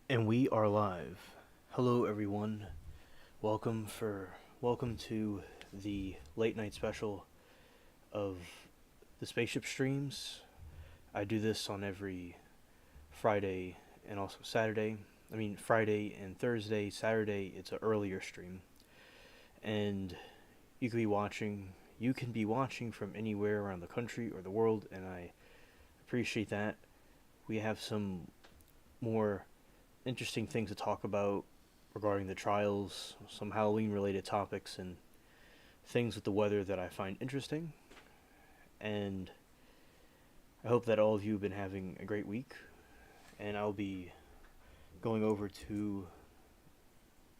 And we are live. Hello everyone. Welcome to the late night special of the Spaceship Streams. I do this on every Friday and also Saturday. Friday and Thursday. Saturday it's an earlier stream. And you can be watching from anywhere around the country or the world, and I appreciate that. We have some more interesting things to talk about regarding the trials, some Halloween related topics, and things with the weather that I find interesting. And I hope that all of you have been having a great week. And I'll be going over to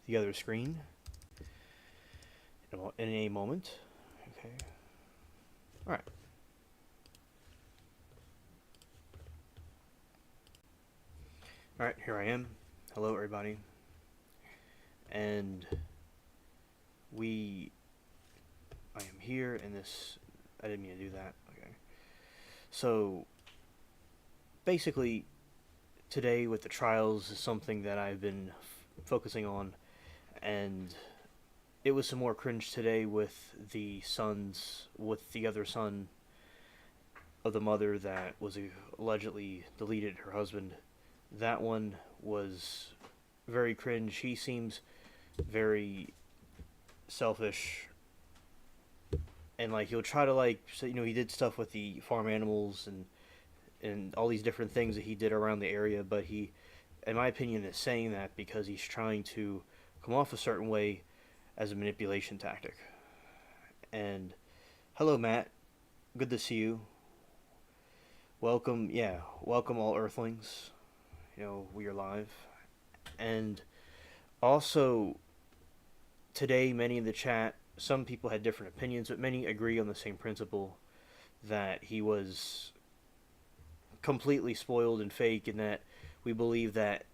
the other screen in a moment. Okay. Alright. Alright, here I am. Hello, everybody. And I am here in this. I didn't mean to do that. Okay. So, basically, today with the trials is something that I've been focusing on, and it was some more cringe today with with the other son of the mother that was allegedly deleted her husband. That one was very cringe. He seems very selfish, and like he'll try to he did stuff with the farm animals and all these different things that he did around the area, but he, in my opinion, is saying that because he's trying to come off a certain way as a manipulation tactic. And hello, Matt. Good to see you. Welcome all Earthlings. We are live. And also, today, many in the chat, some people had different opinions, but many agree on the same principle that he was completely spoiled and fake, and that we believe that,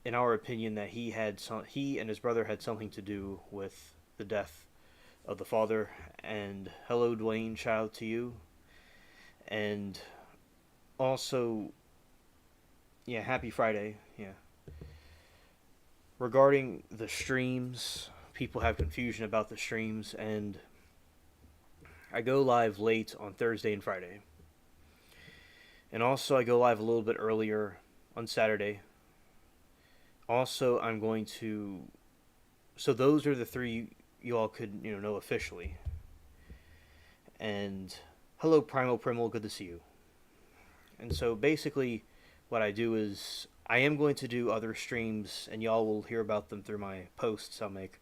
in our opinion, that he and his brother had something to do with the death of the father. And hello, Dwayne, shout out to you. And also, happy Friday. Regarding the streams, people have confusion about the streams, and I go live late on Thursday and Friday. And also, I go live a little bit earlier on Saturday. Also, I'm going to. So, those are the three you all could, know officially. And hello, Primal, good to see you. And so, basically, what I do is I am going to do other streams, and y'all will hear about them through my posts I'll make.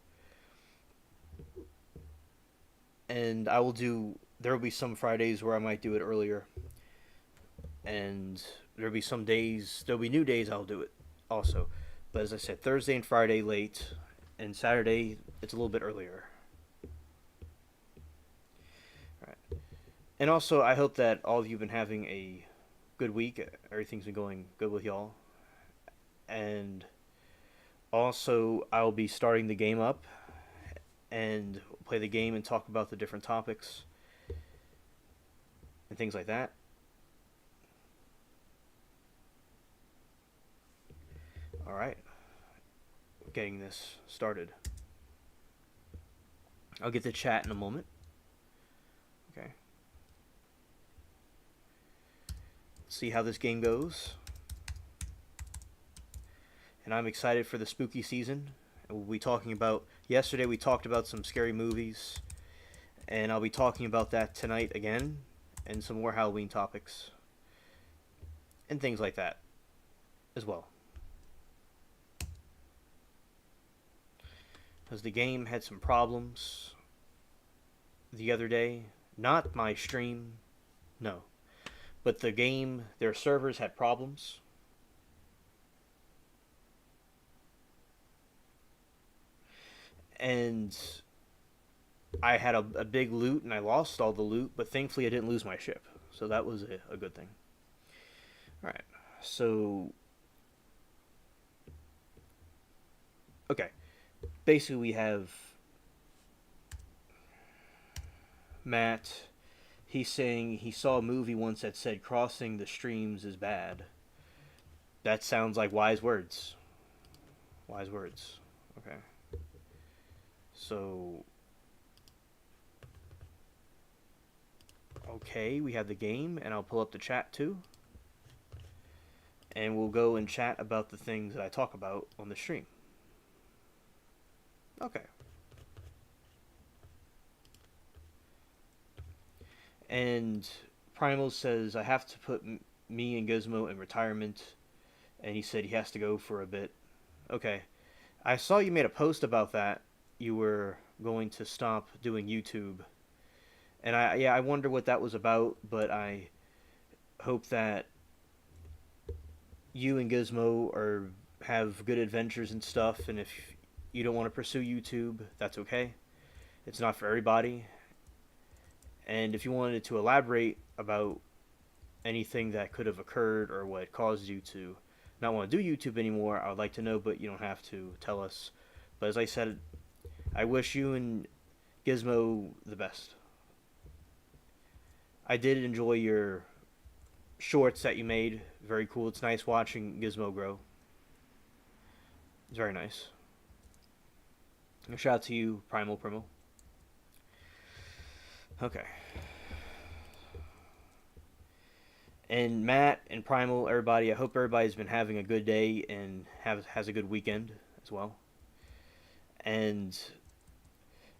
And there will be some Fridays where I might do it earlier. And there'll be new days I'll do it also. But as I said, Thursday and Friday late, and Saturday it's a little bit earlier. Alright. And also, I hope that all of you have been having a good week. Everything's been going good with y'all. And also, I'll be starting the game up and play the game and talk about the different topics and things like that. Alright. Getting this started. I'll get to chat in a moment. Okay. See how this game goes. And I'm excited for the spooky season. And we'll be talking about. Yesterday we talked about some scary movies, and I'll be talking about that tonight again, and some more Halloween topics, and things like that, as well. Because the game had some problems the other day. Not my stream, no. But the game, their servers had problems. And I had a big loot, and I lost all the loot, but thankfully I didn't lose my ship. So that was a good thing. Alright, so. Okay. Basically, we have Matt. He's saying he saw a movie once that said crossing the streams is bad. That sounds like wise words. Wise words. Okay. So, okay, we have the game, and I'll pull up the chat too. And we'll go and chat about the things that I talk about on the stream. Okay. And Primal says, I have to put me and Gizmo in retirement. And he said he has to go for a bit. Okay. I saw you made a post about that. You were going to stop doing YouTube. And I wonder what that was about, but I hope that you and Gizmo have good adventures and stuff, and if you don't want to pursue YouTube, that's okay. It's not for everybody. And if you wanted to elaborate about anything that could have occurred or what caused you to not want to do YouTube anymore, I would like to know, but you don't have to tell us. But as I said, I wish you and Gizmo the best. I did enjoy your shorts that you made. Very cool. It's nice watching Gizmo grow. It's very nice. A shout out to you, Primal Primal. Okay. And Matt and Primal, everybody, I hope everybody's been having a good day and has a good weekend as well. And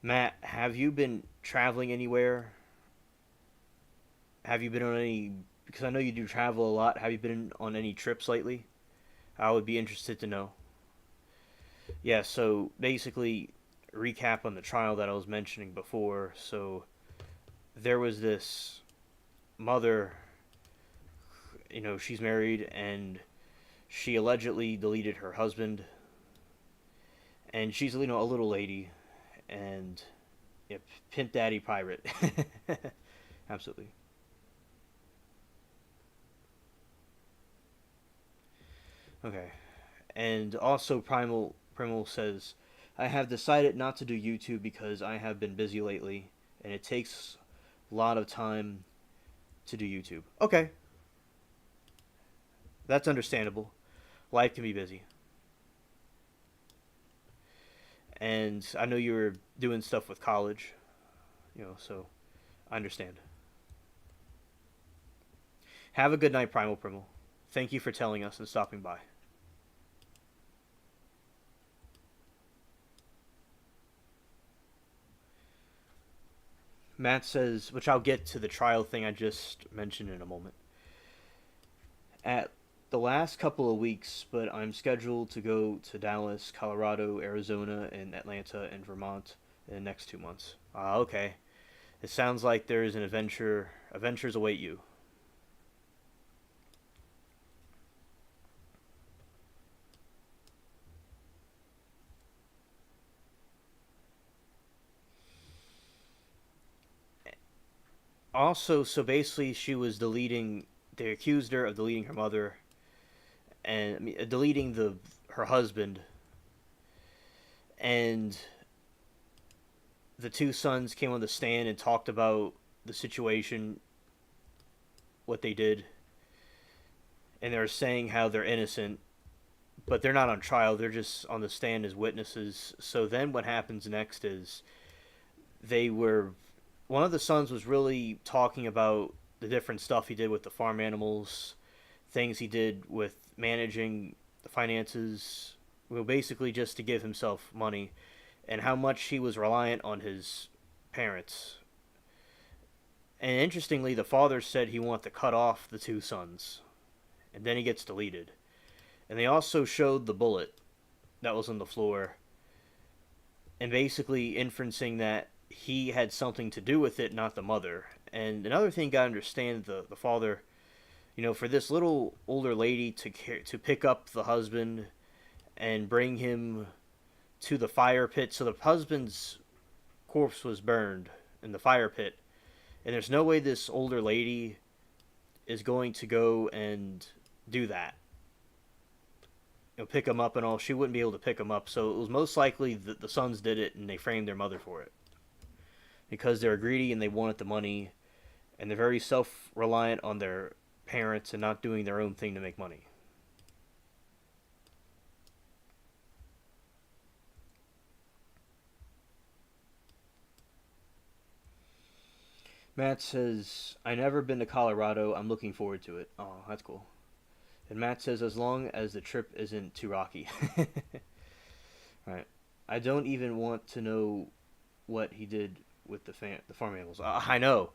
Matt, have you been traveling anywhere? Have you been on any, because I know you do travel a lot, have you been on any trips lately? I would be interested to know. Yeah, so basically, recap on the trial that I was mentioning before. So there was this mother, she's married and she allegedly deleted her husband. And she's, a little lady. And, yeah, Pimp Daddy Pirate. Absolutely. Okay. And also Primal says, I have decided not to do YouTube because I have been busy lately and it takes a lot of time to do YouTube. Okay. That's understandable. Life can be busy. And I know you were doing stuff with college, so I understand. Have a good night, Primal Primal. Thank you for telling us and stopping by. Matt says, which I'll get to the trial thing I just mentioned in a moment. At the last couple of weeks, but I'm scheduled to go to Dallas, Colorado, Arizona, and Atlanta and Vermont in the next 2 months. Ah, okay. It sounds like there is an adventure. Adventures await you. Also, so basically, she was deleting. They accused her of deleting her mother, and deleting her husband, and the two sons came on the stand and talked about the situation, what they did, and they're saying how they're innocent, but they're not on trial. They're just on the stand as witnesses. So then what happens next is they were one of the sons was really talking about the different stuff he did with the farm animals, things he did with managing the finances, well, basically just to give himself money, and how much he was reliant on his parents. And interestingly, the father said he wanted to cut off the two sons, and then he gets deleted. And they also showed the bullet that was on the floor, and basically inferencing that he had something to do with it, not the mother. And another thing, I understand the father, for this little older lady to pick up the husband and bring him to the fire pit. So the husband's corpse was burned in the fire pit, and there's no way this older lady is going to go and do that. Pick him up and all. She wouldn't be able to pick him up, so it was most likely that the sons did it, and they framed their mother for it because they're greedy and they wanted the money, and they're very self-reliant on their parents and not doing their own thing to make money. Matt says, I never been to Colorado. I'm looking forward to it. Oh, that's cool. And Matt says, as long as the trip isn't too rocky. Right. I don't even want to know what he did with the farm animals. I know.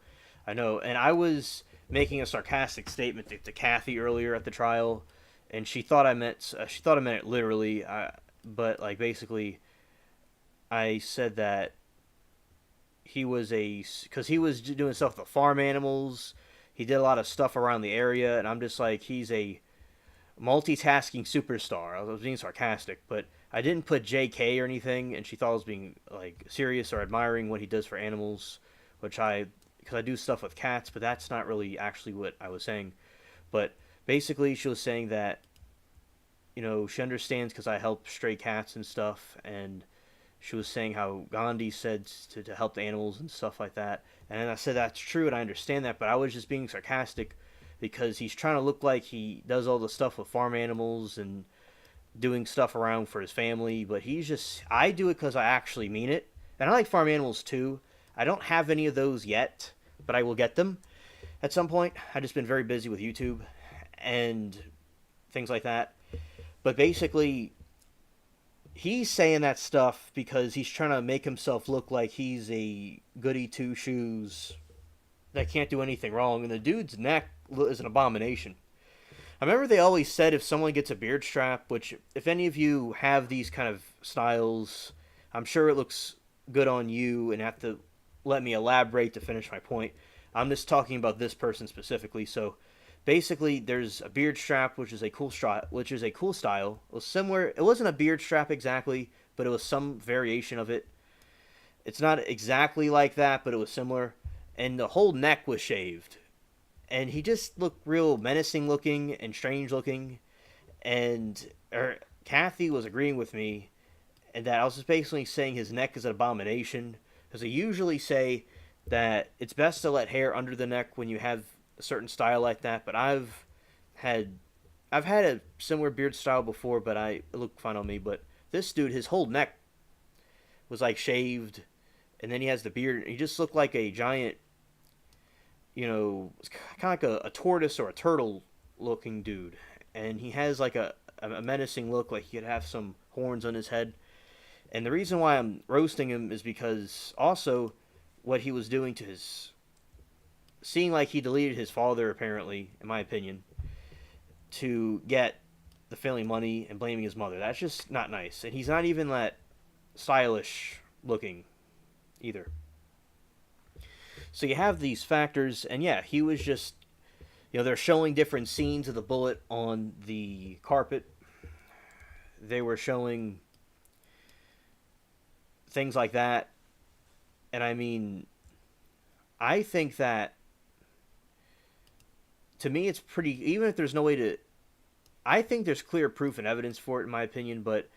I know. And I was making a sarcastic statement to Kathy earlier at the trial, and she thought I meant it literally. But like basically, I said that he was because he was doing stuff with the farm animals. He did a lot of stuff around the area, and I'm just like, he's a multitasking superstar. I was being sarcastic, but I didn't put JK or anything, and she thought I was being like serious or admiring what he does for animals, which because I do stuff with cats, but that's not really actually what I was saying. But basically, she was saying that she understands because I help stray cats and stuff, and she was saying how Gandhi said to help the animals and stuff like that. And I said that's true, and I understand that, but I was just being sarcastic because he's trying to look like he does all the stuff with farm animals and doing stuff around for his family, but I do it because I actually mean it. And I like farm animals too. I don't have any of those yet, but I will get them at some point. I've just been very busy with YouTube and things like that. But basically, he's saying that stuff because he's trying to make himself look like he's a goody two shoes that can't do anything wrong. And the dude's neck is an abomination. I remember they always said if someone gets a beard strap, which if any of you have these kind of styles, I'm sure it looks good on you, and have to let me elaborate to finish my point. I'm just talking about this person specifically. So basically, there's a beard strap, which is a cool style. It was similar. It wasn't a beard strap exactly, but it was some variation of it. It's not exactly like that, but it was similar. And the whole neck was shaved, and he just looked real menacing looking and strange looking. And Kathy was agreeing with me, and that I was just basically saying his neck is an abomination, because they usually say that it's best to let hair under the neck when you have a certain style like that. But had I've had a similar beard style before, but it looked fine on me. But this dude, his whole neck was like shaved, and then he has the beard. He just looked like a giant, kind of like a tortoise or a turtle looking dude. And he has like a menacing look, like he could have some horns on his head. And the reason why I'm roasting him is because also what he was doing to seeing like he deleted his father, apparently, in my opinion, to get the family money and blaming his mother. That's just not nice. And he's not even that stylish looking either. So you have these factors, and yeah, he was just, they're showing different scenes of the bullet on the carpet. They were showing things like that. And I mean, I think that, to me, it's pretty, even if there's no way to, I think there's clear proof and evidence for it, in my opinion, but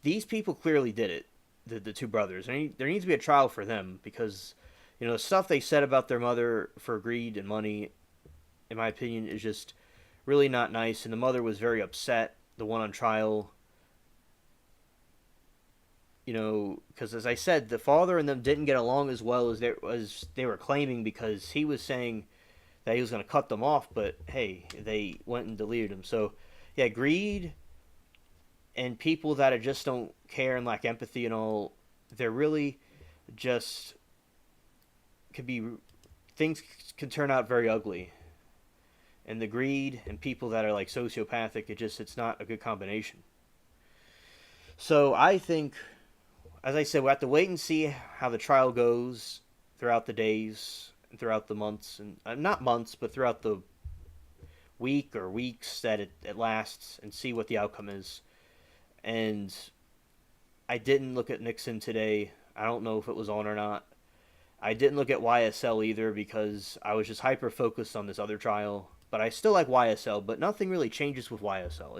these people clearly did it, the two brothers. There needs to be a trial for them, because, the stuff they said about their mother for greed and money, in my opinion, is just really not nice. And the mother was very upset, the one on trial, because as I said, the father and them didn't get along as well as they were claiming, because he was saying that he was going to cut them off, but hey, they went and deleted him. So, yeah, greed and people that just don't care and lack empathy and all, they're really just things can turn out very ugly. And the greed and people that are like sociopathic, it's not a good combination. So I think, as I said, we'll have to wait and see how the trial goes throughout the days and throughout the months, and not months, but throughout the week or weeks that it lasts, and see what the outcome is. And I didn't look at Nixon today. I don't know if it was on or not. I didn't look at YSL either, because I was just hyper focused on this other trial. But I still like YSL, but nothing really changes with YSL.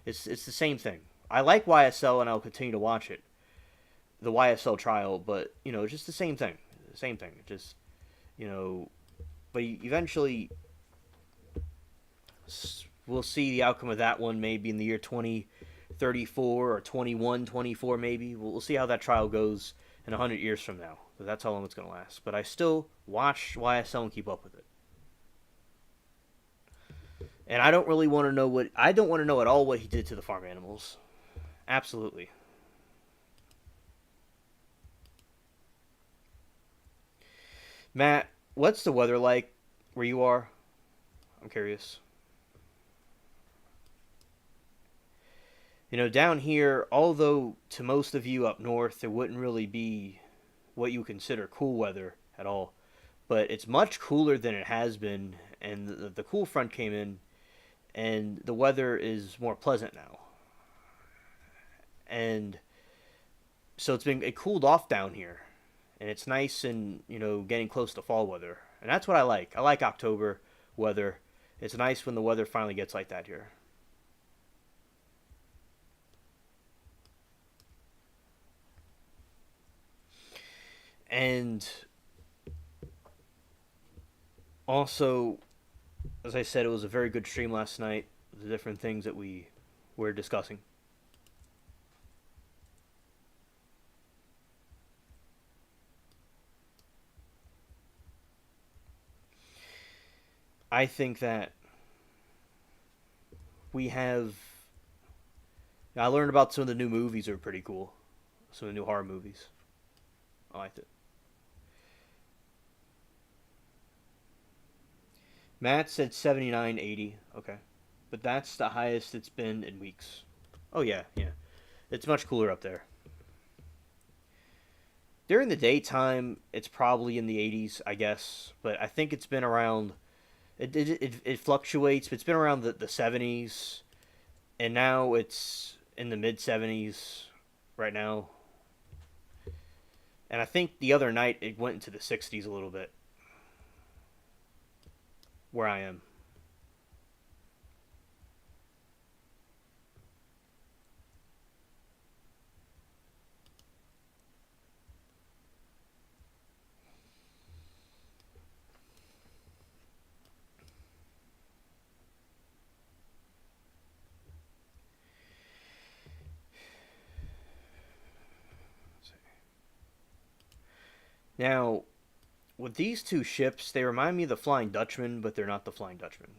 It's the same thing. I like YSL and I'll continue to watch it, the YSL trial, but it's just the same thing. Just but eventually we'll see the outcome of that one, maybe in the year 2034 or 2124 maybe. We'll see how that trial goes in 100 years from now. So that's how long it's going to last. But I still watch YSL and keep up with it. And I don't really want to know what I don't want to know at all what he did to the farm animals. Absolutely. Matt, what's the weather like where you are? I'm curious. You know, down here, although to most of you up north, it wouldn't really be what you consider cool weather at all, but it's much cooler than it has been, and the cool front came in, and the weather is more pleasant now. And so it cooled off down here, and it's nice and getting close to fall weather, and that's what I like. I like October weather. It's nice when the weather finally gets like that here. And also, as I said, it was a very good stream last night. The different things that we were discussing. I think that we have. I learned about some of the new movies that are pretty cool. Some of the new horror movies. I liked it. Matt said 79, 80. Okay. But that's the highest it's been in weeks. Oh, yeah, yeah. It's much cooler up there. During the daytime, it's probably in the 80s, I guess. But I think it's been around. It fluctuates, but it's been around the 70s. And now it's in the mid 70s right now. And I think the other night it went into the 60s a little bit where I am. Now, with these two ships, they remind me of the Flying Dutchman, but they're not the Flying Dutchman.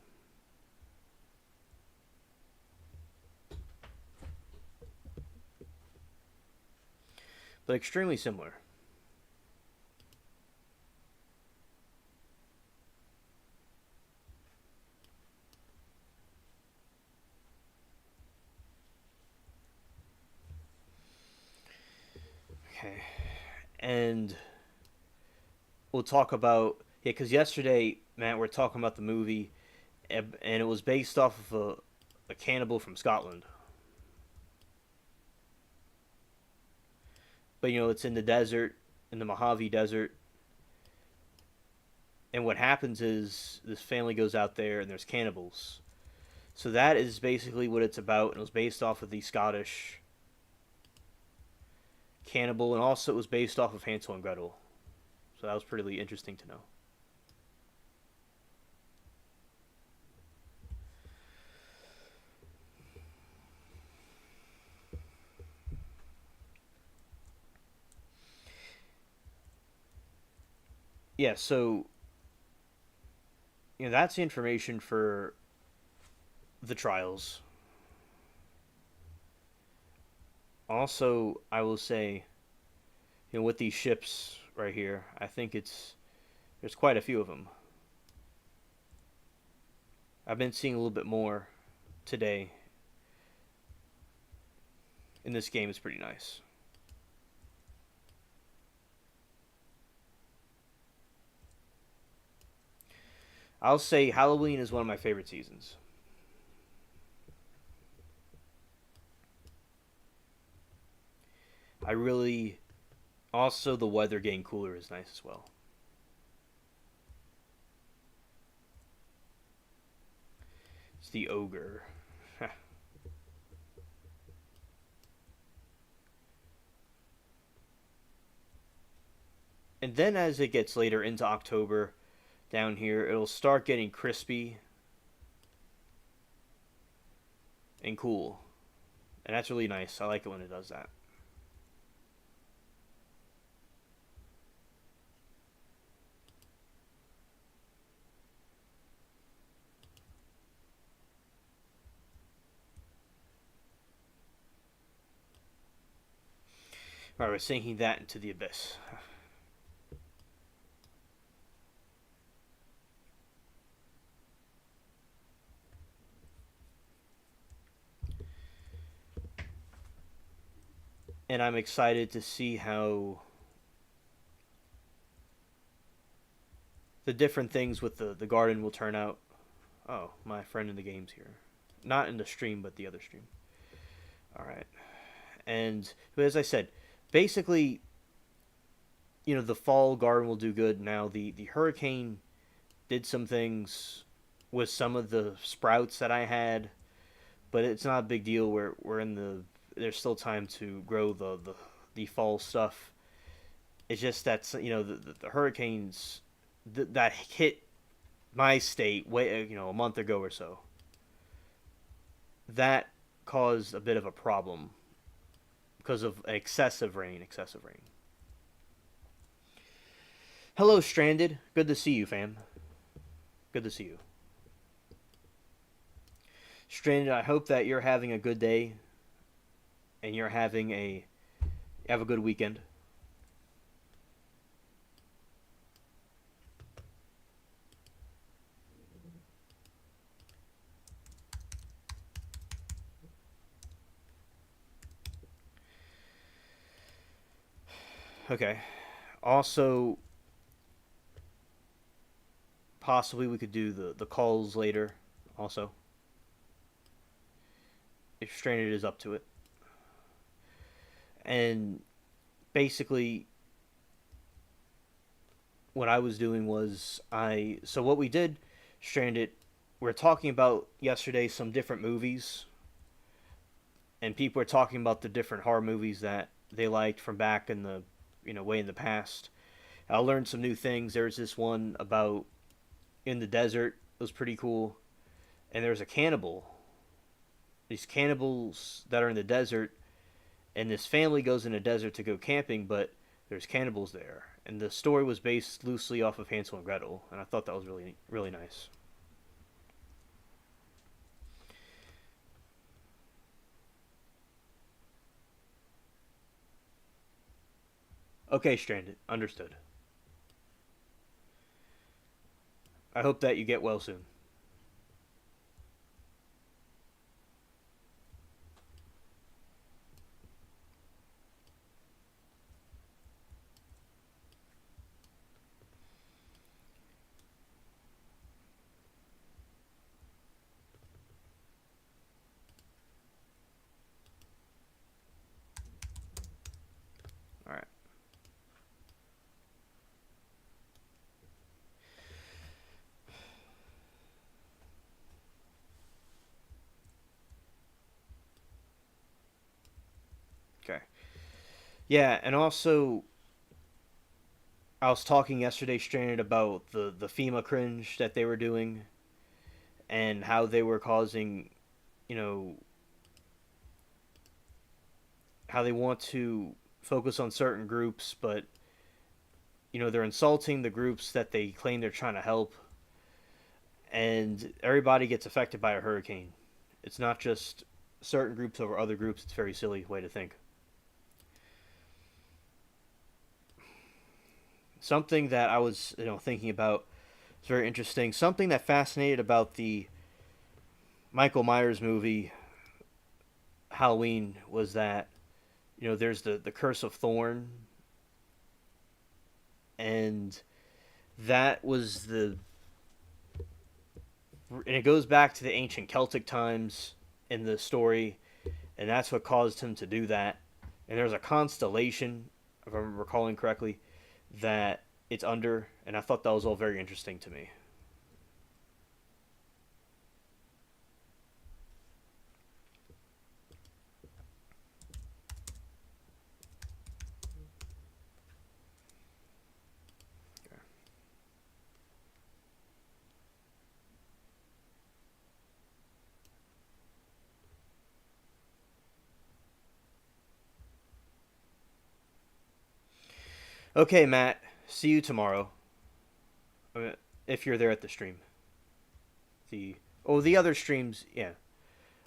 But extremely similar. Okay. And we'll talk about. Yeah, because yesterday, Matt, we're talking about the movie, and it was based off of a cannibal from Scotland. But, it's in the desert, in the Mojave Desert. And what happens is this family goes out there and there's cannibals. So that is basically what it's about. And it was based off of the Scottish cannibal. And also it was based off of Hansel and Gretel. So that was pretty interesting to know. Yeah, so that's the information for the trials. Also, I will say, with these ships right here, I think there's quite a few of them. I've been seeing a little bit more today in this game. It's pretty nice. I'll say Halloween is one of my favorite seasons. I really. Also, the weather getting cooler is nice as well. It's the ogre. And then as it gets later into October, down here, it'll start getting crispy and cool. And that's really nice. I like it when it does that. Alright, we're sinking that into the abyss. And I'm excited to see how the different things with the garden will turn out. Oh, my friend in the game's here. Not in the stream, but the other stream. Alright. And but as I said, basically, the fall garden will do good. Now the hurricane did some things with some of the sprouts that I had, but it's not a big deal. We're in the there's still time to grow the fall stuff. It's just that the hurricanes that hit my state way a month ago or so, that caused a bit of a problem because of excessive rain. Excessive rain. Hello, Stranded. Good to see you, fam. Good to see you. Stranded, I hope that you're having a good day and you're having a have a good weekend. Okay. Also, possibly we could do the calls later. Also, if Stranded is up to it, and basically what I was doing was what we did, Stranded. We are talking about yesterday some different movies, and people are talking about the different horror movies that they liked from back in the way in the past. I learned some new things. There's this one about in the desert. It was pretty cool. And there's a cannibal. These cannibals that are in the desert, and this family goes in the desert to go camping, but there's cannibals there. And the story was based loosely off of Hansel and Gretel, and I thought that was really really nice. Okay, Stranded. Understood. I hope that you get well soon. All right. Okay. Yeah, and also I was talking yesterday, Stranded, about the FEMA cringe that they were doing and how they were causing, you know, how they want to focus on certain groups, but they're insulting the groups that they claim they're trying to help, and everybody gets affected by a hurricane. It's not just certain groups over other groups. It's a very silly way to think. Something that I was thinking about is very interesting. Something that fascinated about the Michael Myers movie Halloween was that there's the Curse of Thorn, and that was and it goes back to the ancient Celtic times in the story, and that's what caused him to do that. And there's a constellation, if I'm recalling correctly, that it's under, and I thought that was all very interesting to me. Okay, Matt. See you tomorrow. If you're there at the stream. The other streams, yeah.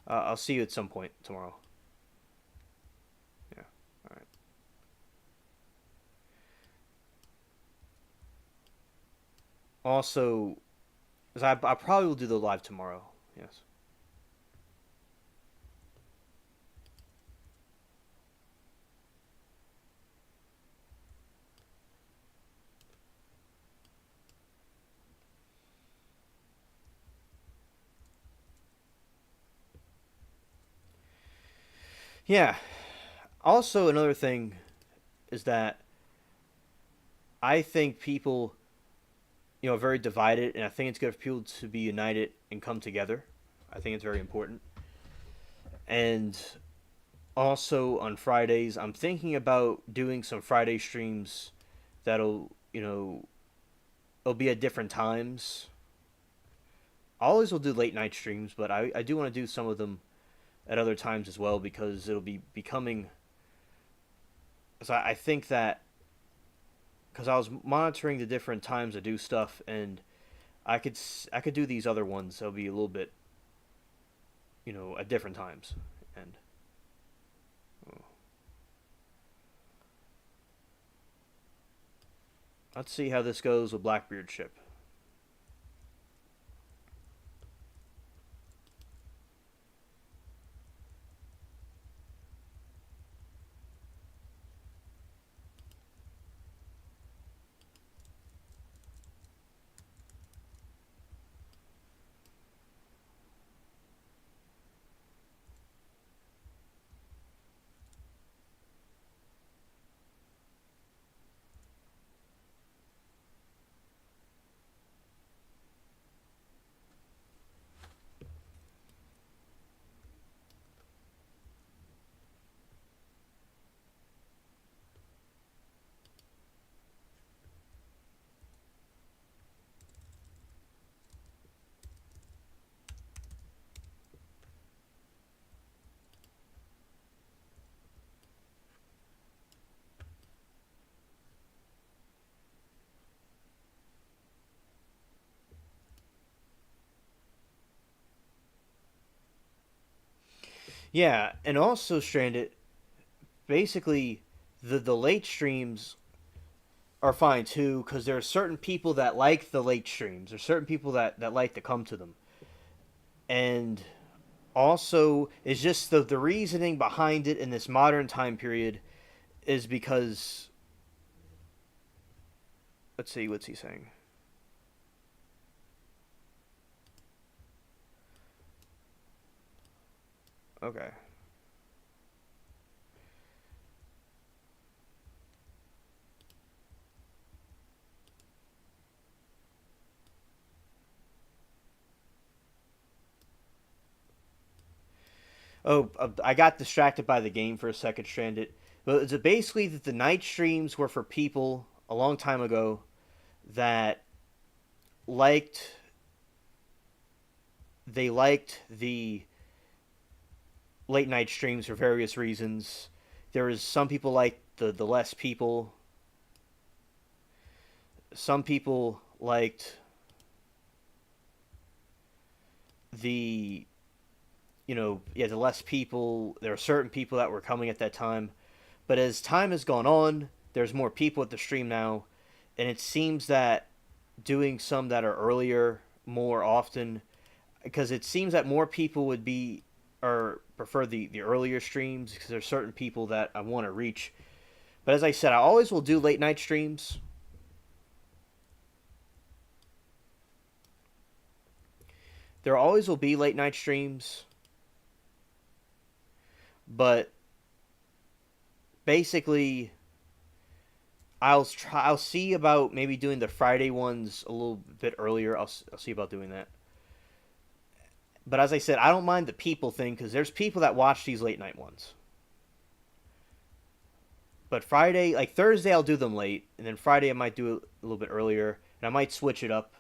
I'll see you at some point tomorrow. Yeah. All right. Also, 'cause I probably will do the live tomorrow. Yes. Yeah. Also, another thing is that I think people, are very divided, and I think it's good for people to be united and come together. I think it's very important. And also on Fridays, I'm thinking about doing some Friday streams that'll, it'll be at different times. I always will do late night streams, but I do want to do some of them at other times as well because it'll be becoming. So I think that because I was monitoring the different times to do stuff, and I could do these other ones. They'll be a little bit, at different times, and oh, let's see how this goes with Blackbeard ship. Yeah, and also Stranded. Basically, the late streams are fine too because there are certain people that like the late streams. There's certain people that like to come to them, and also it's just the reasoning behind it in this modern time period is because let's see what's he saying. Okay. Oh, I got distracted by the game for a second, Stranded. But it's basically that the night streams were for people a long time ago that liked liked the late night streams for various reasons. There was some people like the less people. Some people liked the the less people. There are certain people that were coming at that time, but as time has gone on, there's more people at the stream now, and it seems that doing some that are earlier more often because it seems that more people would be or prefer the earlier streams because there's certain people that I want to reach. But as I said, I always will do late night streams. There always will be late night streams, but basically I'll see about maybe doing the Friday ones a little bit earlier. I'll see about doing that. But as I said, I don't mind the people thing because there's people that watch these late night ones. But Friday, like Thursday, I'll do them late, and then Friday I might do it a little bit earlier, and I might switch it up.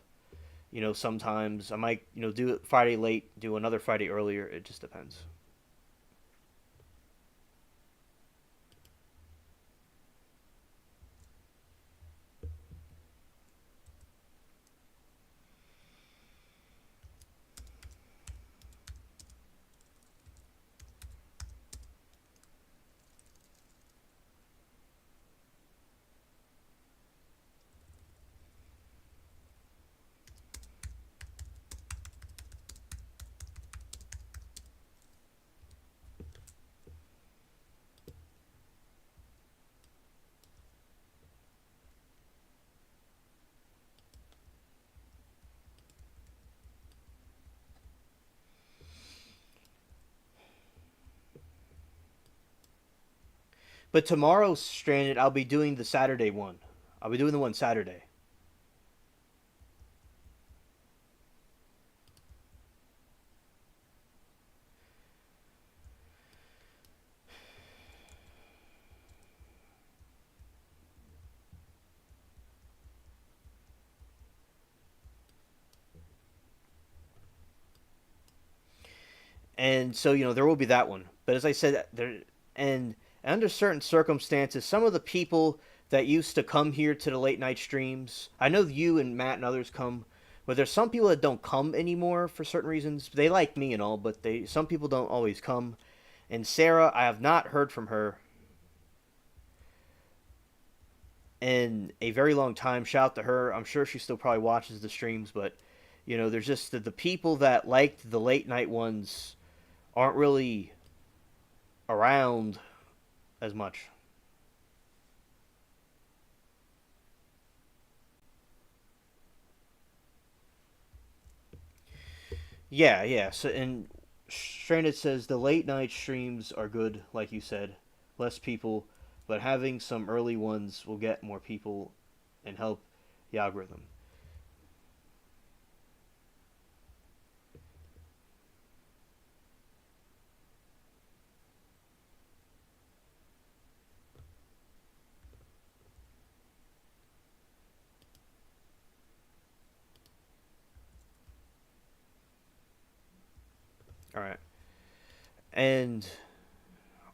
Sometimes I might do it Friday late, do another Friday earlier. It just depends. But tomorrow, Stranded, I'll be doing the Saturday one. I'll be doing the one Saturday. And so, there will be that one. But as I said, and under certain circumstances, some of the people that used to come here to the late night streams, I know you and Matt and others come, but there's some people that don't come anymore for certain reasons. They like me and all, but some people don't always come. And Sarah, I have not heard from her in a very long time. Shout out to her. I'm sure she still probably watches the streams, but there's just the people that liked the late night ones aren't really around as much. Yeah, yeah. So and Stranded says the late night streams are good, like you said, less people, but having some early ones will get more people and help the algorithm. All right, and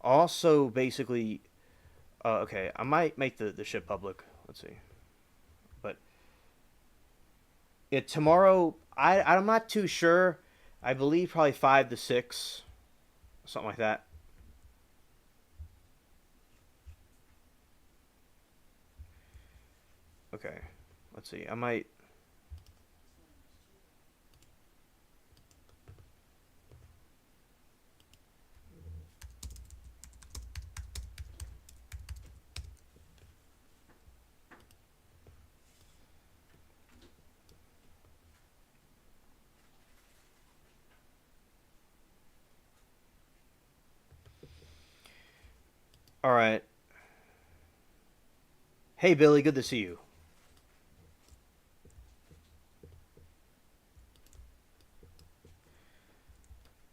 also basically, okay, I might make the ship public. Let's see, but tomorrow I'm not too sure. I believe probably 5 to 6, something like that. Okay, let's see. I might. All right. Hey Billy, good to see you.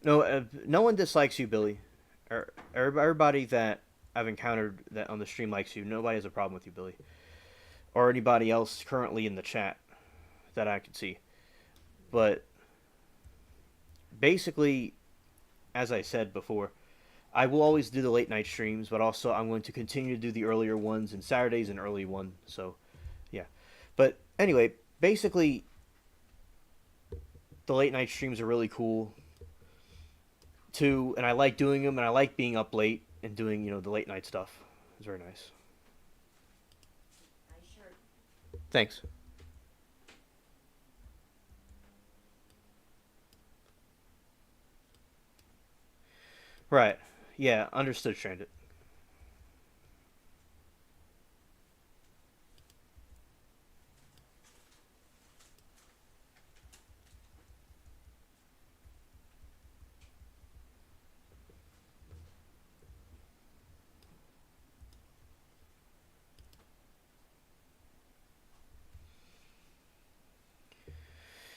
No, no one dislikes you, Billy. Everybody that I've encountered that on the stream likes you. Nobody has a problem with you, Billy, or anybody else currently in the chat that I can see. But basically, as I said before, I will always do the late night streams, but also I'm going to continue to do the earlier ones, and Saturday's an early one. So, yeah. But anyway, basically, the late night streams are really cool too, and I like doing them, and I like being up late and doing the late night stuff. It's very nice. Thanks. Right. Yeah, understood, Stranded.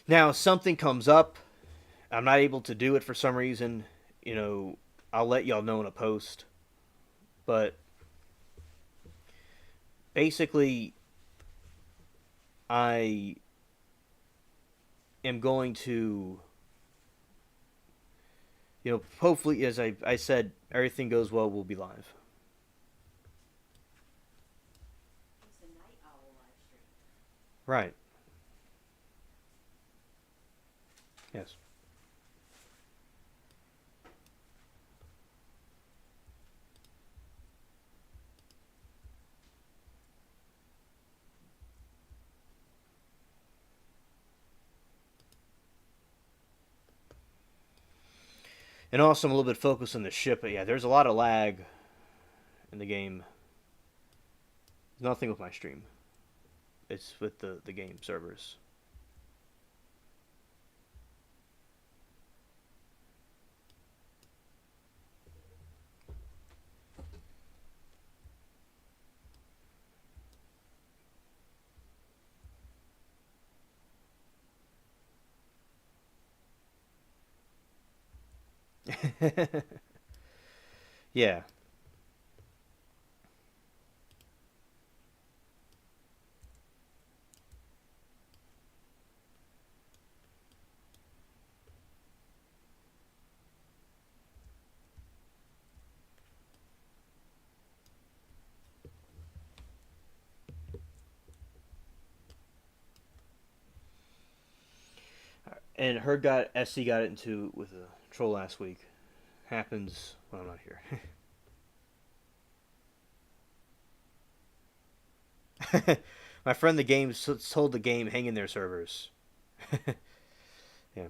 Now, if something comes up, I'm not able to do it for some reason, I'll let y'all know in a post. But basically, I am going to, hopefully, as I said, everything goes well, we'll be live. Right. Yes. And also, I'm a little bit focused on the ship, but yeah, there's a lot of lag in the game. Nothing with my stream. It's with the game servers. Yeah. And her got SC got it into with a troll last week. Happens when I'm not here. My friend the game told the game hang in their servers. Yeah.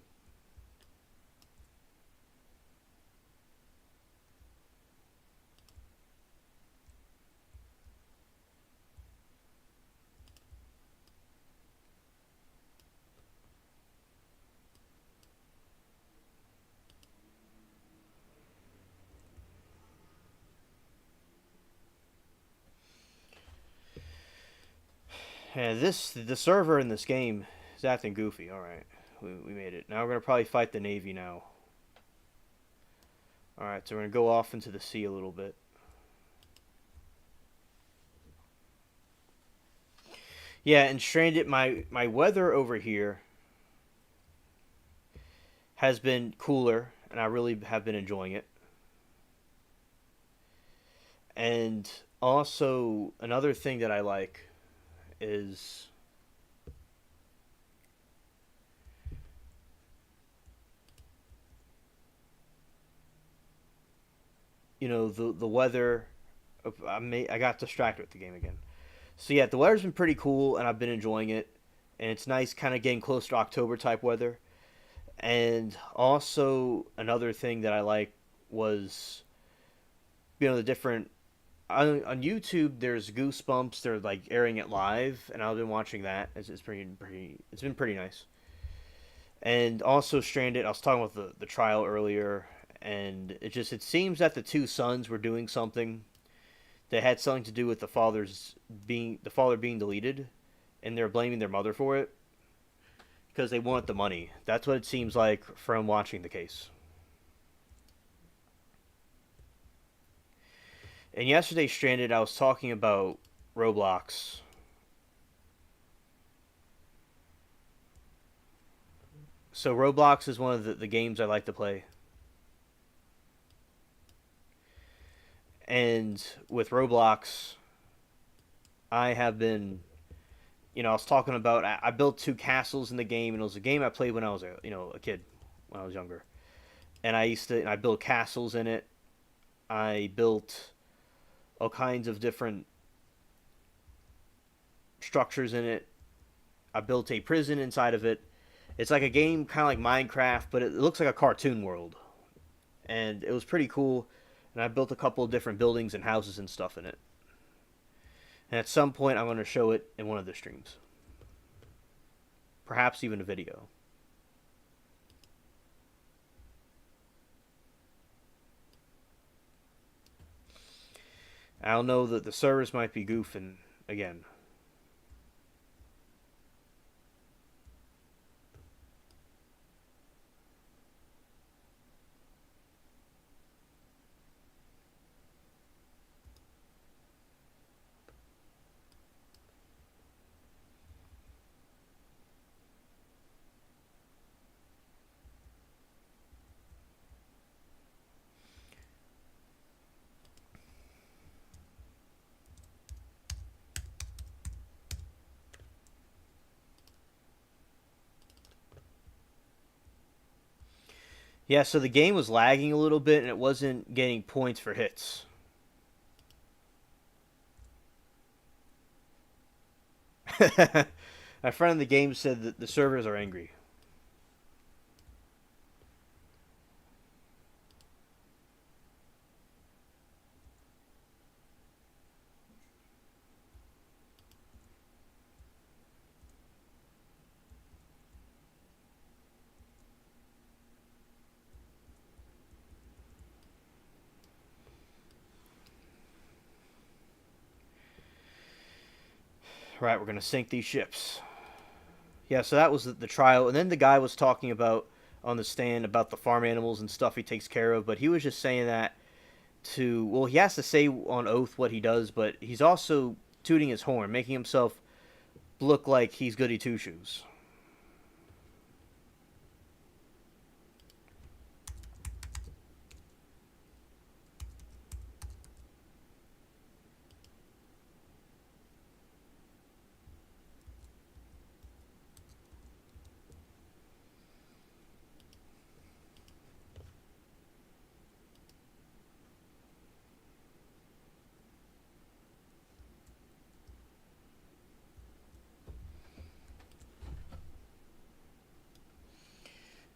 And the server in this game is acting goofy. All right, we made it. Now we're gonna probably fight the navy now. All right, so we're gonna go off into the sea a little bit. Yeah, and stranded. My weather over here has been cooler, and I really have been enjoying it. And also another thing that I like is the weather. I got distracted with the game again. So yeah, the weather's been pretty cool, and I've been enjoying it. And it's nice, kind of getting close to October type weather. And also another thing that I like was the different on YouTube. There's Goosebumps. They're like airing it live, and I've been watching that. It's pretty. It's been pretty nice. And also Stranded. I was talking about the trial earlier, and it seems that the two sons were doing something that had something to do with the father being deleted, and they're blaming their mother for it because they wanted the money. That's what it seems like from watching the case. And yesterday, Stranded, I was talking about Roblox. So Roblox is one of the games I like to play. And with Roblox, I have been, I was talking about, I built two castles in the game, and it was a game I played when I was a kid, when I was younger. And I built castles in it. I built all kinds of different structures in it. I built a prison inside of it. It's like a game kind of like Minecraft, but it looks like a cartoon world. And it was pretty cool. And I built a couple of different buildings and houses and stuff in it. And at some point, I'm going to show it in one of the streams. Perhaps even a video. I don't know that the servers might be goofing again. Yeah, so the game was lagging a little bit and it wasn't getting points for hits. My friend in the game said that the servers are angry. Right, we're going to sink these ships. Yeah, so that was the trial. And then the guy was talking about on the stand about the farm animals and stuff he takes care of, but he was just saying that to, well, he has to say on oath what he does, but he's also tooting his horn, making himself look like he's goody two shoes.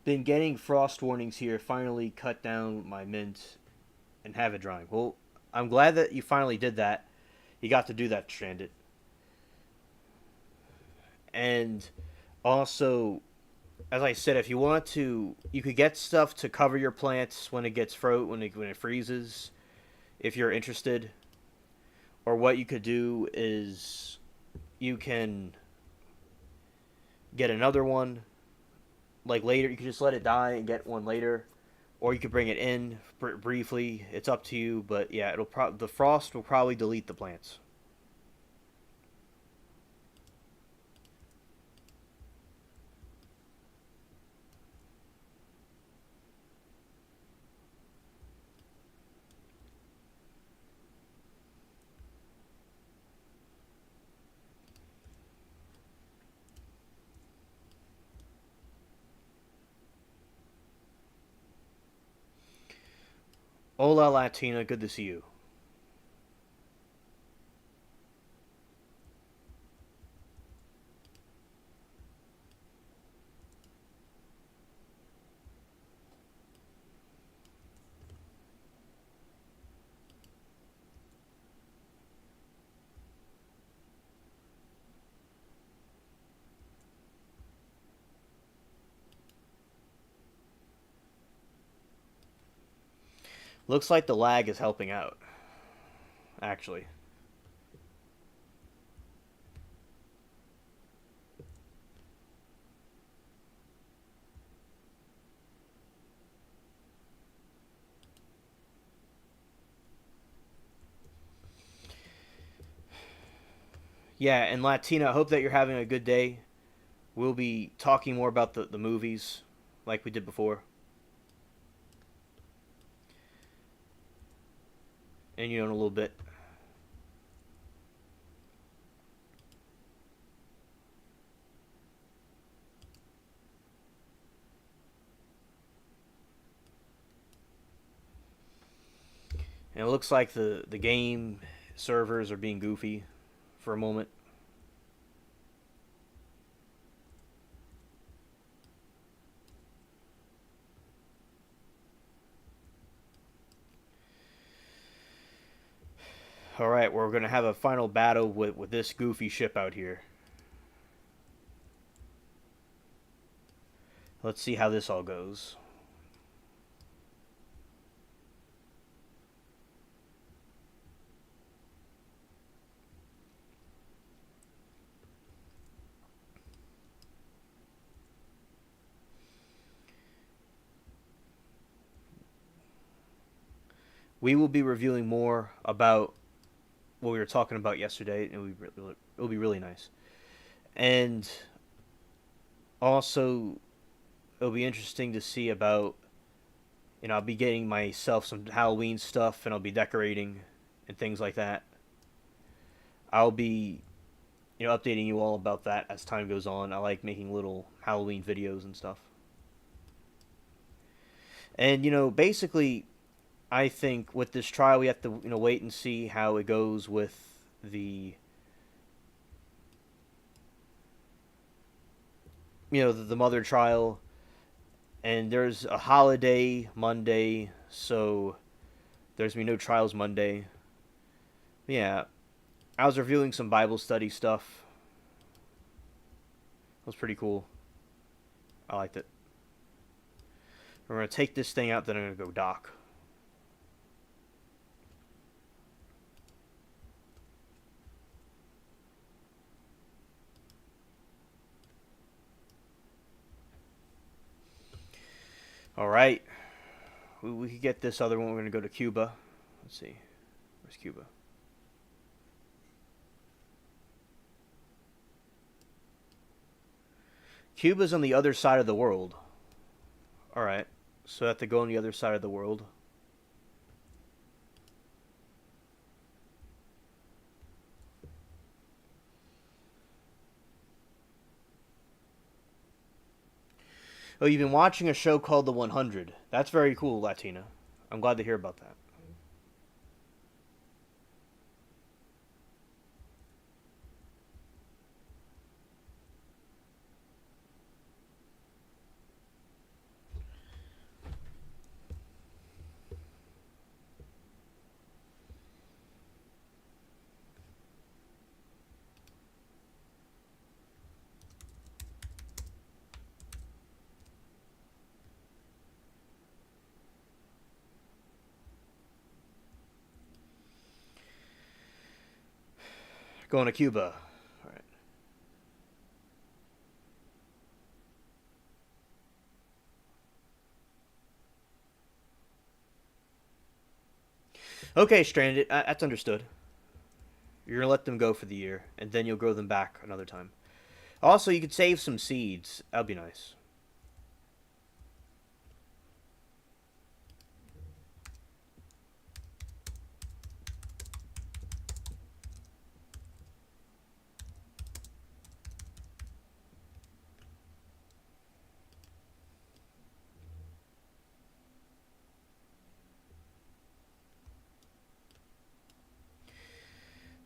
Been getting frost warnings here. Finally cut down my mint and have it drying. Well, I'm glad that you finally did that. You got to do that, Stranded. And also, as I said, if you want to, you could get stuff to cover your plants when it gets when it freezes. If you're interested, or what you could do is you can get another one like later. You could just let it die and get one later, or you could bring it in briefly. It's up to you, but yeah, the frost will probably delete the plants. Hola Latina, good to see you. Looks like the lag is helping out, actually. Yeah, and Latina, I hope that you're having a good day. We'll be talking more about the movies like we did before. And in a little bit. And it looks like the game servers are being goofy for a moment. Alright, we're going to have a final battle with this goofy ship out here. Let's see how this all goes. We will be reviewing more about what we were talking about yesterday. It'll be really nice. And also, it'll be interesting to see about, I'll be getting myself some Halloween stuff and I'll be decorating and things like that. I'll be, updating you all about that as time goes on. I like making little Halloween videos and stuff. And, basically, I think with this trial, we have to, wait and see how it goes with the mother trial. And there's a holiday Monday, so there's gonna be no trials Monday. Yeah, I was reviewing some Bible study stuff. It was pretty cool. I liked it. We're gonna take this thing out, then I'm gonna go dock. All right. We could get this other one. We're going to go to Cuba. Let's see. Where's Cuba? Cuba's on the other side of the world. All right. So I have to go on the other side of the world. Oh, you've been watching a show called The 100. That's very cool, Latina. I'm glad to hear about that. Going to Cuba. All right. Okay, Stranded. That's understood. You're going to let them go for the year, and then you'll grow them back another time. Also, you could save some seeds. That'd be nice.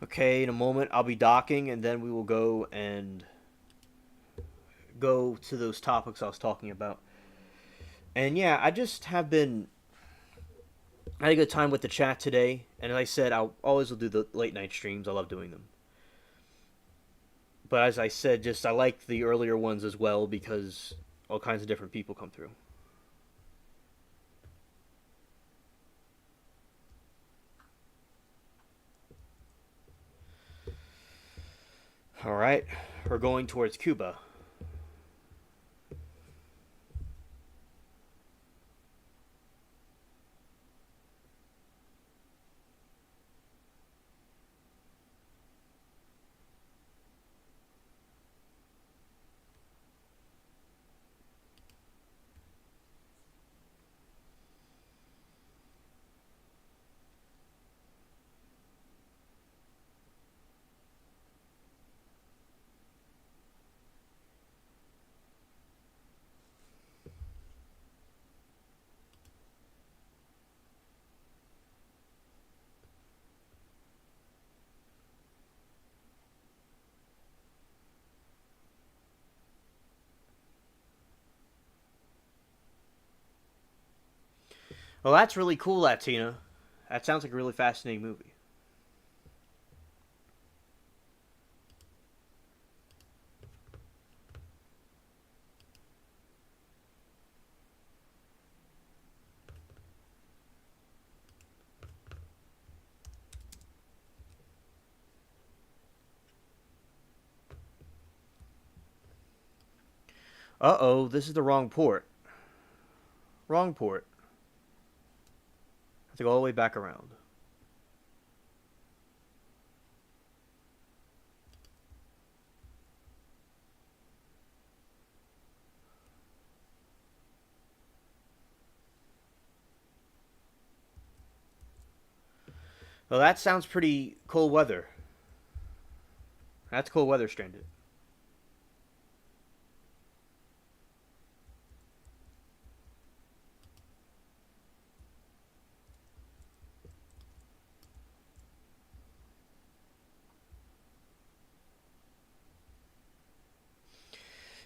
Okay, in a moment I'll be docking, and then we will go and go to those topics I was talking about. And yeah, I just have been. I had a good time with the chat today, and as I said, I'll always will do the late night streams. I love doing them. But as I said, just I like the earlier ones as well because all kinds of different people come through. All right, we're going towards Cuba. Well, that's really cool, Latina. That sounds like a really fascinating movie. Uh oh, this is the wrong port. Wrong port. I have to go all the way back around. Well, that sounds pretty cold weather. That's cold weather, Stranded.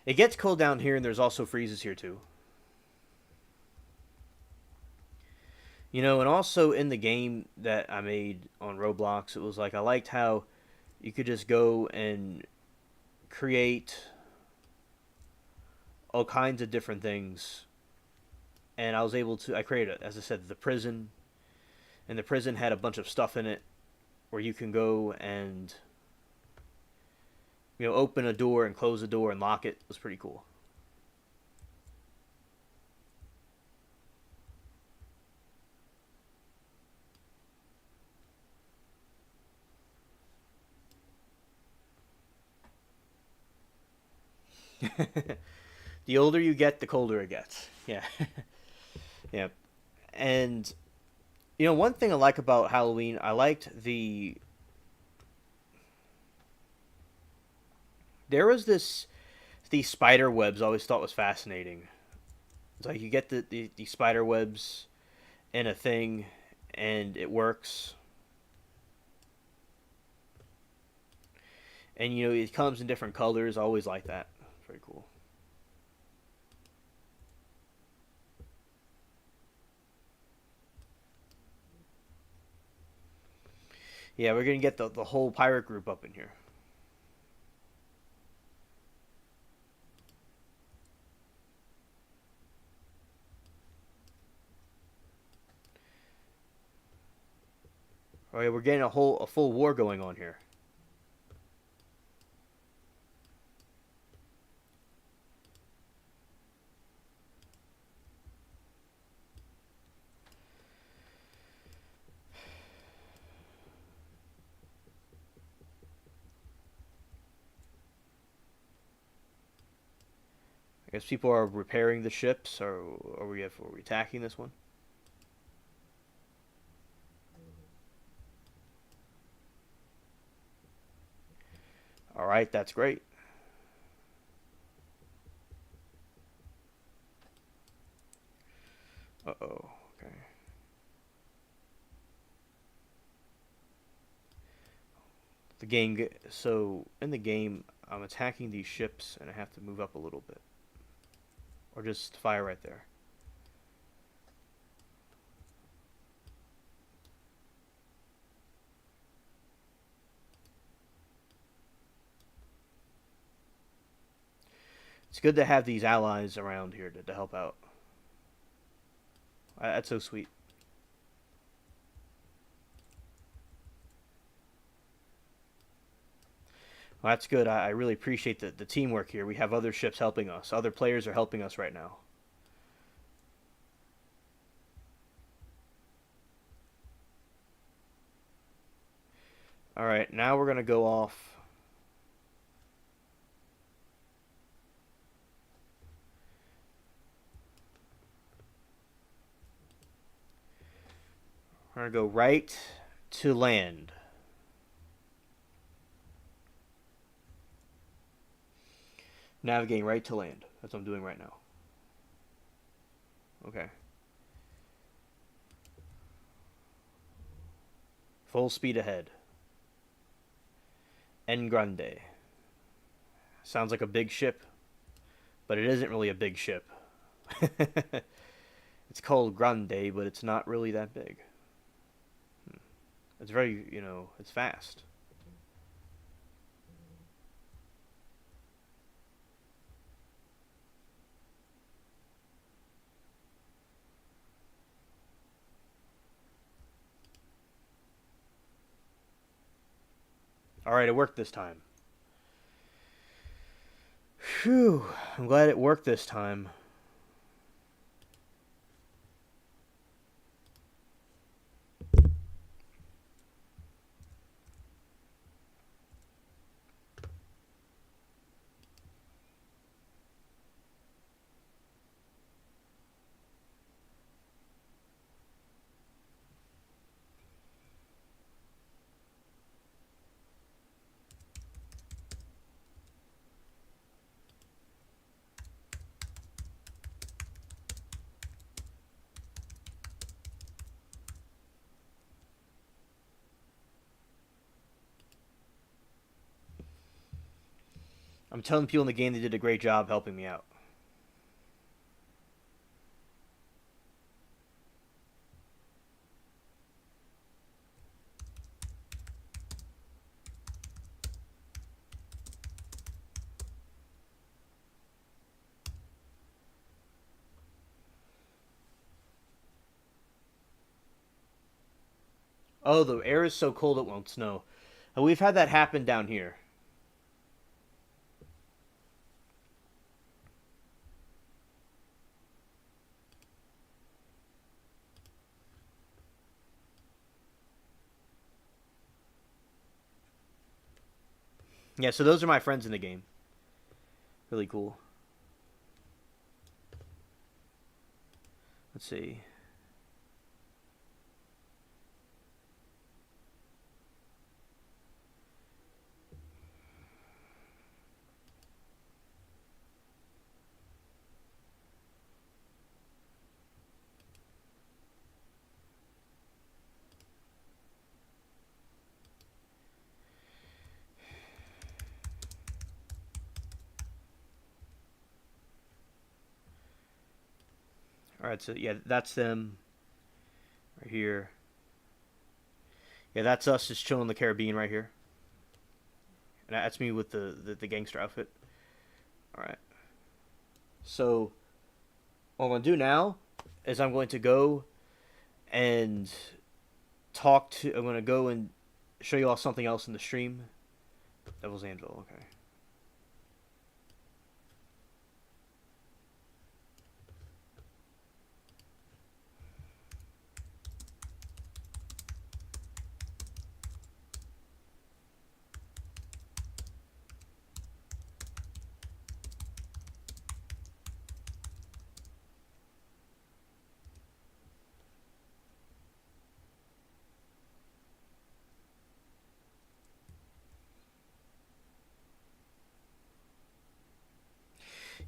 It gets cold down here, and there's also freezes here too. You know, and also in the game that I made on Roblox, it was like I liked how you could just go and create all kinds of different things. And I was able to, I created, as I said, the prison. And the prison had a bunch of stuff in it where you can go and, open a door and close a door and lock it. It was pretty cool. The older you get, the colder it gets. Yeah. Yeah. And one thing I like about Halloween, I liked there was these spider webs I always thought was fascinating. It's like you get the spider webs in a thing and it works. And it comes in different colors. I always like that. It's very cool. Yeah, we're gonna get the whole pirate group up in here. All right, we're getting a full war going on here. I guess people are repairing the ships, or are we attacking this one? All right, that's great. Uh oh. Okay. The game. So in the game, I'm attacking these ships, and I have to move up a little bit, or just fire right there. It's good to have these allies around here to help out. That's so sweet. Well, that's good. I really appreciate the teamwork here. We have other ships helping us. Other players are helping us right now. All right, now we're gonna go off. We're gonna go right to land. Navigating right to land. That's what I'm doing right now. Okay. Full speed ahead. En Grande. Sounds like a big ship, but it isn't really a big ship. It's called Grande, but it's not really that big. It's very, it's fast. All right, it worked this time. Phew, I'm glad it worked this time. I'm telling people in the game they did a great job helping me out. Oh, the air is so cold it won't snow. We've had that happen down here. Yeah, so those are my friends in the game. Really cool. Let's see. All right, so yeah, that's them right here. Yeah, that's us just chilling in the Caribbean right here. And that's me with the gangster outfit. All right. So what I'm going to do now is I'm going to go and I'm going to go and show you all something else in the stream. Devil's Anvil, okay.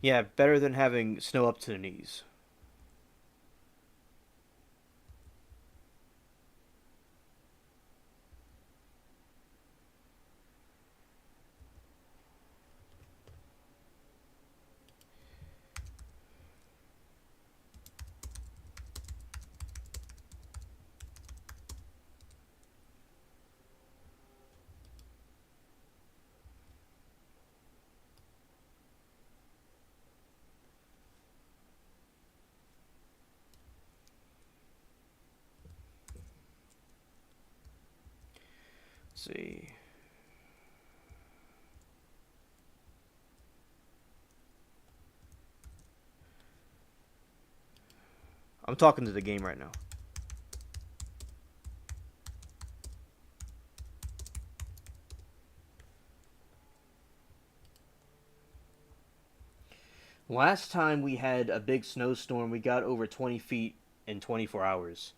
Yeah, better than having snow up to the knees. Let's see. I'm talking to the game right now. Last time we had a big snowstorm, we got over 20 feet in 24 hours.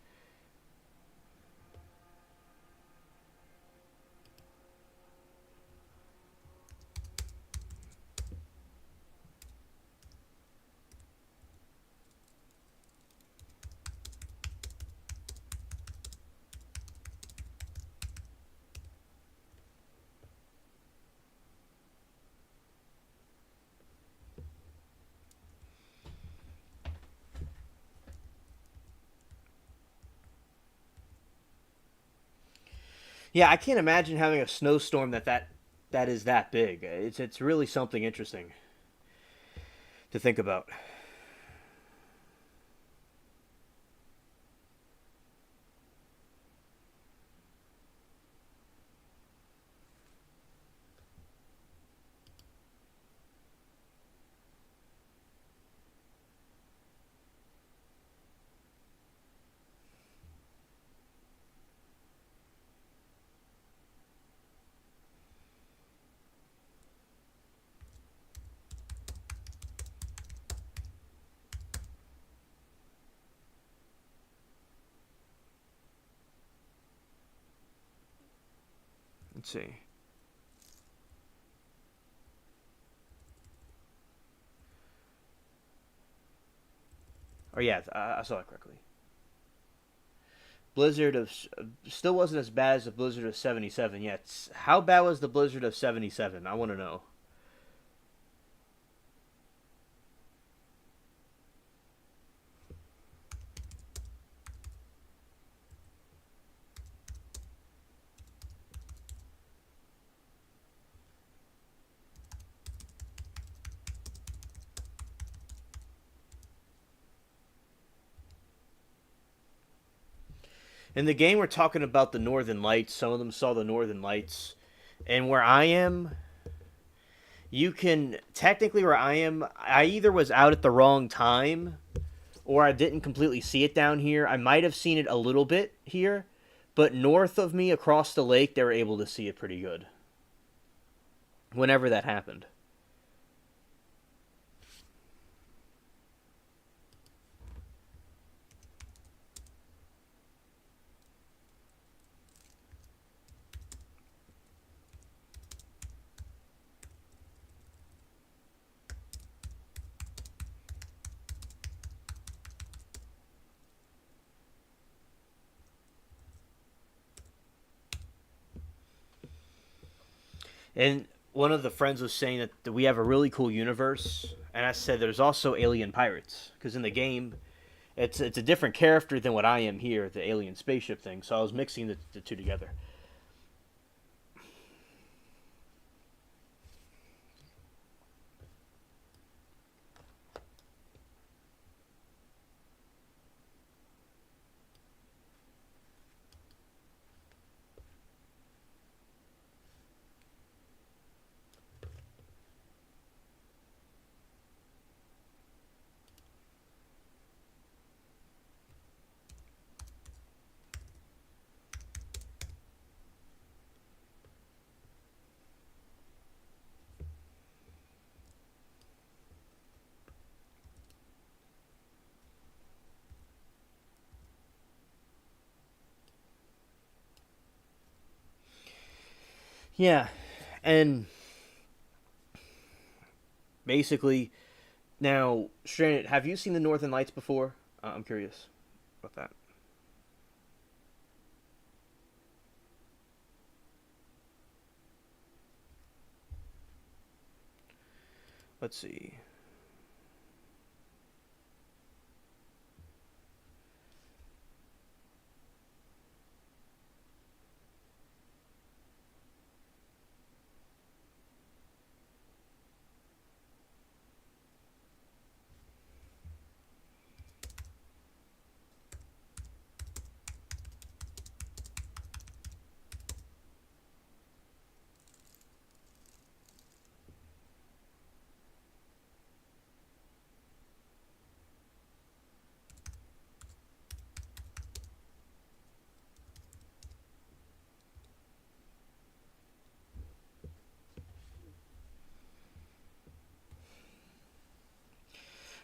Yeah, I can't imagine having a snowstorm that is that big. It's really something interesting to think about. Let's see. Oh yeah, I saw it correctly. Blizzard of still wasn't as bad as the Blizzard of '77 yet. How bad was the Blizzard of '77? I want to know. In the game, we're talking about the Northern Lights. Some of them saw the Northern Lights, and where I am, you can technically where I am. I either was out at the wrong time, or I didn't completely see it down here. I might have seen it a little bit here, but north of me, across the lake, they were able to see it pretty good. Whenever that happened. And one of the friends was saying that we have a really cool universe, and I said there's also alien pirates because in the game, it's a different character than what I am here, the alien spaceship thing. So I was mixing the two together. Yeah, and basically now, Stranded, have you seen the Northern Lights before? I'm curious about that. Let's see.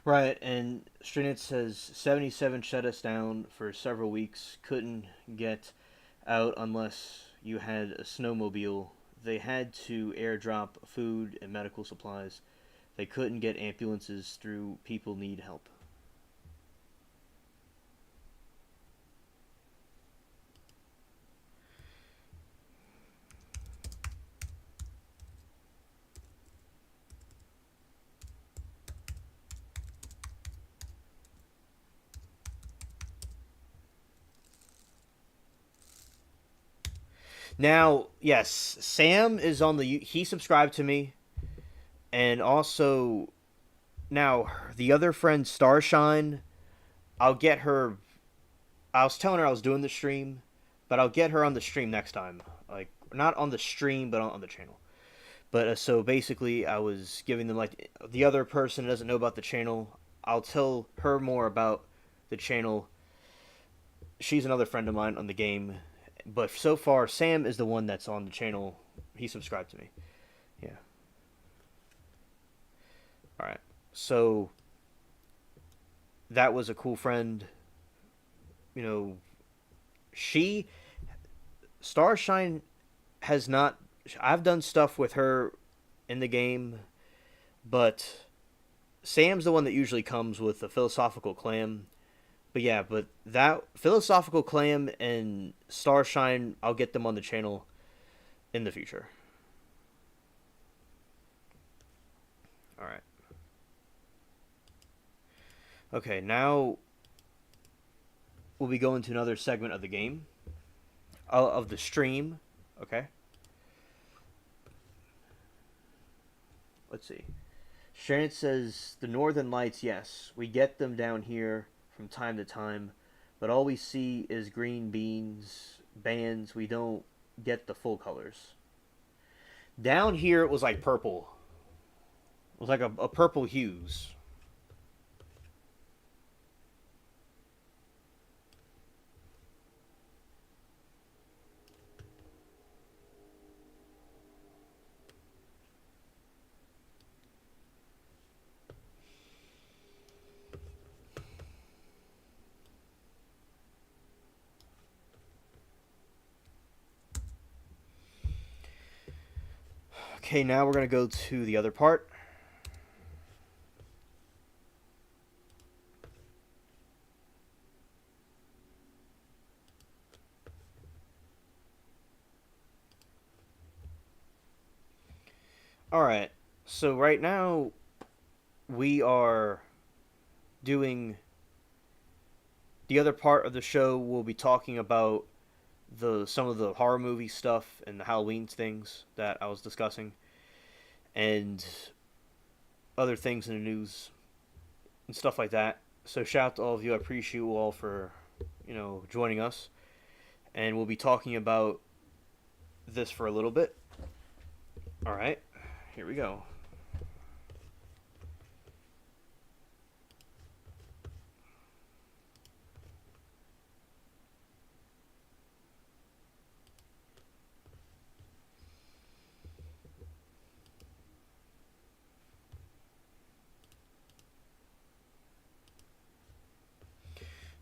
Right, and Stranded says 77 shut us down for several weeks. Couldn't get out unless you had a snowmobile. They had to airdrop food and medical supplies. They couldn't get ambulances through. People need help. Now, yes, Sam is on the. He subscribed to me, and also now the other friend Starshine. I'll get her. I was telling her I was doing the stream, but I'll get her on the stream next time. Like not on the stream, but on the channel. But so basically, I was giving them like the other person doesn't know about the channel. I'll tell her more about the channel. She's another friend of mine on the game, but so far Sam is the one that's on the channel. He subscribed to me. Yeah. All right. So that was a cool friend. You know, she Starshine has not. I've done stuff with her in the game, but Sam's the one that usually comes with the philosophical clam. But yeah, but that philosophical clam and Starshine, I'll get them on the channel in the future. All right. Okay, now we'll be going to another segment of the game, of the stream. Okay. Let's see. Sharon says the Northern Lights. Yes, we get them down here from time to time, but all we see is green beans, bands. We don't get the full colors. Down here, it was like purple. It was like a purple hues. Okay, now we're gonna go to the other part. All right. So right now we are doing the other part of the show. We'll be talking about the some of the horror movie stuff and the Halloween things that I was discussing, and other things in the news and stuff like that. So shout out to all of you. I appreciate you all for joining us, and we'll be talking about this for a little bit. All right, here we go.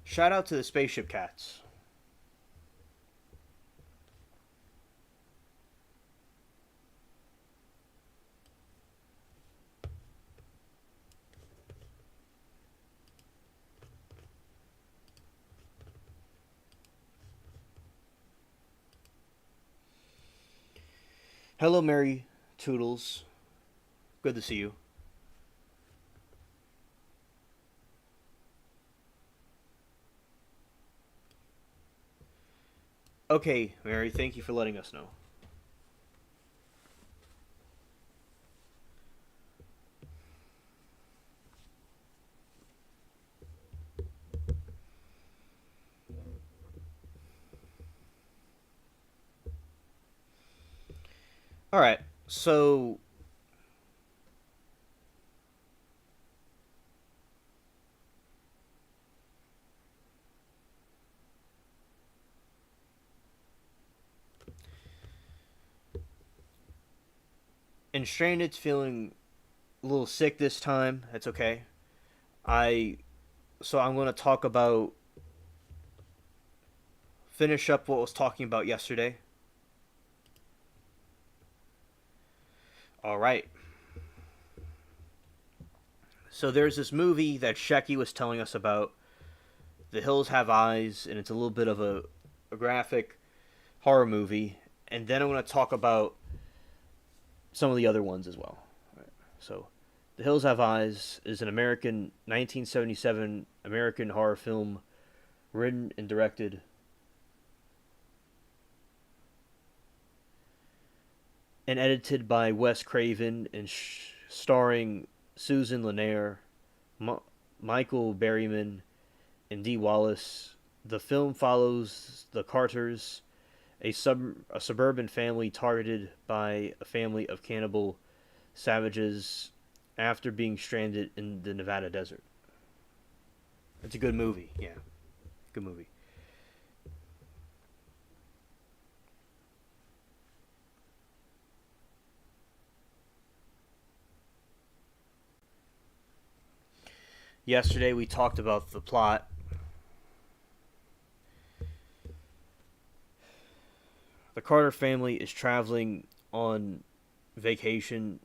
Shout out to the spaceship cats. Hello, Mary Toodles. Good to see you. Okay, Mary, thank you for letting us know. All right, so and Stranded's feeling a little sick this time. That's okay. I I'm going to talk about finish up what I was talking about yesterday. All right. So there's this movie that Shecky was telling us about. The Hills Have Eyes, and it's a little bit of a graphic horror movie. And then I'm going to talk about some of the other ones as well. All right. So, The Hills Have Eyes is an American 1977 American horror film written and directed and edited by Wes Craven and starring Susan Lanier, Michael Berryman, and Dee Wallace. The film follows the Carters, a suburban family targeted by a family of cannibal savages after being stranded in the Nevada desert. It's a good movie. Yeah, good movie. Yesterday we talked about the plot. The Carter family is traveling on vacation,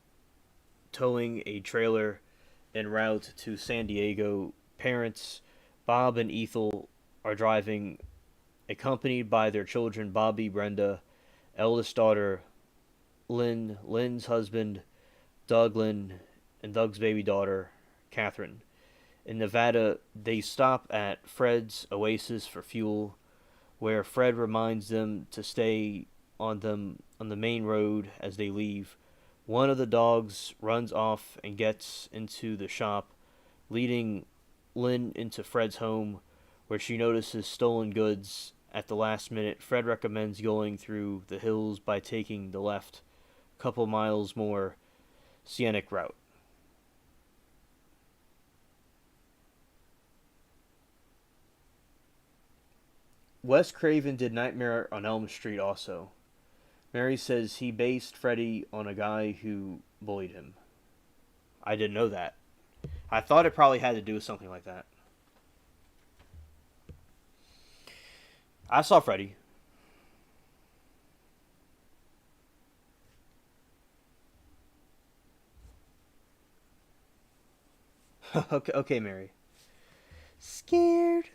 towing a trailer en route to San Diego. Parents Bob and Ethel are driving, accompanied by their children Bobby, Brenda, eldest daughter Lynn, Lynn's husband Doug Lynn, and Doug's baby daughter Catherine. In Nevada, they stop at Fred's Oasis for fuel, where Fred reminds them to stay on the main road as they leave. One of the dogs runs off and gets into the shop, leading Lynn into Fred's home, where she notices stolen goods. At the last minute, Fred recommends going through the hills by taking the left, couple miles more scenic route. Wes Craven did Nightmare on Elm Street also. Mary says he based Freddy on a guy who bullied him. I didn't know that. I thought it probably had to do with something like that. I saw Freddy. Okay, okay, Mary. Scared.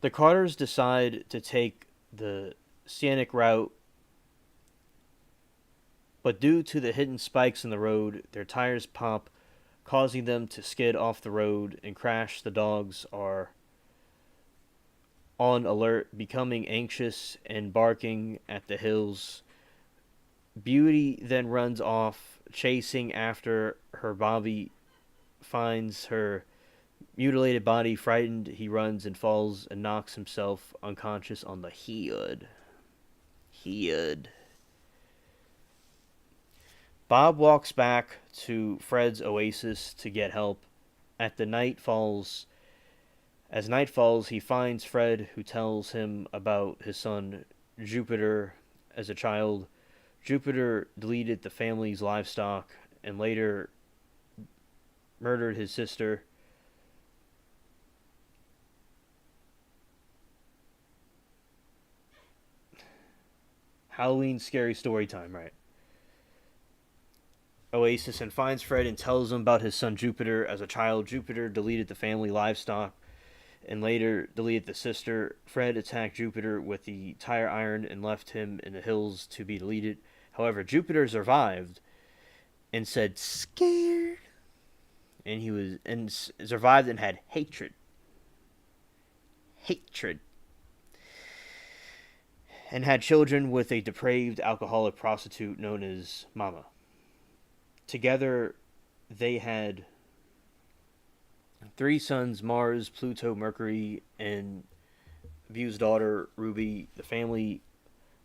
The Carters decide to take the scenic route But due to the hidden spikes in the road, their tires pop, causing them to skid off the road and crash. The dogs are on alert, becoming anxious and barking at the hills. Beauty then runs off, chasing after her. Bobby finds her mutilated body. Frightened, he runs and falls and knocks himself unconscious on the head. Bob walks back to Fred's oasis to get help. At the night falls, as night falls, he finds Fred, who tells him about his son Jupiter. As a child, Jupiter deleted the family's livestock and later murdered his sister. Halloween scary story time, right? Oasis and finds Fred and tells him about his son Jupiter. As a child, Jupiter deleted the family livestock and later deleted the sister. Fred attacked Jupiter with the tire iron and left him in the hills to be deleted. However, Jupiter survived and said scared, and he was and survived and had hatred, and had children with a depraved alcoholic prostitute known as Mama. Together, they had three sons: Mars, Pluto, Mercury, and Vu's daughter Ruby. The family,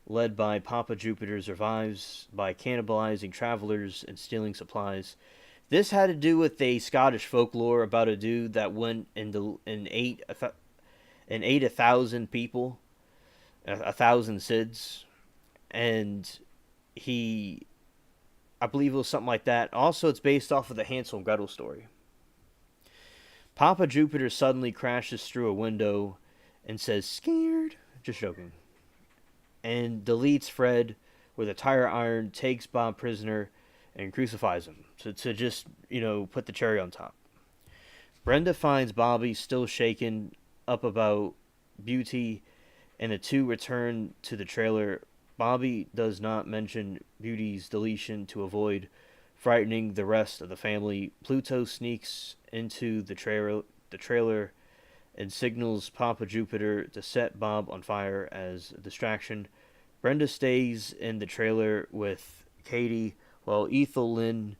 led by Papa Jupiter, survives by cannibalizing travelers and stealing supplies. This had to do with a Scottish folklore about a dude that went and ate 1,000 people, 1,000 Sids, and he, I believe it was something like that. Also, it's based off of the Hansel and Gretel story. Papa Jupiter suddenly crashes through a window and says, scared? Just joking. And deletes Fred with a tire iron, takes Bob prisoner, and crucifies him. To just, put the cherry on top. Brenda finds Bobby still shaken up about Beauty, and the two return to the trailer. Bobby does not mention Beauty's deletion to avoid frightening the rest of the family. Pluto sneaks into the trailer and signals Papa Jupiter to set Bob on fire as a distraction. Brenda stays in the trailer with Katie while Ethel, Lynn,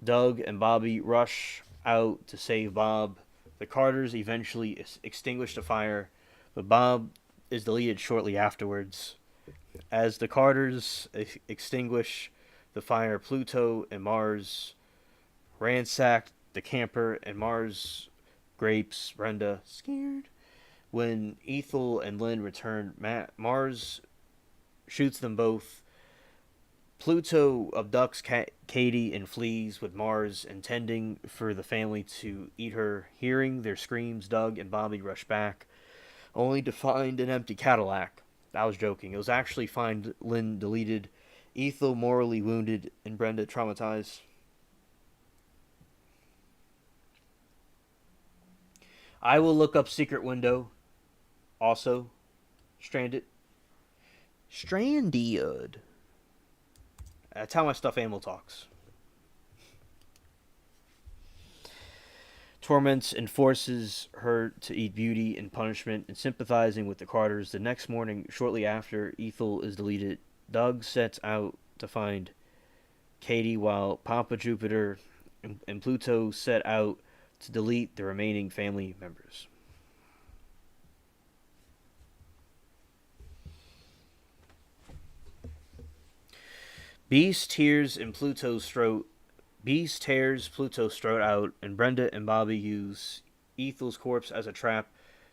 Doug, and Bobby rush out to save Bob. The Carters eventually extinguish the fire, but Bob is deleted shortly afterwards. As the Carters extinguish the fire, Pluto and Mars ransack the camper, and Mars grapes Brenda, scared. When Ethel and Lynn return, Mars shoots them both. Pluto abducts Katie and flees with Mars, intending for the family to eat her. Hearing their screams, Doug and Bobby rush back, only to find an empty Cadillac. I was joking. It was actually find Lynn deleted, Ethel morally wounded, and Brenda traumatized. I will look up Secret Window. Also, Stranded. That's how my stuffed animal talks. Torments and forces her to eat Beauty in punishment, and sympathizing with the Carters. The next morning, shortly after Ethel is deleted, Doug sets out to find Katie, while Papa Jupiter and Pluto set out to delete the remaining family members. Beast tears Pluto's throat out, and Brenda and Bobby use Ethel's corpse as a trap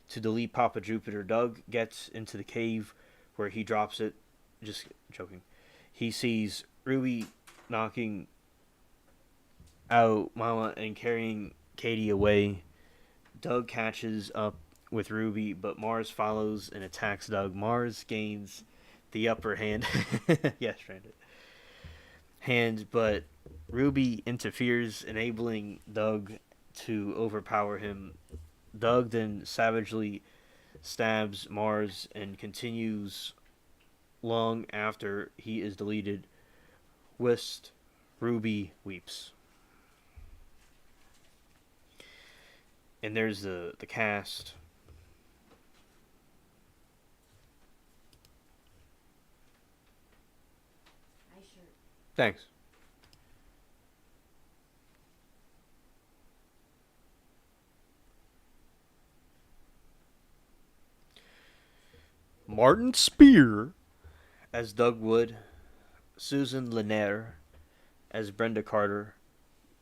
to delete Papa Jupiter. Doug gets into the cave where he drops it. Just joking. He sees Ruby knocking out Mama and carrying Katie away. Doug catches up with Ruby, but Mars follows and attacks Doug. Mars gains the upper hand. Yes, Stranded. But Ruby interferes, enabling Doug to overpower him. Doug then savagely stabs Mars and continues long after he is deleted. whist, Ruby weeps. And there's the cast. Thanks. Martin Spear as Doug Wood, Susan Lanier as Brenda Carter,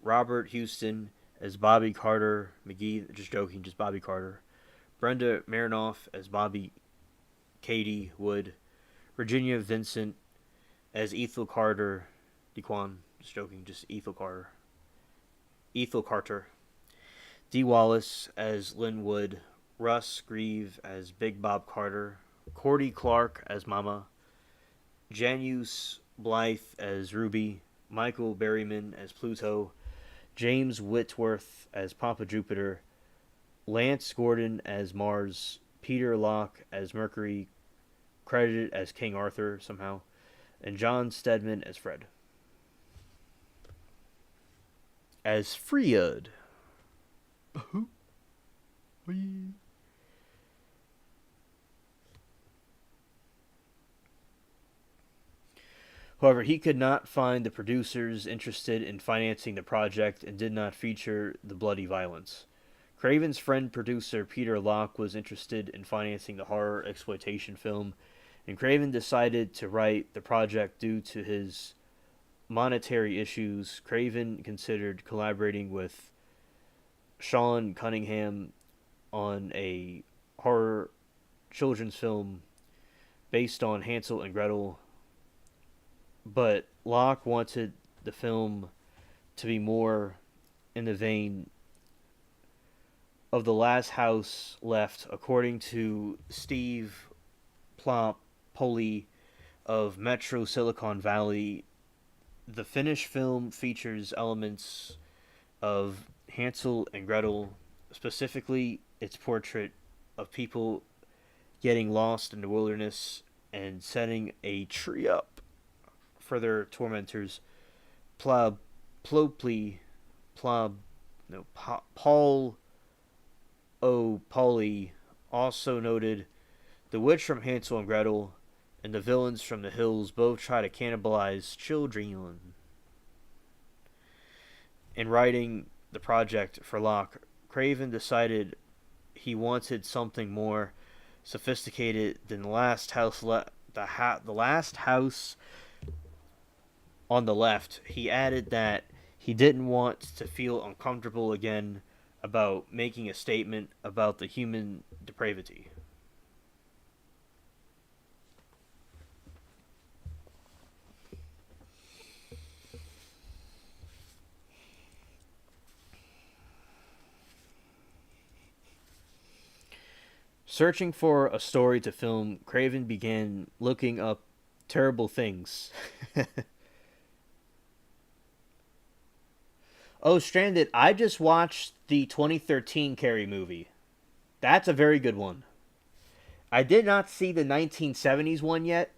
Robert Houston as Bobby Carter McGee, just joking, just Bobby Carter, Brenda Marinoff as Bobby Katie Wood, Virginia Vincent as Ethel Carter DeQuan, just joking, just Ethel Carter, Ethel Carter, Dee Wallace as Lynn Wood, Russ Grieve as Big Bob Carter, Cordy Clark as Mama, Janus Blythe as Ruby, Michael Berryman as Pluto, James Whitworth as Papa Jupiter, Lance Gordon as Mars, Peter Locke as Mercury, credited as King Arthur somehow, and John Stedman as Fred. As Freud. However, he could not find the producers interested in financing the project and did not feature the bloody violence. Craven's friend producer Peter Locke was interested in financing the horror exploitation film, and Craven decided to write the project due to his monetary issues. Craven considered collaborating with Sean Cunningham on a horror children's film based on Hansel and Gretel, but Locke wanted the film to be more in the vein of The Last House Left, according to Steve Poli of Metro Silicon Valley. The finished film features elements of Hansel and Gretel, specifically its portrait of people getting lost in the wilderness and setting a tree up for their tormentors. Paul O'Polly also noted the witch from Hansel and Gretel and the villains from the hills both try to cannibalize children. In writing the project for Locke, Craven decided he wanted something more sophisticated than the last house the last house on the left. He added that he didn't want to feel uncomfortable again about making a statement about the human depravity. Searching for a story to film, Craven began looking up terrible things. Oh, Stranded, I just watched the 2013 Carrie movie. That's a very good one. I did not see the 1970s one yet,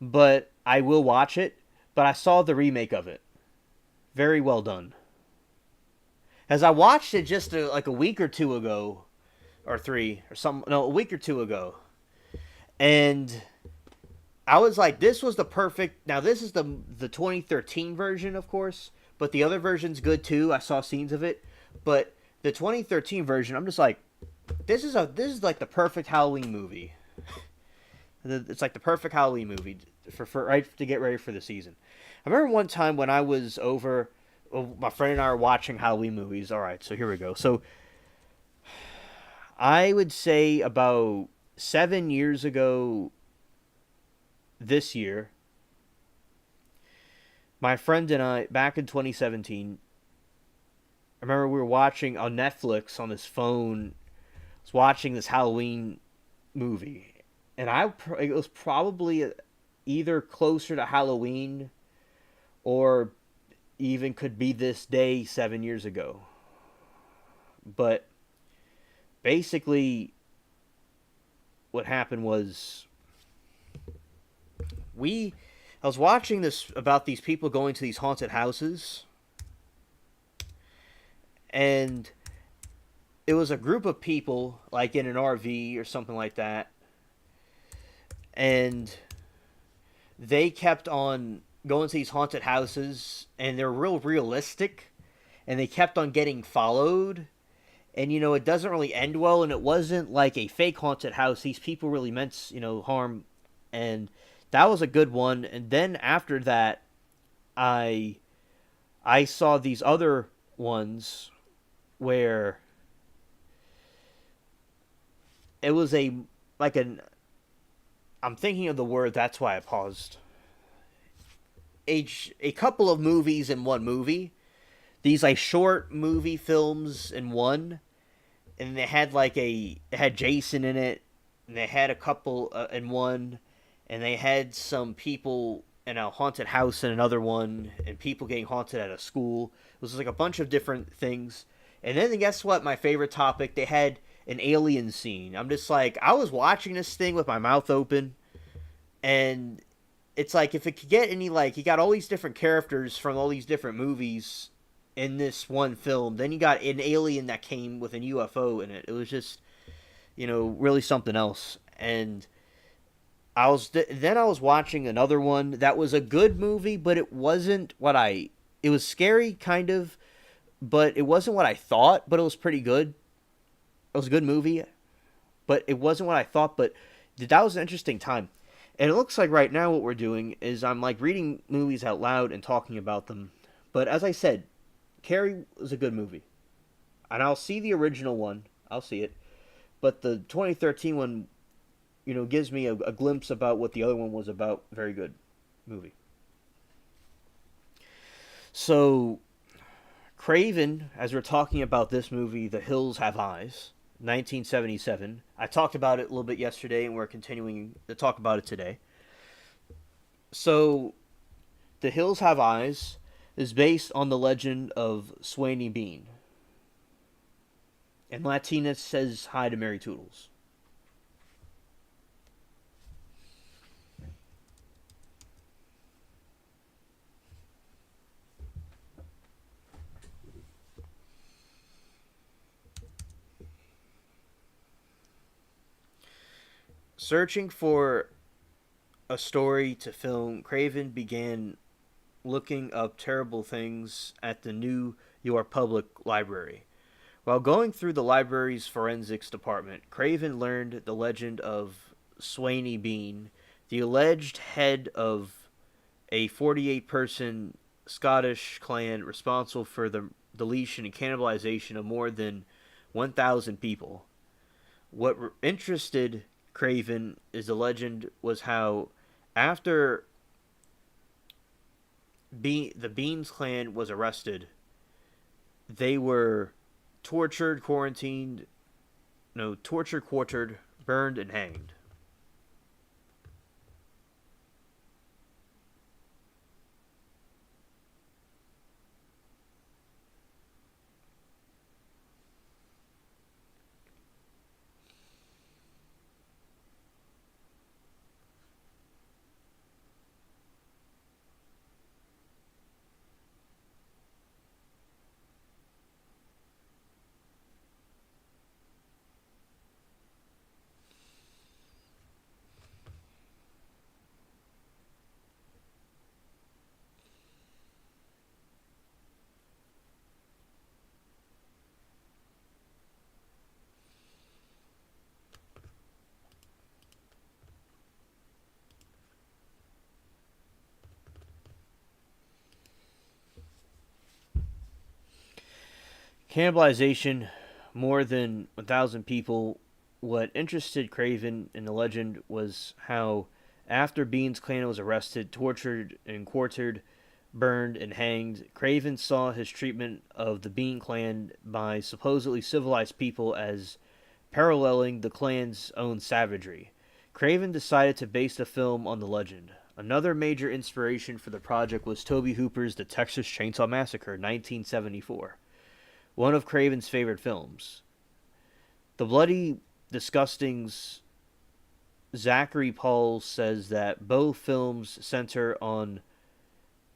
but I will watch it. But I saw the remake of it. Very well done. As I watched it just like a week or two ago, or three, or some, no, a week or two ago, and I was like, this was the perfect. Now this is the 2013 version, of course, but the other version's good too. I saw scenes of it, but the 2013 version, I'm just like, this is like the perfect Halloween movie. It's like the perfect Halloween movie for right to get ready for the season. I remember one time when I was over, my friend and I were watching Halloween movies. All right, so here we go. So I would say about 7 years ago this year, my friend and I, back in 2017, I remember we were watching on Netflix on his phone, was watching this Halloween movie. And it was probably either closer to Halloween or even could be this day 7 years ago. But basically, what happened was I was watching this about these people going to these haunted houses, and it was a group of people like in an RV or something like that, and they kept on going to these haunted houses, and they're real realistic, and they kept on getting followed. And it doesn't really end well, and it wasn't like a fake haunted house. These people really meant harm, and that was a good one. And then after that, I I saw these other ones where it was a like an I'm thinking of the word, that's why I paused. A couple of movies in one movie. These like short movie films in one, and they had it had Jason in it, and they had a couple in one, and they had some people in a haunted house in another one, and people getting haunted at a school. It was like a bunch of different things. And then guess what? My favorite topic, they had an alien scene. I'm just like, I was watching this thing with my mouth open, and it's like if it could get any like you got all these different characters from all these different movies in this one film. Then you got an alien that came with an UFO in it. It was just really something else. And I was watching another one that was a good movie, but it wasn't what I. It was scary, kind of, but it wasn't what I thought. But it was pretty good. It was a good movie, but it wasn't what I thought. But that was an interesting time. And it looks like right now what we're doing is I'm like reading movies out loud and talking about them. But as I said, Carrie was a good movie. And I'll see the original one. I'll see it. But the 2013 one, gives me a glimpse about what the other one was about. Very good movie. So, Craven, as we're talking about this movie, The Hills Have Eyes, 1977. I talked about it a little bit yesterday, and we're continuing to talk about it today. So, The Hills Have Eyes is based on the legend of Swanee Bean. And Latina says hi to Mary Toodles. Searching for a story to film, Craven began looking up terrible things at the New York Public Library. While going through the library's forensics department, Craven learned the legend of Swanee Bean, the alleged head of a 48-person Scottish clan responsible for the deletion and cannibalization of more than 1,000 people. What interested Craven is the legend was how after the Beans clan was arrested, they were tortured, quarantined, no, tortured, quartered, burned, and hanged. Cannibalization, more than 1,000 people. What interested Craven in the legend was how, after Bean's clan was arrested, tortured, and quartered, burned, and hanged, Craven saw his treatment of the Bean clan by supposedly civilized people as paralleling the clan's own savagery. Craven decided to base the film on the legend. Another major inspiration for the project was Tobe Hooper's The Texas Chainsaw Massacre, 1974, one of Craven's favorite films. The bloody, disgusting Zachary Paul says that both films center on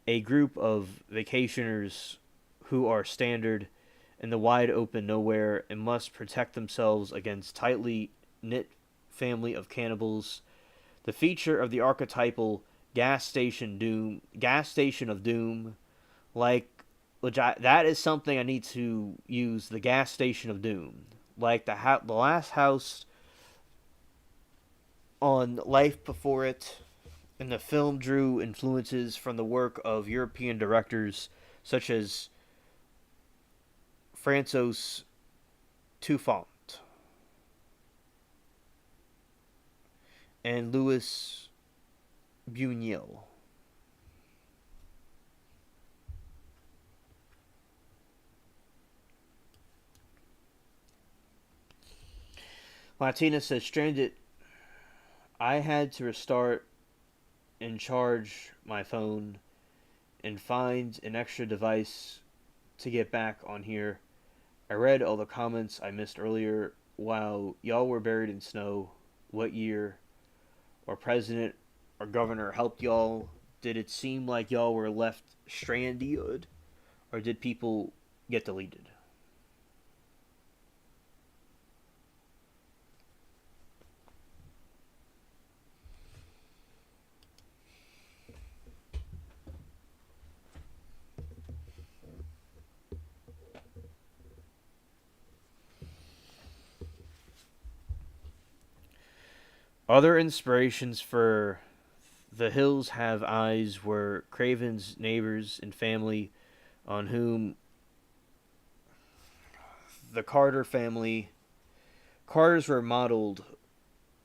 a group of vacationers who are stranded in the wide open nowhere and must protect themselves against tightly knit family of cannibals. The feature of the archetypal gas station of doom, like that is something I need to use. The gas station of doom, like the last house on Life Before It, and the film drew influences from the work of European directors such as Francois Truffaut and Louis Buñuel. Latina says, stranded. I had to restart and charge my phone and find an extra device to get back on here. I read all the comments I missed earlier while y'all were buried in snow. What year or president or governor helped y'all? Did it seem like y'all were left stranded, or did people get deleted? Other inspirations for The Hills Have Eyes were Craven's neighbors and family, on whom the Carters were modeled,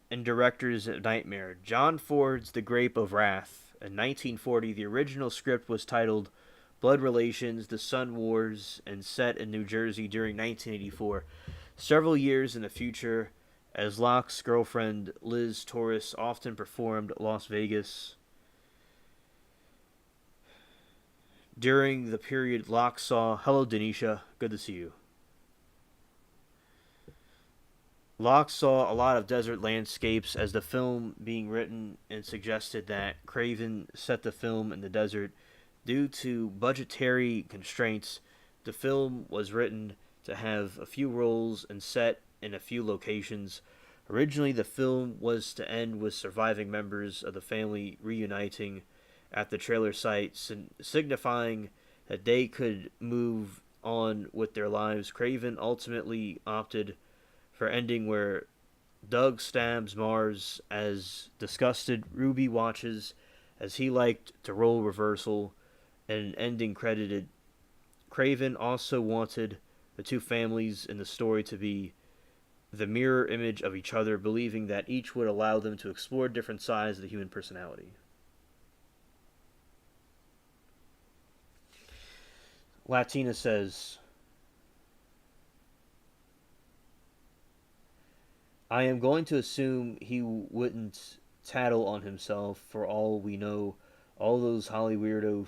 and directors of Nightmare. John Ford's The Grape of Wrath. In 1940, the original script was titled Blood Relations, The Sun Wars, and set in New Jersey during 1984. Several years in the future, as Locke's girlfriend Liz Torres often performed Las Vegas. During the period Locke saw Hello Denisha, good to see you. Locke saw a lot of desert landscapes as the film being written and suggested that Craven set the film in the desert. Due to budgetary constraints, the film was written to have a few roles and set in a few locations. Originally, the film was to end with surviving members of the family reuniting at the trailer site, signifying that they could move on with their lives. Craven ultimately opted for ending where Doug stabs Mars as disgusted Ruby watches, as he liked to roll reversal, and an ending credited. Craven also wanted the two families in the story to be the mirror image of each other, believing that each would allow them to explore different sides of the human personality. Latina says, I am going to assume he wouldn't tattle on himself. For all we know, all those Holly weirdo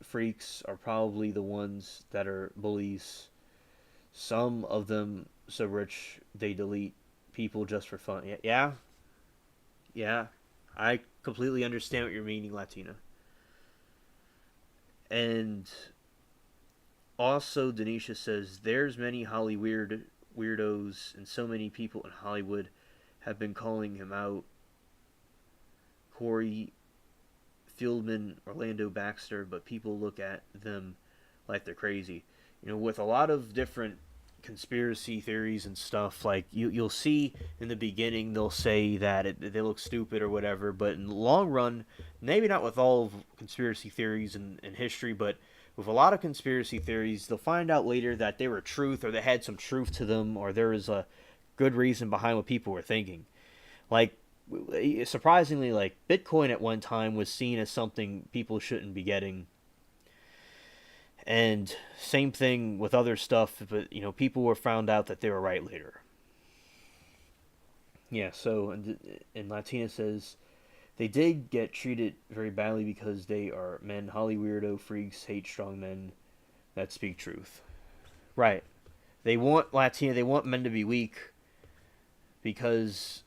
freaks are probably the ones that are bullies. Some of them so rich they delete people just for fun. Yeah, yeah. I completely understand what you're meaning, Latina. And also, Denisha says there's many weirdos, and so many people in Hollywood have been calling him out. Corey Fieldman, Orlando Baxter, but people look at them like they're crazy. You know, with a lot of different conspiracy theories and stuff, like you'll see in the beginning they'll say that they look stupid or whatever, but in the long run, maybe not with all of conspiracy theories in history, but with a lot of conspiracy theories, they'll find out later that they were truth, or they had some truth to them, or there was a good reason behind what people were thinking. Like, surprisingly, like Bitcoin at one time was seen as something people shouldn't be getting, and same thing with other stuff. But people were found out that they were right later. Yeah. So, and Latina says they did get treated very badly because they are men. Holly weirdo freaks hate strong men that speak truth. Right. They want Latina. They want men to be weak because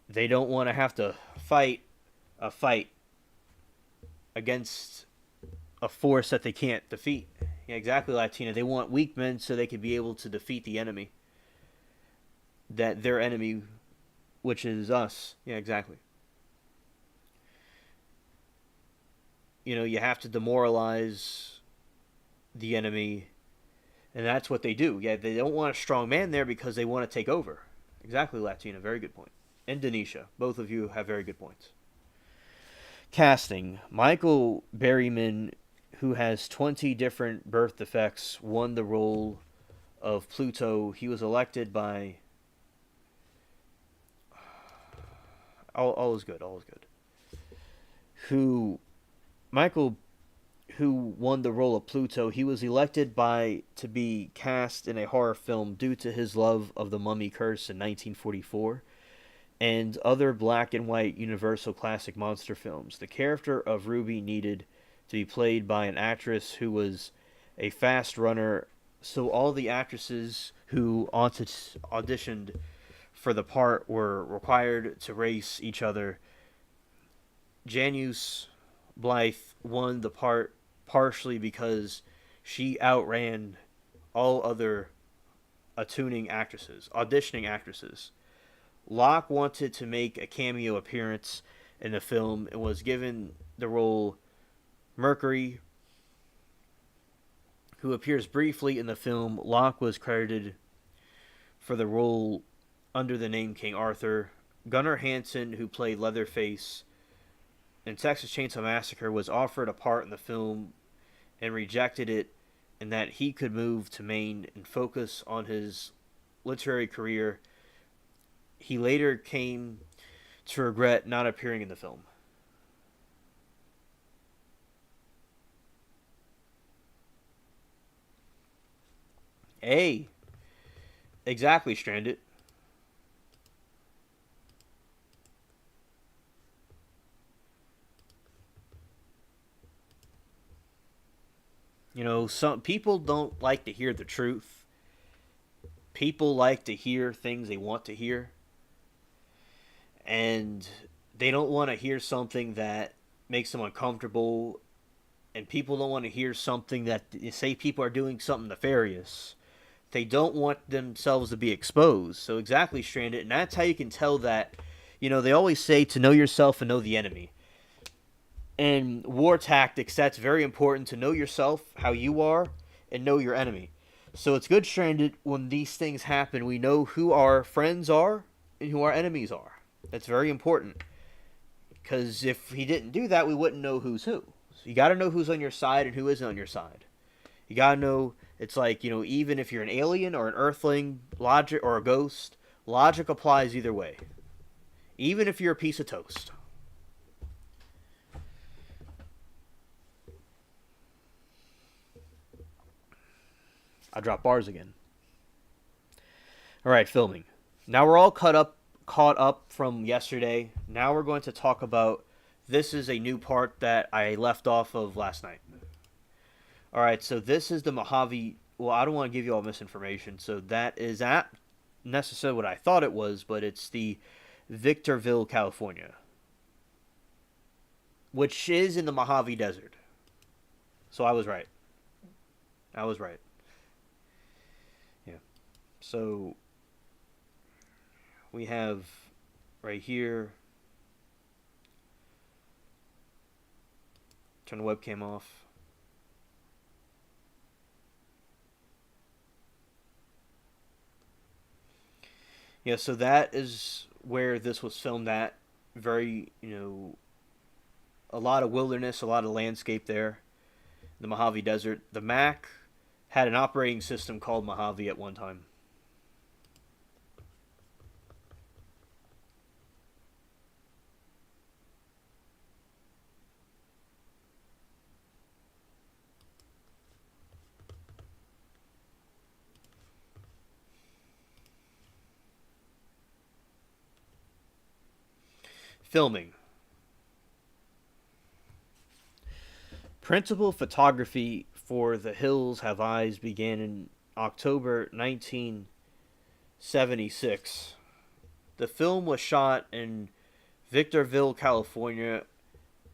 They don't want to have to fight a fight against a force that they can't defeat. Yeah, exactly, Latina. They want weak men so they can be able to defeat the enemy. That their enemy, which is us. Yeah, exactly. You have to demoralize the enemy, and that's what they do. Yeah, they don't want a strong man there because they want to take over. Exactly, Latina. Very good point. Indonesia. Both of you have very good points. Casting. Michael Berryman, who has 20 different birth defects, won the role of Pluto. He was elected by. All is good. All is good. Who. Michael, who won the role of Pluto, he was elected to be cast in a horror film due to his love of the Mummy Curse in 1944 and other black and white Universal classic monster films. The character of Ruby needed to be played by an actress who was a fast runner, so all the actresses who auditioned for the part were required to race each other. Janus Blythe won the part partially because she outran all other auditioning actresses. Locke wanted to make a cameo appearance in the film and was given the role Mercury, who appears briefly in the film. Locke was credited for the role under the name King Arthur. Gunnar Hansen, who played Leatherface in Texas Chainsaw Massacre, was offered a part in the film and rejected it, and that he could move to Maine and focus on his literary career. He later came to regret not appearing in the film. Hey, exactly, Stranded. Some people don't like to hear the truth. People like to hear things they want to hear. And they don't want to hear something that makes them uncomfortable. And people don't want to hear something that, say people are doing something nefarious. They don't want themselves to be exposed. So exactly, Stranded. And that's how you can tell that, they always say to know yourself and know the enemy. In war tactics, that's very important, to know yourself, how you are, and know your enemy. So it's good, Stranded, when these things happen, we know who our friends are and who our enemies are. That's very important. Because if he didn't do that, we wouldn't know who's who. So you got to know who's on your side and who isn't on your side. You got to know, it's like, even if you're an alien or an earthling, logic, or a ghost, logic applies either way. Even if you're a piece of toast. I dropped bars again. All right, filming. Now we're all caught up from yesterday. Now we're going to talk about, this is a new part that I left off of last night. All right, so this is the Mojave. Well, I don't want to give you all misinformation. So that is not necessarily what I thought it was, but it's the Victorville, California, which is in the Mojave Desert. So I was right. I was right. Yeah. So we have right here. Turn the webcam off. Yeah, so that is where this was filmed at. Very, a lot of wilderness, a lot of landscape there. The Mojave Desert. The Mac had an operating system called Mojave at one time. Filming. Principal photography for The Hills Have Eyes began in October 1976. The film was shot in Victorville, California,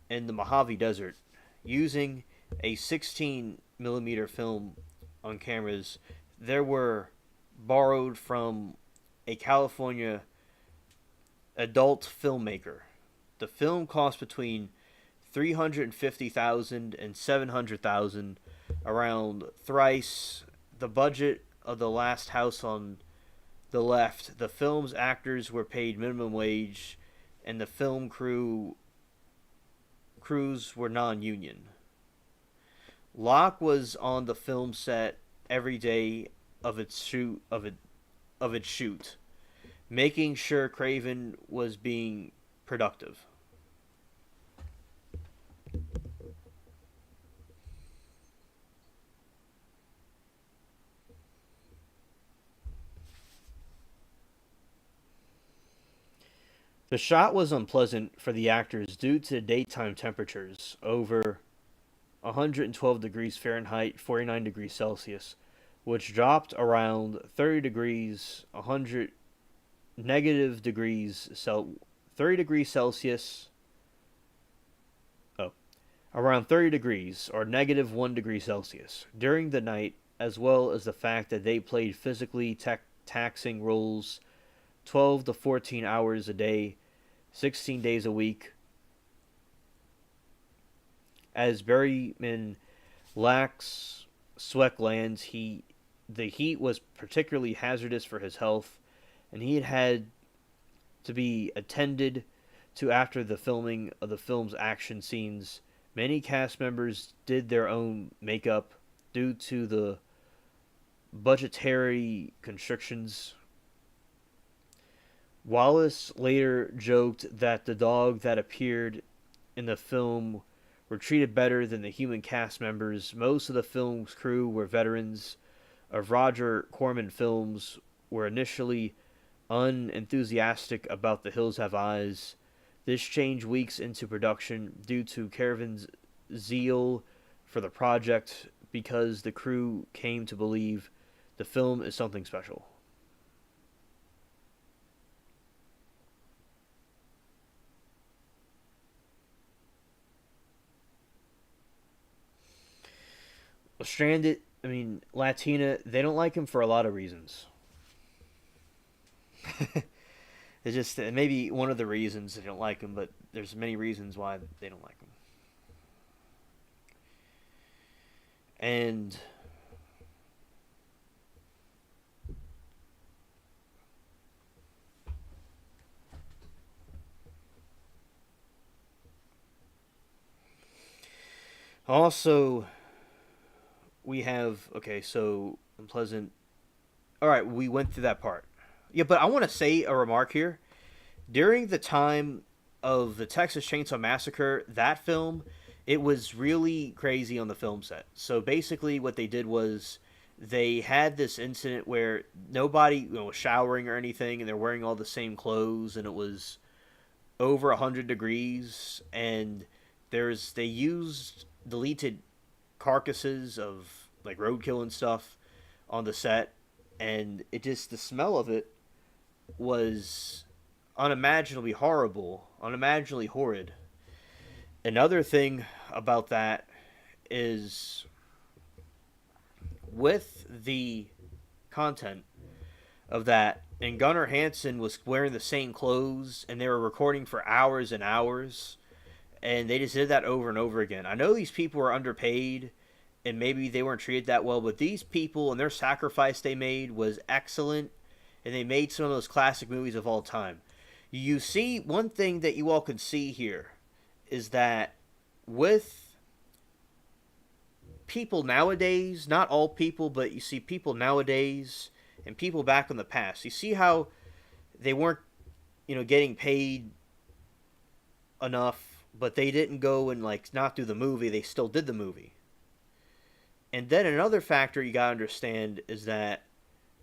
in the Mojave Desert, using a 16 millimeter film on cameras. There were borrowed from a California adult filmmaker. The film cost between 350,000 and 700,000, around thrice the budget of The Last House on the Left. The film's actors were paid minimum wage, and the film crews were non-union. Locke was on the film set every day of its shoot, making sure Craven was being productive. The shot was unpleasant for the actors due to daytime temperatures over 112 degrees Fahrenheit, 49 degrees Celsius, which dropped around 30 degrees, 100 negative degrees 30 degrees Celsius. Oh, around 30 degrees or negative 1 degree Celsius during the night, as well as the fact that they played physically taxing roles 12 to 14 hours a day, 16 days a week. As Berryman lacks sweat glands, the heat was particularly hazardous for his health, and he had to be attended to after the filming of the film's action scenes. Many cast members did their own makeup due to the budgetary constrictions. Wallace later joked that the dog that appeared in the film were treated better than the human cast members. Most of the film's crew were veterans of Roger Corman films, were initially unenthusiastic about The Hills Have Eyes. This changed weeks into production due to Craven's zeal for the project, because the crew came to believe the film is something special. Stranded, Latina, they don't like him for a lot of reasons. It's just maybe one of the reasons they don't like him, but there's many reasons why they don't like him. And also, we have, okay, so unpleasant. All right, we went through that part. Yeah, but I want to say a remark here. During the time of the Texas Chainsaw Massacre, that film, it was really crazy on the film set. So basically, what they did was they had this incident where nobody was showering or anything, and they're wearing all the same clothes, and it was over 100 degrees, and they used deleted carcasses of like roadkill and stuff on the set, and the smell of it was unimaginably horrible, unimaginably horrid. Another thing about that is, with the content of that, and Gunnar Hansen was wearing the same clothes, and they were recording for hours and hours, and they just did that over and over again. I know these people were underpaid, and maybe they weren't treated that well, but these people and their sacrifice they made was excellent, and they made some of those classic movies of all time. You see, one thing that you all can see here is that with people nowadays, not all people, but you see people nowadays and people back in the past, you see how they weren't, getting paid enough, but they didn't go and like not do the movie, they still did the movie. And then another factor you gotta understand is that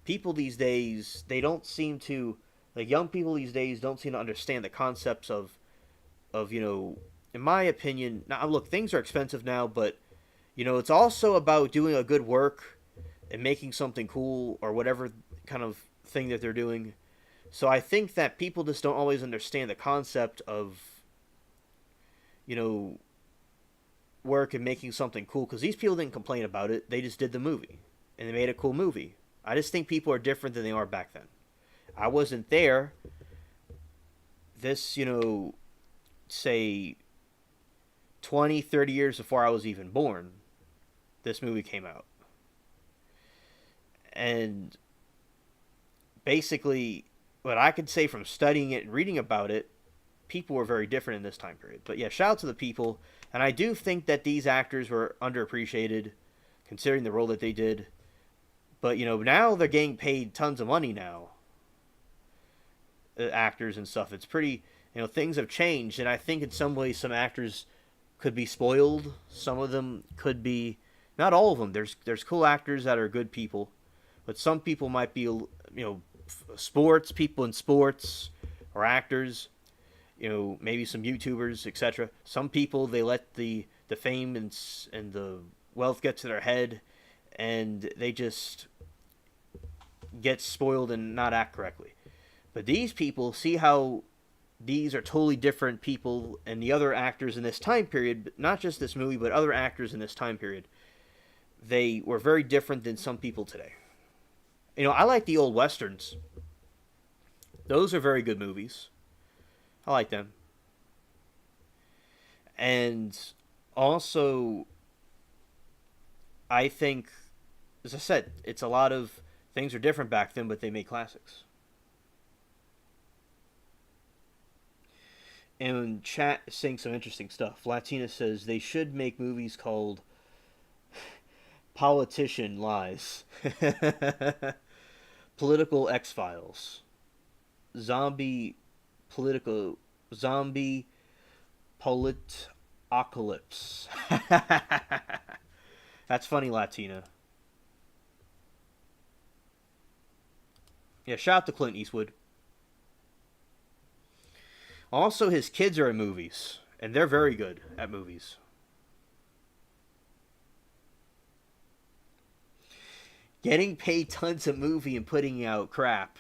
people these days, they don't seem to, like young people these days don't seem to understand the concepts of in my opinion, now look, things are expensive now, but it's also about doing a good work and making something cool or whatever kind of thing that they're doing. So I think that people just don't always understand the concept of, you know, work and making something cool. Because these people didn't complain about it. They just did the movie. And they made a cool movie. I just think people are different than they are back then. I wasn't there. This, say 20, 30 years before I was even born, this movie came out. And basically, what I could say from studying it and reading about it, people were very different in this time period. But yeah, shout out to the people. And I do think that these actors were underappreciated, considering the role that they did. But, now they're getting paid tons of money now. Actors and stuff. It's pretty, things have changed. And I think in some ways some actors could be spoiled. Some of them could be, not all of them. There's cool actors that are good people. But some people might be, sports, people in sports or actors, maybe some YouTubers, etc. Some people, they let the fame and the wealth get to their head, and they just get spoiled and not act correctly. But these people, see how these are totally different people, and the other actors in this time period, not just this movie, but other actors in this time period, they were very different than some people today. I like the old westerns. Those are very good movies. I like them. And also, I think, as I said, it's a lot of things are different back then, but they made classics. And chat is saying some interesting stuff. Latina says they should make movies called Politician Lies, Political X-Files, Political Zombie Politocalypse. That's funny, Latina. Yeah, shout out to Clint Eastwood. Also, his kids are in movies, and they're very good at movies. Getting paid tons of movie and putting out crap.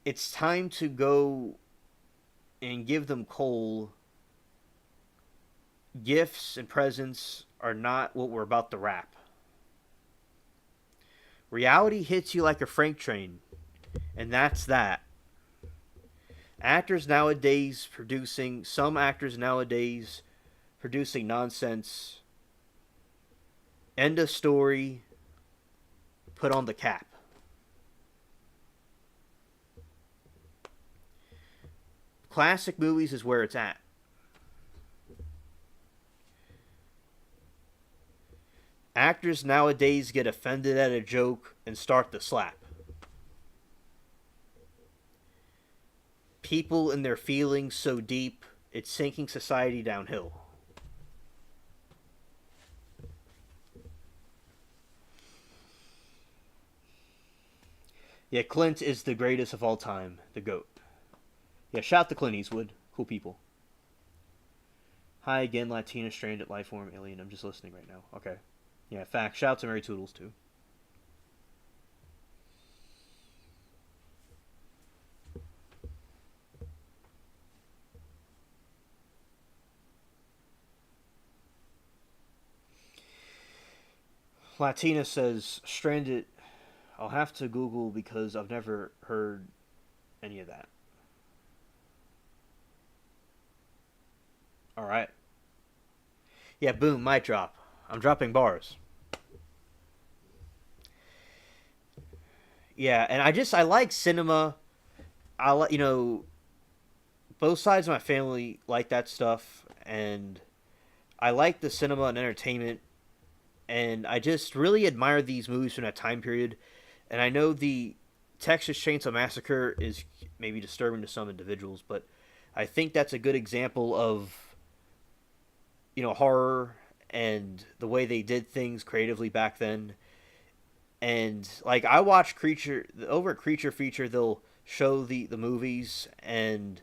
It's time to go and give them coal. Gifts and presents are not what we're about to wrap. Reality hits you like a freight train, and that's that. Some actors nowadays producing nonsense. End of story. Put on the cap. Classic movies is where it's at. Actors nowadays get offended at a joke and start to slap. People in their feelings so deep, it's sinking society downhill. Yeah, Clint is the greatest of all time, the GOAT. Yeah, shout out to Clint Eastwood. Cool people. Hi again, Latina, stranded, lifeform, alien. I'm just listening right now. Okay. Yeah, fact. Shout out to Mary Toodles, too. Latina says, stranded. I'll have to Google because I've never heard any of that. Alright. Yeah, boom, mic drop. I'm dropping bars. Yeah, and I like cinema. Both sides of my family like that stuff, and I like the cinema and entertainment, and I just really admire these movies from that time period. And I know the Texas Chainsaw Massacre is maybe disturbing to some individuals, but I think that's a good example of, horror and the way they did things creatively back then. And like I watch Creature over at Creature Feature, they'll show the movies, and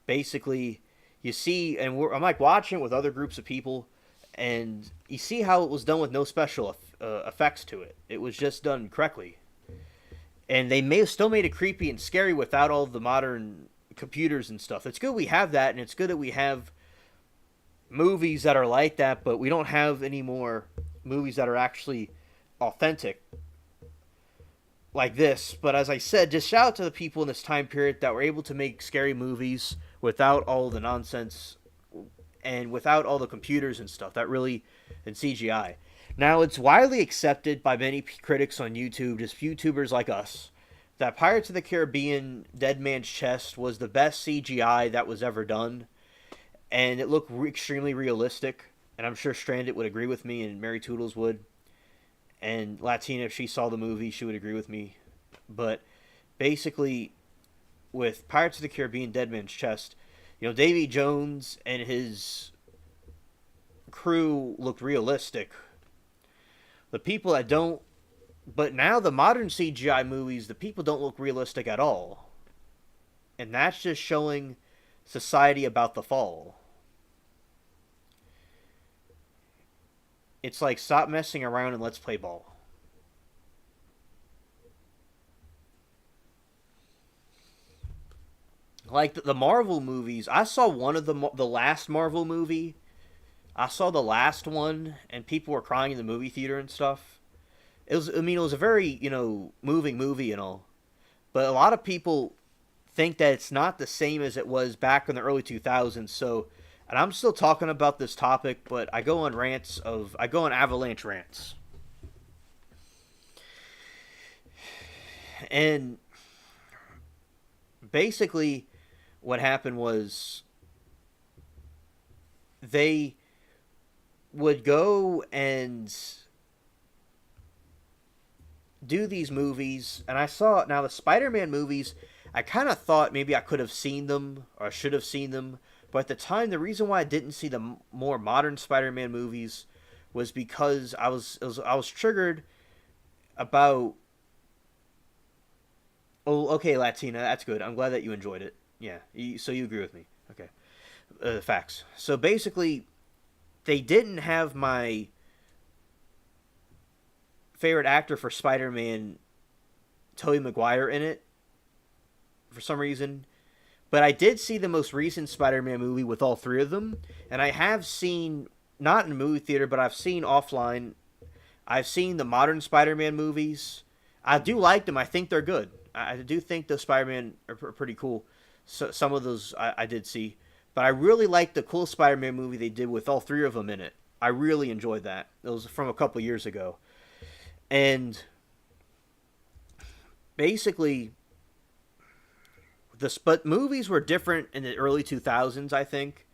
basically you see, and I'm like watching it with other groups of people, and you see how it was done with no special effects to it. It was just done correctly. and they may have still made it creepy and scary without all the modern computers and stuff. It's good we have that, and it's good that we have movies that are like that, but we don't have any more movies that are actually authentic like this. But as I said, just shout out to the people in this time period that were able to make scary movies without all the nonsense and without all the computers and stuff that really and CGI. Now it's widely accepted by many critics on YouTube, just YouTubers like us, that Pirates of the Caribbean Dead Man's Chest was the best CGI that was ever done, and it looked extremely realistic. And I'm sure Stranded would agree with me, and Mary Toodles would, and Latina, if she saw the movie, she would agree with me. But basically, with Pirates of the Caribbean Dead Man's Chest, Davy Jones and his crew looked realistic. The people that don't, but now the modern CGI movies, the people don't look realistic at all. And that's just showing society about the fall. It's like, stop messing around and let's play ball. Like the Marvel movies, I saw one of the last Marvel movie. I saw the last one, and people were crying in the movie theater and stuff. It was a very moving movie and all, but a lot of people think that it's not the same as it was back in the early 2000s. So, and I'm still talking about this topic, but I go on avalanche rants, and basically what happened was they would go and do these movies, and I saw now the Spider-Man movies. I kind of thought maybe I could have seen them or I should have seen them, but at the time, the reason why I didn't see the more modern Spider-Man movies was because I was triggered about. Oh, okay, Latina, that's good. I'm glad that you enjoyed it. Yeah, so you agree with me. Okay, facts. So basically, they didn't have my favorite actor for Spider-Man, Tobey Maguire, in it for some reason. But I did see the most recent Spider-Man movie with all three of them, and I have seen, not in a movie theater, but I've seen offline. I've seen the modern Spider-Man movies. I do like them. I think they're good. I do think the Spider-Man are pretty cool. So some of those I did see. But I really liked the cool Spider-Man movie they did with all three of them in it. I really enjoyed that. It was from a couple years ago. And basically, but movies were different in the early 2000s, I think.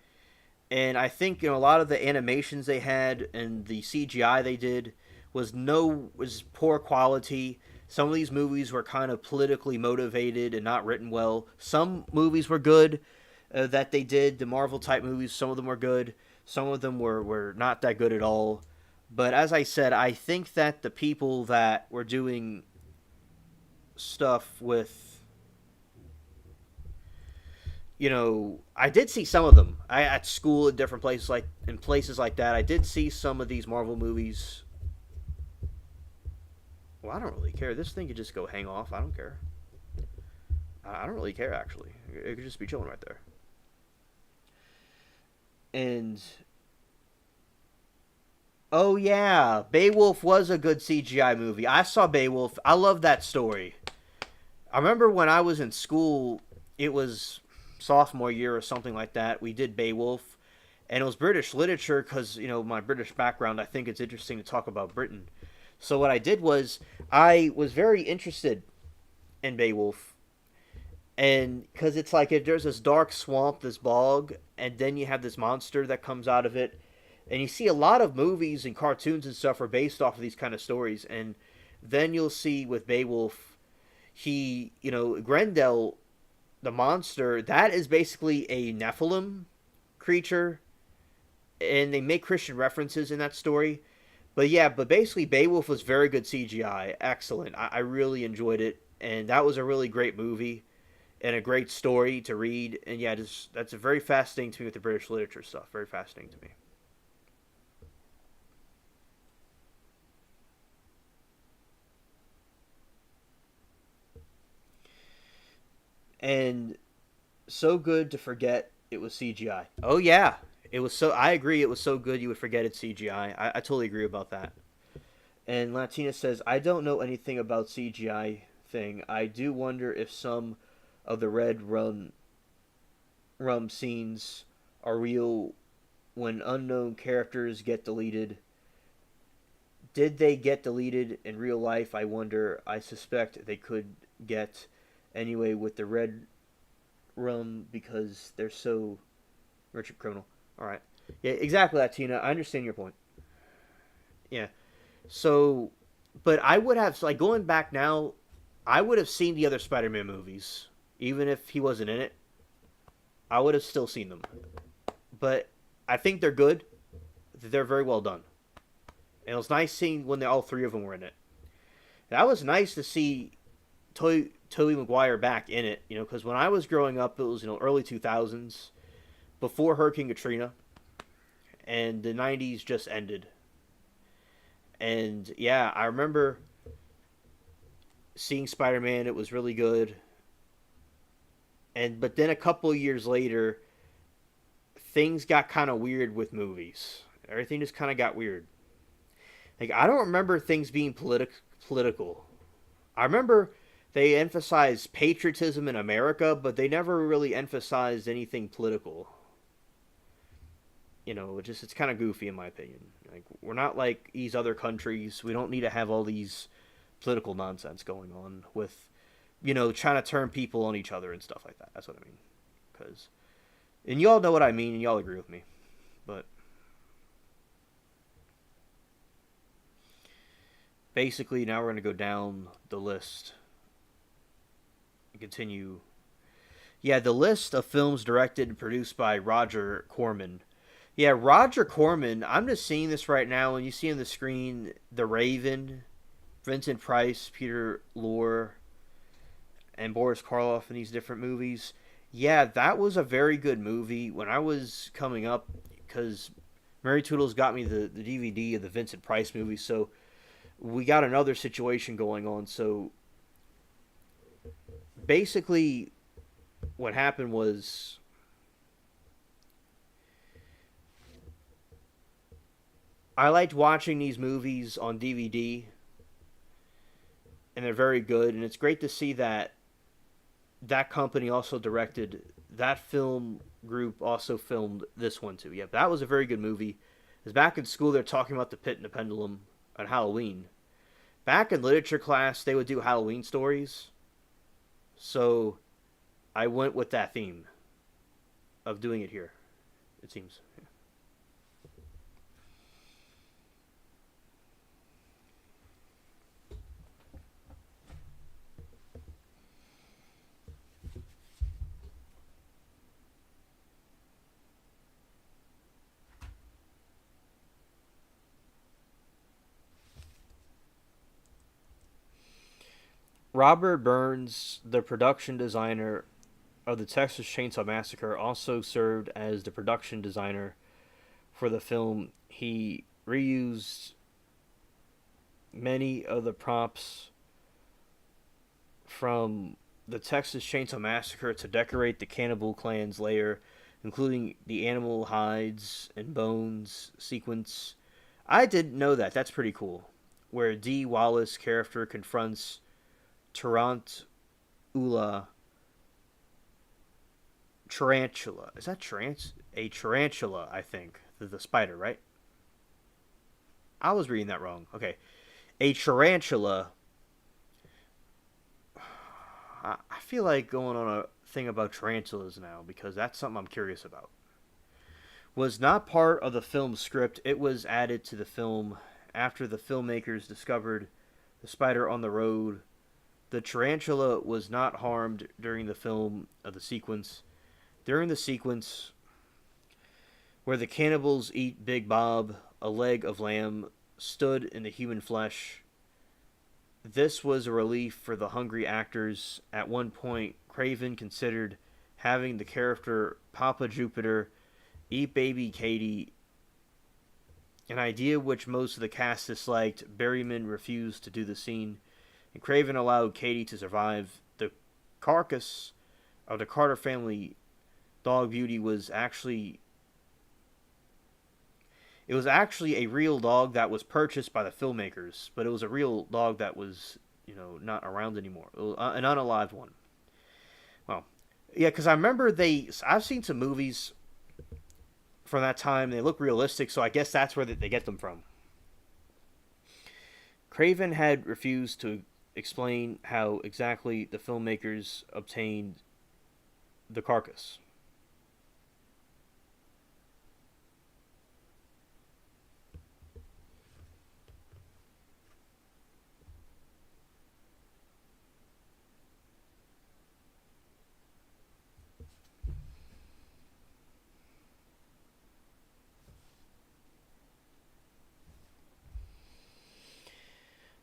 And I think a lot of the animations they had and the CGI they did was poor quality. Some of these movies were kind of politically motivated and not written well. Some movies were good that they did. The Marvel type movies, some of them were good. Some of them were not that good at all. But as I said, I think that the people that were doing stuff with, I did see some of them. At school, in different places like that, I did see some of these Marvel movies. Well, I don't really care. This thing could just go hang off. I don't care. I don't really care, actually. It could just be chilling right there. And oh yeah, Beowulf was a good CGI movie. I saw Beowulf. I love that story. I remember when I was in school, it was sophomore year or something like that. We did Beowulf, and it was British literature because my British background. I think it's interesting to talk about Britain. So what I did was I was very interested in Beowulf, and because it's like there's this dark swamp, this bog, and then you have this monster that comes out of it. And you see a lot of movies and cartoons and stuff are based off of these kind of stories. And then you'll see with Beowulf, Grendel, the monster, that is basically a Nephilim creature. And they make Christian references in that story. But basically Beowulf was very good CGI. Excellent. I really enjoyed it. And that was a really great movie and a great story to read. And yeah, that's a very fascinating to me with the British literature stuff. Very fascinating to me. and so good to forget it was CGI. Oh yeah, it was so. I agree. It was so good you would forget it's CGI. I totally agree about that. And Latina says, I don't know anything about CGI thing. I do wonder if some of the rum scenes are real when unknown characters get deleted. Did they get deleted in real life? I wonder. I suspect they could get anyway with the red rum because they're so merchant criminal. All right. Yeah, exactly, Latina. I understand your point. Yeah. So, but I would have like going back now. I would have seen the other Spider-Man movies, even if he wasn't in it. I would have still seen them. But I think they're good. They're very well done. And it was nice seeing when all three of them were in it. That was nice to see Tobey Maguire back in it. Because when I was growing up, it was early 2000s, before Hurricane Katrina, and the 90s just ended. And yeah, I remember seeing Spider-Man. It was really good. But then a couple of years later, things got kind of weird with movies. Everything just kind of got weird. Like I don't remember things being political. I remember they emphasized patriotism in America, but they never really emphasized anything political. It's kind of goofy in my opinion. Like we're not like these other countries. We don't need to have all these political nonsense going on with, trying to turn people on each other and stuff like that. That's what I mean. And y'all know what I mean, and y'all agree with me. But basically, now we're going to go down the list and continue. Yeah, the list of films directed and produced by Roger Corman. Yeah, Roger Corman, I'm just seeing this right now, and you see on the screen The Raven, Vincent Price, Peter Lorre, and Boris Karloff in these different movies. Yeah, that was a very good movie when I was coming up, because Mary Toodles got me the DVD of the Vincent Price movie, so we got another situation going on. So basically, what happened was I liked watching these movies on DVD, and they're very good. And it's great to see that that company also directed that film group also filmed this one too. Yeah, that was a very good movie. Because back in school, they're talking about the Pit and the Pendulum on Halloween. Back in literature class, they would do Halloween stories. So I went with that theme of doing it here, it seems. Robert Burns, the production designer of the Texas Chainsaw Massacre, also served as the production designer for the film. He reused many of the props from the Texas Chainsaw Massacre to decorate the Cannibal Clan's lair, including the animal hides and bones sequence. I didn't know that. That's pretty cool. Where Dee Wallace character confronts Tarantula tarantula. Is that a tarantula? I think the spider, right? I was reading that wrong. Okay, a tarantula. I feel like going on a thing about tarantulas now because that's something I'm curious about. Was not part of the film's script. It was added to the film after the filmmakers discovered the spider on the road. The tarantula was not harmed during the film of the sequence. During the sequence where the cannibals eat Big Bob, a leg of lamb stood in the human flesh. This was a relief for the hungry actors. At one point, Craven considered having the character Papa Jupiter eat baby Katie, an idea which most of the cast disliked. Berryman refused to do the scene, and Craven allowed Katie to survive. The carcass of the Carter family dog Beauty was actually it was actually a real dog that was purchased by the filmmakers, but it was a real dog that was, not around anymore. It was an unalived one. Well, yeah, because I remember I've seen some movies from that time. They look realistic, so I guess that's where they get them from. Craven had refused to explain how exactly the filmmakers obtained the carcass.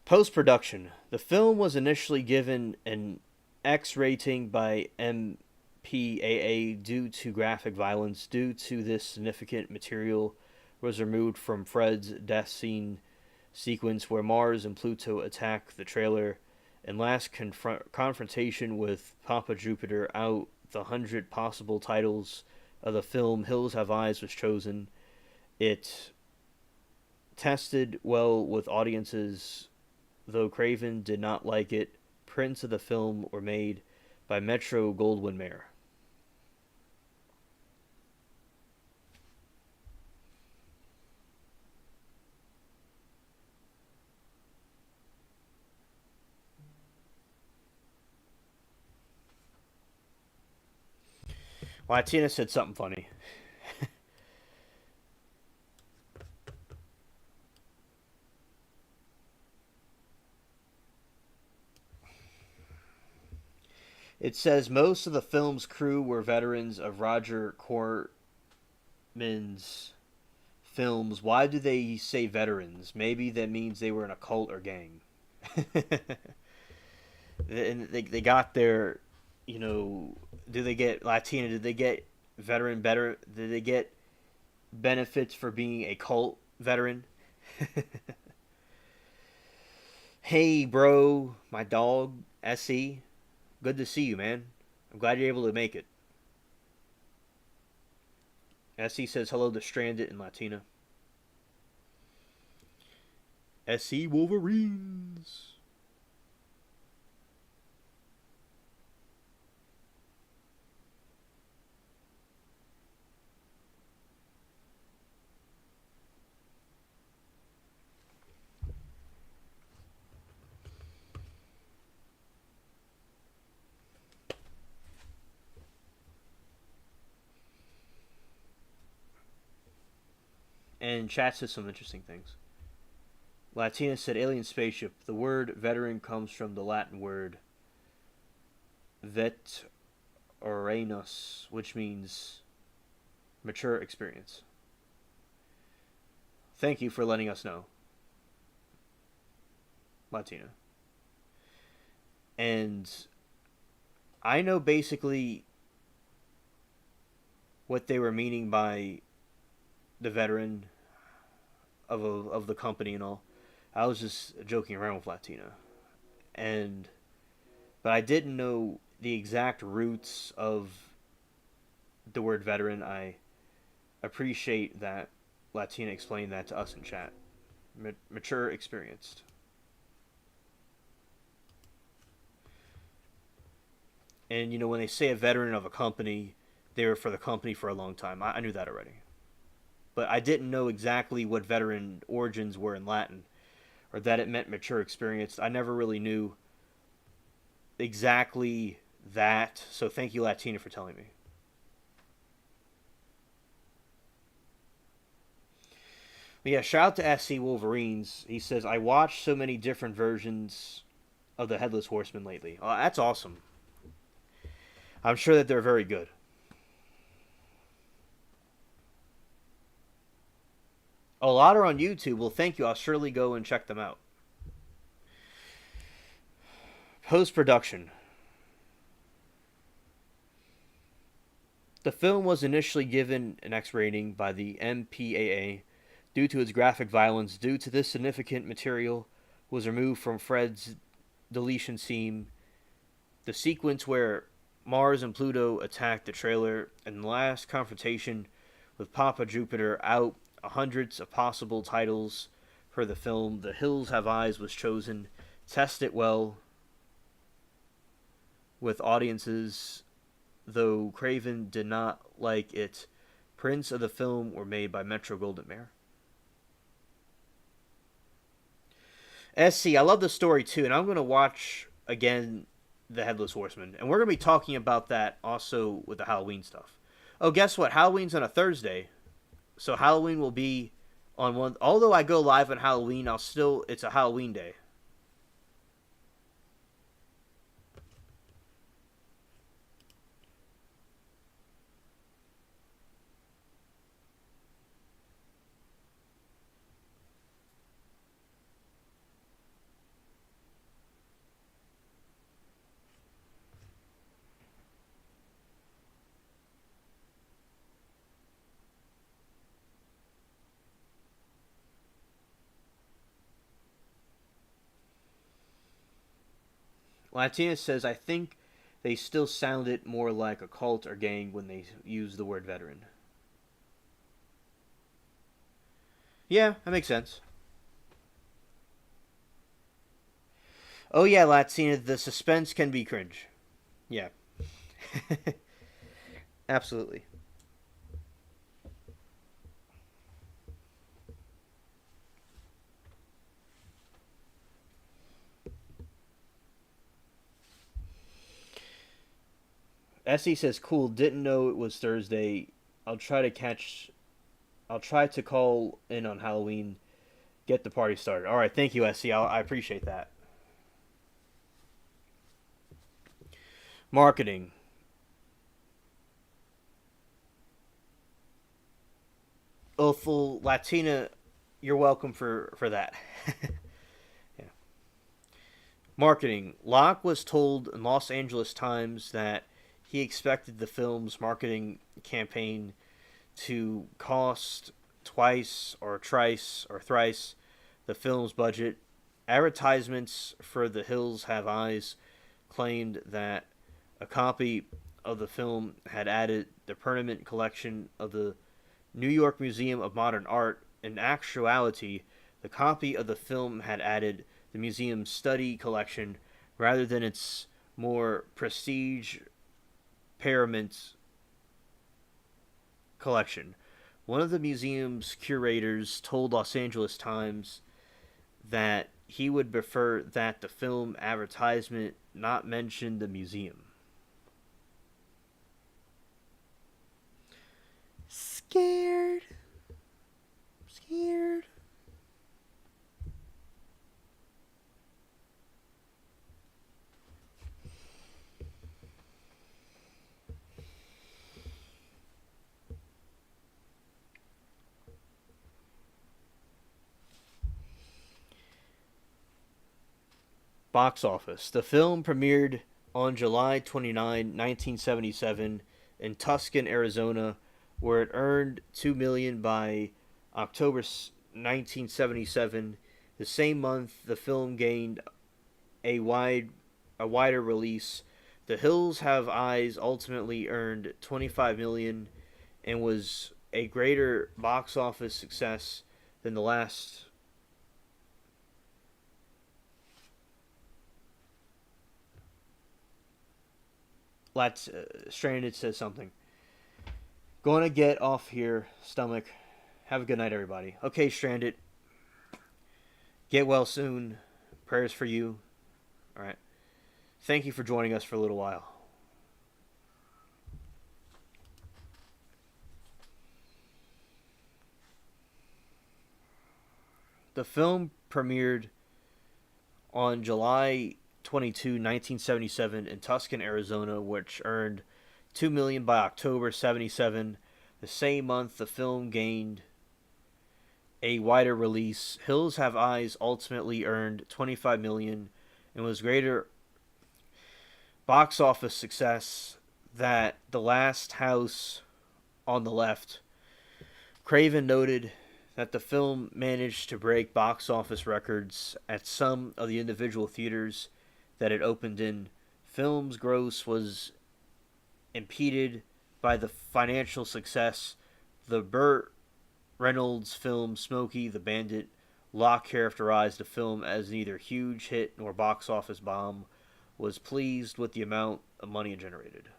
Post production. The film was initially given an X rating by MPAA due to graphic violence. Due to this, significant material was removed from Fred's death scene sequence where Mars and Pluto attack the trailer and last confrontation with Papa Jupiter. Out the 100 possible titles of the film, Hills Have Eyes was chosen. It tested well with audiences, though Craven did not like it. Prints of the film were made by Metro Goldwyn Mayer. Latina said something funny. It says most of the film's crew were veterans of Roger Corman's films. Why do they say veterans? Maybe that means they were in a cult or gang. And they got their, do they get Latina? Did they get veteran better? Did they get benefits for being a cult veteran? Hey, bro, my dog, SE. Good to see you, man. I'm glad you're able to make it. SE says hello to Stranded in Latina. SE Wolverines. And chat says some interesting things. Latina said alien spaceship. The word veteran comes from the Latin word veteranus, which means mature experience. Thank you for letting us know, Latina. And I know basically what they were meaning by the veteran of the company and all. I was just joking around with Latina, and but I didn't know the exact roots of the word veteran. I appreciate that Latina explained that to us in chat. Mature, experienced. And when they say a veteran of a company, they were for the company for a long time. I knew that already, but I didn't know exactly what veteran origins were in Latin, or that it meant mature, experienced. I never really knew exactly that. So thank you, Latina, for telling me. But yeah, shout out to SC Wolverines. He says, I watched so many different versions of the Headless Horseman lately. Oh, that's awesome. I'm sure that they're very good. A lot are on YouTube. Well, thank you. I'll surely go and check them out. Post production. The film was initially given an X rating by the MPAA due to its graphic violence. Due to this, significant material was removed from Fred's deletion scene. The sequence where Mars and Pluto attack the trailer, and the last confrontation with Papa Jupiter out hundreds of possible titles for the film. The Hills Have Eyes was chosen. Test it well with audiences, though Craven did not like it. Prints of the film were made by Metro Goldwyn Mayer. SC, I love the story too, and I'm going to watch again The Headless Horseman. And we're going to be talking about that also with the Halloween stuff. Oh, guess what? Halloween's on a Thursday. So Halloween will be on one. Although I go live on Halloween, it's a Halloween day. Latina says, I think they still sound it more like a cult or gang when they use the word veteran. Yeah, that makes sense. Oh yeah, Latina, the suspense can be cringe. Yeah. Absolutely. Essie says, cool, didn't know it was Thursday. I'll try to catch I'll try to call in on Halloween, get the party started. All right, thank you, Essie. I appreciate that. Marketing. Oh, full Latina, you're welcome for that. Yeah. Marketing. Locke was told in Los Angeles Times that he expected the film's marketing campaign to cost twice or trice or thrice the film's budget. Advertisements for The Hills Have Eyes claimed that a copy of the film had added the permanent collection of the New York Museum of Modern Art. In actuality, the copy of the film had added the museum's study collection rather than its more prestige Paramount collection. One of the museum's curators told Los Angeles Times that he would prefer that the film advertisement not mention the museum. Scared. Scared. Box office. The film premiered on July 29, 1977 in Tucson, Arizona, where it earned 2 million by October 1977. The same month, the film gained a wide a wider release. The Hills Have Eyes ultimately earned 25 million and was a greater box office success than the last. Let's Stranded says something. Going to get off here, stomach. Have a good night, everybody. Okay, Stranded. Get well soon. Prayers for you. All right. Thank you for joining us for a little while. The film premiered on July 22, 1977 in Tucson, Arizona, which earned 2 million by October 77. The same month, the film gained a wider release. Hills Have Eyes ultimately earned 25 million and was greater box office success that The Last House on the Left. Craven noted that the film managed to break box office records at some of the individual theaters that it opened in. Film's gross was impeded by the financial success. The Burt Reynolds film Smokey the Bandit, Locke characterized the film as neither huge hit nor box office bomb, was pleased with the amount of money it generated.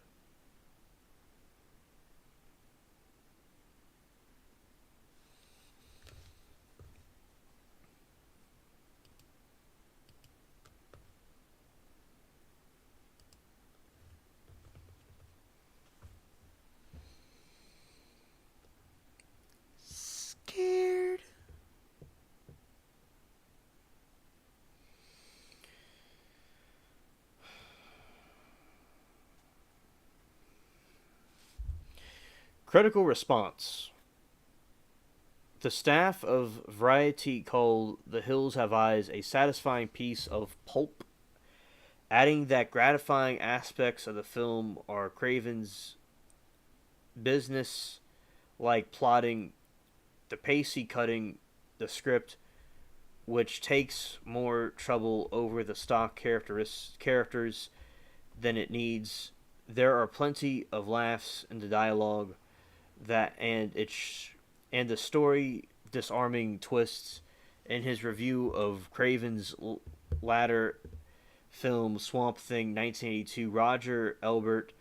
Scared. Critical response. The staff of Variety called The Hills Have Eyes a satisfying piece of pulp, adding that gratifying aspects of the film are Craven's business, like plotting, the pacey cutting, the script, which takes more trouble over the stock characters than it needs. There are plenty of laughs in the dialogue, that and the story disarming twists. In his review of Craven's latter film Swamp Thing 1982, Roger Ebert,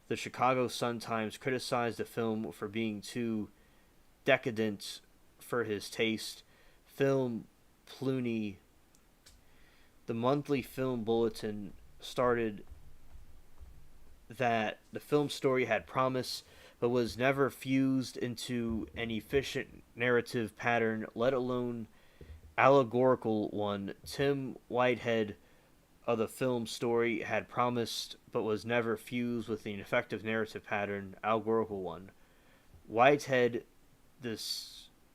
the Chicago Sun-Times, criticized the film for being too decadent for his taste. Film Pluney, the monthly film bulletin, started that the film story had promise but was never fused into an efficient narrative pattern, let alone allegorical one. Tim Whitehead of the film story had promised but was never fused with an effective narrative pattern, allegorical one. Whitehead, the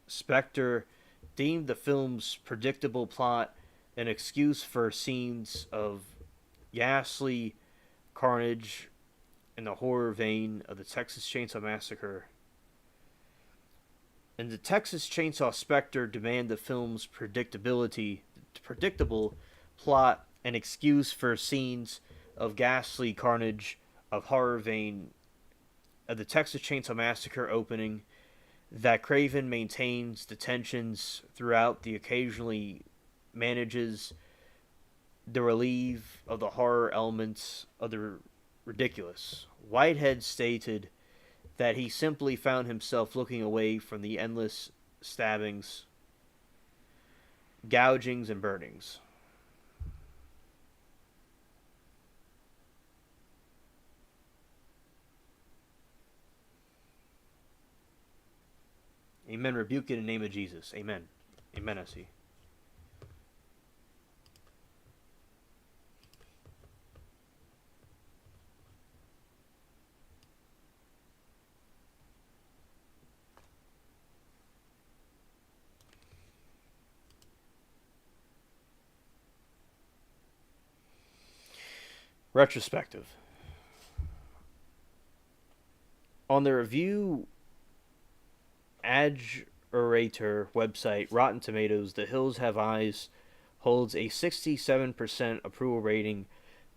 Spectre, deemed the film's predictable plot an excuse for scenes of ghastly carnage in the horror vein of the Texas Chainsaw Massacre. And the Texas Chainsaw Spectre demand the film's predictable plot an excuse for scenes of ghastly carnage of horror vein of the Texas Chainsaw Massacre opening, that Craven maintains the tensions throughout, the occasionally manages the relief of the horror elements of the ridiculous. Whitehead stated that he simply found himself looking away from the endless stabbings, gougings, and burnings. Amen. Rebuke it in the name of Jesus. Amen. Amen, I see. Retrospective. On the review Aggregator website Rotten Tomatoes, The Hills Have Eyes holds a 67% approval rating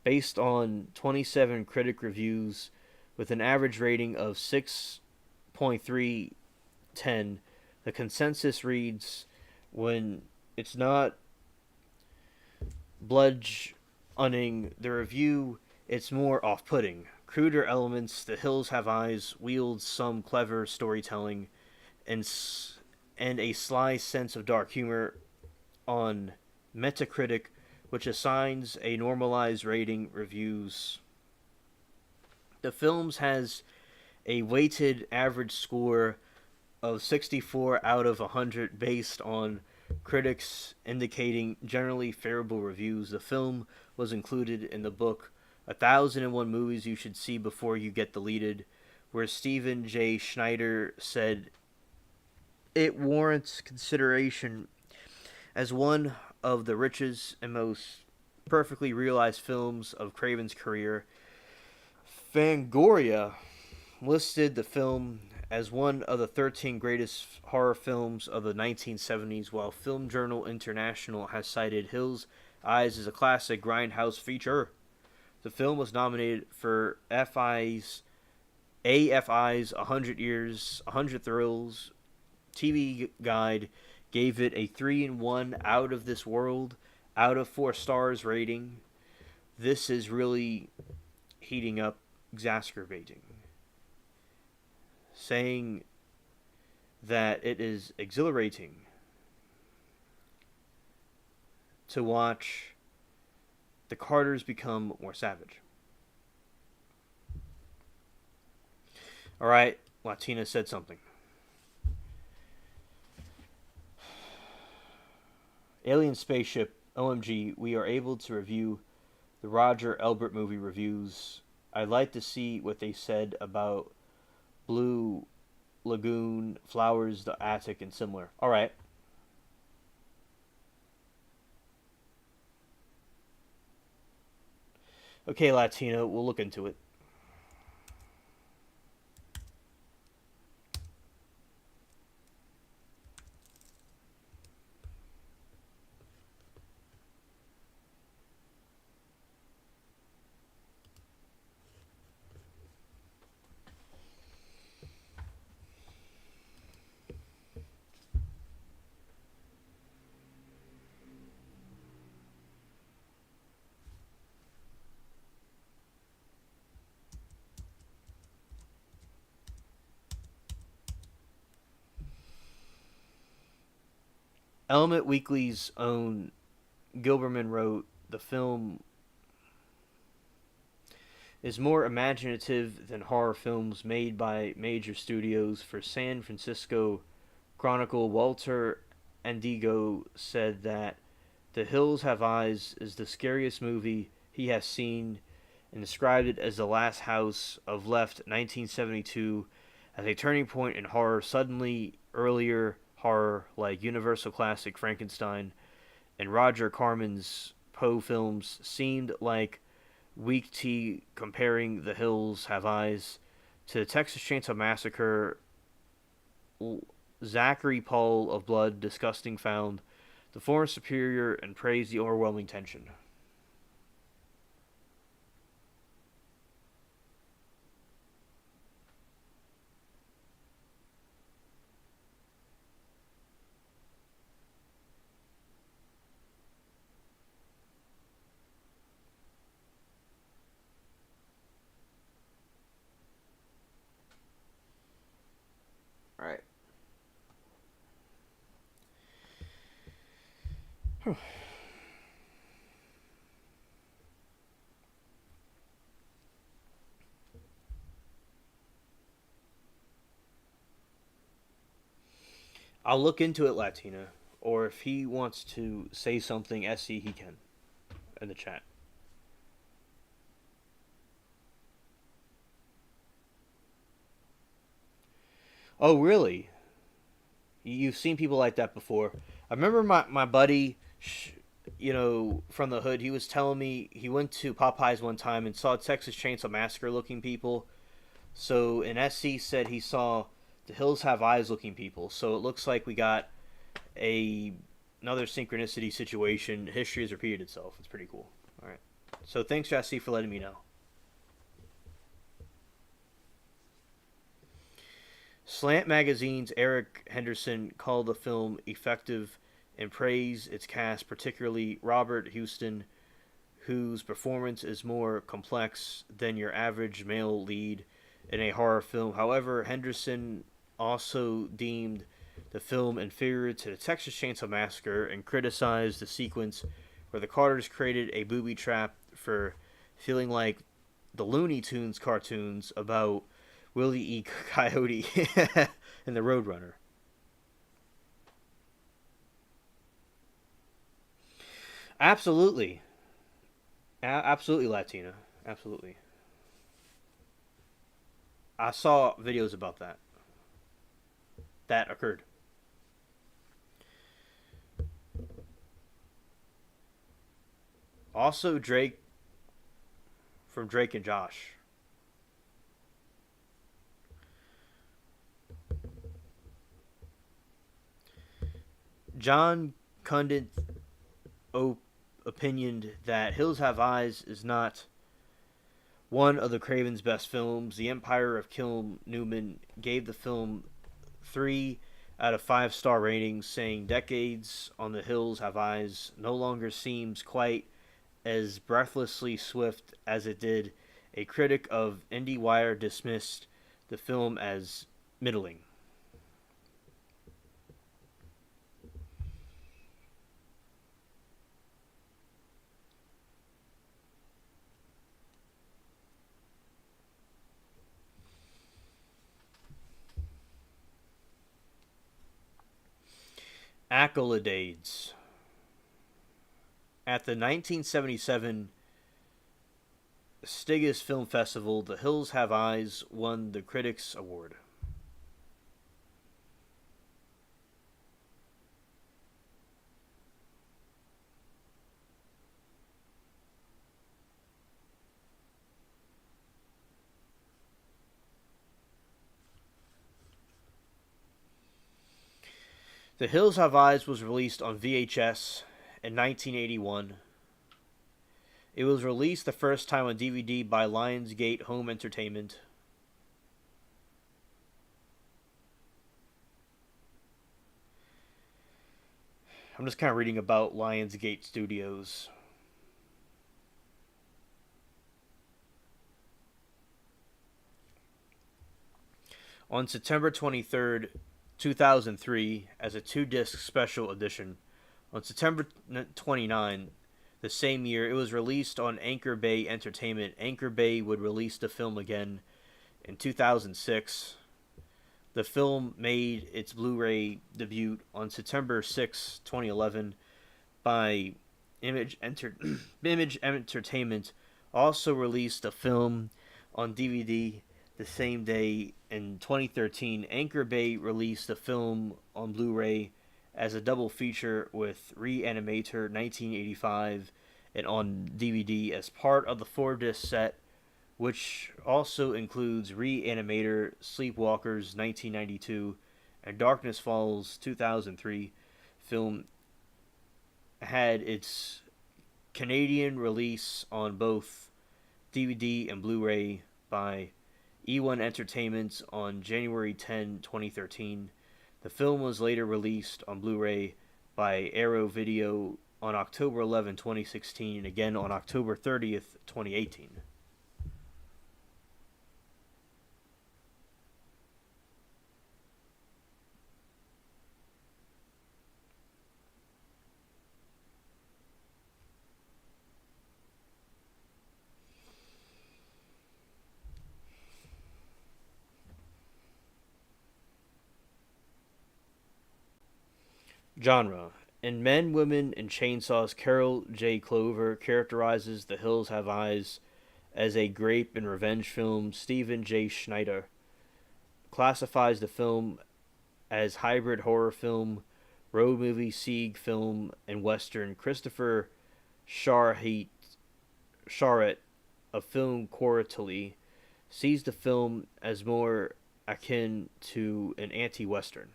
based on 27 critic reviews with an average rating of 6.310. The consensus reads, when it's not bludgeoning the review, it's more off-putting. Cruder elements, The Hills Have Eyes wields some clever storytelling and a sly sense of dark humor. On Metacritic, which assigns a normalized rating, reviews the films has a weighted average score of 64 out of 100 based on critics indicating generally favorable reviews. The film was included in the book 1001 Movies You Should See Before You Get Deleted, where Stephen J. Schneider said it warrants consideration as one of the richest and most perfectly realized films of Craven's career. Fangoria listed the film as one of the 13 greatest horror films of the 1970s, while Film Journal International has cited Hills Eyes as a classic grindhouse feature. The film was nominated for FI's AFI's 100 Years, 100 Thrills TV guide gave it a 3 and 1 out of this world, out of 4 stars rating. This is really heating up, exacerbating, saying that it is exhilarating to watch the Carters become more savage. All right, Latina said something. Alien Spaceship, OMG, we are able to review the Roger Ebert movie reviews. I'd like to see what they said about Blue Lagoon, Flowers, the Attic, and similar. All right. Okay, Latino, we'll look into it. Element Weekly's own Gilberman wrote, the film is more imaginative than horror films made by major studios. For San Francisco Chronicle, Walter Andigo said that The Hills Have Eyes is the scariest movie he has seen and described it as the last house of left 1972 as a turning point in horror. Suddenly, earlier horror like Universal classic Frankenstein and Roger Corman's Poe films seemed like weak tea comparing The Hills Have Eyes to the Texas Chainsaw Massacre. Zachary Paul of Blood Disgusting found the former superior and praised the overwhelming tension. All right. I'll look into it, Latina. Or if he wants to say something, SC, he can in the chat. Oh, really? You've seen people like that before. I remember my buddy, from the hood, he was telling me he went to Popeyes one time and saw Texas Chainsaw Massacre looking people. So, and SC said he saw The Hills Have Eyes looking people. So it looks like we got a another synchronicity situation. History has repeated itself. It's pretty cool. All right. So thanks, Jesse, for letting me know. Slant Magazine's Eric Henderson called the film effective and praised its cast, particularly Robert Houston, whose performance is more complex than your average male lead in a horror film. However, Henderson also deemed the film inferior to the Texas Chainsaw Massacre and criticized the sequence where the Carters created a booby trap for feeling like the Looney Tunes cartoons about Willie E. Coyote and the Roadrunner. Absolutely. Absolutely, Latina. Absolutely. I saw videos about that. That occurred. Also, Drake from Drake and Josh. John Cundit opinioned that Hills Have Eyes is not one of the Craven's best films. The Empire of Kilm Newman gave the film 3 out of 5 star ratings, saying Decades on the Hills Have Eyes no longer seems quite as breathlessly swift as it did. A critic of IndieWire dismissed the film as middling. Accolades. At the 1977 Stigas Film Festival, The Hills Have Eyes won the Critics' Award. The Hills Have Eyes was released on VHS in 1981. It was released the first time on DVD by Lionsgate Home Entertainment. I'm just kind of reading about Lionsgate Studios. On September 23rd, 2003, as a 2-disc special edition. On September 29, the same year, it was released on Anchor Bay Entertainment. Anchor Bay would release the film again in 2006. The film made its Blu-ray debut on September 6, 2011, by Image Entertainment. Also released the film on DVD the same day in 2013. Anchor Bay released the film on Blu-ray as a double feature with Reanimator 1985 and on DVD as part of the 4-disc set, which also includes Reanimator, Sleepwalkers 1992, and Darkness Falls 2003. Film had its Canadian release on both DVD and Blu-ray by E1 Entertainment on January 10, 2013. The film was later released on Blu-ray by Arrow Video on October 11, 2016, and again on October 30th, 2018. Genre. In Men, Women, and Chainsaws, Carol J. Clover characterizes The Hills Have Eyes as a grape and revenge film. Stephen J. Schneider classifies the film as hybrid horror film, road movie, siege film, and western. Christopher Charette of Film Quarterly sees the film as more akin to an anti-western.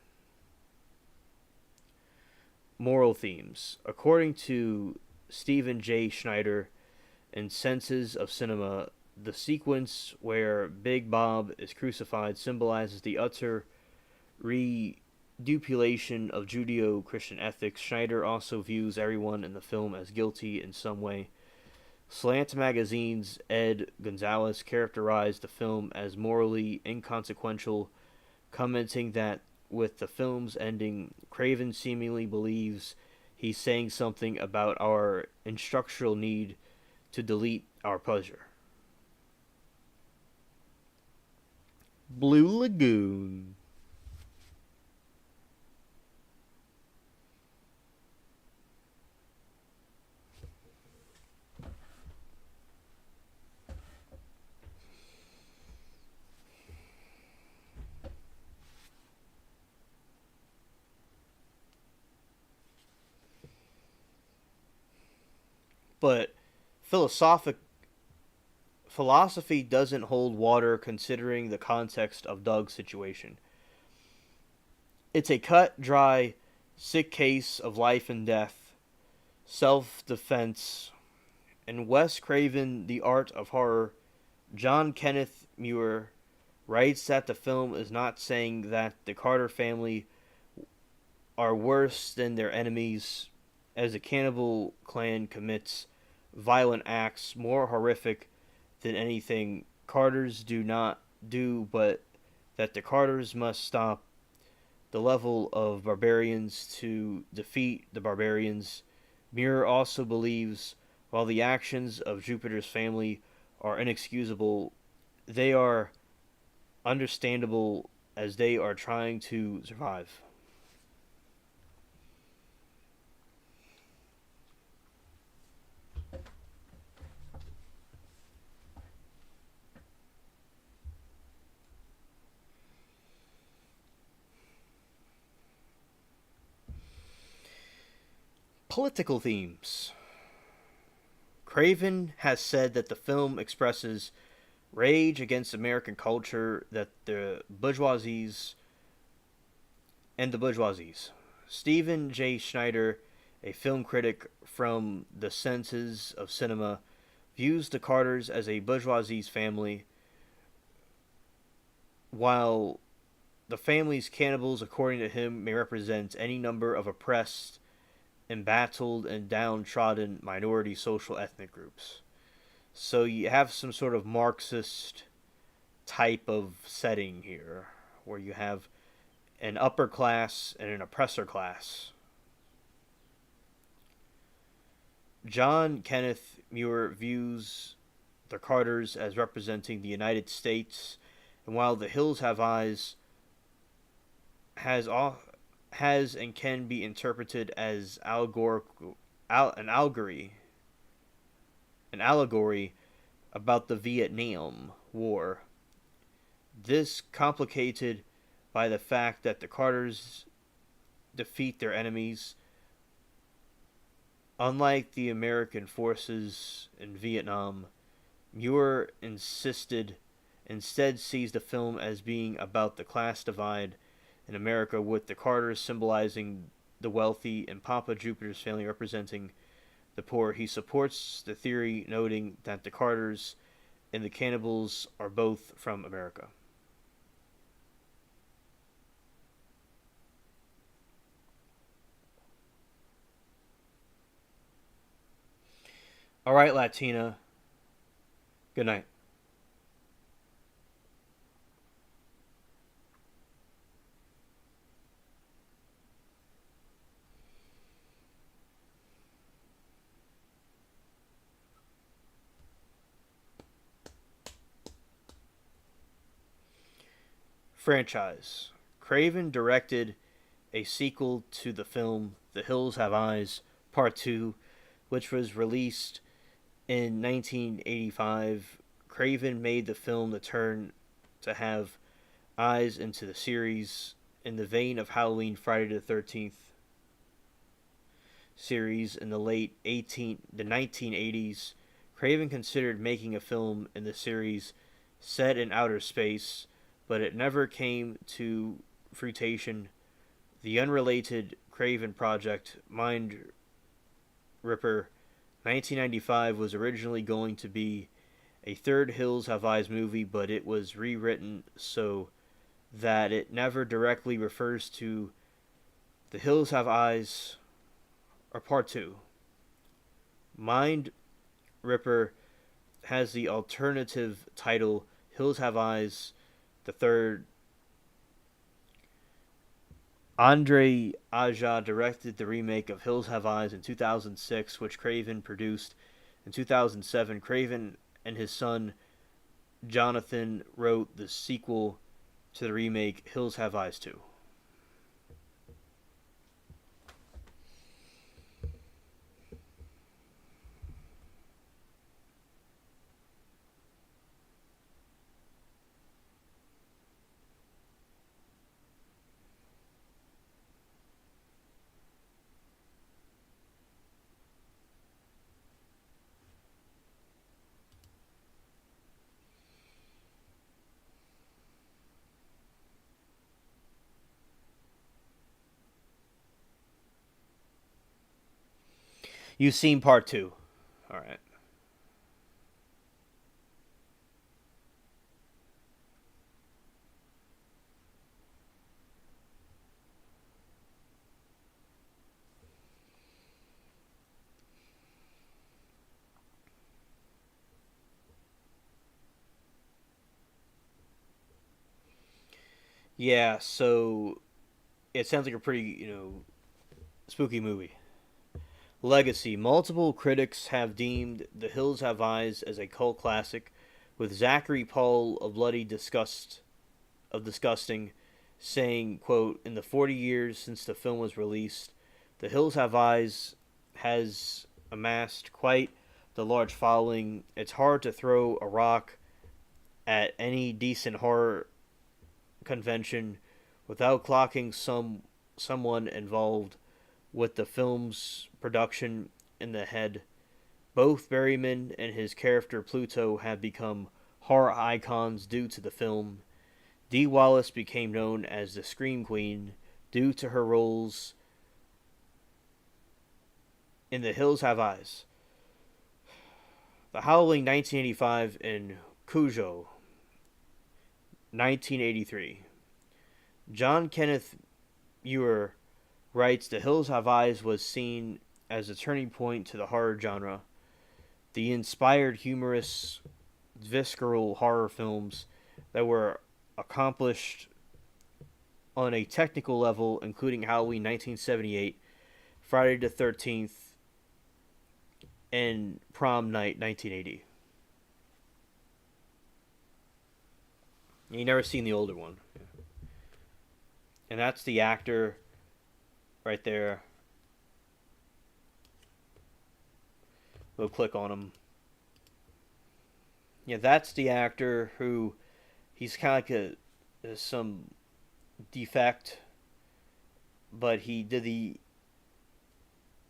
Moral themes. According to Stephen J. Schneider in Senses of Cinema, the sequence where Big Bob is crucified symbolizes the utter redupilation of Judeo-Christian ethics. Schneider also views everyone in the film as guilty in some way. Slant Magazine's Ed Gonzalez characterized the film as morally inconsequential, commenting that with the film's ending, Craven seemingly believes he's saying something about our instructional need to delete our pleasure. Blue Lagoon. But philosophy doesn't hold water considering the context of Doug's situation. It's a cut, dry, sick case of life and death, self-defense, and Wes Craven, the art of horror, John Kenneth Muir writes that the film is not saying that the Carter family are worse than their enemies, as the cannibal clan commits violent acts more horrific than anything Carters do not do, but that the Carters must stop the level of barbarians to defeat the barbarians. Muir also believes while the actions of Jupiter's family are inexcusable, they are understandable as they are trying to survive. Political themes. Craven has said that the film expresses rage against American culture that the bourgeoisies. Stephen J. Schneider, a film critic from the Senses of Cinema, views the Carters as a bourgeoisie's family, while the family's cannibals, according to him, may represent any number of oppressed, embattled, and downtrodden minority social ethnic groups. So you have some sort of Marxist type of setting here, where you have an upper class and an oppressor class. John Kenneth Muir views the Carters as representing the United States, and while The Hills Have Eyes has all has and can be interpreted as an allegory about the Vietnam War. This complicated by the fact that the Carters defeat their enemies. Unlike the American forces in Vietnam, Muir instead sees the film as being about the class divide in America, with the Carters symbolizing the wealthy and Papa Jupiter's family representing the poor. He supports the theory, noting that the Carters and the cannibals are both from America. All right, Latina. Good night. Franchise. Craven directed a sequel to the film The Hills Have Eyes Part 2, which was released in 1985. Craven made the film the turn to have eyes into the series in the vein of Halloween Friday the 13th series in the 1980s. Craven considered making a film in the series set in outer space, but it never came to fruition. The unrelated Craven project, Mind Ripper 1995, was originally going to be a third Hills Have Eyes movie, but it was rewritten so that it never directly refers to The Hills Have Eyes or Part 2. Mind Ripper has the alternative title Hills Have Eyes the Third. Andre Aja directed the remake of Hills Have Eyes in 2006, which Craven produced. In 2007, Craven and his son Jonathan wrote the sequel to the remake Hills Have Eyes 2. You've seen Part 2. All right. Yeah, so it sounds like a pretty, spooky movie. Legacy. Multiple critics have deemed The Hills Have Eyes as a cult classic, with Zachary Paul of Bloody Disgust of Disgusting saying, quote, in the 40 years since the film was released, The Hills Have Eyes has amassed quite the large following. It's hard to throw a rock at any decent horror convention without clocking someone involved with the film's production in the head. Both Berryman and his character Pluto have become horror icons due to the film. Dee Wallace became known as the Scream Queen due to her roles in The Hills Have Eyes, The Howling 1985, and Cujo 1983. John Kenneth Ewer writes The Hills Have Eyes was seen as a turning point to the horror genre. The inspired humorous, visceral horror films that were accomplished on a technical level, including Halloween 1978, Friday the 13th, and Prom Night 1980. You never seen the older one. And that's the actor right there. We'll click on him. Yeah, that's the actor who he's kind of like some defect, but he did the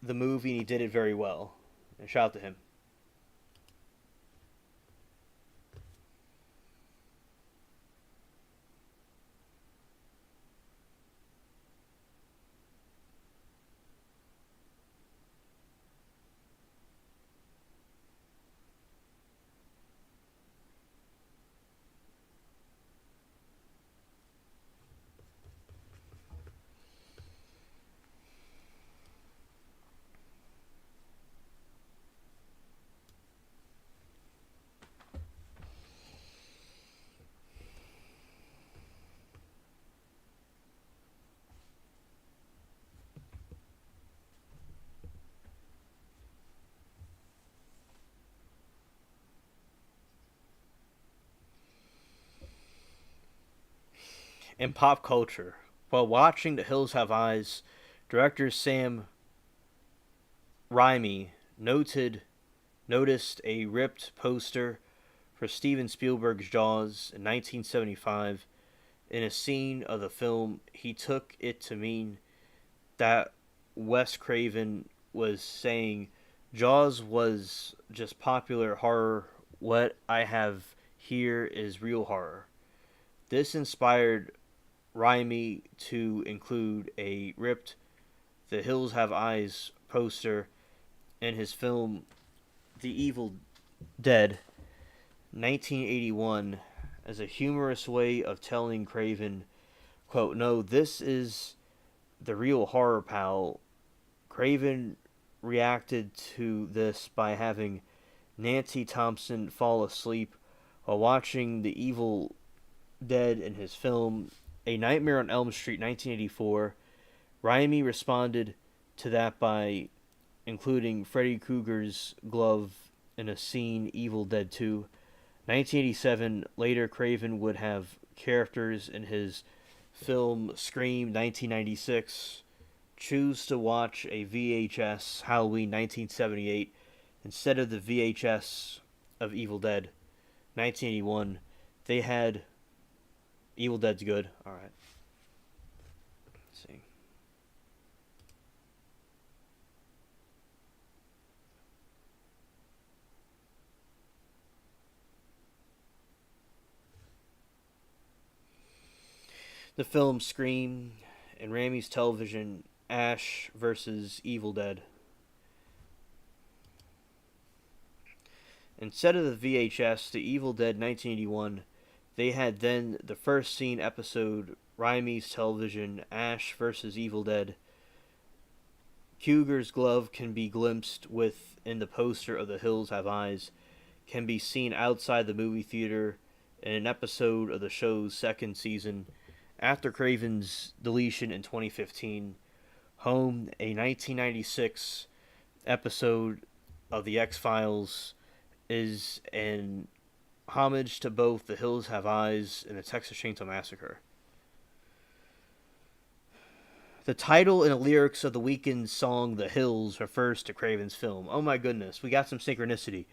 movie and he did it very well. And shout out to him. In pop culture, while watching The Hills Have Eyes, director Sam Raimi noticed a ripped poster for Steven Spielberg's Jaws in 1975. In a scene of the film, he took it to mean that Wes Craven was saying Jaws was just popular horror. What I have here is real horror. This inspired Raimi to include a ripped The Hills Have Eyes poster in his film The Evil Dead 1981 as a humorous way of telling Craven, quote, no, this is the real horror, pal. Craven reacted to this by having Nancy Thompson fall asleep while watching The Evil Dead in his film A Nightmare on Elm Street 1984. Raimi responded to that by including Freddy Krueger's glove in a scene Evil Dead 2. 1987, later Craven would have characters in his film Scream 1996 choose to watch a VHS Halloween 1978 instead of the VHS of Evil Dead 1981. They had Evil Dead's good. All right. Let's see. The film Scream and Raimi's television Ash versus Evil Dead. Instead of the VHS, The Evil Dead 1981, they had then the first seen episode Raimi's television Ash versus Evil Dead. Krueger's glove can be glimpsed within the poster of The Hills Have Eyes, can be seen outside the movie theater in an episode of the show's second season after Craven's deletion in 2015, home a 1996 episode of The X Files is an homage to both The Hills Have Eyes and the Texas Chainsaw Massacre. The title and the lyrics of the Weeknd's song "The Hills" refers to Craven's film. Oh my goodness, we got some synchronicity.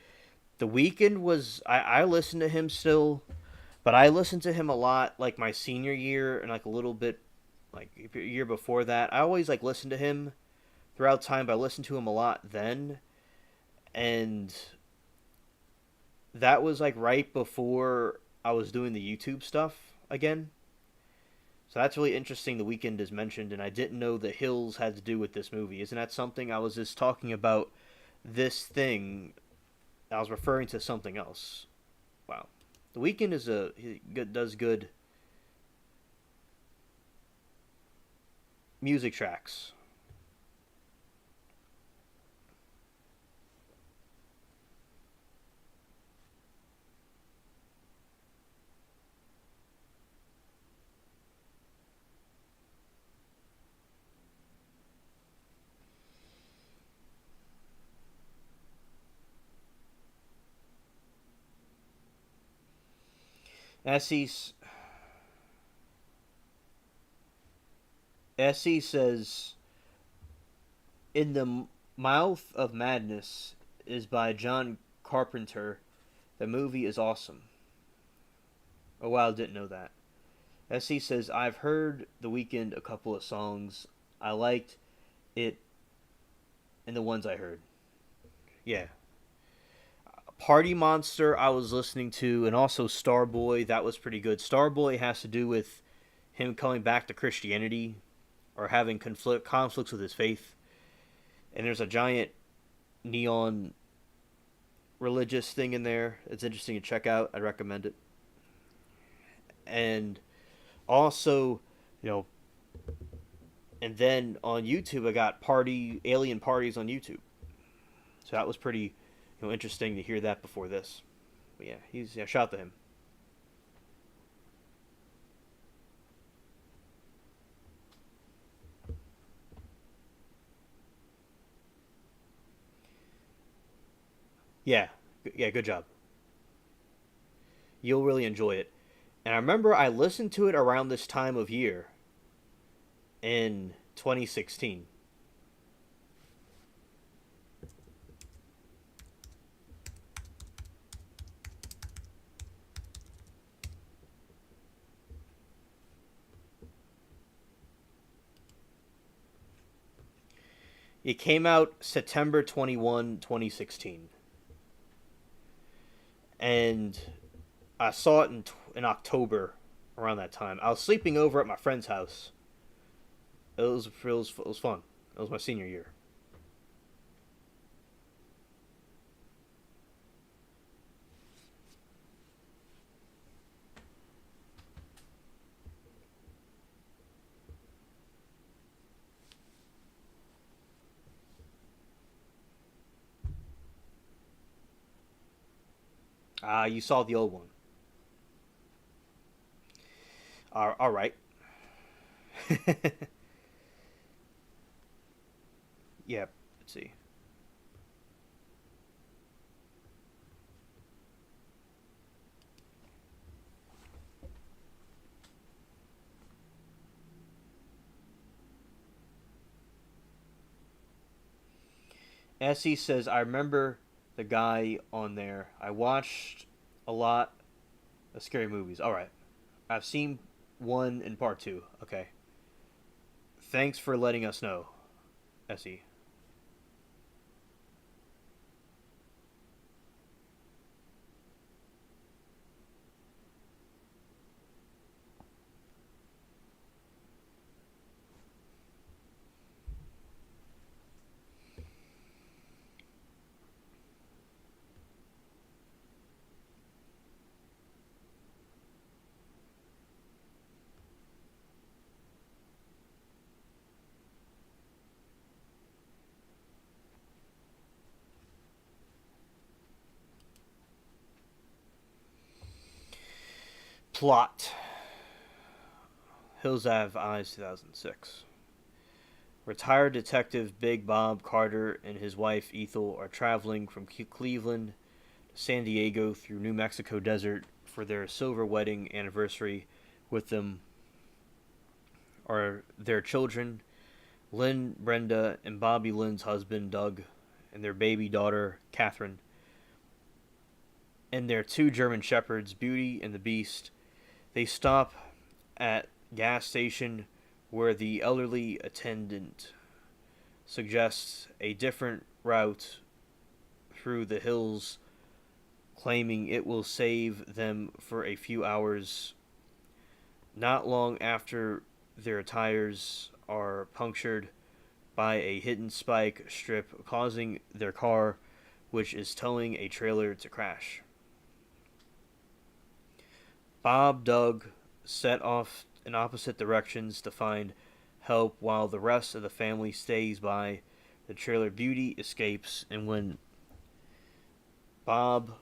The Weeknd was I listen to him still, but I listened to him a lot like my senior year and like a little bit like a year before that. I always like listened to him throughout time, but I listened to him a lot then, and that was like right before I was doing the YouTube stuff again. So that's really interesting. The Weeknd is mentioned, and I didn't know the Hills had to do with this movie. Isn't that something? I was just talking about this thing. I was referring to something else. Wow, the Weeknd is he does good music tracks. Essie Essie says, "In the Mouth of Madness" is by John Carpenter. The movie is awesome. Oh wow, didn't know that. Essie says, "I've heard The Weeknd a couple of songs. I liked it in the ones I heard." Yeah. Party Monster I was listening to, and also Starboy, that was pretty good. Starboy has to do with him coming back to Christianity or having conflicts with his faith. And there's a giant neon religious thing in there. It's interesting to check out. I'd recommend it. And also, you know, and then on YouTube I got alien parties on YouTube. So that was pretty, interesting to hear that before this. But yeah, shout out to him. Yeah, yeah, good job. You'll really enjoy it. And I remember I listened to it around this time of year in 2016. It came out September 2016. And I saw it in October around that time. I was sleeping over at my friend's house. It was fun. It was my senior year. You saw the old one. All right. Yeah. Let's see. Essie says, "I remember the guy on there. I watched a lot of scary movies. All right. I've seen one and part two. Okay. Thanks for letting us know, Essie." Plot. Hills Have Eyes 2006. Retired detective Big Bob Carter and his wife Ethel are traveling from Cleveland to San Diego through New Mexico desert for their silver wedding anniversary. With them are their children, Lynn, Brenda, and Bobby Lynn's husband, Doug, and their baby daughter, Catherine, and their two German shepherds, Beauty and the Beast. They stop at gas station where the elderly attendant suggests a different route through the hills, claiming it will save them for a few hours. Not long after, their tires are punctured by a hidden spike strip, causing their car, which is towing a trailer, to crash. Bob, Doug set off in opposite directions to find help while the rest of the family stays by. The trailer Beauty escapes, and Bob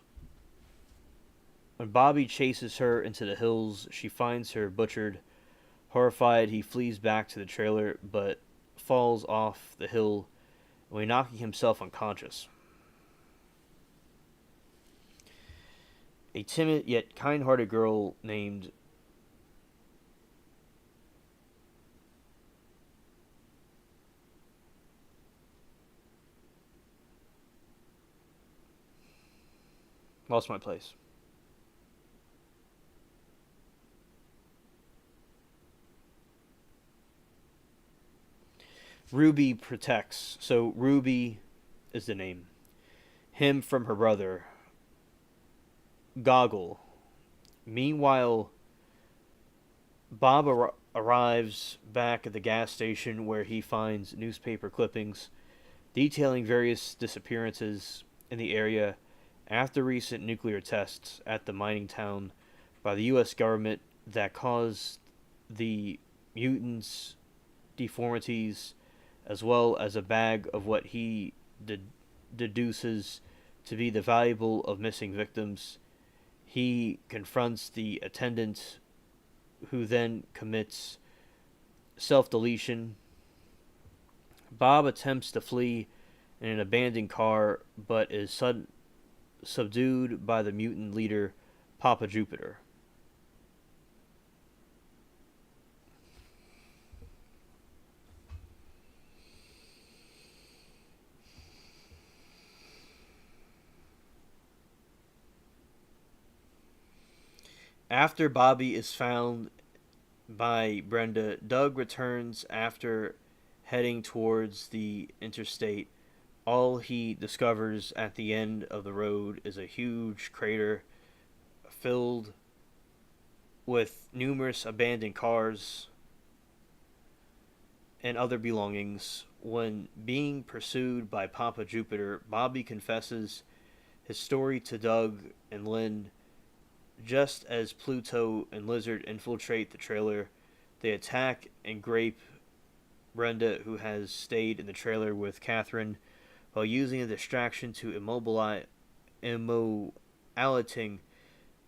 when Bobby chases her into the hills, she finds her butchered. Horrified, he flees back to the trailer, but falls off the hill, knocking himself unconscious. A timid yet kind-hearted girl named lost my place. Ruby protects. So Ruby is the name. Him from her brother, Goggle. Meanwhile, Bob arrives back at the gas station where he finds newspaper clippings detailing various disappearances in the area after recent nuclear tests at the mining town by the U.S. government that caused the mutants' deformities, as well as a bag of what he deduces to be the valuable of missing victims. He confronts the attendant, who then commits self-deletion. Bob attempts to flee in an abandoned car, but is subdued by the mutant leader, Papa Jupiter. After Bobby is found by Brenda, Doug returns after heading towards the interstate. All he discovers at the end of the road is a huge crater filled with numerous abandoned cars and other belongings. When being pursued by Papa Jupiter, Bobby confesses his story to Doug and Lynn. Just as Pluto and Lizard infiltrate the trailer, they attack and grape Brenda, who has stayed in the trailer with Catherine, while using a distraction to immolating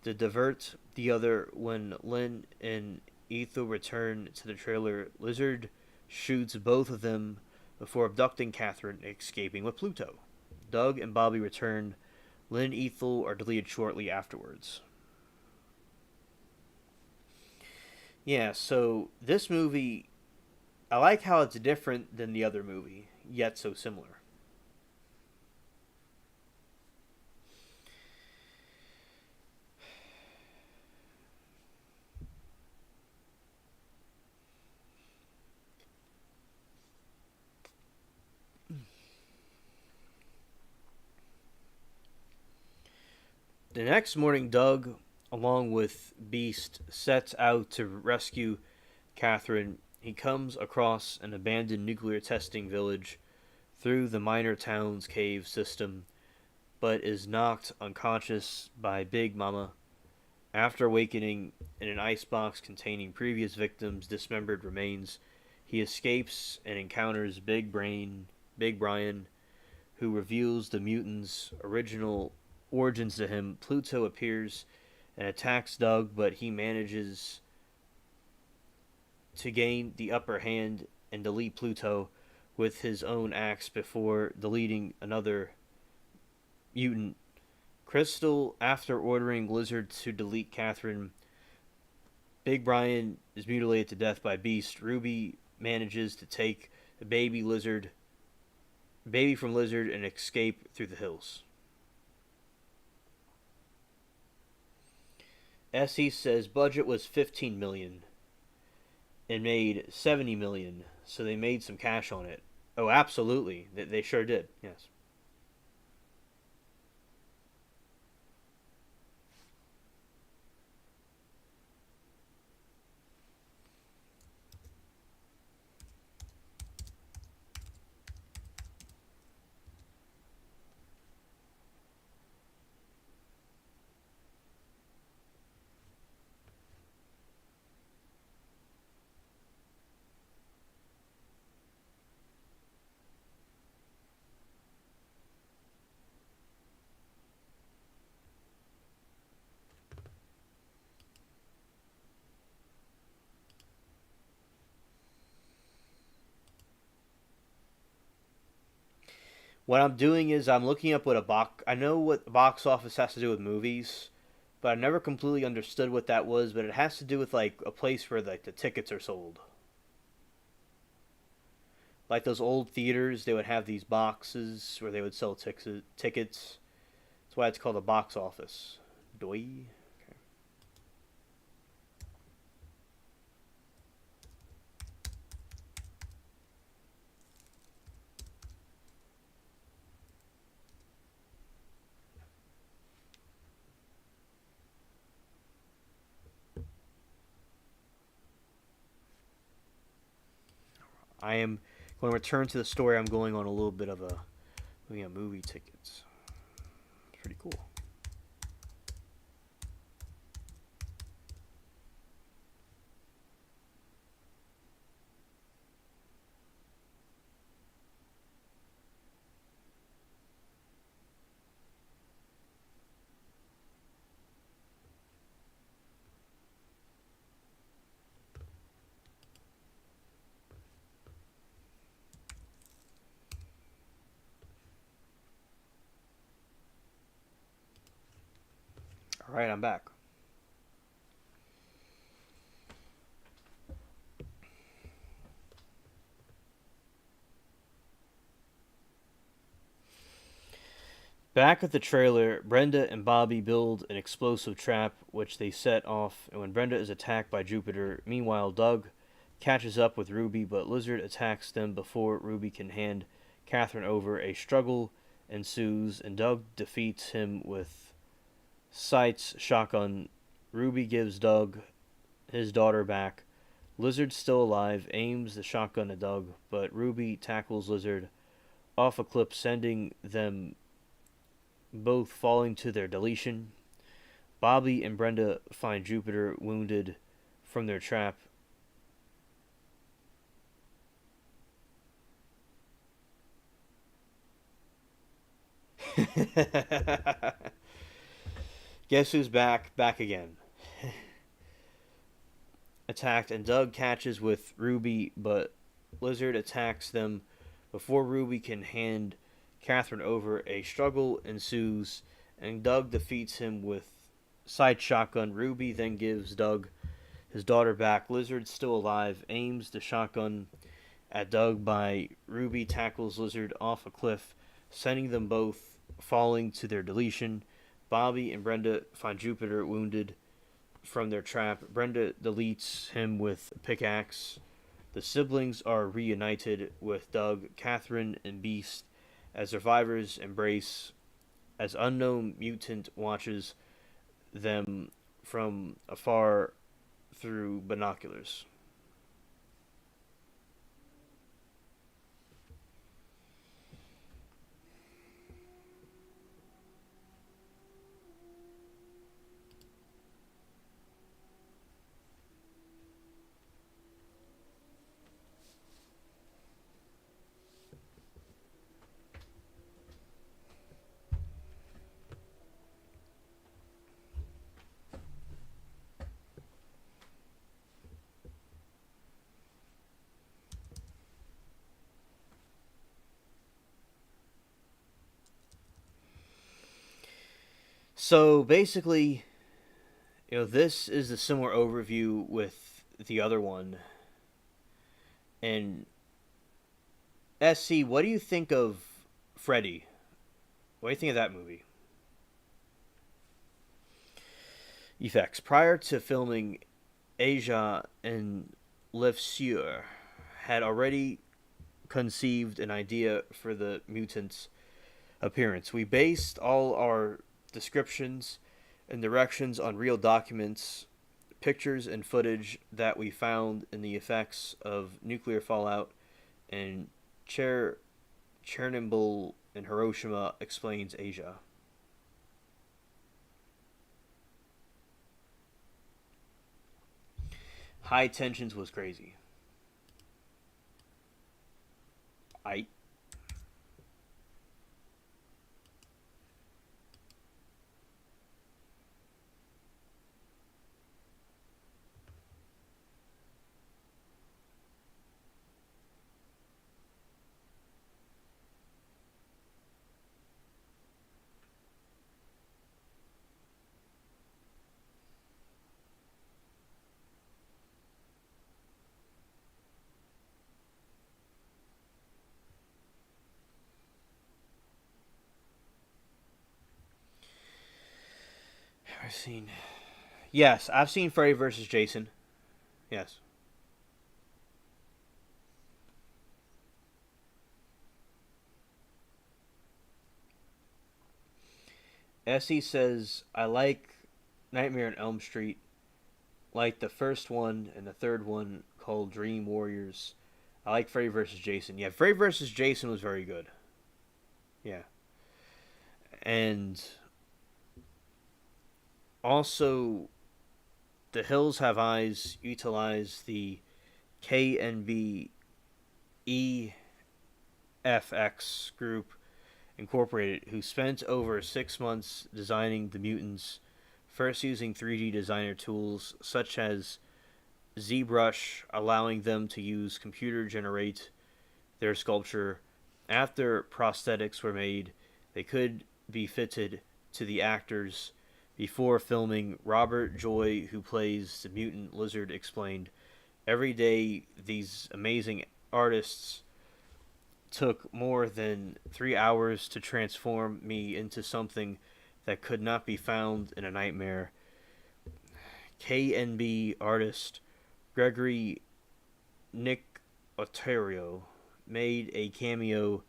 to divert the other. When Lynn and Ethel return to the trailer, Lizard shoots both of them before abducting Catherine and escaping with Pluto. Doug and Bobby return. Lynn and Ethel are deleted shortly afterwards. Yeah, so this movie, I like how it's different than the other movie, yet so similar. The next morning, Doug, along with Beast, sets out to rescue Catherine. He comes across an abandoned nuclear testing village through the minor town's cave system, but is knocked unconscious by Big Mama. After awakening in an icebox containing previous victims' dismembered remains, he escapes and encounters Big Brian, who reveals the mutants' original origins to him. Pluto appears and attacks Doug, but he manages to gain the upper hand and delete Pluto with his own axe before deleting another mutant. Crystal, after ordering Lizard to delete Catherine, Big Brian is mutilated to death by Beast. Ruby manages to take the baby from Lizard, and escape through the hills. SE says budget was 15 million and made 70 million, so they made some cash on it. Oh, absolutely, they sure did. Yes. What I'm doing is I'm looking up what a box. I know what the box office has to do with movies, but I never completely understood what that was. But it has to do with like a place where like the tickets are sold. Like those old theaters, they would have these boxes where they would sell tickets. That's why it's called a box office. Doi. Okay. I am going to return to the story. I'm going on a little bit of a looking at movie tickets. It's pretty cool. All right, I'm back. Back at the trailer, Brenda and Bobby build an explosive trap, which they set off, and when Brenda is attacked by Jupiter, meanwhile Doug catches up with Ruby, but Lizard attacks them before Ruby can hand Catherine over. A struggle ensues, and Doug defeats him with Sight's shotgun. Ruby gives Doug his daughter back. Lizard, still alive, aims the shotgun at Doug, but Ruby tackles Lizard off a cliff, sending them both falling to their deletion. Bobby and Brenda find Jupiter wounded from their trap. Guess who's back? Back again. Attacked, and Doug catches with Ruby, but Lizard attacks them before Ruby can hand Catherine over. A struggle ensues, and Doug defeats him with side shotgun. Ruby then gives Doug his daughter back. Lizard, still alive, aims the shotgun at Doug, by Ruby tackles Lizard off a cliff, sending them both falling to their deletion. Bobby and Brenda find Jupiter wounded from their trap. Brenda deletes him with a pickaxe. The siblings are reunited with Doug, Catherine, and Beast as survivors embrace as unknown mutant watches them from afar through binoculars. So basically, this is a similar overview with the other one. And SC, what do you think of Freddy? What do you think of that movie? Effects. Prior to filming, Asia and Lefseur had already conceived an idea for the mutant's appearance. We based all our descriptions and directions on real documents, pictures, and footage that we found in the effects of nuclear fallout and Chernobyl and Hiroshima, explains Asia. High tensions was crazy. I I've seen. Yes, I've seen Freddy versus Jason. Yes. Essie says I like Nightmare on Elm Street, like the first one and the third one called Dream Warriors. I like Freddy versus Jason. Yeah, Freddy versus Jason was very good. Yeah, and also The Hills Have Eyes utilize the KNB EFX group Incorporated, who spent over 6 months designing the mutants, first using 3D designer tools such as ZBrush, allowing them to use computer generate their sculpture. After prosthetics were made, they could be fitted to the actors. Before filming, Robert Joy, who plays the mutant lizard, explained, every day these amazing artists took more than 3 hours to transform me into something that could not be found in a nightmare. KNB artist Gregory Nick Ontario made a cameo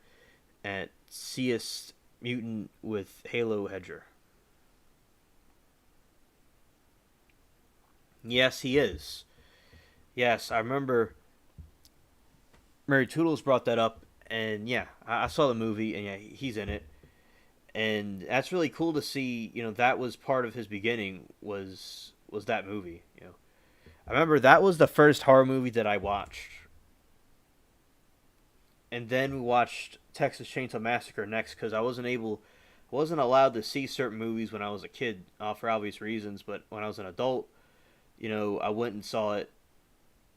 at Seist Mutant with Halo Hedger. Yes, he is. Yes, I remember Mary Toodles brought that up, and yeah, I saw the movie, and yeah, he's in it, and that's really cool to see. That was part of his beginning was that movie. I remember that was the first horror movie that I watched, and then we watched Texas Chainsaw Massacre next because wasn't allowed to see certain movies when I was a kid, for obvious reasons. But when I was an adult, I went and saw it,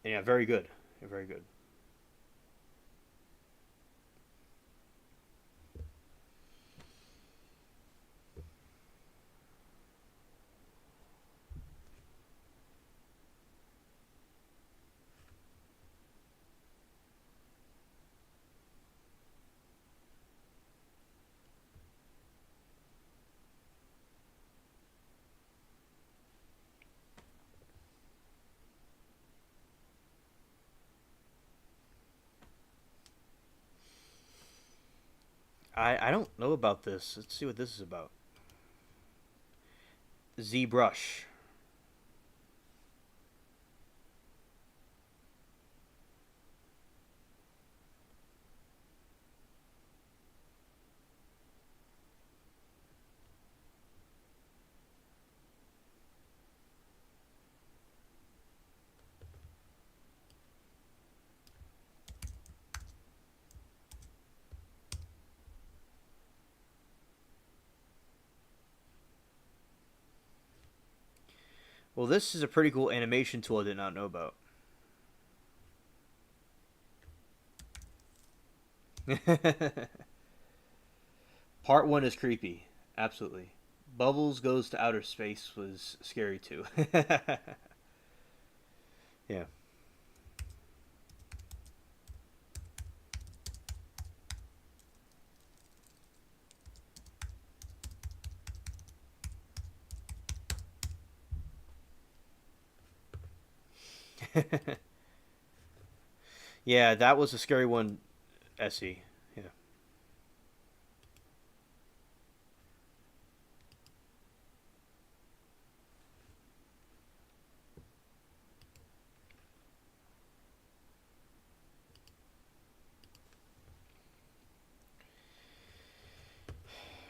and yeah, very good, very good. I don't know about this. Let's see what this is about. ZBrush. Well, this is a pretty cool animation tool I did not know about. Part one is creepy, absolutely. Bubbles Goes to Outer Space was scary too. Yeah. Yeah, that was a scary one, Essie. Yeah.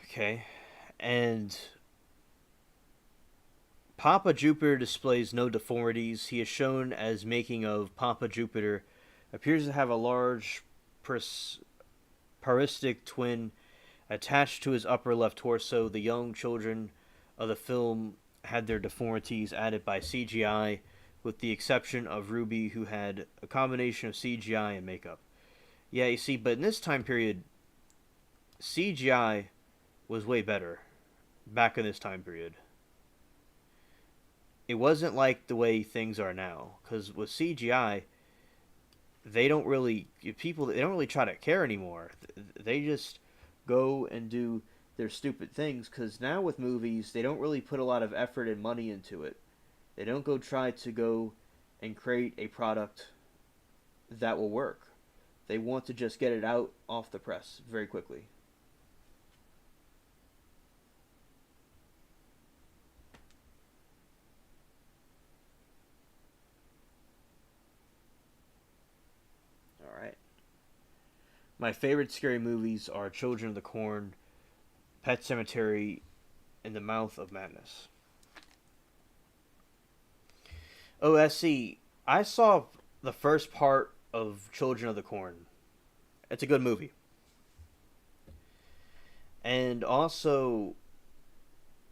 Okay. And Papa Jupiter displays no deformities. He is shown as making of Papa Jupiter appears to have a large paristic twin attached to his upper left torso. The young children of the film had their deformities added by CGI, with the exception of Ruby, who had a combination of CGI and makeup. Yeah, you see, but in this time period, CGI was way better back in this time period. It wasn't like the way things are now, because with CGI, they don't really people they don't really try to care anymore. They just go and do their stupid things, because now with movies they don't really put a lot of effort and money into it. They don't go try to go and create a product that will work. They want to just get it out off the press very quickly. All right. My favorite scary movies are Children of the Corn, Pet Cemetery, and The Mouth of Madness. OSC, I saw the first part of Children of the Corn. It's a good movie. And also,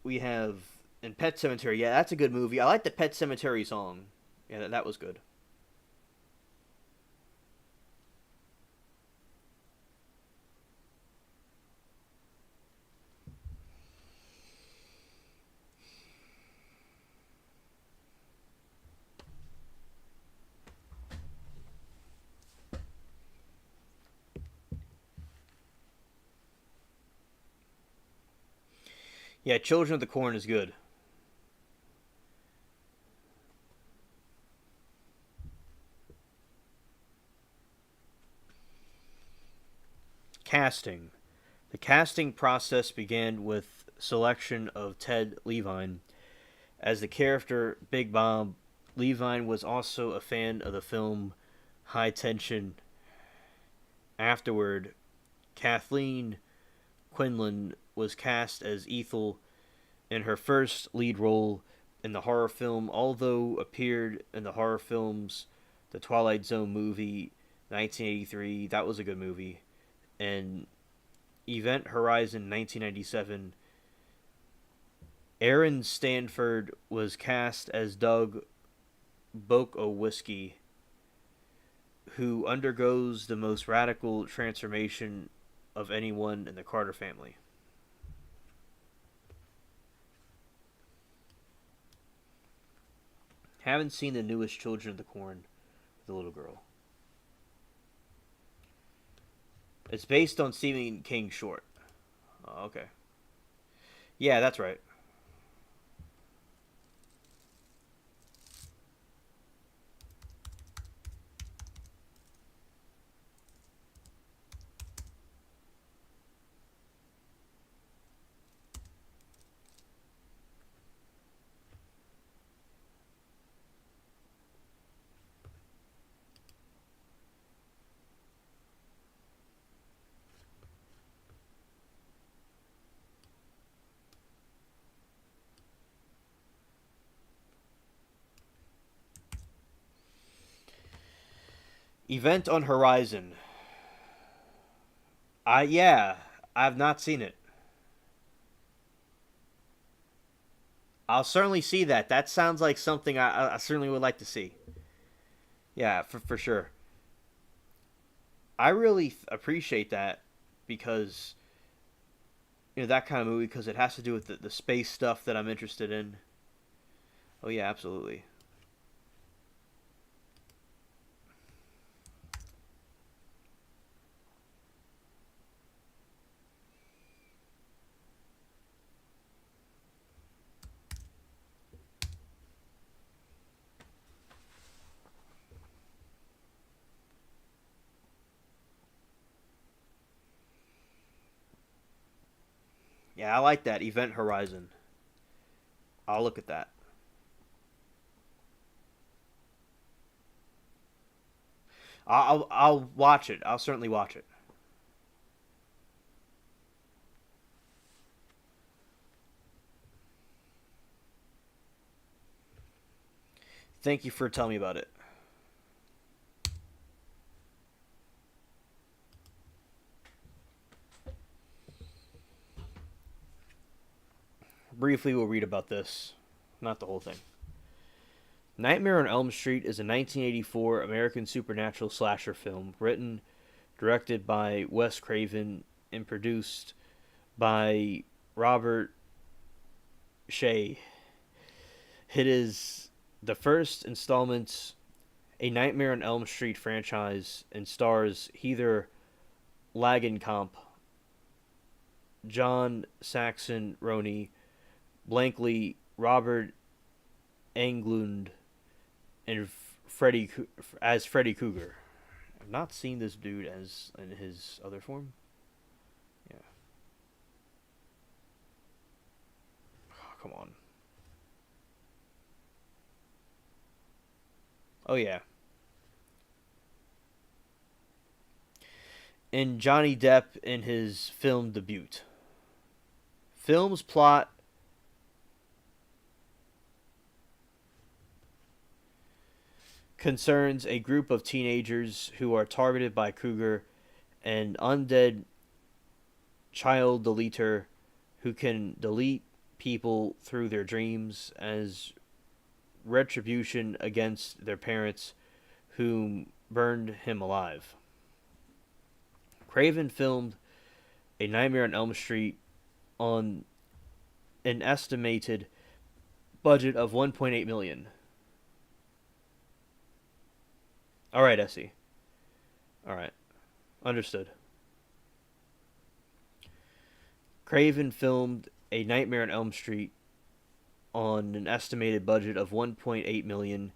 we have in Pet Cemetery. Yeah, that's a good movie. I like the Pet Cemetery song. Yeah, that was good. Yeah, Children of the Corn is good. Casting. The casting process began with selection of Ted Levine as the character Big Bob. Levine was also a fan of the film High Tension. Afterward, Kathleen Quinlan was cast as Ethel in her first lead role in the horror film, although appeared in the horror films The Twilight Zone movie 1983. That was a good movie. And Event Horizon 1997. Aaron Stanford was cast as Doug Bokowiski, who undergoes the most radical transformation of anyone in the Carter family. Haven't seen the newest Children of the Corn, the little girl. It's based on Stephen King's short. Oh, okay. Yeah, that's right. Event on Horizon. Yeah, I've not seen it. I'll certainly see that. That sounds like something I certainly would like to see. Yeah, for sure. I really appreciate that because that kind of movie because it has to do with the space stuff that I'm interested in. Oh yeah, absolutely. Yeah, I like that Event Horizon. I'll look at that. I'll watch it. I'll certainly watch it. Thank you for telling me about it. Briefly, we'll read about this, not the whole thing. Nightmare on Elm Street is a 1984 American supernatural slasher film written, directed by Wes Craven, and produced by Robert Shea. It is the first installment a Nightmare on Elm Street franchise and stars Heather Langenkamp, John Saxon Roney, Blankley, Robert Englund, and Freddy as Freddy Krueger. I've not seen this dude as in his other form. Yeah, oh, come on. Oh yeah, and Johnny Depp in his film debut. Film's plot concerns a group of teenagers who are targeted by Krueger, an undead child deleter who can delete people through their dreams as retribution against their parents who burned him alive. Craven filmed A Nightmare on Elm Street on an estimated budget of 1.8 million. All right, Essie. All right, understood. Craven filmed A Nightmare on Elm Street on an estimated budget of 1.8 million.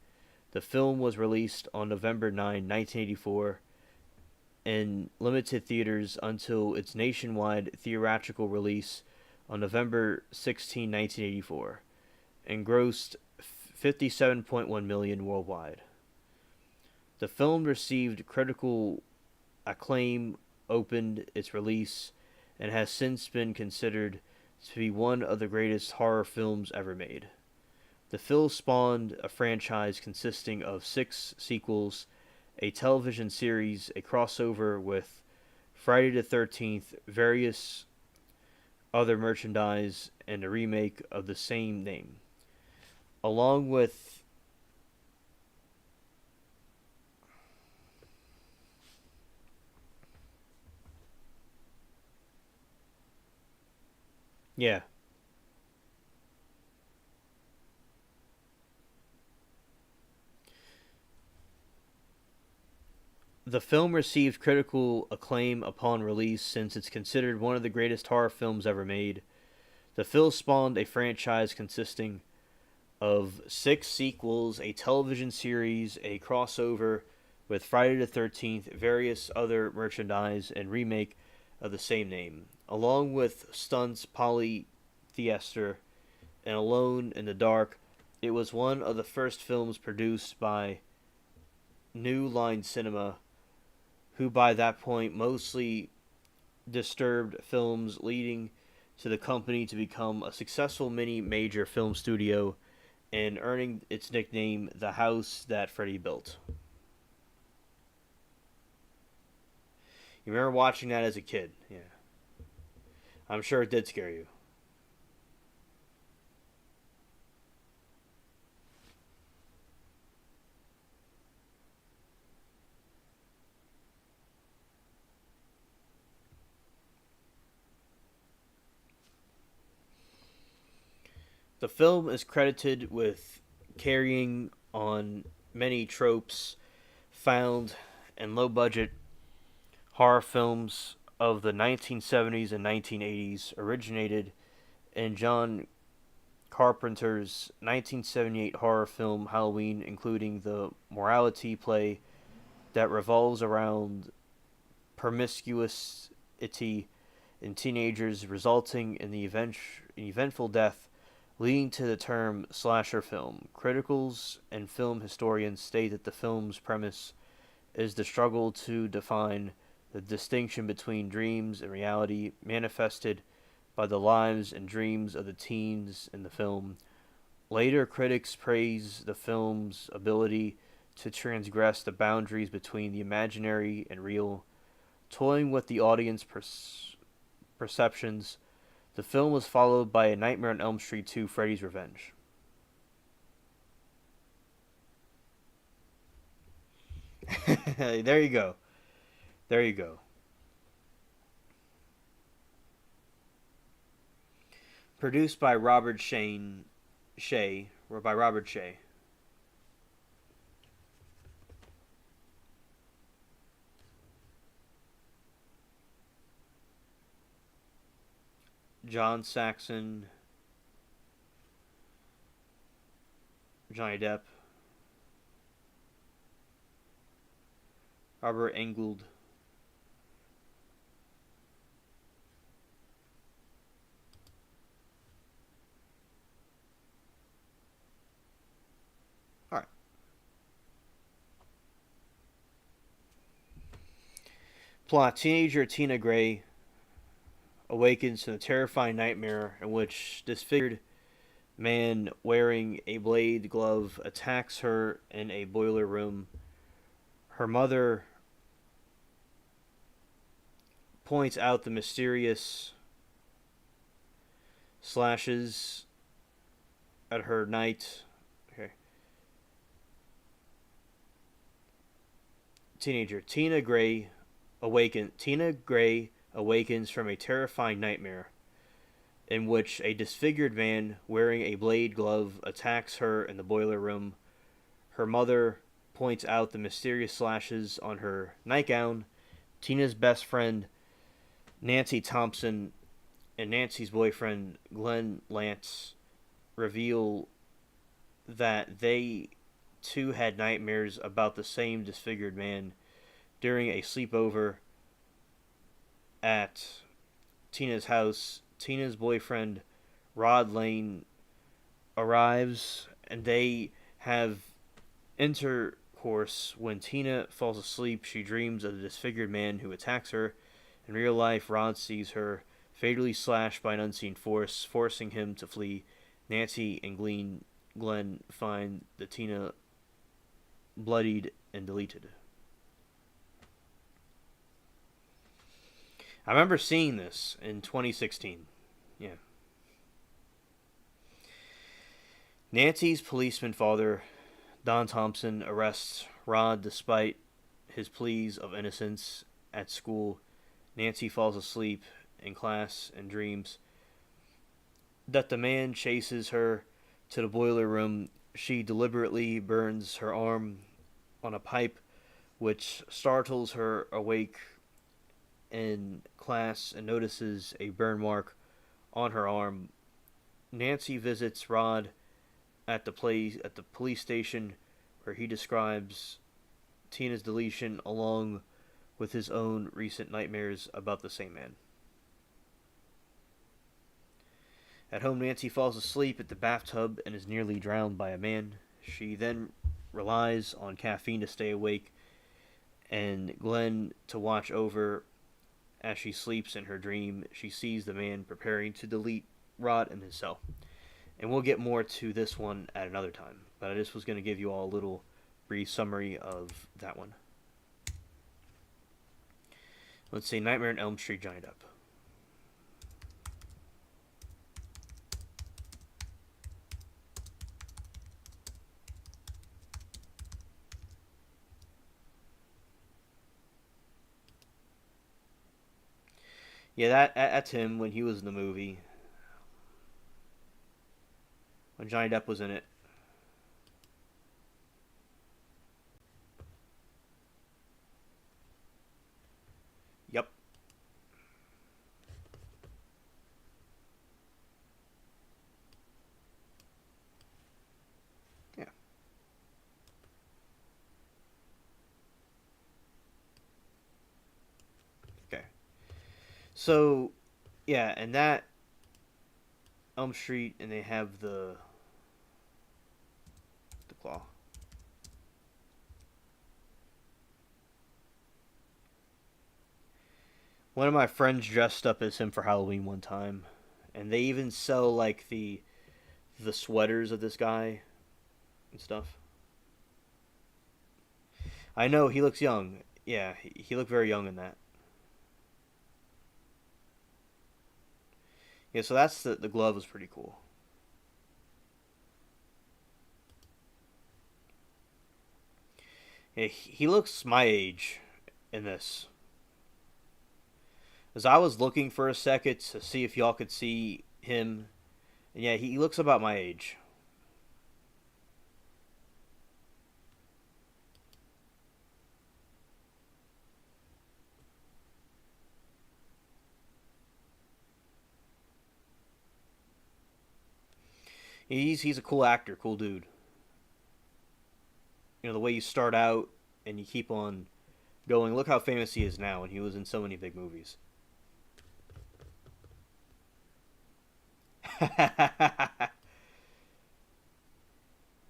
The film was released on November 9, 1984 in limited theaters until its nationwide theatrical release on November 16, 1984 and grossed 57.1 million worldwide. The film received critical acclaim opened its release and has since been considered to be one of the greatest horror films ever made. The film spawned a franchise consisting of 6 sequels, a television series, a crossover with Friday the 13th, various other merchandise, and a remake of the same name. Along with yeah, the film received critical acclaim upon release since it's considered one of the greatest horror films ever made. The film spawned a franchise consisting of 6 sequels, a television series, a crossover with Friday the 13th, various other merchandise, and remake of the same name, along with stunts polytheater and Alone in the Dark. It was one of the first films produced by New Line Cinema, who by that point mostly disturbed films, leading to the company to become a successful mini major film studio and earning its nickname The House That Freddy Built. You remember watching that as a kid? Yeah. I'm sure it did scare you. The film is credited with carrying on many tropes found in low budget horror films of the 1970s and 1980s, originated in John Carpenter's 1978 horror film Halloween, including the morality play that revolves around promiscuity in teenagers, resulting in the eventful death, leading to the term slasher film. Criticals and film historians state that the film's premise is the struggle to define the distinction between dreams and reality, manifested by the lives and dreams of the teens in the film. Later critics praise the film's ability to transgress the boundaries between the imaginary and real, toying with the audience perceptions. The film was followed by A Nightmare on Elm Street 2: Freddy's Revenge. There you go. There you go. Produced by Robert Shea, or by Robert Shea. John Saxon, Johnny Depp, Robert Englund. All right. Plot: teenager Tina Gray awakens from a terrifying nightmare in which disfigured man wearing a blade glove attacks her in a boiler room. Her mother points out the mysterious slashes at her night. Okay. Teenager Tina Gray awakens from a terrifying nightmare in which a disfigured man wearing a blade glove attacks her in the boiler room. Her mother points out the mysterious slashes on her nightgown. Tina's best friend, Nancy Thompson, and Nancy's boyfriend, Glenn Lance, reveal that they too had nightmares about the same disfigured man during a sleepover at Tina's house. Tina's boyfriend, Rod Lane, arrives and they have intercourse. When Tina falls asleep, she dreams of the disfigured man who attacks her. In real life, Rod sees her fatally slashed by an unseen force, forcing him to flee. Nancy and Glenn find the Tina bloodied and deleted. I remember seeing this in 2016. Yeah. Nancy's policeman father, Don Thompson, arrests Rod despite his pleas of innocence at school. Nancy falls asleep in class and dreams that the man chases her to the boiler room. She deliberately burns her arm on a pipe, which startles her awake in class and notices a burn mark on her arm. Nancy visits Rod at the police station, where he describes Tina's deletion along with his own recent nightmares about the same man. At home, Nancy falls asleep at the bathtub and is nearly drowned by a man. She then relies on caffeine to stay awake and Glenn to watch over. As she sleeps in her dream, she sees the man preparing to delete Rod in his cell. And we'll get more to this one at another time, but I just was going to give you all a little brief summary of that one. Let's see, Nightmare on Elm Street, Johnny Depp. Yeah, that's him when he was in the movie. when Johnny Depp was in it. Yep. Yeah. Okay. So, yeah, and that Elm Street, and they have the claw. One of my friends dressed up as him for Halloween one time, and they even sell like the sweaters of this guy and stuff. I know he looks young. Yeah, he looked very young in that. Yeah, so that's the glove was pretty cool. Yeah, he looks my age in this. As I was looking for a second to see if y'all could see him, and yeah, he looks about my age. He's a cool actor, cool dude. You know the way you start out and you keep on going. Look how famous he is now, and he was in so many big movies.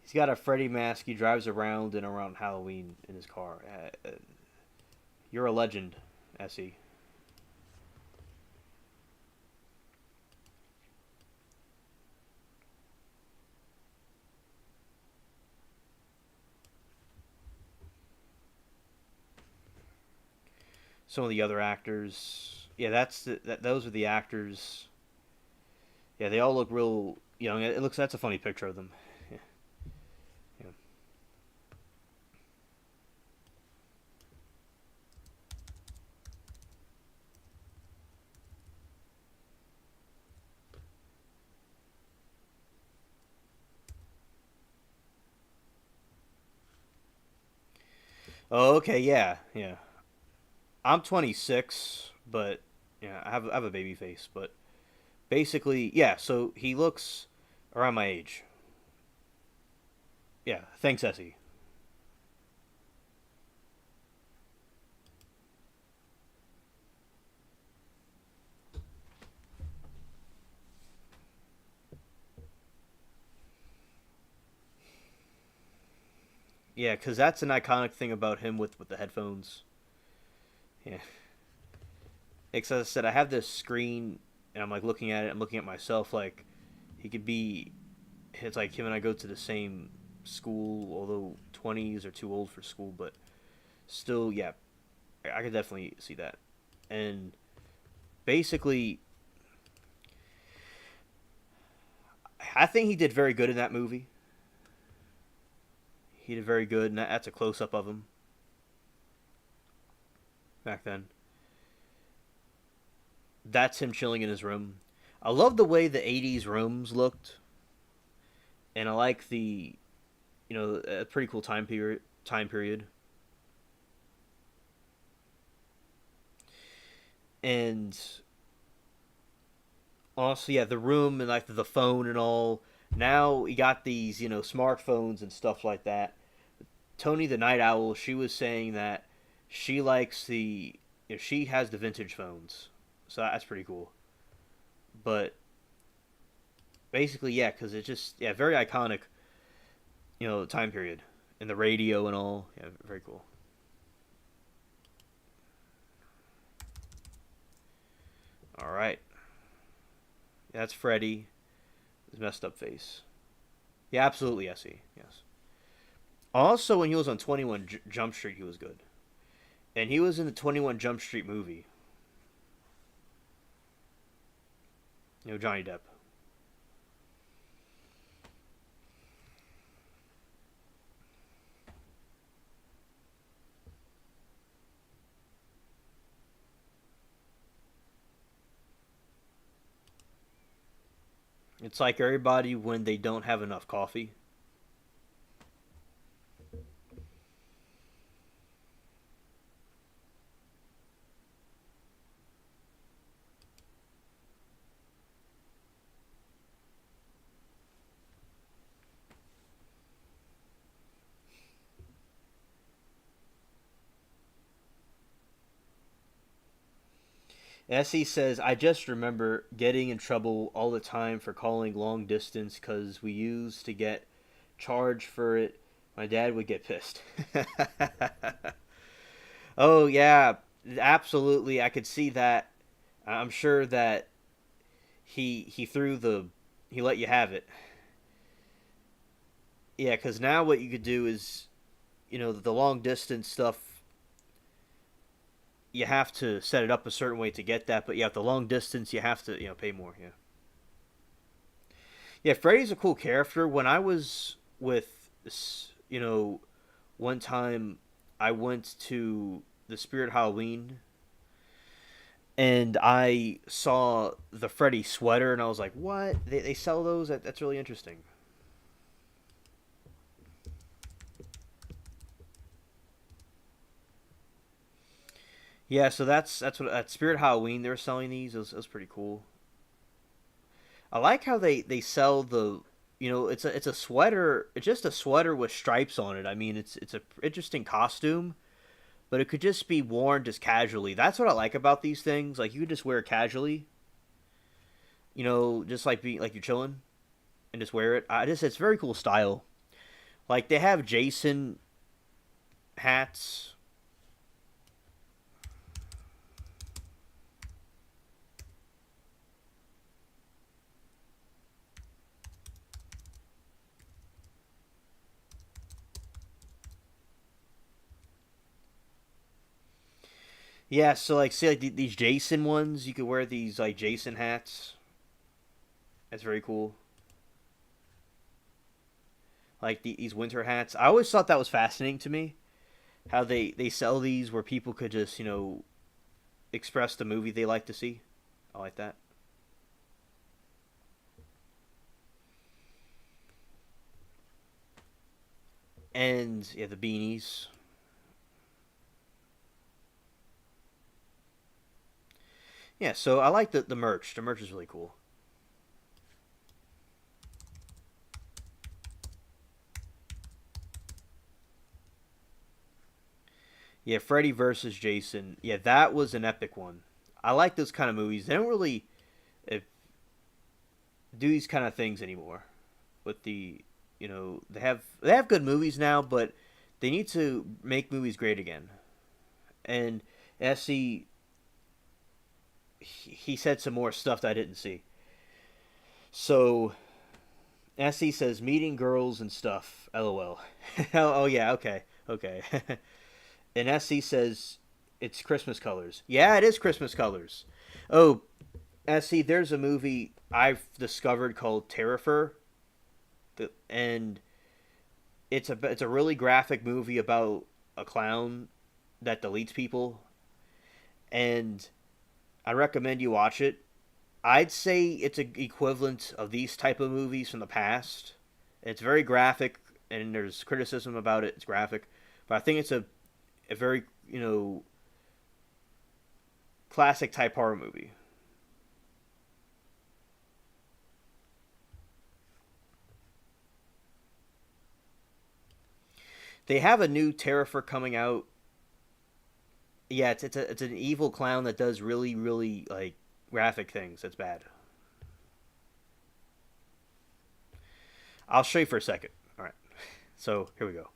He's got a Freddy mask. He drives around and around Halloween in his car. You're a legend, Essie. Some of the other actors, yeah, those are the actors. Yeah, they all look real young. It looks that's a funny picture of them. Yeah, yeah. Oh, okay, yeah, yeah. I'm 26, but yeah, I have a baby face, but basically, yeah. So he looks around my age. Yeah, thanks, Essie. Yeah, because that's an iconic thing about him with the headphones. Yeah, because as I said, I have this screen, and I'm like looking at it. I'm looking at myself. Like he could be. It's like him and I go to the same school, although 20s are too old for school, but still, yeah, I could definitely see that. And basically, I think he did very good in that movie. He did very good, and that's a close up of him back then. That's him chilling in his room. I love the way the '80s rooms looked, and I like a pretty cool time period. Time period, and also yeah, the room and like the phone and all. Now we got these smartphones and stuff like that. Tony the Night Owl, she was saying that she likes she has the vintage phones, so that's pretty cool. But basically, yeah, because it's just very iconic, time period and the radio and all. Yeah, very cool. All right, yeah, that's Freddy. His messed up face. Yeah, absolutely, Essie. Yes. Also, when he was on 21 Jump Street, he was good, and he was in the 21 Jump Street movie. Johnny Depp. It's like everybody when they don't have enough coffee. Essie says, I just remember getting in trouble all the time for calling long distance because we used to get charged for it. My dad would get pissed. Oh, yeah, absolutely. I could see that. I'm sure that he threw the he let you have it. Yeah, because now what you could do is, the long distance stuff, you have to set it up a certain way to get that. But yeah, the long distance, you have to pay more. Yeah, yeah. Freddy's a cool character. When I was with, one time, I went to the Spirit Halloween and I saw the Freddy sweater, and I was like, "What? They sell those? That's really interesting." Yeah, so that's what at Spirit Halloween they were selling these. It was pretty cool. I like how they sell the it's a sweater. It's just a sweater with stripes on it. I mean, it's a interesting costume, but it could just be worn just casually. That's what I like about these things. Like you could just wear it casually. Just like being like you're chilling and just wear it. It's very cool style. Like they have Jason hats. Yeah, so like see like these Jason ones, you could wear these like Jason hats. That's very cool. Like these winter hats. I always thought that was fascinating to me. How they sell these where people could just express the movie they like to see. I like that. And yeah, the beanies. Yeah, so I like the merch. The merch is really cool. Yeah, Freddy versus Jason. Yeah, that was an epic one. I like those kind of movies. They don't really uh, do these kind of things anymore. With they have good movies now, but they need to make movies great again. And SC he said some more stuff that I didn't see. So SC says meeting girls and stuff. LOL. Oh yeah, okay, okay. And SC says it's Christmas colors. Yeah, it is Christmas colors. Oh, SC, there's a movie I've discovered called Terrifer, and it's a really graphic movie about a clown that deletes people, and I recommend you watch it. I'd say it's an equivalent of these type of movies from the past. It's very graphic, and there's criticism about it. It's graphic, but I think it's a very classic type horror movie. They have a new Terrifer coming out. Yeah, it's an evil clown that does really really like graphic things. That's bad. I'll show you for a second. All right. So here we go.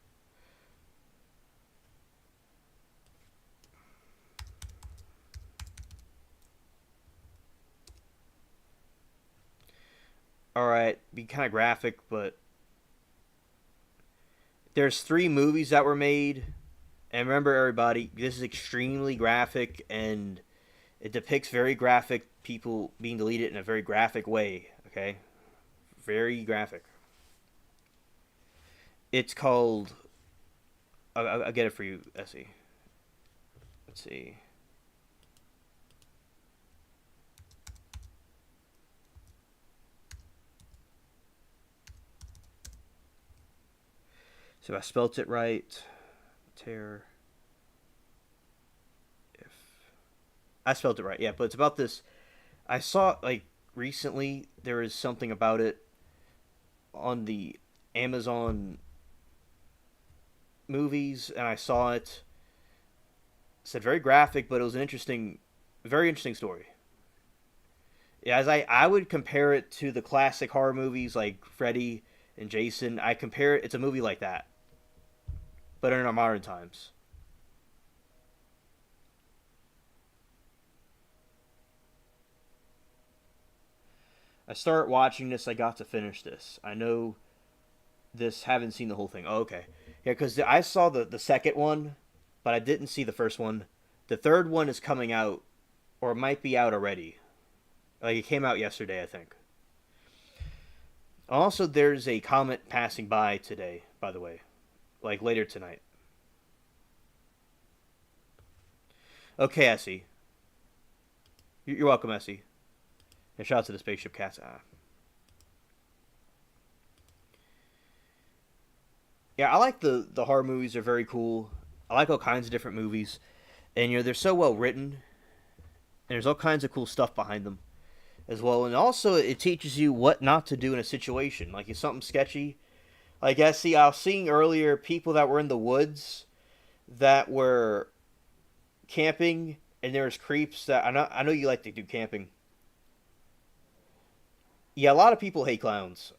All right, be kind of graphic, but there's three movies that were made, and remember, everybody, this is extremely graphic, and it depicts very graphic people being deleted in a very graphic way. Okay, very graphic. It's called. I'll get it for you, Essie. Let's see. So I spelt it right. Tear. If I spelled it right, yeah. But it's about this. I saw like recently there is something about it on the Amazon movies, and I saw it. It said very graphic, but it was an very interesting story. Yeah, as I would compare it to the classic horror movies like Freddy and Jason. I compare it. It's a movie like that, but in our modern times. I start watching this. I got to finish this. I know this. Haven't seen the whole thing. Oh, okay. Yeah, because I saw the second one, but I didn't see the first one. The third one is coming out, or it might be out already. Like it came out yesterday, I think. Also, there's a comet passing by today. By the way, like later tonight. Okay, Essie. You're welcome, Essie. And shout out to the spaceship cats. Yeah, I like the horror movies. They're very cool. I like all kinds of different movies, and they're so well written, and there's all kinds of cool stuff behind them as well. And also, it teaches you what not to do in a situation. Like if something sketchy, like I was seeing earlier people that were in the woods that were camping, and there was creeps that I know you like to do camping. Yeah, a lot of people hate clowns,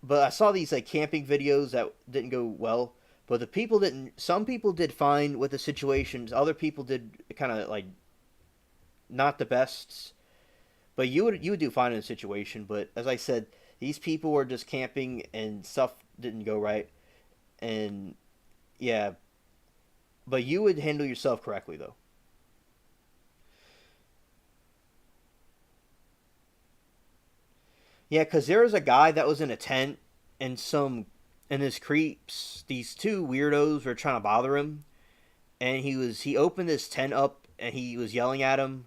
but I saw these like camping videos that didn't go well. But the people didn't. Some people did fine with the situations. Other people did kind of like not the best. But you would do fine in a situation. But as I said, these people were just camping and stuff didn't go right. And yeah, but you would handle yourself correctly though. Yeah, because there was a guy that was in a tent, and his creeps, these two weirdos were trying to bother him, and he opened his tent up and he was yelling at him,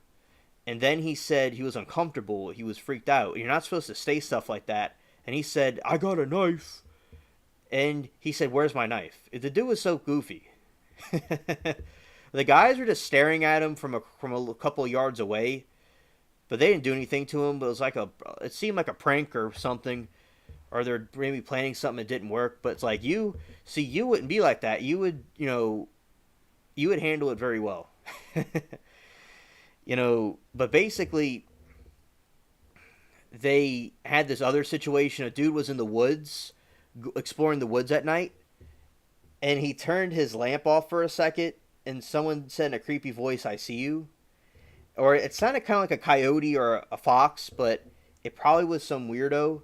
and then he said he was uncomfortable, he was freaked out. You're not supposed to say stuff like that, and he said, "I got a knife," and he said, "Where's my knife?" The dude was so goofy. The guys were just staring at him from a couple of yards away, but they didn't do anything to him. But it seemed like a prank or something, or they're maybe planning something that didn't work. But it's like you wouldn't be like that. You would handle it very well. But basically, they had this other situation. A dude was in the woods, exploring the woods at night, and he turned his lamp off for a second, and someone said in a creepy voice, "I see you." Or it sounded kind of like a coyote or a fox, but it probably was some weirdo.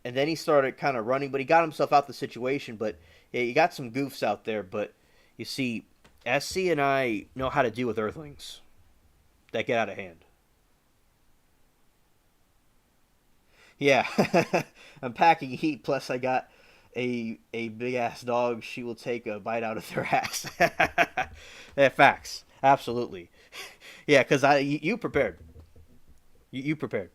And then he started kind of running, but he got himself out the situation. But yeah, you got some goofs out there. But you see, SC and I know how to deal with Earthlings that get out of hand. Yeah, I'm packing heat. Plus, I got a big ass dog. She will take a bite out of their ass. Yeah, facts. Absolutely. Yeah, because you prepared. You prepared.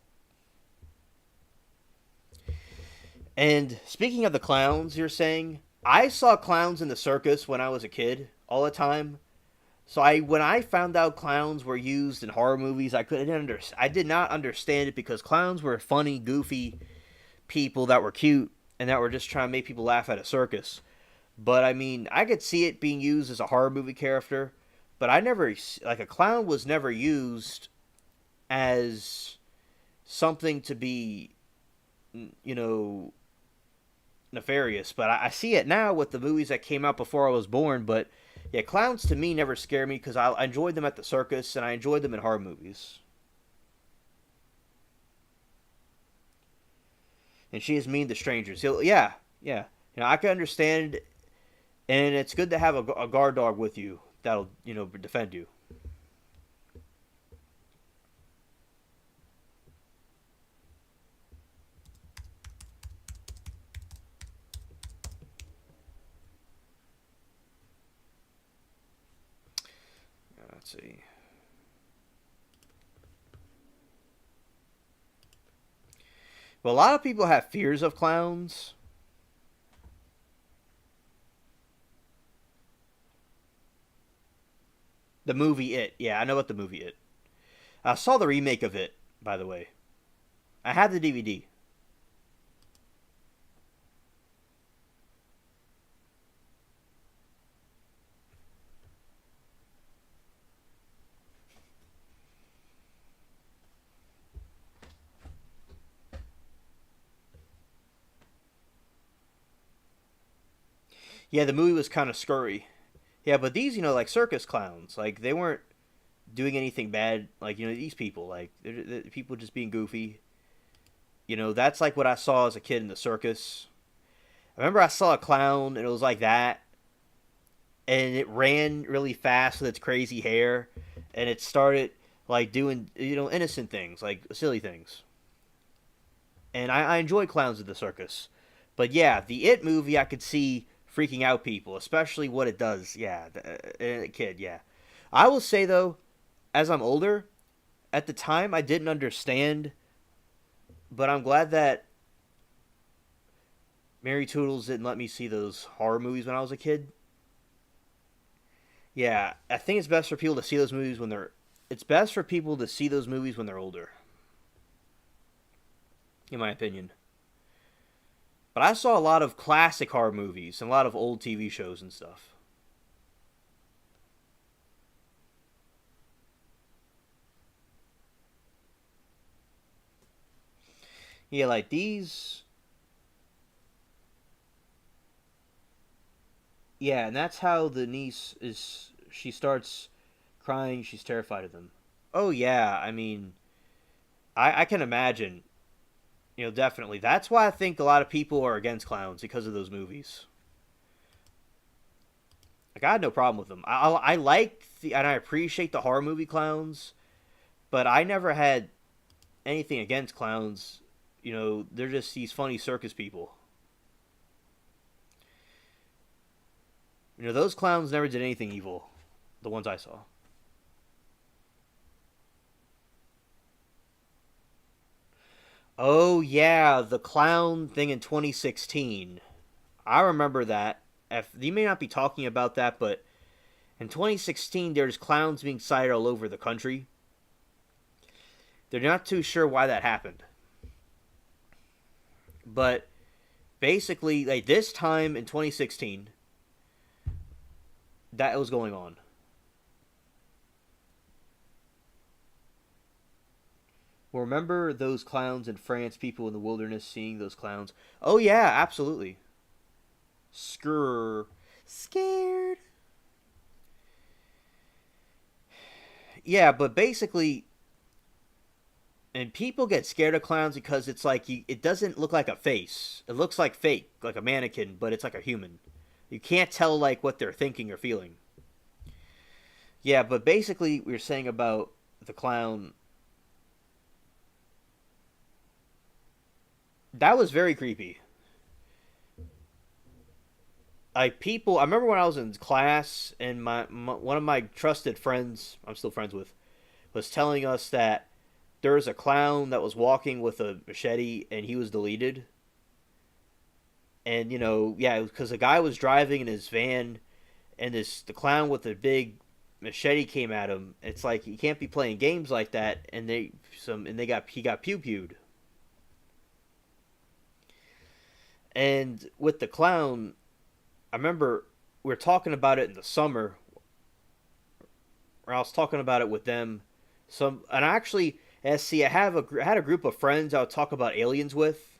And speaking of the clowns, you're saying I saw clowns in the circus when I was a kid all the time. So when I found out clowns were used in horror movies, I did not understand it because clowns were funny, goofy people that were cute and that were just trying to make people laugh at a circus. But I mean, I could see it being used as a horror movie character, but I never like a clown was never used as something to be, you know, nefarious. But I see it now with the movies that came out before I was born. But yeah, clowns to me never scare me because I enjoyed them at the circus and I enjoyed them in horror movies. And she is mean to strangers. Yeah, yeah. I can understand, and it's good to have a guard dog with you that'll defend you. Let's see. Well, a lot of people have fears of clowns. The movie It. Yeah, I know about the movie It. I saw the remake of It, by the way. I had the DVD. Yeah, the movie was kind of scurry. Yeah, but these, like circus clowns, like they weren't doing anything bad. Like these people, like they're people just being goofy. That's like what I saw as a kid in the circus. I remember I saw a clown and it was like that, and it ran really fast with its crazy hair, and it started like doing innocent things, like silly things. And I enjoy clowns at the circus, but yeah, the It movie I could see freaking out people, especially what it does. Yeah, a kid. Yeah, I will say though, as I'm older, at the time I didn't understand, but I'm glad that Mary Toodles didn't let me see those horror movies when I was a kid. Yeah, I think it's best for people to see those movies when they're. It's best for people to see those movies when they're older, in my opinion. But I saw a lot of classic horror movies and a lot of old TV shows and stuff. Yeah, like these. Yeah, and that's how the niece is. She starts crying. She's terrified of them. Oh yeah, I mean, I can imagine. Definitely. That's why I think a lot of people are against clowns because of those movies. Like I had no problem with them. I like and I appreciate the horror movie clowns, but I never had anything against clowns. They're just these funny circus people. Those clowns never did anything evil. The ones I saw. Oh yeah, the clown thing in 2016. I remember that. You may not be talking about that, but in 2016 there's clowns being sighted all over the country. They're not too sure why that happened. But basically, like this time in 2016, that was going on. Well, remember those clowns in France, people in the wilderness seeing those clowns? Oh, yeah, absolutely. Skrrr. Scared. Yeah, but basically, and people get scared of clowns because it's like it doesn't look like a face. It looks like fake, like a mannequin, but it's like a human. You can't tell like what they're thinking or feeling. Yeah, but basically, we were saying about the clown. That was very creepy. Like people, I remember when I was in class, and my one of my trusted friends, I'm still friends with, was telling us that there was a clown that was walking with a machete, and he was deleted. And yeah, because the guy was driving in his van, and the clown with the big machete came at him. It's like he can't be playing games like that, and they got he got pew pewed. And with the clown, I remember we were talking about it in the summer, or I was talking about it with them. And actually, see, I had a group of friends I would talk about aliens with,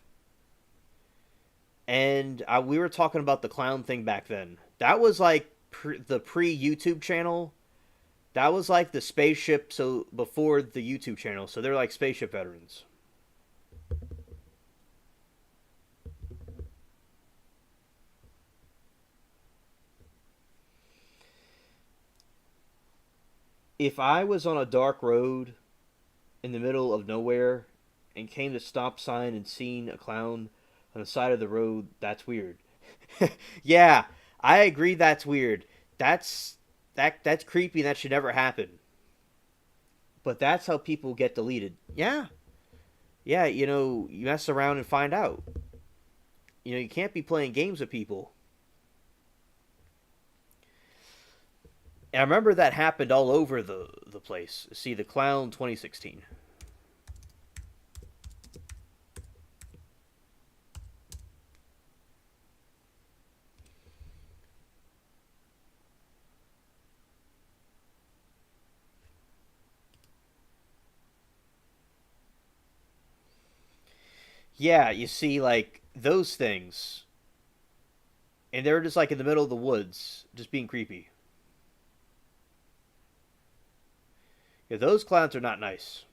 and we were talking about the clown thing back then. That was like the pre YouTube channel. That was like the spaceship, so before the YouTube channel. So they're like spaceship veterans. If I was on a dark road in the middle of nowhere and came to stop sign and seen a clown on the side of the road, that's weird. Yeah, I agree that's weird. That's creepy and that should never happen. But that's how people get deleted. Yeah. Yeah, you mess around and find out. You can't be playing games with people. And I remember that happened all over the place. See, the Clown 2016. Yeah, you see, like, those things. And they're just, like, in the middle of the woods, just being creepy. Yeah, those clowns are not nice.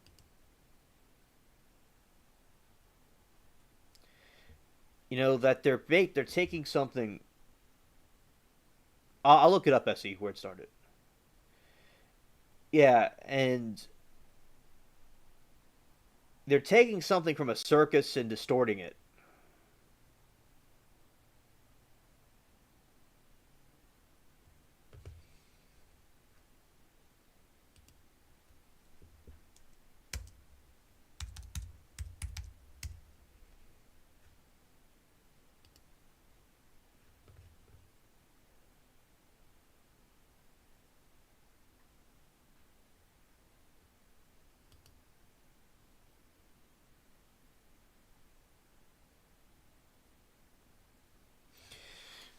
You know, that they're taking something. I'll look it up, SE, where it started. Yeah, and they're taking something from a circus and distorting it.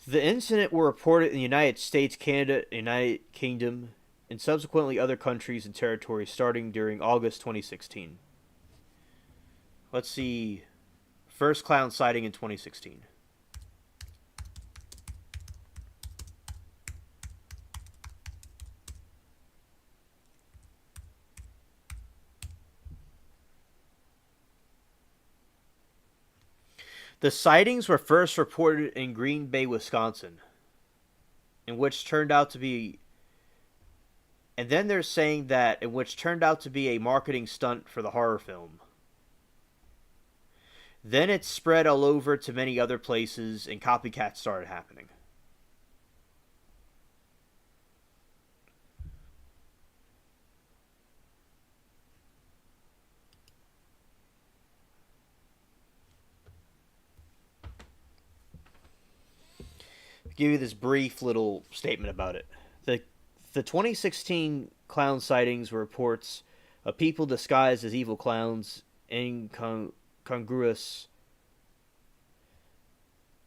The incident were reported in the United States, Canada, United Kingdom, and subsequently other countries and territories starting during August 2016. Let's see. First clown sighting in 2016. The sightings were first reported in Green Bay, Wisconsin, in which turned out to be. And then they're saying that in which turned out to be a marketing stunt for the horror film. Then it spread all over to many other places, and copycats started happening. I'll give you this brief little statement about it. The the 2016 clown sightings were reports of people disguised as evil clowns in congruous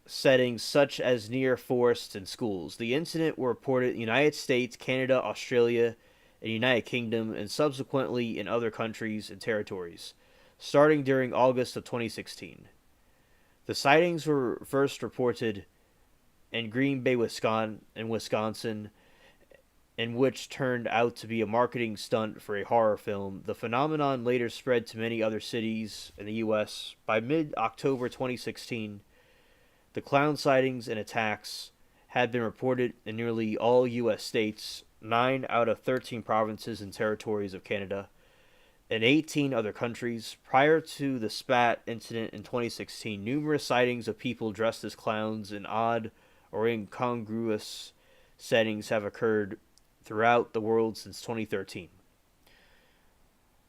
settings such as near forests and schools. The incident were reported in the United States, Canada, Australia, and United Kingdom, and subsequently in other countries and territories, starting during August of 2016. The sightings were first reported in Green Bay, Wisconsin, in which turned out to be a marketing stunt for a horror film. The phenomenon later spread to many other cities in the U.S. By mid-October 2016, the clown sightings and attacks had been reported in nearly all U.S. states, 9 out of 13 provinces and territories of Canada, and 18 other countries. Prior to the spat incident in 2016, numerous sightings of people dressed as clowns in odd or incongruous settings have occurred throughout the world since 2013.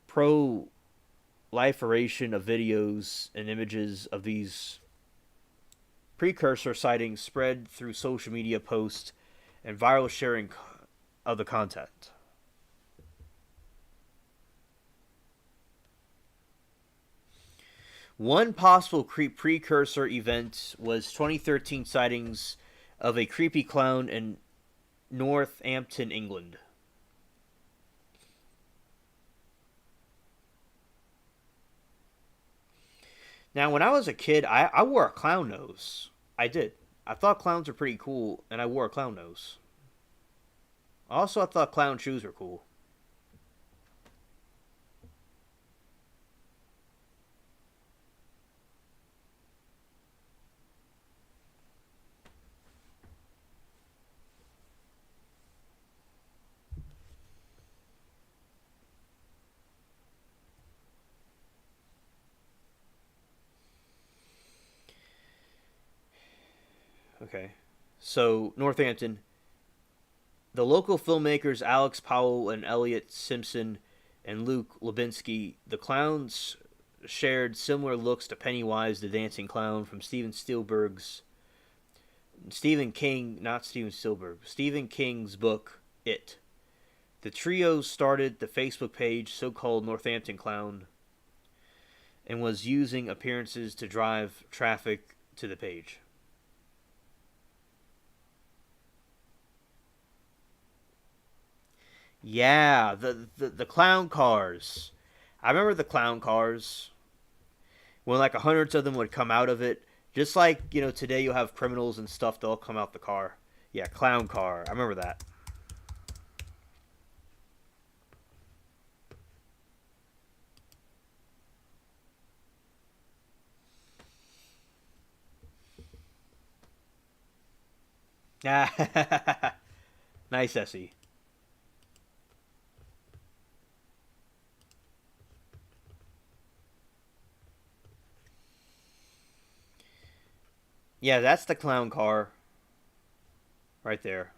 Proliferation of videos and images of these precursor sightings spread through social media posts and viral sharing of the content. One possible precursor event was 2013 sightings of a creepy clown in Northampton, England. Now, when I was a kid, I wore a clown nose. I did. I thought clowns were pretty cool, and I wore a clown nose. Also, I thought clown shoes were cool. Okay. So, Northampton. The local filmmakers Alex Powell and Elliot Simpson and Luke Lubinsky, the clowns shared similar looks to Pennywise the Dancing Clown from Stephen King, not Steven Spielberg, Stephen King's book It. The trio started the Facebook page so-called Northampton Clown and was using appearances to drive traffic to the page. Yeah, the clown cars. I remember the clown cars when like hundreds of them would come out of it. Just like today you'll have criminals and stuff. They'll come out the car. Yeah, clown car. I remember that. Nice, Essie. Yeah, that's the clown car right there.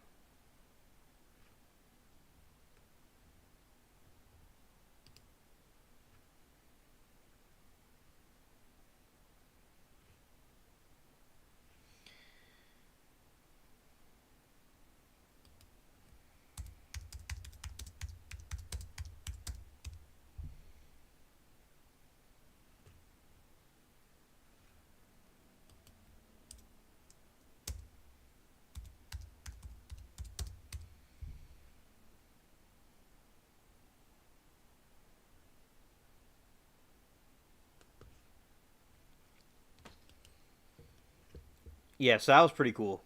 Yeah, so that was pretty cool.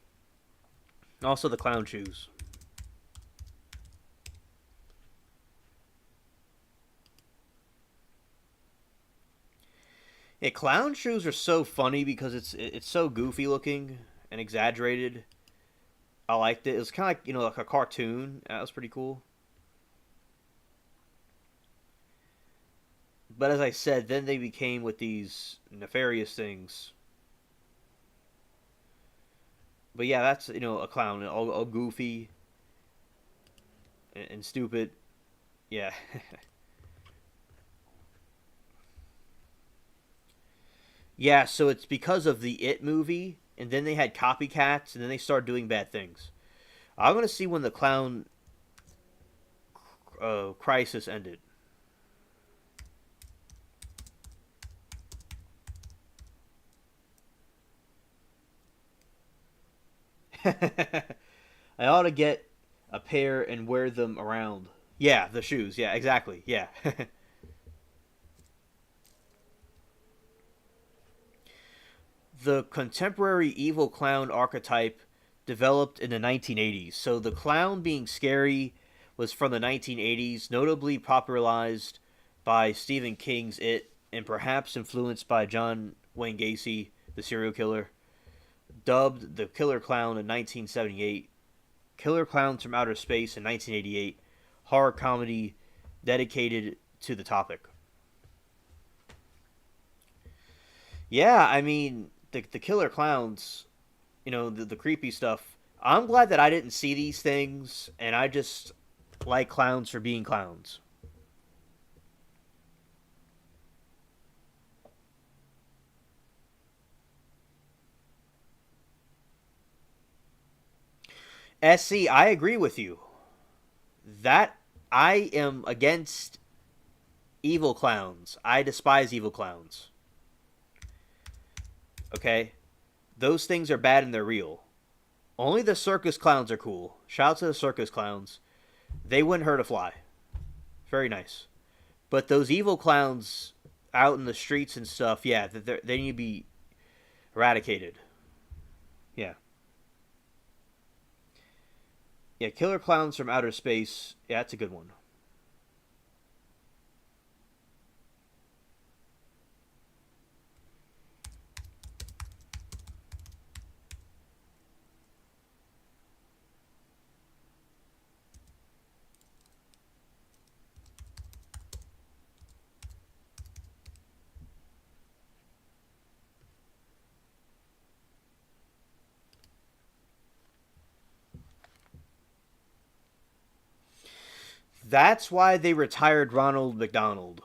Also, the clown shoes. Yeah, clown shoes are so funny because it's so goofy looking and exaggerated. I liked it. It was kind of like like a cartoon. That was pretty cool. But as I said, then they became with these nefarious things. But yeah, that's a clown, all goofy and stupid. Yeah, yeah. So it's because of the It movie, and then they had copycats, and then they started doing bad things. I'm gonna see when the clown crisis ended. I ought to get a pair and wear them around. Yeah, the shoes. Yeah, exactly. Yeah. The contemporary evil clown archetype developed in the 1980s. So the clown being scary was from the 1980s, notably popularized by Stephen King's It and perhaps influenced by John Wayne Gacy, the serial killer. Dubbed the Killer Clown in 1978, Killer Clowns from Outer Space in 1988, horror comedy dedicated to the topic. Yeah, I mean, the Killer Clowns, the creepy stuff. I'm glad that I didn't see these things, and I just like clowns for being clowns. SC, I agree with you. That I am against evil clowns. I despise evil clowns. Okay? Those things are bad and they're real. Only the circus clowns are cool. Shout out to the circus clowns. They wouldn't hurt a fly. Very nice. But those evil clowns out in the streets and stuff, yeah, they need to be eradicated. Yeah. Yeah, Killer Clowns from Outer Space. Yeah, that's a good one. That's why they retired Ronald McDonald.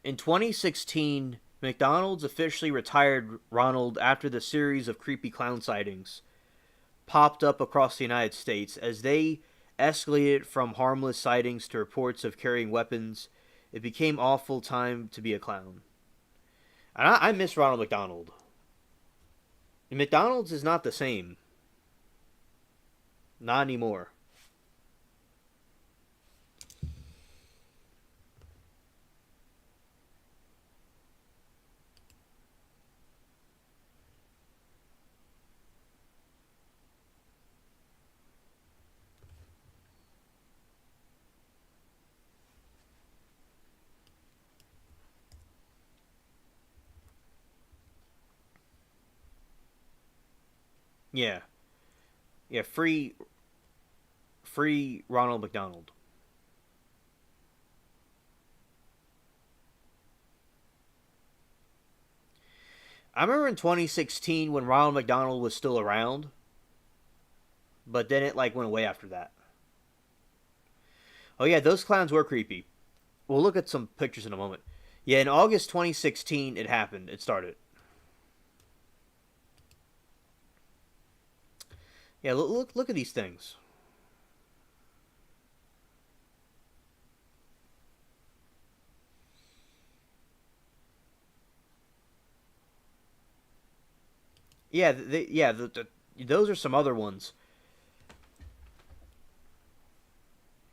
In 2016, McDonald's officially retired Ronald after the series of creepy clown sightings. popped up across the United States as they escalated from harmless sightings to reports of carrying weapons. It became awful time to be a clown. And I miss Ronald McDonald. McDonald's is not the same. Not anymore. Yeah. Yeah, free Ronald McDonald. I remember in 2016 when Ronald McDonald was still around, but then it like went away after that. Oh yeah, those clowns were creepy. We'll look at some pictures in a moment. Yeah, in August 2016 it happened. It started. Yeah, look at these things. Yeah, those are some other ones.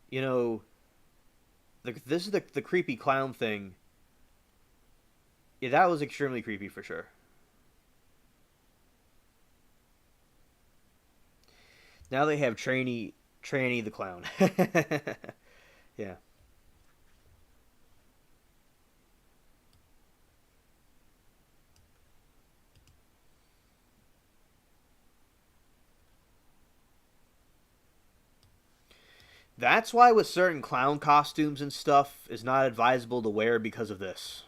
You know, this is the creepy clown thing. Yeah, that was extremely creepy for sure. Now they have Tranny the clown. Yeah. That's why with certain clown costumes and stuff is not advisable to wear because of this.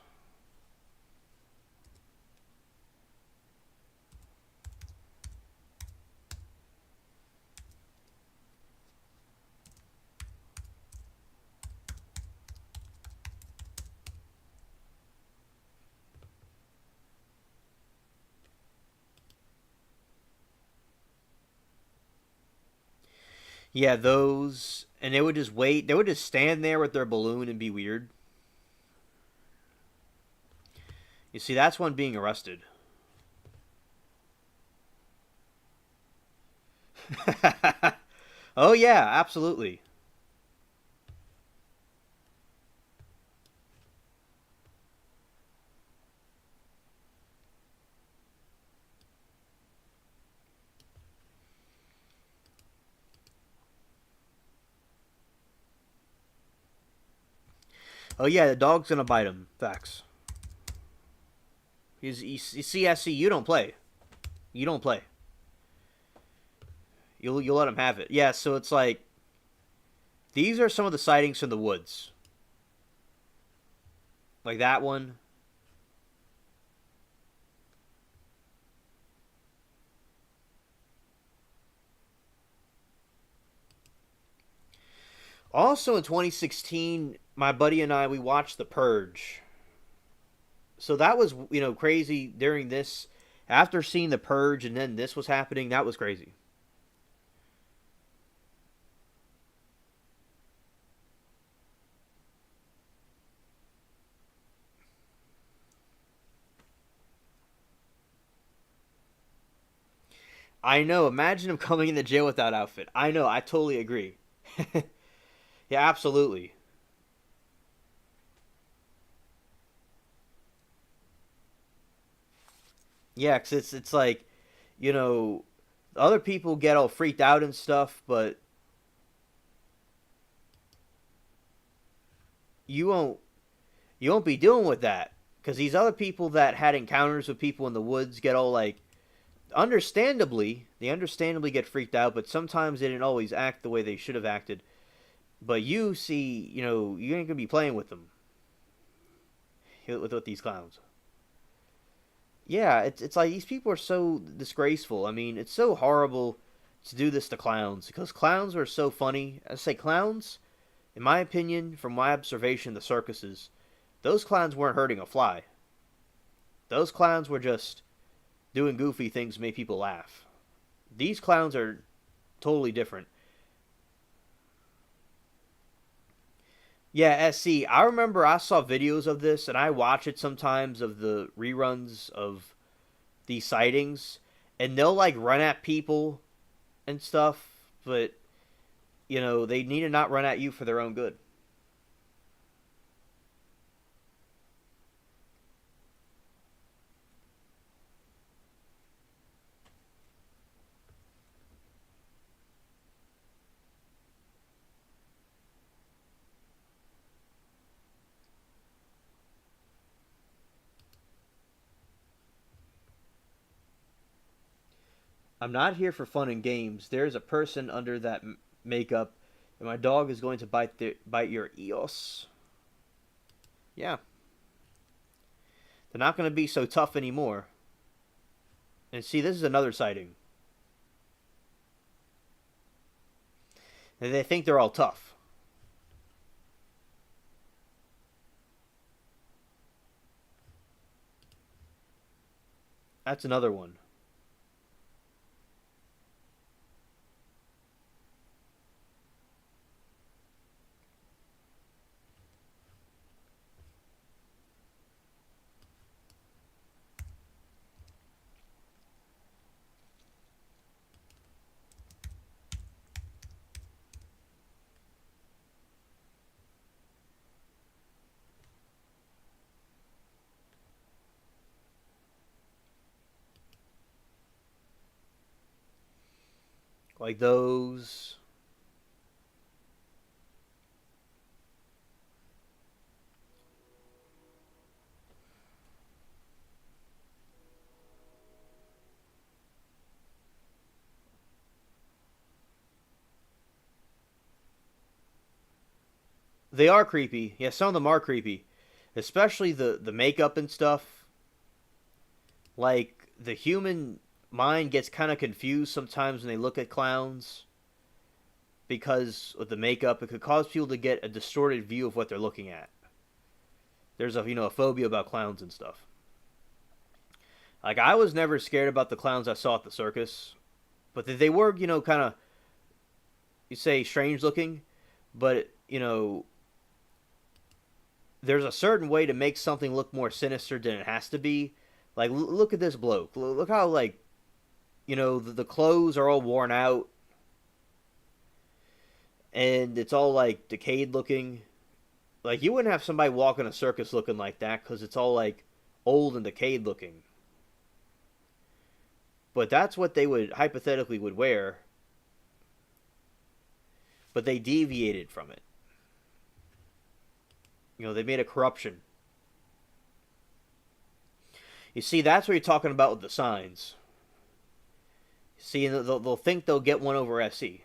Yeah, those and they would just wait. They would just stand there with their balloon and be weird. You see, that's one being arrested. Oh yeah, absolutely. Oh yeah, the dog's gonna bite him. Facts. You see, SC, you don't play. You don't play. You'll let him have it. Yeah, so it's like these are some of the sightings from the woods, like that one. Also in 2016, my buddy and I we watched The Purge. So that was crazy during this. After seeing The Purge and then this was happening, that was crazy. I know. Imagine him coming into jail with that outfit. I know. I totally agree. Yeah, absolutely. Yeah, cause it's like, you know, other people get all freaked out and stuff, but you won't you won't be dealing with that because these other people that had encounters with people in the woods get all like understandably get freaked out, but sometimes they didn't always act the way they should have acted. But you see, you ain't gonna be playing with them with these clowns. Yeah, it's like these people are so disgraceful. I mean, it's so horrible to do this to clowns because clowns are so funny. I say clowns, in my opinion, from my observation of the circuses, those clowns weren't hurting a fly. Those clowns were just doing goofy things to make people laugh. These clowns are totally different. Yeah, SC. I remember I saw videos of this, and I watch it sometimes of the reruns of these sightings, and they'll like run at people and stuff, but they need to not run at you for their own good. I'm not here for fun and games. There's a person under that makeup, and my dog is going to bite your eos. Yeah, they're not going to be so tough anymore. And see, this is another sighting. And they think they're all tough. That's another one. Like those. They are creepy. Yeah, some of them are creepy. Especially the makeup and stuff. Like, the human mind gets kind of confused sometimes when they look at clowns. Because with the makeup, it could cause people to get a distorted view of what they're looking at. There's a phobia about clowns and stuff. Like, I was never scared about the clowns I saw at the circus. But they were, kind of, you say, strange looking. But, there's a certain way to make something look more sinister than it has to be. Like, look at this bloke. Look how, like, the clothes are all worn out. And it's all, like, decayed looking. Like, you wouldn't have somebody walk in a circus looking like that because it's all, like, old and decayed looking. But that's what they would, hypothetically, would wear. But they deviated from it. They made a corruption. You see, that's what you're talking about with the signs. See, they'll think they'll get one over SC.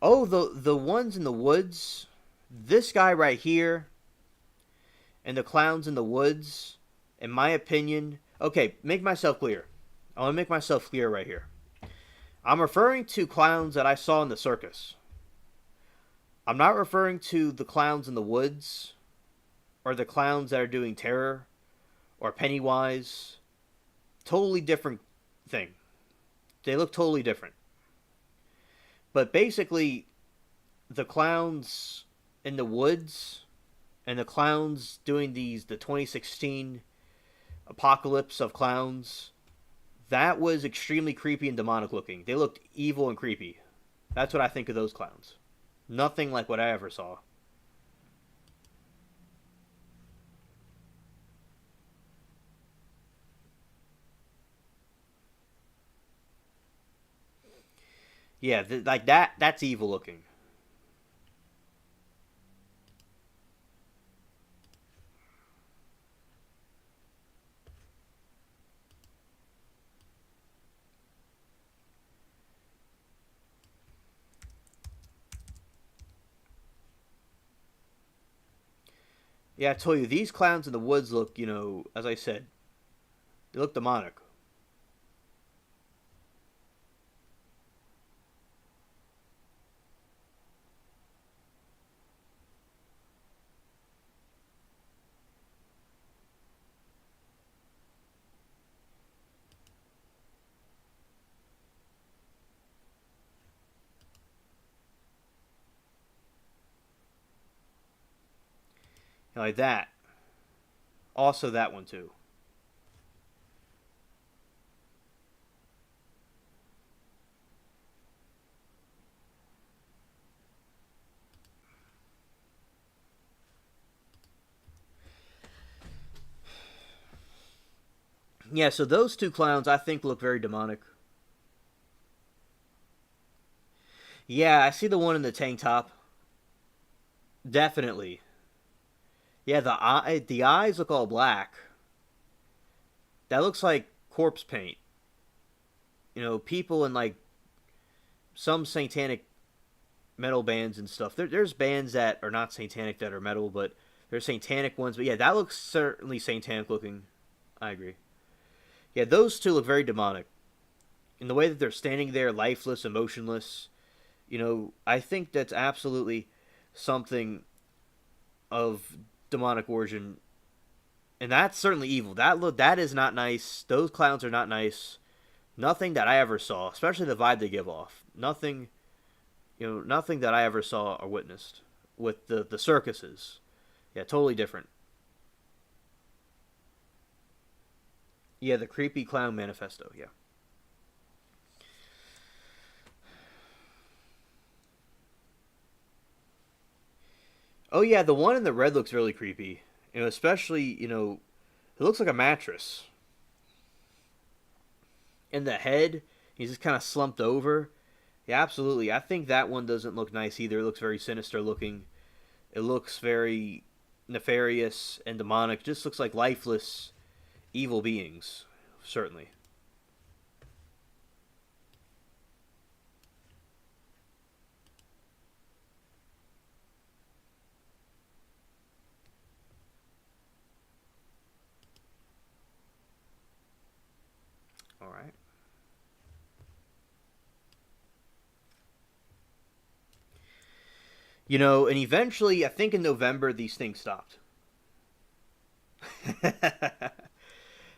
Oh, the ones in the woods. This guy right here, and the clowns in the woods. In my opinion, okay, make myself clear. I want to make myself clear right here. I'm referring to clowns that I saw in the circus. I'm not referring to the clowns in the woods, or the clowns that are doing terror, or Pennywise. Totally different thing. They look totally different. But basically, the clowns in the woods and the clowns doing the 2016 apocalypse of clowns, that was extremely creepy and demonic looking. They looked evil and creepy. That's what I think of those clowns. Nothing like what I ever saw. Yeah, like that's evil looking. Yeah, I told you, these clowns in the woods look, as I said, they look demonic. Like that. Also that one too. Yeah, so those two clowns I think look very demonic. Yeah, I see the one in the tank top. Definitely. Yeah, the eyes look all black. That looks like corpse paint. You know, people in like some satanic metal bands and stuff. There's bands that are not satanic that are metal, but there's satanic ones. But yeah, that looks certainly satanic looking. I agree. Yeah, those two look very demonic. In the way that they're standing there, lifeless, emotionless. You know, I think that's absolutely something of demonic origin, and that's certainly evil. That is not nice. Those clowns are not nice. Nothing that I ever saw, especially the vibe they give off. Nothing, nothing that I ever saw or witnessed with the circuses. Yeah, totally different. Yeah, the creepy clown manifesto. Yeah. Oh yeah, the one in the red looks really creepy. Especially it looks like a mattress. In the head, he's just kind of slumped over. Yeah, absolutely. I think that one doesn't look nice either. It looks very sinister looking. It looks very nefarious and demonic. Just looks like lifeless, evil beings. Certainly. All right. And eventually, I think in November, these things stopped.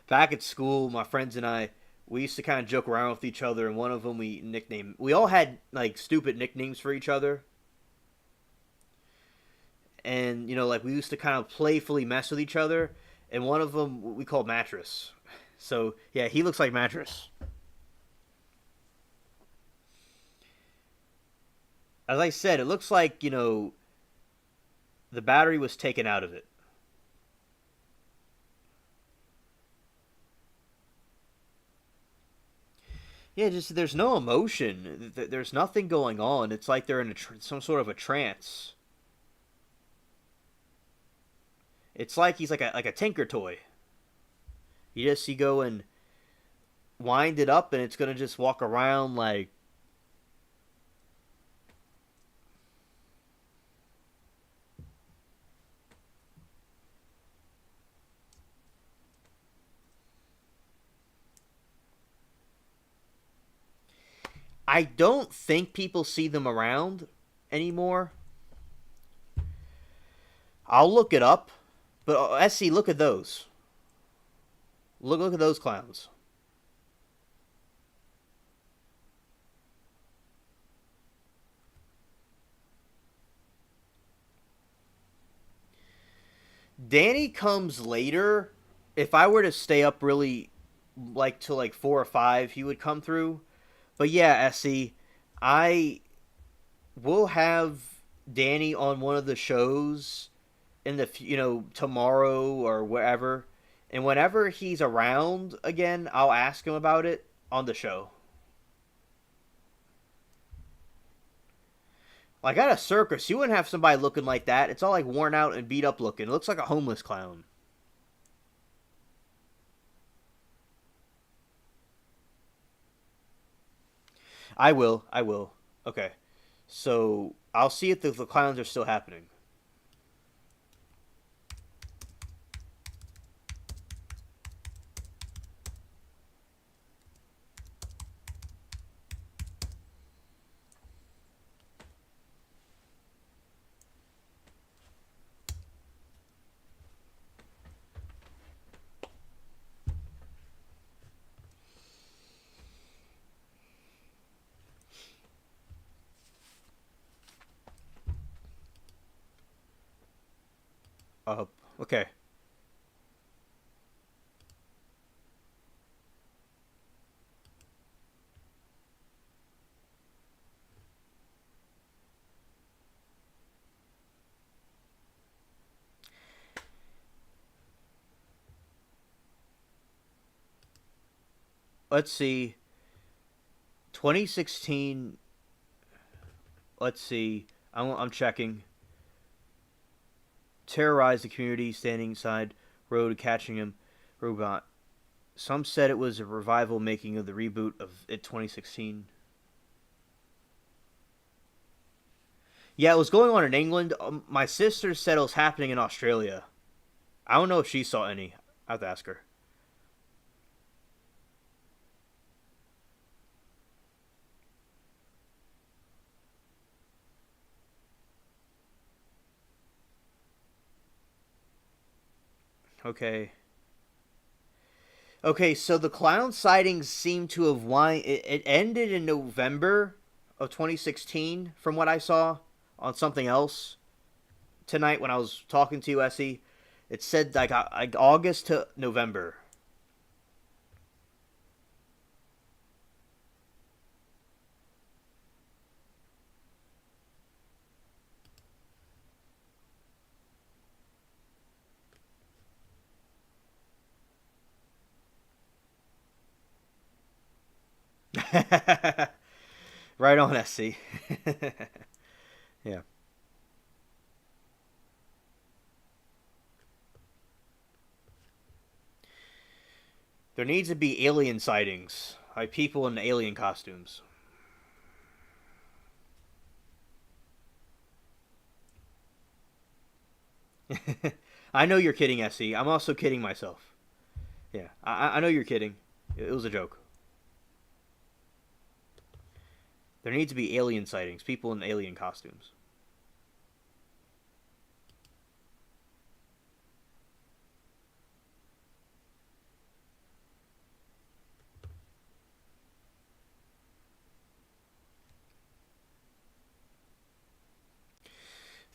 Back at school, my friends and I, we used to kind of joke around with each other, and one of them we nicknamed. We all had like stupid nicknames for each other, and like we used to kind of playfully mess with each other. And one of them we called Mattress. So yeah, he looks like Mattress. As I said, it looks like the battery was taken out of it. Yeah, just there's no emotion. There's nothing going on. It's like they're in some sort of a trance. It's like he's like a tinker toy. You go and wind it up, and it's gonna just walk around like. I don't think people see them around anymore. I'll look it up, but SC, look at those. Look at those clowns. Danny comes later. If I were to stay up really like till like 4 or 5, he would come through. But yeah, SC, I will have Danny on one of the shows in the tomorrow or wherever, and whenever he's around again, I'll ask him about it on the show. Like at a circus, you wouldn't have somebody looking like that. It's all like worn out and beat up looking. It looks like a homeless clown. I will. I will. Okay. So I'll see if the clowns are still happening. Uh, okay. Let's see. 2016. Let's see. I'm checking. Terrorized the community, standing side road, catching him. Robot. Some said it was a revival making of the reboot of it 2016. Yeah, it was going on in England. My sister said it was happening in Australia. I don't know if she saw any. I have to ask her. Okay. Okay, so the clown sightings seem to have it ended in November of 2016, from what I saw on something else tonight when I was talking to you, Essie. It said like August to November. Right on, Essie. Yeah. There needs to be alien sightings, like people in alien costumes. I know you're kidding, Essie. I'm also kidding myself. Yeah, I know you're kidding. It was a joke. There needs to be alien sightings, people in alien costumes.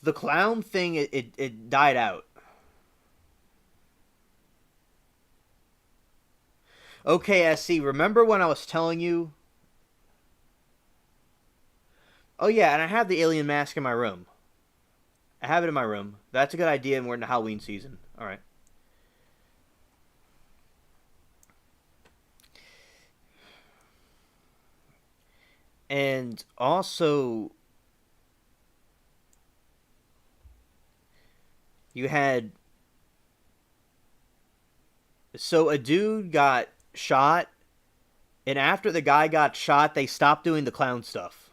The clown thing, it died out. Okay, SC, remember when I was telling you? Oh, yeah, and I have the alien mask in my room. I have it in my room. That's a good idea, and we're in the Halloween season. All right. And also, you had. So a dude got shot, and after the guy got shot, they stopped doing the clown stuff.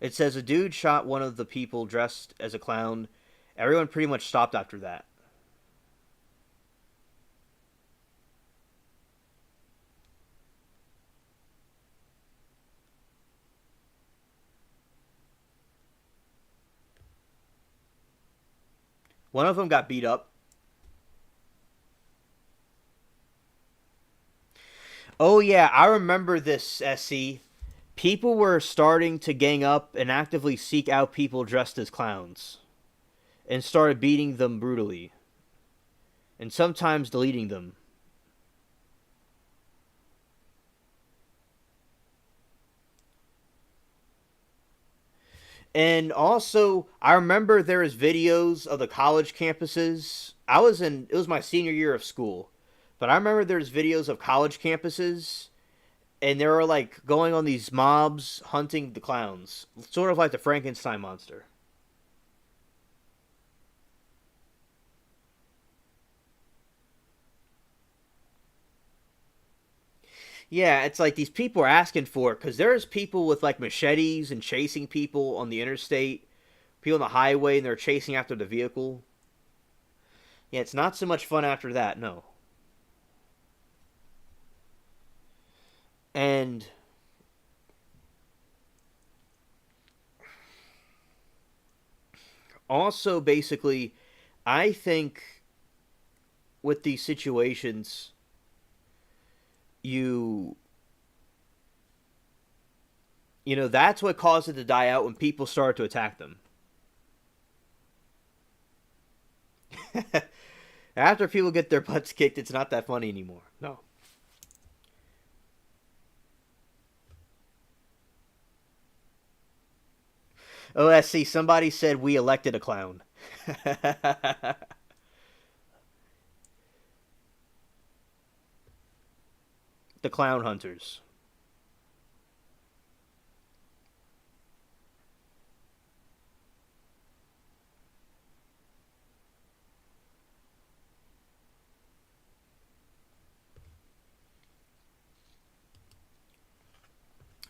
It says a dude shot one of the people dressed as a clown. Everyone pretty much stopped after that. One of them got beat up. Oh yeah, I remember this, SC. People were starting to gang up and actively seek out people dressed as clowns and started beating them brutally and sometimes deleting them. And also, I remember there was videos of the college campuses. It was my senior year of school, but I remember there's videos of college campuses, and they were like going on these mobs hunting the clowns, sort of like the Frankenstein monster. Yeah, it's like these people are asking for it because there's people with like machetes and chasing people on the interstate, people on the highway, and they're chasing after the vehicle. Yeah, it's not so much fun after that, no. And also, basically, I think with these situations, you that's what caused it to die out when people started to attack them. After people get their butts kicked, it's not that funny anymore. No. OSC, somebody said we elected a clown. The clown hunters.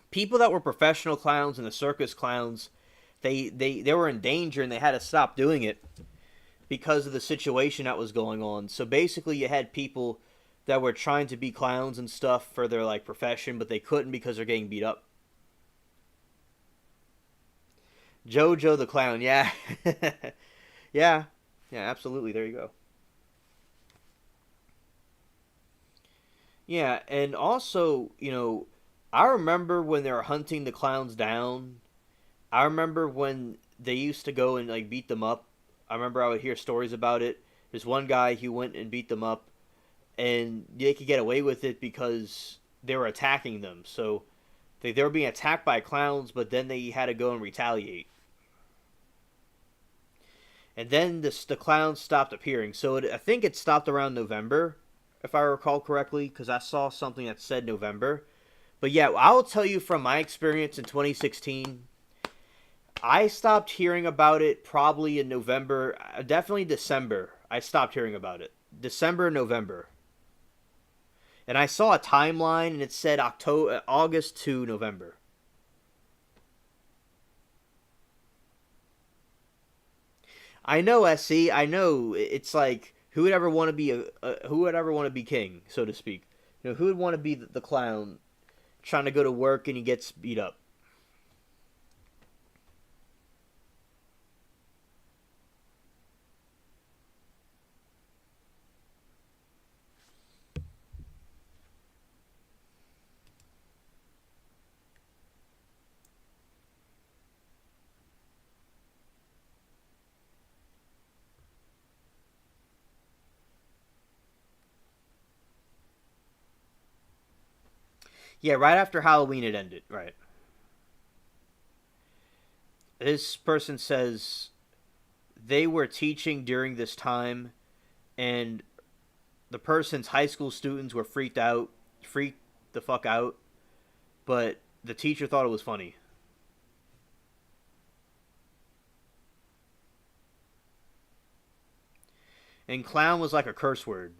People that were professional clowns and the circus clowns, they were in danger and they had to stop doing it because of the situation that was going on. So basically, you had people that were trying to be clowns and stuff for their like profession, but they couldn't because they're getting beat up. Jojo the clown, yeah, yeah, yeah, absolutely. There you go. Yeah, and also, I remember when they were hunting the clowns down. I remember when they used to go and like beat them up. I remember I would hear stories about it. There's one guy who went and beat them up, and they could get away with it because they were attacking them. So they were being attacked by clowns, but then they had to go and retaliate. And then the clowns stopped appearing. So I think it stopped around November, if I recall correctly, because I saw something that said November. But yeah, I'll tell you from my experience in 2016, I stopped hearing about it probably in November, definitely December. I stopped hearing about it. December, November. And I saw a timeline and it said August to November. I know, SC. I know. It's like who would ever want to be who would ever want to be king, so to speak. Who would want to be the clown trying to go to work and he gets beat up? Yeah, right after Halloween it ended. Right. This person says they were teaching during this time, and the person's high school students were freaked the fuck out, but the teacher thought it was funny. And clown was like a curse word.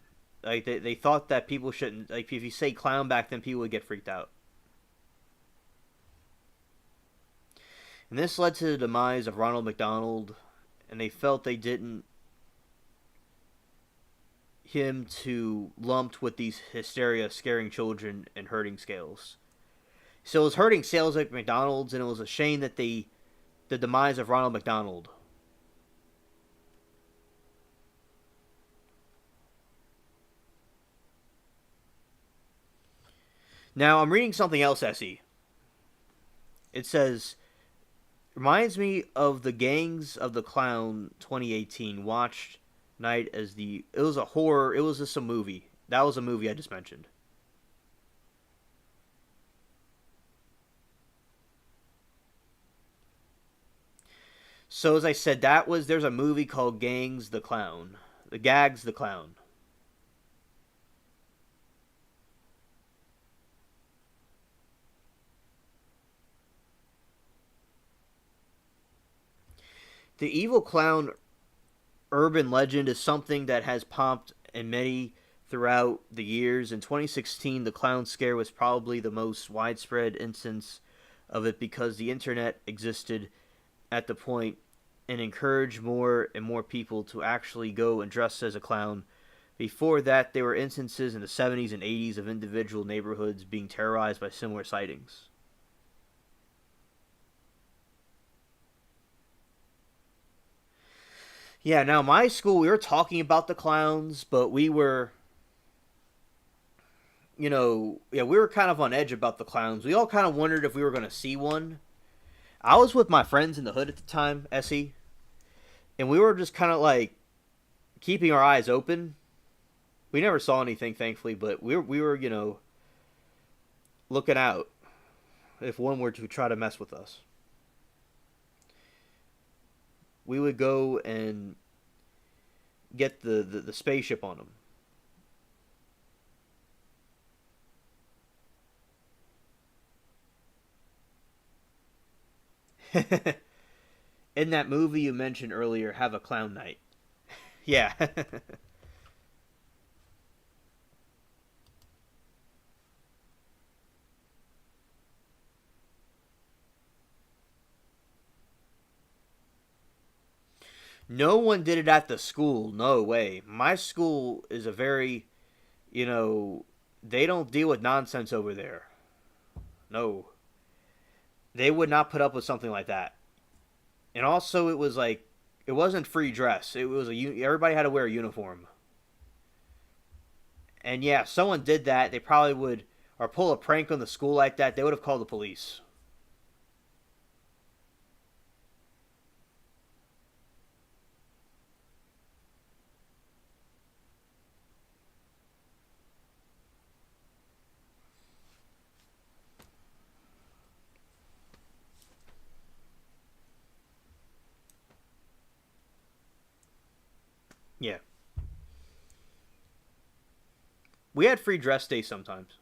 Like they thought that people shouldn't, like if you say clown back then people would get freaked out. And this led to the demise of Ronald McDonald, and they felt they didn't him to lumped with these hysteria scaring children and hurting scales. So it was hurting sales like McDonald's, and it was a shame that the demise of Ronald McDonald. Now I'm reading something else, Essie. It says reminds me of the Gangs of the Clown 2018 watched night as the it was a horror. It was just a movie. That was a movie I just mentioned. So as I said, there's a movie called Gangs the Clown, the Gags the Clown. The evil clown urban legend is something that has popped in many throughout the years. In 2016, the clown scare was probably the most widespread instance of it because the internet existed at the point and encouraged more and more people to actually go and dress as a clown. Before that, there were instances in the 70s and 80s of individual neighborhoods being terrorized by similar sightings. Yeah, now my school, we were talking about the clowns, but we were kind of on edge about the clowns. We all kind of wondered if we were going to see one. I was with my friends in the hood at the time, Essie, and we were just kind of like, keeping our eyes open. We never saw anything, thankfully, but we were looking out if one were to try to mess with us. We would go and get the spaceship on them. In that movie you mentioned earlier, Have a Clown Night. Yeah. No one did it at the school. No way. My school is a very, you know, they don't deal with nonsense over there. No. They would not put up with something like that. And also, it was like, it wasn't free dress. It was everybody had to wear a uniform. And yeah, if someone did that, they probably would, or pull a prank on the school like that, they would have called the police. Yeah. We had free dress days sometimes.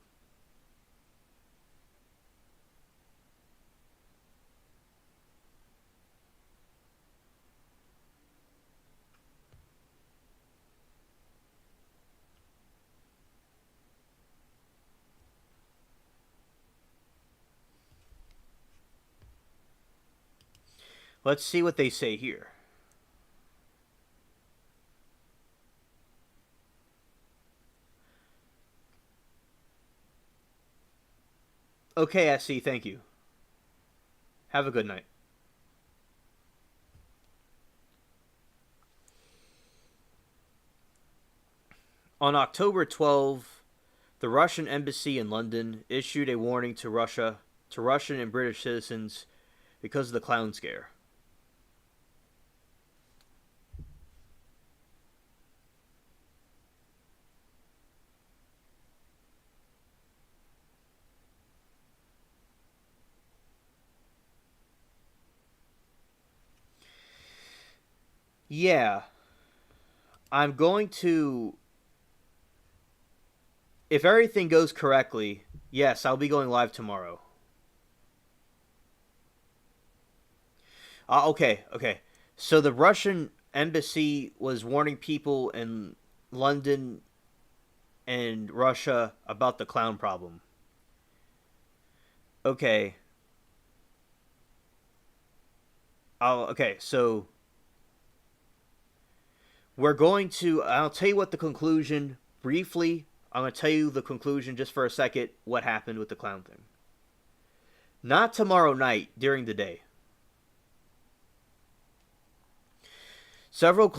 Let's see what they say here. Okay, SC, thank you. Have a good night. On October 12th, the Russian embassy in London issued a warning to Russian and British citizens because of the clown scare. Yeah, I'm going to, if everything goes correctly, yes, I'll be going live tomorrow. Okay. So the Russian embassy was warning people in London and Russia about the clown problem. Okay. So I'll tell you what the conclusion briefly. I'm going to tell you the conclusion just for a second what happened with the clown thing. Not tomorrow night, during the day. Several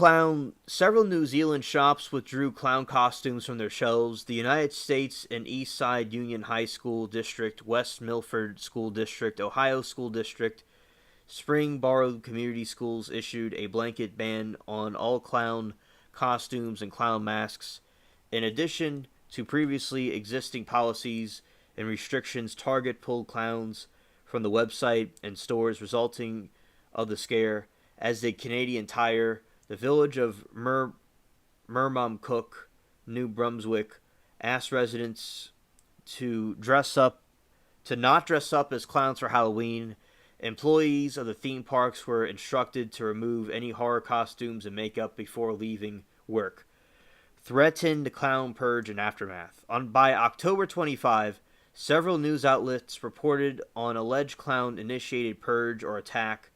New Zealand shops withdrew clown costumes from their shelves. The United States and East Side Union High School District, West Milford School District, Ohio School District, Spring Borrowed Community Schools issued a blanket ban on all clown costumes and clown masks. In addition to previously existing policies and restrictions, Target pulled clowns from the website and stores resulting of the scare, as did Canadian Tire. The village of Mermamcook, New Brunswick, asked residents to not dress up as clowns for Halloween. Employees of the theme parks were instructed to remove any horror costumes and makeup before leaving work. Threatened clown purge and aftermath. By October 25, several news outlets reported on alleged clown-initiated purge or attack,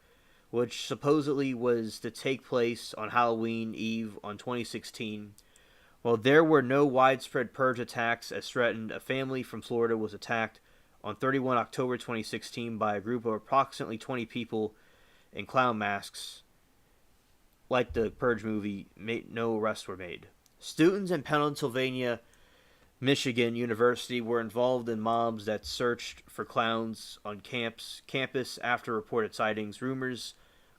which supposedly was to take place on Halloween Eve on 2016. While there were no widespread purge attacks as threatened, a family from Florida was attacked on 31 October 2016 by a group of approximately 20 people in clown masks. Like the Purge movie, no arrests were made. Students in Pennsylvania, Michigan University were involved in mobs that searched for clowns on campus after reported sightings. Rumors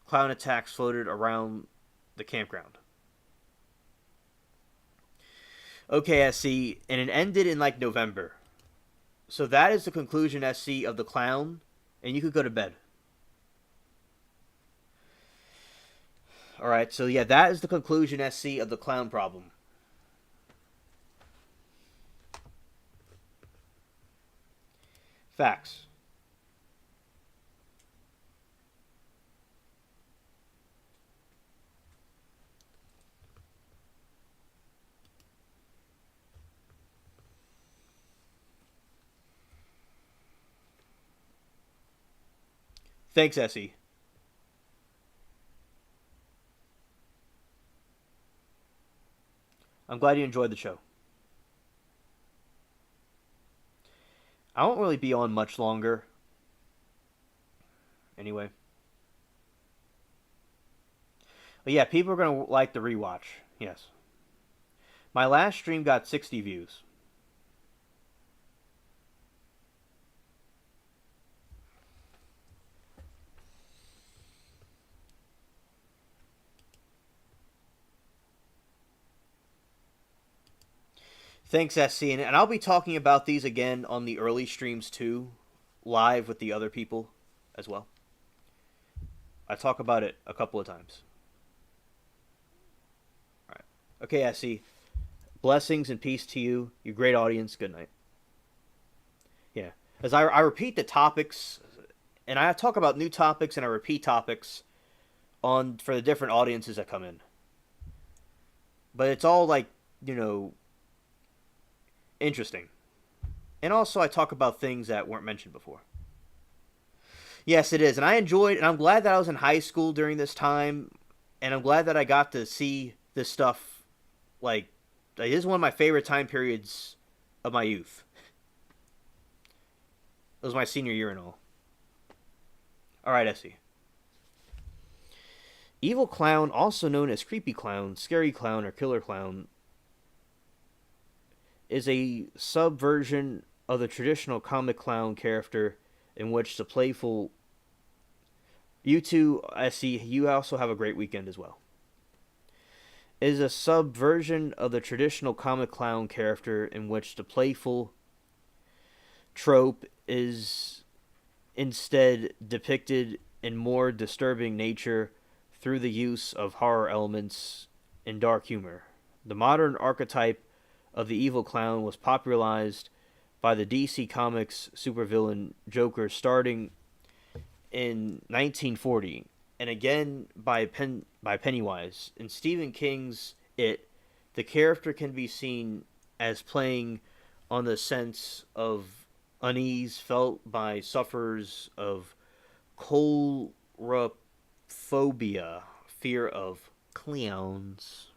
clown attacks floated around the campground. Okay, SC, and it ended in like November. So that is the conclusion, SC, of the clown, and you could go to bed. All right, so yeah, that is the conclusion, SC, of the clown problem. Facts. Thanks, SE. I'm glad you enjoyed the show. I won't really be on much longer. Anyway. But yeah, people are going to like the rewatch. Yes. My last stream got 60 views. Thanks, SC. And I'll be talking about these again on the early streams too, live with the other people as well. I talk about it a couple of times. All right. Okay, SC. Blessings and peace to you, you great audience. Good night. Yeah. As I repeat the topics, and I talk about new topics and I repeat topics on for the different audiences that come in. But it's all like, you know, interesting. And also I talk about things that weren't mentioned before. Yes, it is. And I enjoyed, and I'm glad that I was in high school during this time, and I'm glad that I got to see this stuff. Like, this is one of my favorite time periods of my youth. It was my senior year and all. All right, Essie. Evil Clown, also known as Creepy Clown, Scary Clown, or Killer Clown, is a subversion of the traditional comic clown character in which the playful. You too, Essie, you also have a great weekend as well. Is a subversion of the traditional comic clown character in which the playful trope is instead depicted in more disturbing nature through the use of horror elements and dark humor. The modern archetype of the evil clown was popularized by the DC Comics supervillain Joker starting in 1940 and again by Pennywise. In Stephen King's It, the character can be seen as playing on the sense of unease felt by sufferers of coulrophobia, fear of clowns.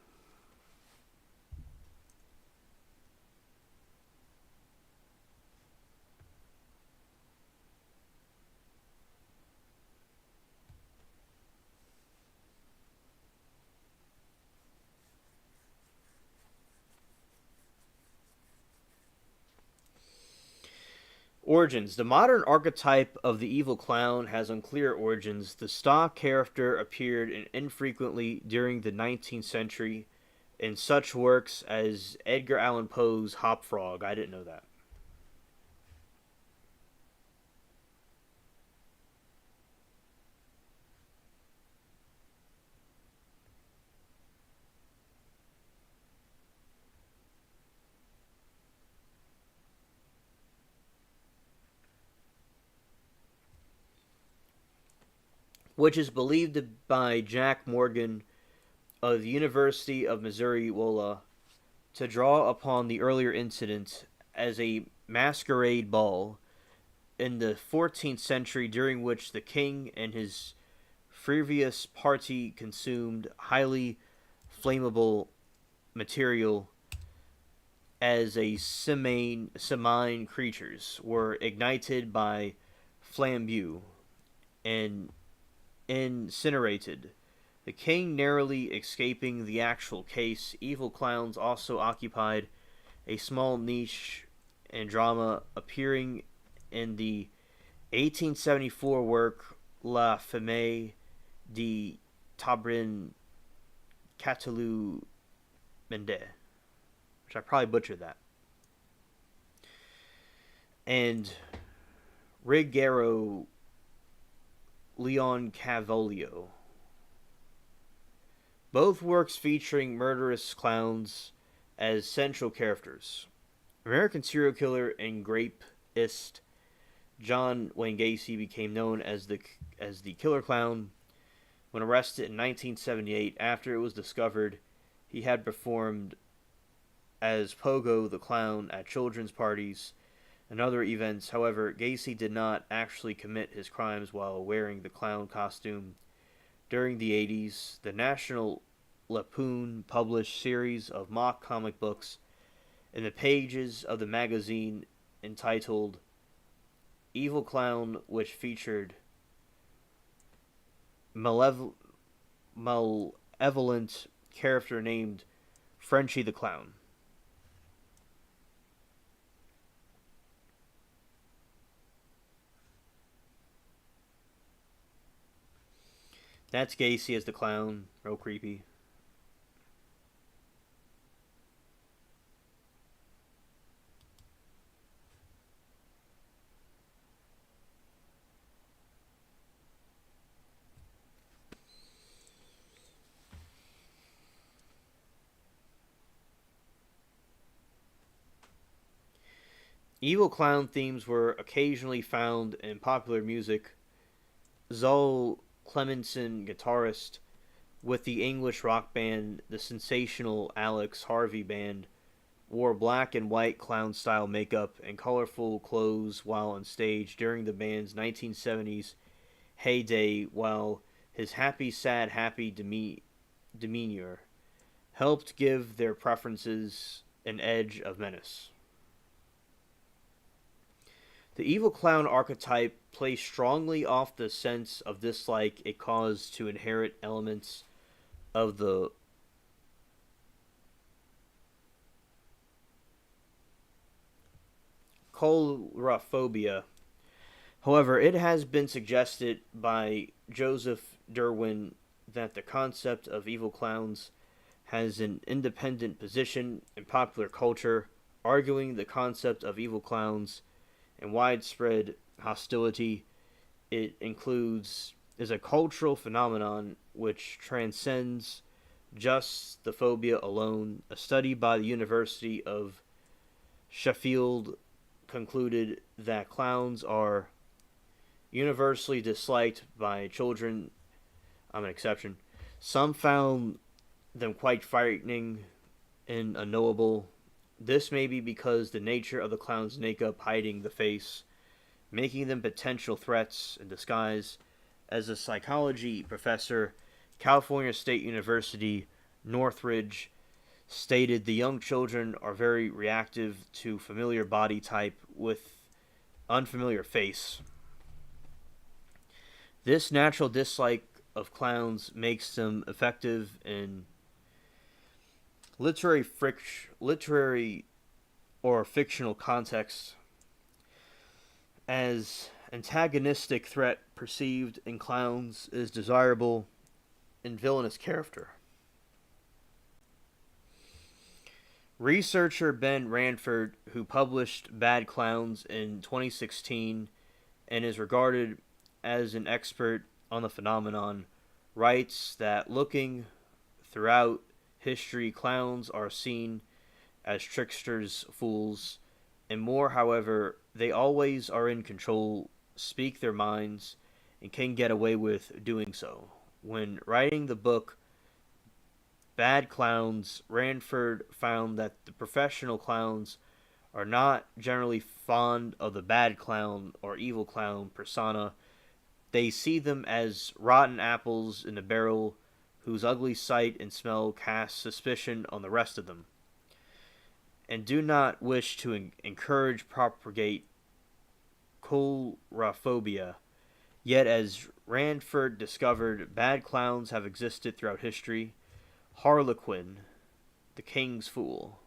Origins. The modern archetype of the evil clown has unclear origins. The stock character appeared infrequently during the 19th century in such works as Edgar Allan Poe's Hop Frog. I didn't know that. Which is believed by Jack Morgan of the University of Missouri Wola to draw upon the earlier incident as a masquerade ball in the 14th century during which the king and his frivolous party consumed highly flammable material as a semine creatures were ignited by flambeau and incinerated. The king narrowly escaping the actual case, evil clowns also occupied a small niche in drama, appearing in the 1874 work La Femme de Tabrin Catalu Mende, which which I probably butchered that, and Rigero Leon Cavoglio. Both works featuring murderous clowns as central characters. American serial killer and rapist John Wayne Gacy became known as the Killer Clown when arrested in 1978 after it was discovered he had performed as Pogo the Clown at children's parties and other events. However, Gacy did not actually commit his crimes while wearing the clown costume. During the 80s, the National Lampoon published series of mock comic books in the pages of the magazine entitled Evil Clown, which featured malevolent character named Frenchie the Clown. That's Gacy as the clown. Real creepy. Evil clown themes were occasionally found in popular music. Zoe Clemenson, guitarist with the English rock band the sensational Alex Harvey Band, wore black and white clown-style makeup and colorful clothes while on stage during the band's 1970s heyday, while his happy, sad, happy demeanor helped give their preferences an edge of menace. The evil clown archetype plays strongly off the sense of dislike it caused to inherit elements of the coulrophobia. However, it has been suggested by Joseph Derwin that the concept of evil clowns has an independent position in popular culture, arguing the concept of evil clowns and widespread hostility it includes is a cultural phenomenon which transcends just the phobia alone. A study by the University of Sheffield concluded that clowns are universally disliked by children. I'm an exception. Some found them quite frightening and unknowable. This may be because the nature of the clown's makeup hiding the face, making them potential threats in disguise. As a psychology professor, California State University, Northridge, stated the young children are very reactive to familiar body type with unfamiliar face. This natural dislike of clowns makes them effective in literary or fictional contexts as antagonistic threat perceived in clowns is desirable in villainous character. Researcher Ben Ranford, who published Bad Clowns in 2016 and is regarded as an expert on the phenomenon, writes that looking throughout history, clowns are seen as tricksters, fools, and more. However, they always are in control, speak their minds, and can get away with doing so. When writing the book Bad Clowns, Ranford found that the professional clowns are not generally fond of the bad clown or evil clown persona. They see them as rotten apples in a barrel whose ugly sight and smell cast suspicion on the rest of them, and do not wish to encourage propagate coulrophobia. Yet, as Ranford discovered, bad clowns have existed throughout history. Harlequin, the king's fool.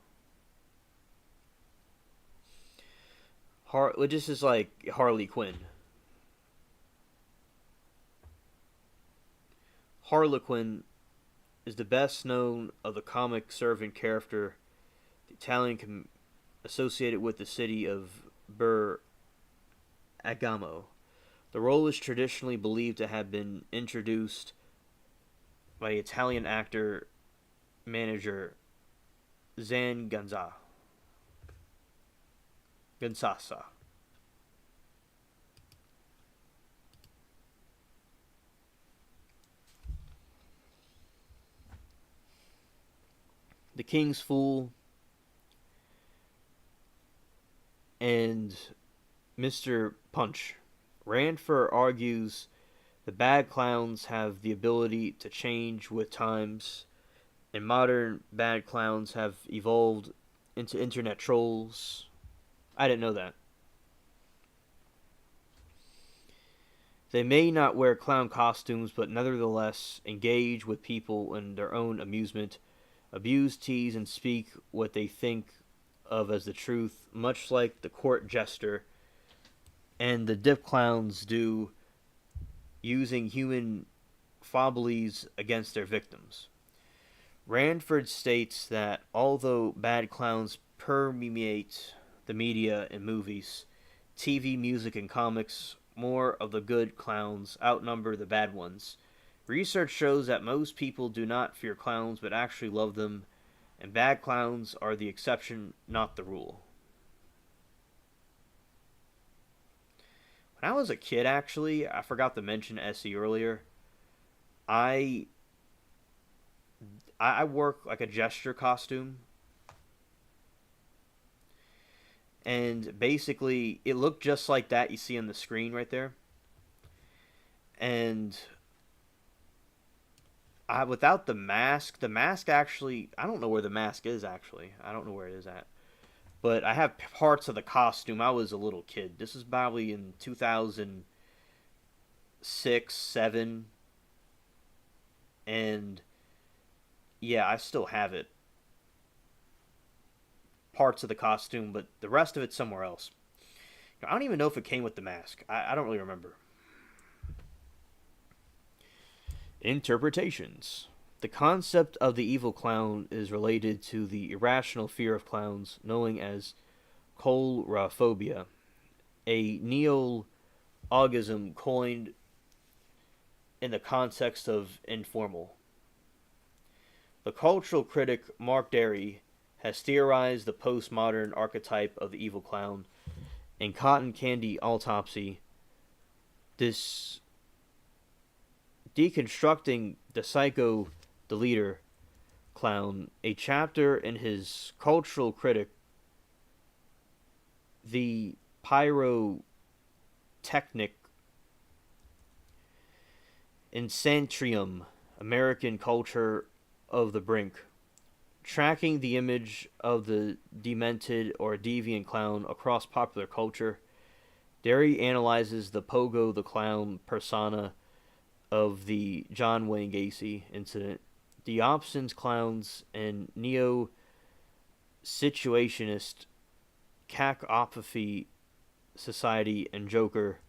This is like Harley Quinn. Harlequin is the best known of the comic servant character, the Italian associated with the city of Agamo. The role is traditionally believed to have been introduced by Italian actor manager Zan Gonzasa. The King's Fool and Mr. Punch. Ranford argues the bad clowns have the ability to change with times, and modern bad clowns have evolved into internet trolls. I didn't know that. They may not wear clown costumes, but nevertheless engage with people in their own amusement, abuse, tease, and speak what they think of as the truth, much like the court jester and the dip clowns do, using human foibles against their victims. Ranford states that although bad clowns permeate the media and movies, TV, music, and comics, more of the good clowns outnumber the bad ones. Research shows that most people do not fear clowns but actually love them, and bad clowns are the exception, not the rule. When I was a kid, actually, I forgot to mention SE earlier. I I work like a gesture costume, and basically it looked just like that you see on the screen right there. And without the mask actually, I don't know where the mask is actually. I don't know where it is at. But I have parts of the costume. I was a little kid. This is probably in 2006, 7, and yeah, I still have it. Parts of the costume, but the rest of it's somewhere else. I don't even know if it came with the mask. I don't really remember. Interpretations. The concept of the evil clown is related to the irrational fear of clowns, known as coulrophobia, a neologism coined in the context of informal. The cultural critic Mark Derry has theorized the postmodern archetype of the evil clown in Cotton Candy Autopsy, this deconstructing the psycho deleter clown, a chapter in his cultural critic, the pyrotechnic Insantrium, American culture of the brink, tracking the image of the demented or deviant clown across popular culture. Derry analyzes the Pogo the Clown persona of the John Wayne Gacy incident, the Obsons clowns, and neo-situationist cacophony society and Joker,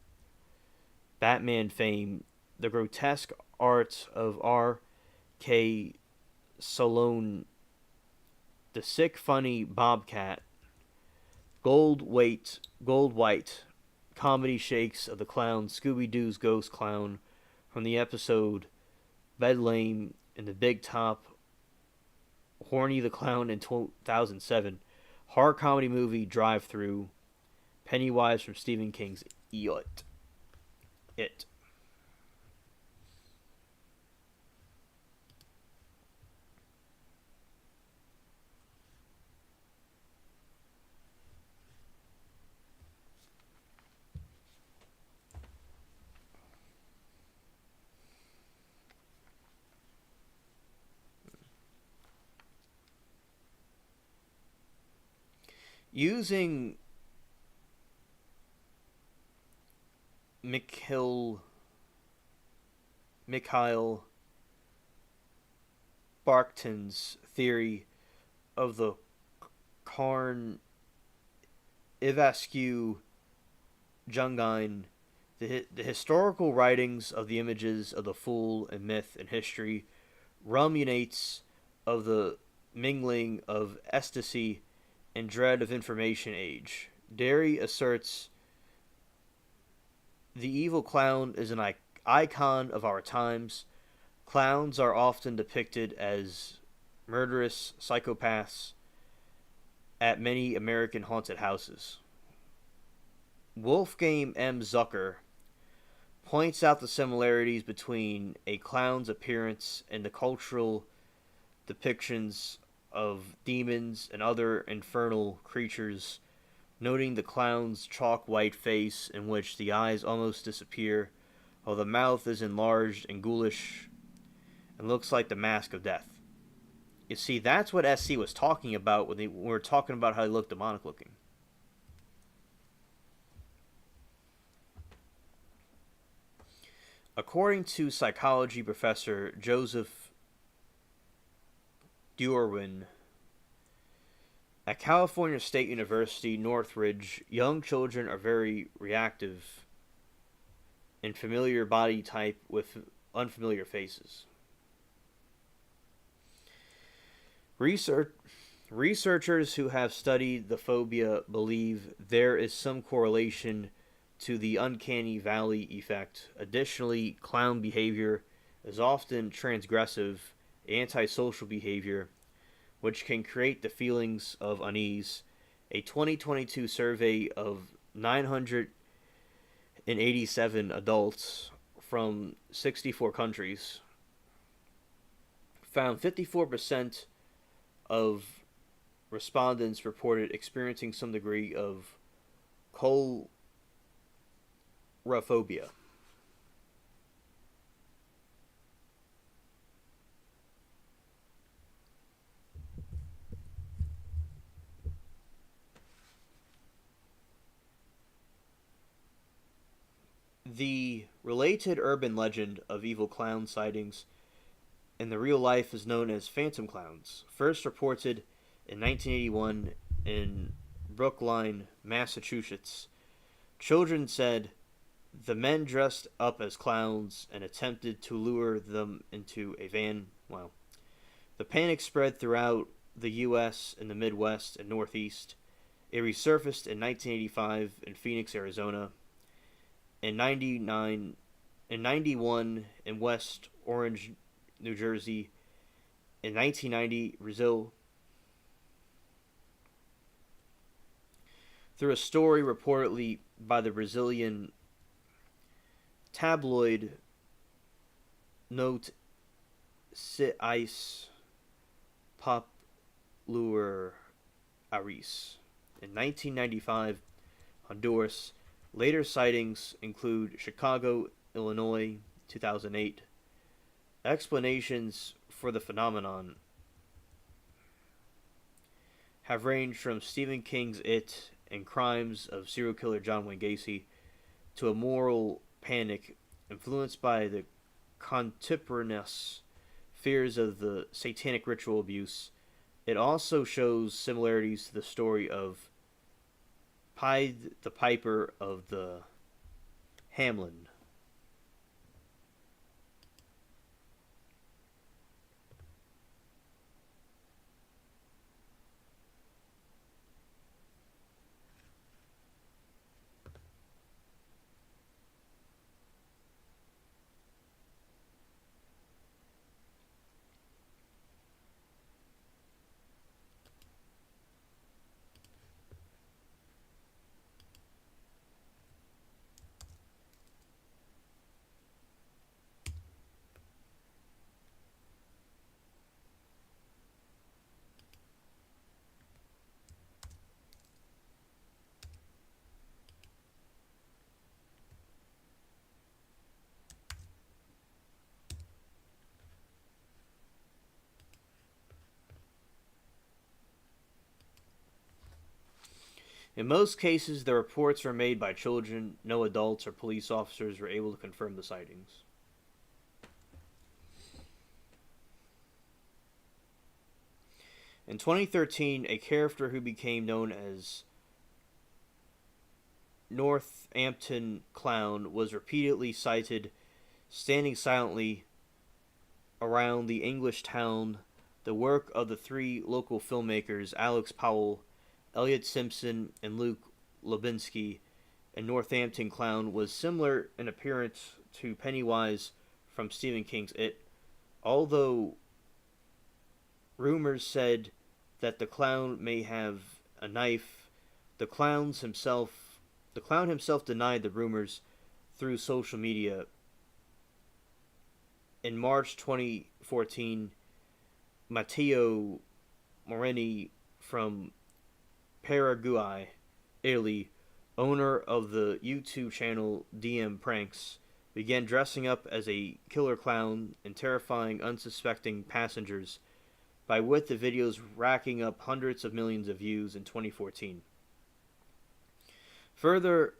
Batman fame, the grotesque art of R.K. Solone, the sick funny Bobcat, gold white comedy shakes of the clown Scooby-Doo's ghost clown from the episode Bedlame in the Big Top, Horny the Clown in 2007, horror comedy movie Drive Through, Pennywise from Stephen King's It. Using Mikhail Bakhtin's theory of the Karn Ivascu Jungine, the historical writings of the images of the fool and myth and history ruminates of the mingling of ecstasy and dread of information age. Derry asserts the evil clown is an icon of our times. Clowns are often depicted as murderous psychopaths at many American haunted houses. Wolfgang M. Zucker points out the similarities between a clown's appearance and the cultural depictions of demons and other infernal creatures, noting the clown's chalk white face in which the eyes almost disappear, while the mouth is enlarged and ghoulish and looks like the mask of death. You see, that's what SC was talking about when we were talking about how he looked demonic looking. According to psychology professor Joseph Duerwin at California State University, Northridge, young children are very reactive in familiar body type with unfamiliar faces. Researchers who have studied the phobia believe there is some correlation to the uncanny valley effect. Additionally, clown behavior is often transgressive, antisocial behavior, which can create the feelings of unease. A 2022 survey of 987 adults from 64 countries found 54% of respondents reported experiencing some degree of coulrophobia. The related urban legend of evil clown sightings in the real life is known as phantom clowns, first reported in 1981 in Brookline, Massachusetts. Children said the men dressed up as clowns and attempted to lure them into a van. Wow. The panic spread throughout the U.S. in the Midwest and Northeast. It resurfaced in 1985 in Phoenix, Arizona, in 91 in West Orange, New Jersey, in 1990, Brazil. Through a story reportedly by the Brazilian tabloid Note Ais Popular Aris. In 1995, Honduras. Later sightings include Chicago, Illinois, 2008. Explanations for the phenomenon have ranged from Stephen King's It and crimes of serial killer John Wayne Gacy to a moral panic influenced by the contemporaneous fears of the satanic ritual abuse. It also shows similarities to the story of Pied the Piper of the Hamelin. In most cases, the reports were made by children. No adults or police officers were able to confirm the sightings. In 2013, a character who became known as Northampton Clown was repeatedly sighted standing silently around the English town, the work of the three local filmmakers Alex Powell, Elliot Simpson, and Luke Lubinsky, a Northampton clown, was similar in appearance to Pennywise from Stephen King's It, although rumors said that the clown may have a knife. The clown himself denied the rumors through social media. In March 2014, Matteo Morini from Paraguay, Italy, owner of the YouTube channel DM Pranks, began dressing up as a killer clown and terrifying unsuspecting passengers, by with the videos racking up hundreds of millions of views in 2014. Further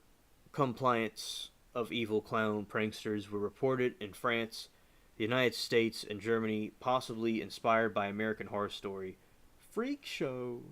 complaints of evil clown pranksters were reported in France, the United States, and Germany, possibly inspired by American Horror Story Freak Show.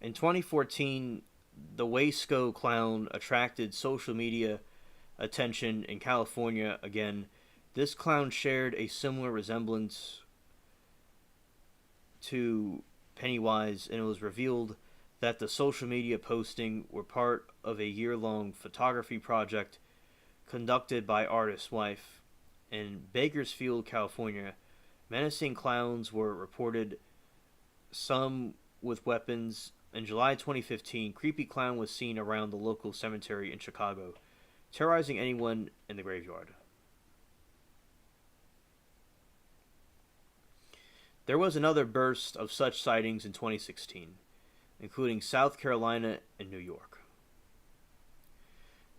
In 2014, the Wasco clown attracted social media attention in California again. This clown shared a similar resemblance to Pennywise, and it was revealed that the social media posting were part of a year-long photography project conducted by artist's wife. In Bakersfield, California, menacing clowns were reported, some with weapons. In July 2015, creepy clown was seen around the local cemetery in Chicago, terrorizing anyone in the graveyard. There was another burst of such sightings in 2016, including South Carolina and New York.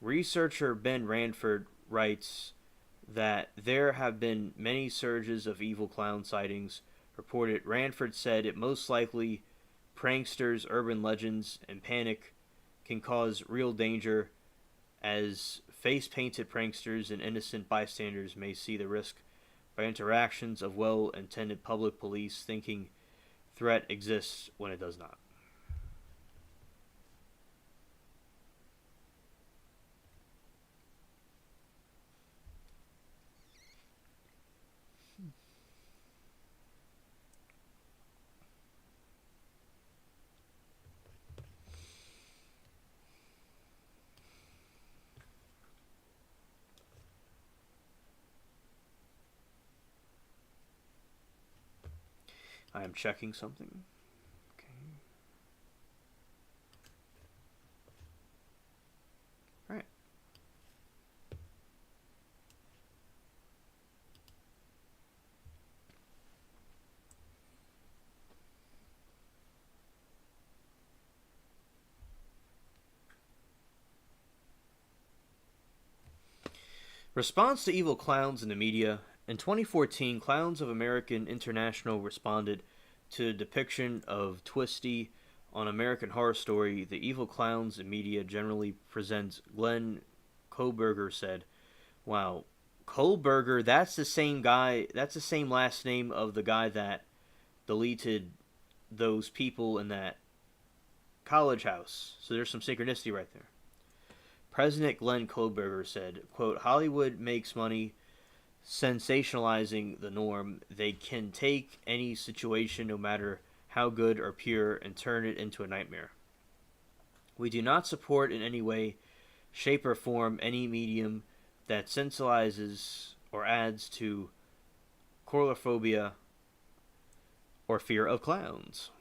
Researcher Ben Ranford writes that there have been many surges of evil clown sightings reported. Ranford said it most likely pranksters, urban legends, and panic can cause real danger, as face-painted pranksters and innocent bystanders may see the risk by interactions of well-intended public police thinking threat exists when it does not. I am checking something. Okay. All right. Response to evil clowns in the media. In 2014, Clowns of American International responded to the depiction of Twisty on American Horror Story. The evil clowns in media generally presents. Glenn Koberger said, "Wow, Kohlberger, that's the same guy, that's the same last name of the guy that deleted those people in that college house. So there's some synchronicity right there." President Glenn Kohlberger said, quote, "Hollywood makes money sensationalizing the norm. They can take any situation, no matter how good or pure, and turn it into a nightmare. We do not support in any way, shape, or form any medium that sensationalizes or adds to coulrophobia or fear of clowns."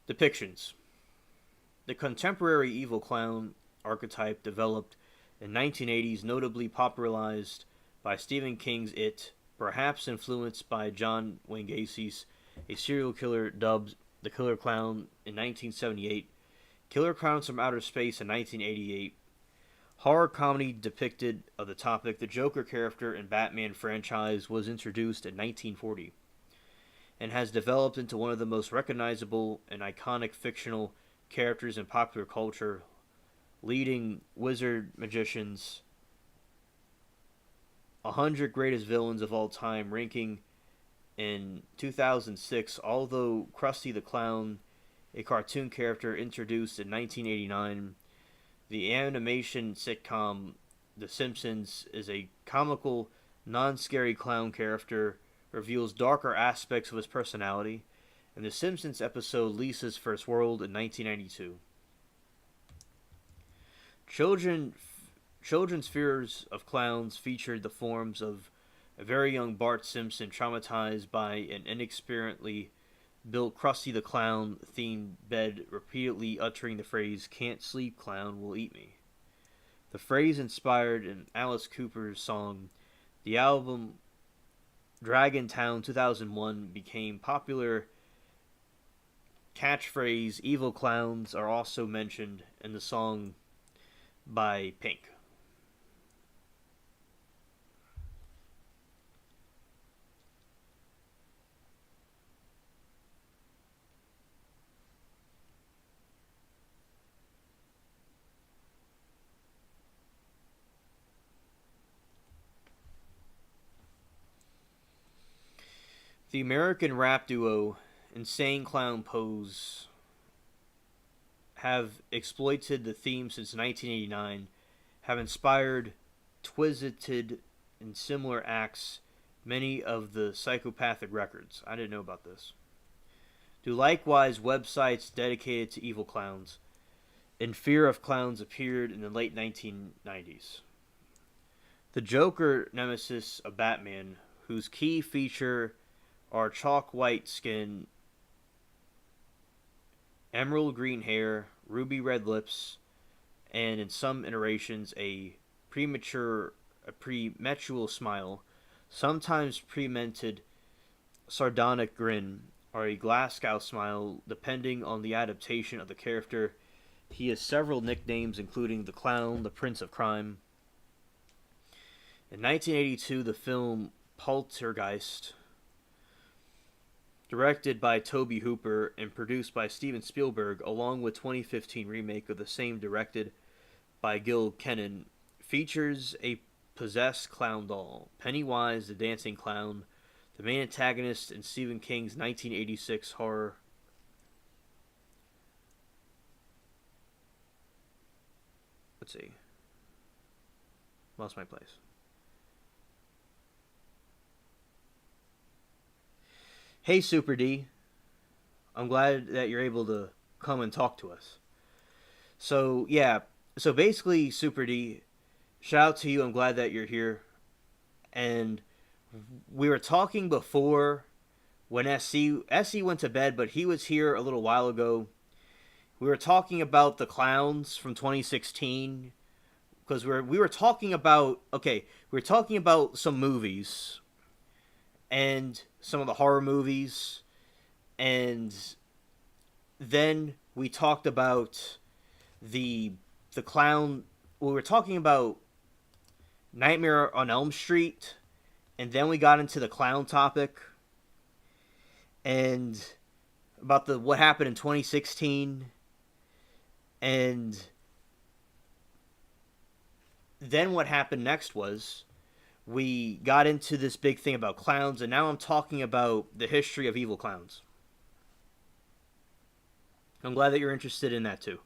Depictions. The contemporary evil clown archetype developed in 1980s, notably popularized by Stephen King's It, perhaps influenced by John Wayne Gacy's A Serial Killer dubbed The Killer Clown in 1978, Killer Clowns from Outer Space in 1988, horror comedy depicted of the topic, the Joker character in Batman franchise was introduced in 1940 and has developed into one of the most recognizable and iconic fictional characters in popular culture, leading wizard magicians, 100 greatest villains of all time, ranking in 2006, although Krusty the Clown, a cartoon character introduced in 1989, the animation sitcom The Simpsons is a comical, non-scary clown character, reveals darker aspects of his personality, and The Simpsons episode Lisa's First World in 1992. Children, children's fears of clowns featured the forms of a very young Bart Simpson traumatized by an inexperiencedly built Krusty the Clown themed bed, repeatedly uttering the phrase, "Can't sleep, clown will eat me." The phrase inspired in Alice Cooper's song. The album Dragon Town 2001 became popular catchphrase. Evil clowns are also mentioned in the song by Pink. The American rap duo Insane Clown Pose have exploited the theme since 1989, have inspired, twisted, and similar acts many of the psychopathic records. I didn't know about this. Do likewise websites dedicated to evil clowns. In Fear of Clowns appeared in the late 1990s. The Joker nemesis of Batman, whose key feature are chalk white skin, emerald green hair, ruby red lips, and in some iterations a prematural smile, sometimes premented sardonic grin, or a Glasgow smile, depending on the adaptation of the character. He has several nicknames, including the Clown, the Prince of Crime. In 1982, the film Poltergeist, directed by Tobe Hooper and produced by Steven Spielberg, along with 2015 remake of the same directed by Gil Kenan, features a possessed clown doll, Pennywise the Dancing Clown, the main antagonist in Stephen King's 1986 horror. Let's see. Lost my place. Hey, Super D. I'm glad that you're able to come and talk to us. So, yeah. So, basically, Super D, shout out to you. I'm glad that you're here. And we were talking before when SC went to bed, but he was here a little while ago. We were talking about the clowns from 2016 because we were talking about we were talking about some movies and some of the horror movies, and then we talked about the clown. We were talking about Nightmare on Elm Street, and then we got into the clown topic and about the what happened in 2016, and then what happened next was we got into this big thing about clowns, and now I'm talking about the history of evil clowns. I'm glad that you're interested in that too.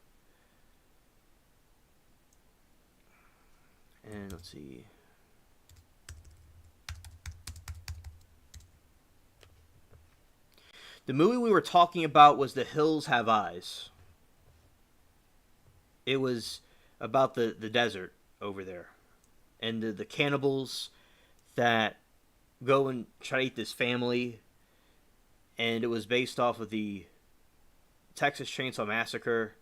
And let's see. The movie we were talking about was The Hills Have Eyes. It was about the desert over there. And the cannibals that go and try to eat this family. And it was based off of the Texas Chainsaw Massacre.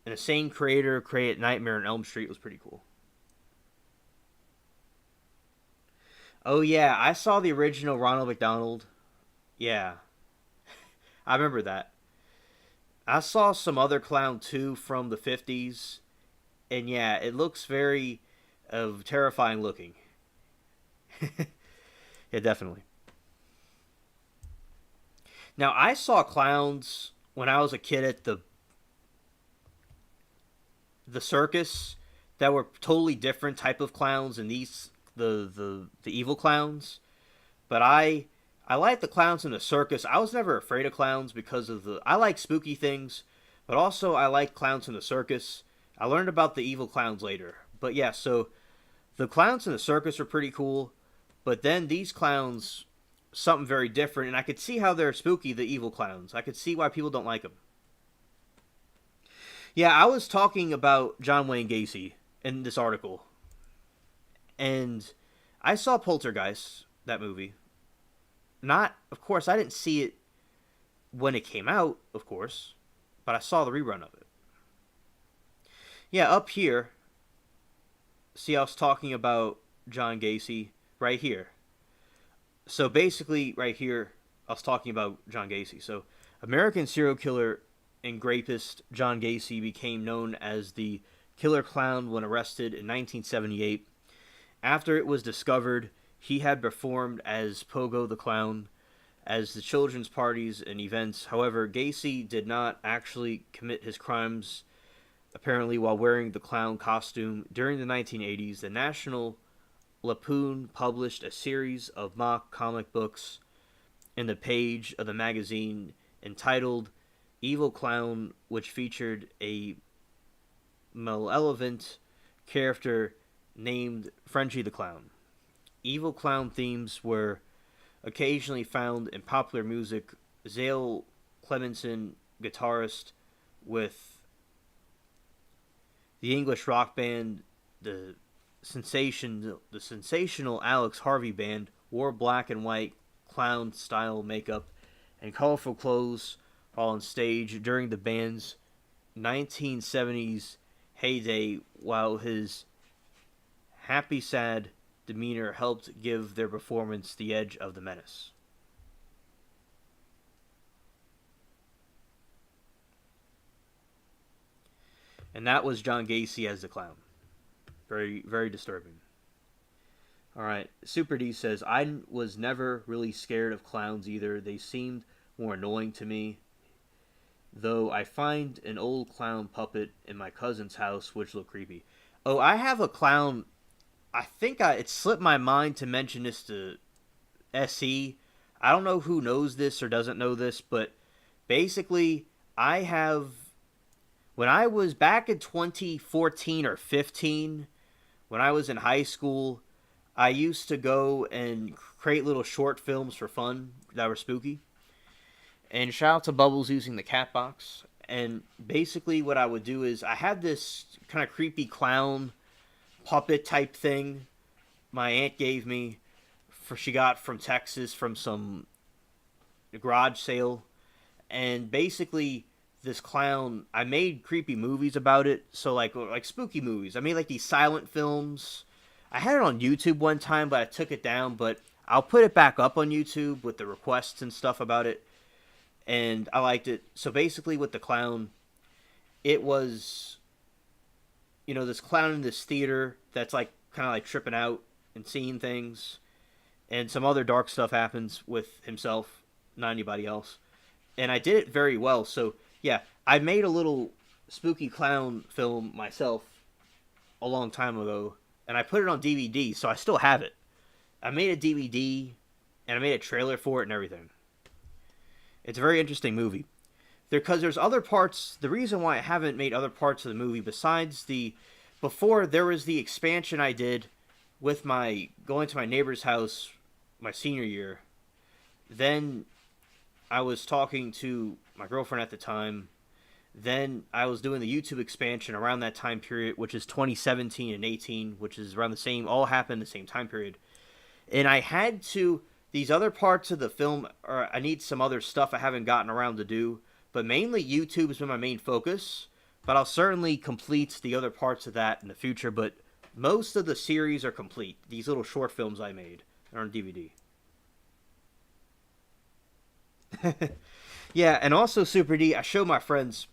And the same creator created Nightmare on Elm Street. It was pretty cool. Oh yeah, I saw the original Ronald McDonald. Yeah, I remember that. I saw some other clown too from the 50s, And yeah, it looks very terrifying looking. Yeah, definitely. Now, I saw clowns when I was a kid at the circus that were totally different type of clowns than the evil clowns. But I like the clowns in the circus. I was never afraid of clowns because of the I like spooky things, but also I like clowns in the circus. I learned about the evil clowns later. But yeah, so the clowns in the circus are pretty cool, but then these clowns something very different, and I could see how they're spooky, the evil clowns. I could see why people don't like them. Yeah, I was talking about John Wayne Gacy in this article, and I saw Poltergeist, that movie. Not, of course, I didn't see it when it came out, of course, but I saw the rerun of it. Yeah, up here, see, I was talking about John Gacy right here. So basically, right here, I was talking about John Gacy. So, American serial killer and rapist John Gacy became known as the killer clown when arrested in 1978. After it was discovered, he had performed as Pogo the Clown as the children's parties and events. However, Gacy did not actually commit his crimes, apparently, while wearing the clown costume. During the 1980s, the National Lampoon published a series of mock comic books in the page of the magazine entitled Evil Clown, which featured a malevolent character named Frenchie the Clown. Evil clown themes were occasionally found in popular music. Zale Clemenson, guitarist with the English rock band the sensational Alex Harvey Band, wore black and white clown style makeup and colorful clothes while on stage during the band's 1970s heyday, while his happy sad demeanor helped give their performance the edge of the menace. And that was John Gacy as the clown. Very, very disturbing. Alright, Super D says, I was never really scared of clowns either. They seemed more annoying to me. Though I find an old clown puppet in my cousin's house, which looked creepy. Oh, I have a clown. It slipped my mind to mention this to SE. I don't know who knows this or doesn't know this, but basically, when I was back in 2014 or 15, when I was in high school, I used to go and create little short films for fun that were spooky. And shout out to Bubbles using the cat box. And basically what I would do is I had this kind of creepy clown puppet type thing my aunt gave me she got from Texas from some garage sale. And basically this clown, I made creepy movies about it. So like spooky movies. I made like these silent films. I had it on YouTube one time, but I took it down. But I'll put it back up on YouTube with the requests and stuff about it. And I liked it. So basically with the clown, it was, this clown in this theater that's like kind of like tripping out and seeing things. And some other dark stuff happens with himself, not anybody else. And I did it very well. So yeah, I made a little spooky clown film myself a long time ago. And I put it on DVD, so I still have it. I made a DVD, and I made a trailer for it and everything. It's a very interesting movie. Because there's other parts, the reason why I haven't made other parts of the movie besides before there was the expansion I did with going to my neighbor's house my senior year. Then I was talking to my girlfriend at the time. Then I was doing the YouTube expansion around that time period, which is 2017 and 18, which is around the same, all happened the same time period. And I had to, these other parts of the film, I need some other stuff I haven't gotten around to do, but mainly YouTube has been my main focus, but I'll certainly complete the other parts of that in the future, but most of the series are complete. These little short films I made are on DVD. Yeah, and also Super D, I showed my friends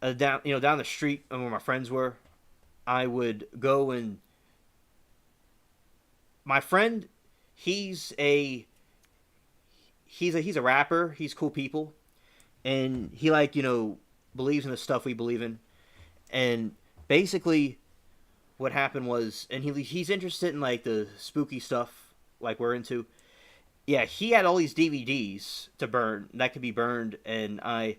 down the street where my friends were. I would go and my friend, he's a he's a rapper. He's cool people, and he like believes in the stuff we believe in. And basically, what happened was, and he's interested in like the spooky stuff like we're into. Yeah, he had all these DVDs to burn that could be burned, and I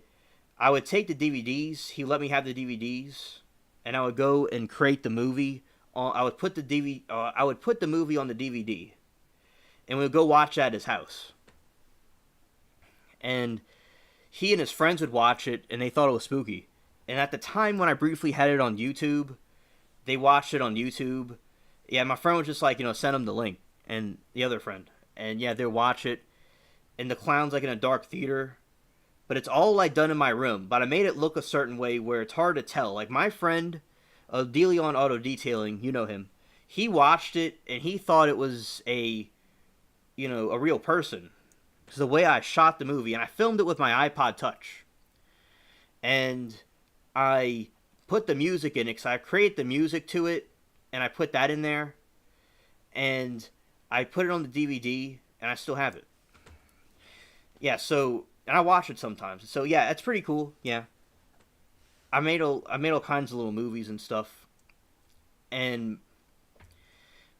would take the DVDs. He let me have the DVDs, and I would go and create the movie. I would put the DVD. I would put the movie on the DVD, and we would go watch at his house. And he and his friends would watch it, and they thought it was spooky. And at the time when I briefly had it on YouTube, they watched it on YouTube. Yeah, my friend was just like, send them the link, and the other friend, and yeah, they'd watch it. And the clown's like in a dark theater, but it's all like done in my room. But I made it look a certain way where it's hard to tell. Like my friend, Deleon Auto Detailing, you know him. He watched it and he thought it was a real person. Because the way I shot the movie, and I filmed it with my iPod Touch, and I put the music in it, because I created the music to it, and I put that in there, and I put it on the DVD, and I still have it. Yeah, so, and I watch it sometimes. So yeah, it's pretty cool. Yeah, I made all kinds of little movies and stuff, and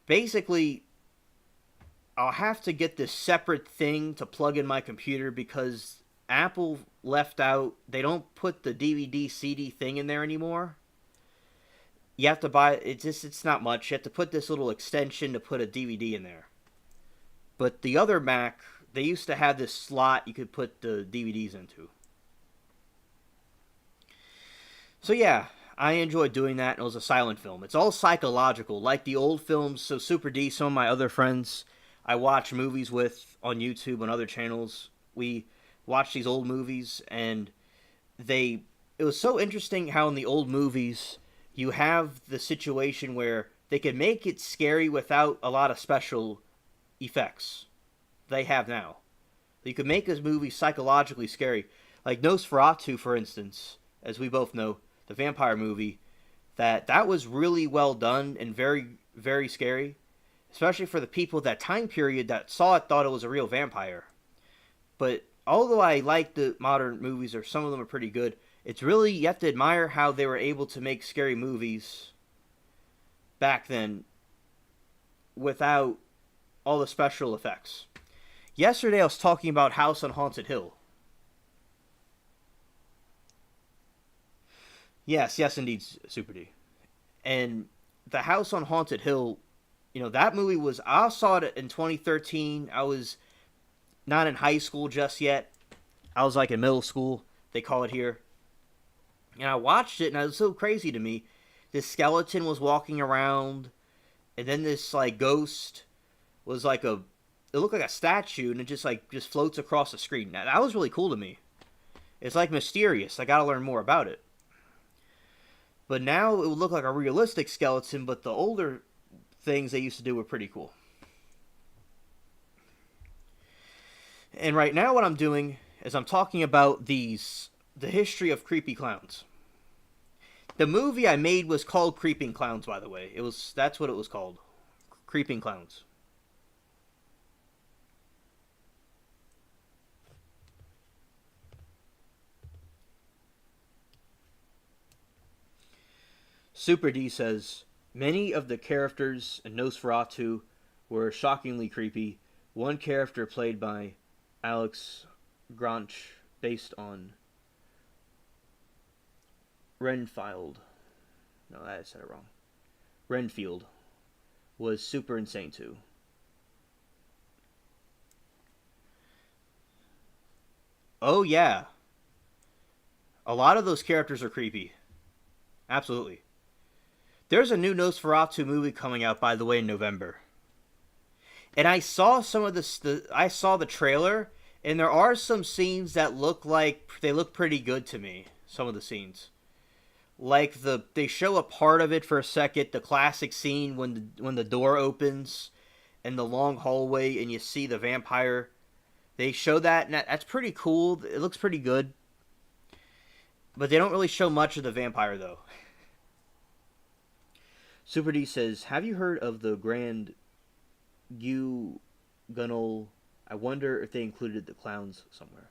basically, I'll have to get this separate thing to plug in my computer because Apple left out. They don't put the DVD CD thing in there anymore. You have to buy it's not much. You have to put this little extension to put a DVD in there. But the other Mac, they used to have this slot you could put the DVDs into. So yeah, I enjoyed doing that, and it was a silent film. It's all psychological, like the old films. So Super D, some of my other friends I watch movies with on YouTube and other channels. We watch these old movies, and it was so interesting how in the old movies you have the situation where they could make it scary without a lot of special effects they have now. You could make this movie psychologically scary. Like Nosferatu, for instance, as we both know, the vampire movie, that was really well done and very, very scary. Especially for the people at that time period that saw it thought it was a real vampire. But although I like the modern movies, or some of them are pretty good, it's really, you have to admire how they were able to make scary movies back then without all the special effects. Yesterday I was talking about House on Haunted Hill. Yes, indeed, Super D. And the House on Haunted Hill, that movie I saw it in 2013. I was not in high school just yet. I was like in middle school, they call it here. And I watched it, and it was so crazy to me. This skeleton was walking around, and then this like ghost was like it looked like a statue, and it just floats across the screen. Now, that was really cool to me. It's like mysterious. I gotta learn more about it. But now it would look like a realistic skeleton, but the older things they used to do were pretty cool. And right now what I'm doing is I'm talking about the history of creepy clowns. The movie I made was called Creeping Clowns, by the way. That's what it was called. Creeping Clowns. Super D says, many of the characters in Nosferatu were shockingly creepy. One character played by Alex Granch, based on Renfield. No, I said it wrong. Renfield was super insane too. Oh yeah. A lot of those characters are creepy. Absolutely. There's a new Nosferatu movie coming out, by the way, in November. And I saw some of I saw the trailer, and there are some scenes that look pretty good to me. Some of the scenes. Like they show a part of it for a second, the classic scene when the door opens and the long hallway and you see the vampire. They show that, and that's pretty cool. It looks pretty good. But they don't really show much of the vampire, though. Super D says, "Have you heard of the Grand Gunnel? I wonder if they included the clowns somewhere."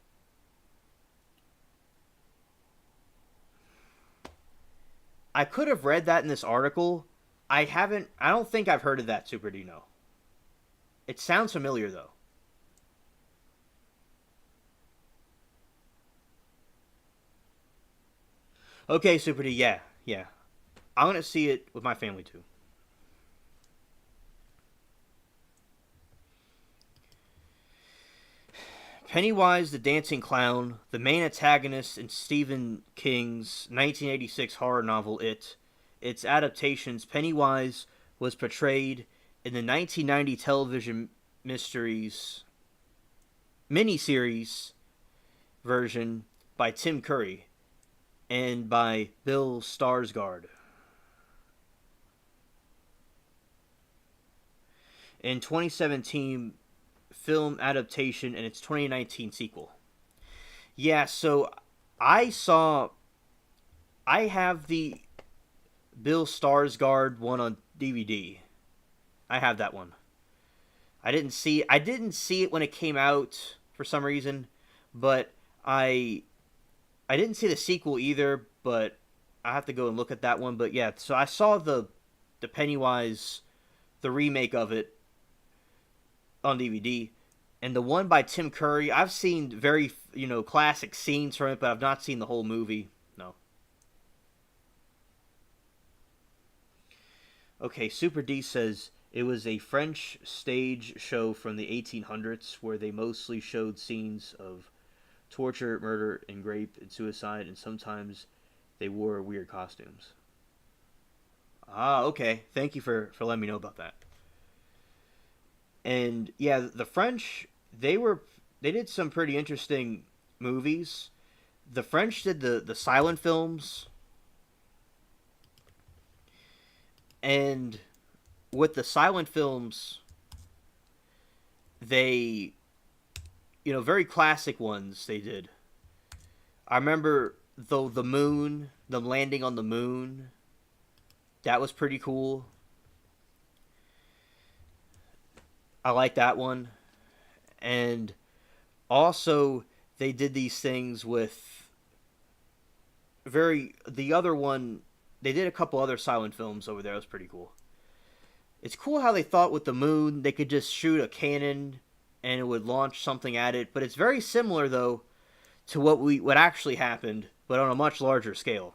I could have read that in this article. I haven't. I don't think I've heard of that, Super D. No. It sounds familiar though. Okay, Super D. Yeah, yeah. I'm gonna see it with my family too. Pennywise the Dancing Clown, the main antagonist in Stephen King's 1986 horror novel It. Its adaptations, Pennywise was portrayed in the 1990 television mysteries miniseries version by Tim Curry and by Bill Skarsgård. In 2017, film adaptation and its 2019 sequel. Yeah, so I saw. I have the Bill Skarsgård one on DVD. I have that one. I didn't see. I didn't see it when it came out for some reason, but I I didn't see the sequel either. But I have to go and look at that one. But yeah, so I saw the Pennywise, the remake of it on DVD. And the one by Tim Curry, I've seen very, classic scenes from it, but I've not seen the whole movie. No. Okay, Super D says it was a French stage show from the 1800s where they mostly showed scenes of torture, murder, and rape and suicide, and sometimes they wore weird costumes. Ah, okay. Thank you for letting me know about that. And yeah, the French they did some pretty interesting movies. The French did the silent films, and with the silent films, they very classic ones they did. I remember though the moon, them landing on the moon, that was pretty cool. I like that one. And also they did these things with the other one they did a couple other silent films over there. It was pretty cool. It's cool how they thought with the moon they could just shoot a cannon and it would launch something at it, but it's very similar though to what actually happened, but on a much larger scale.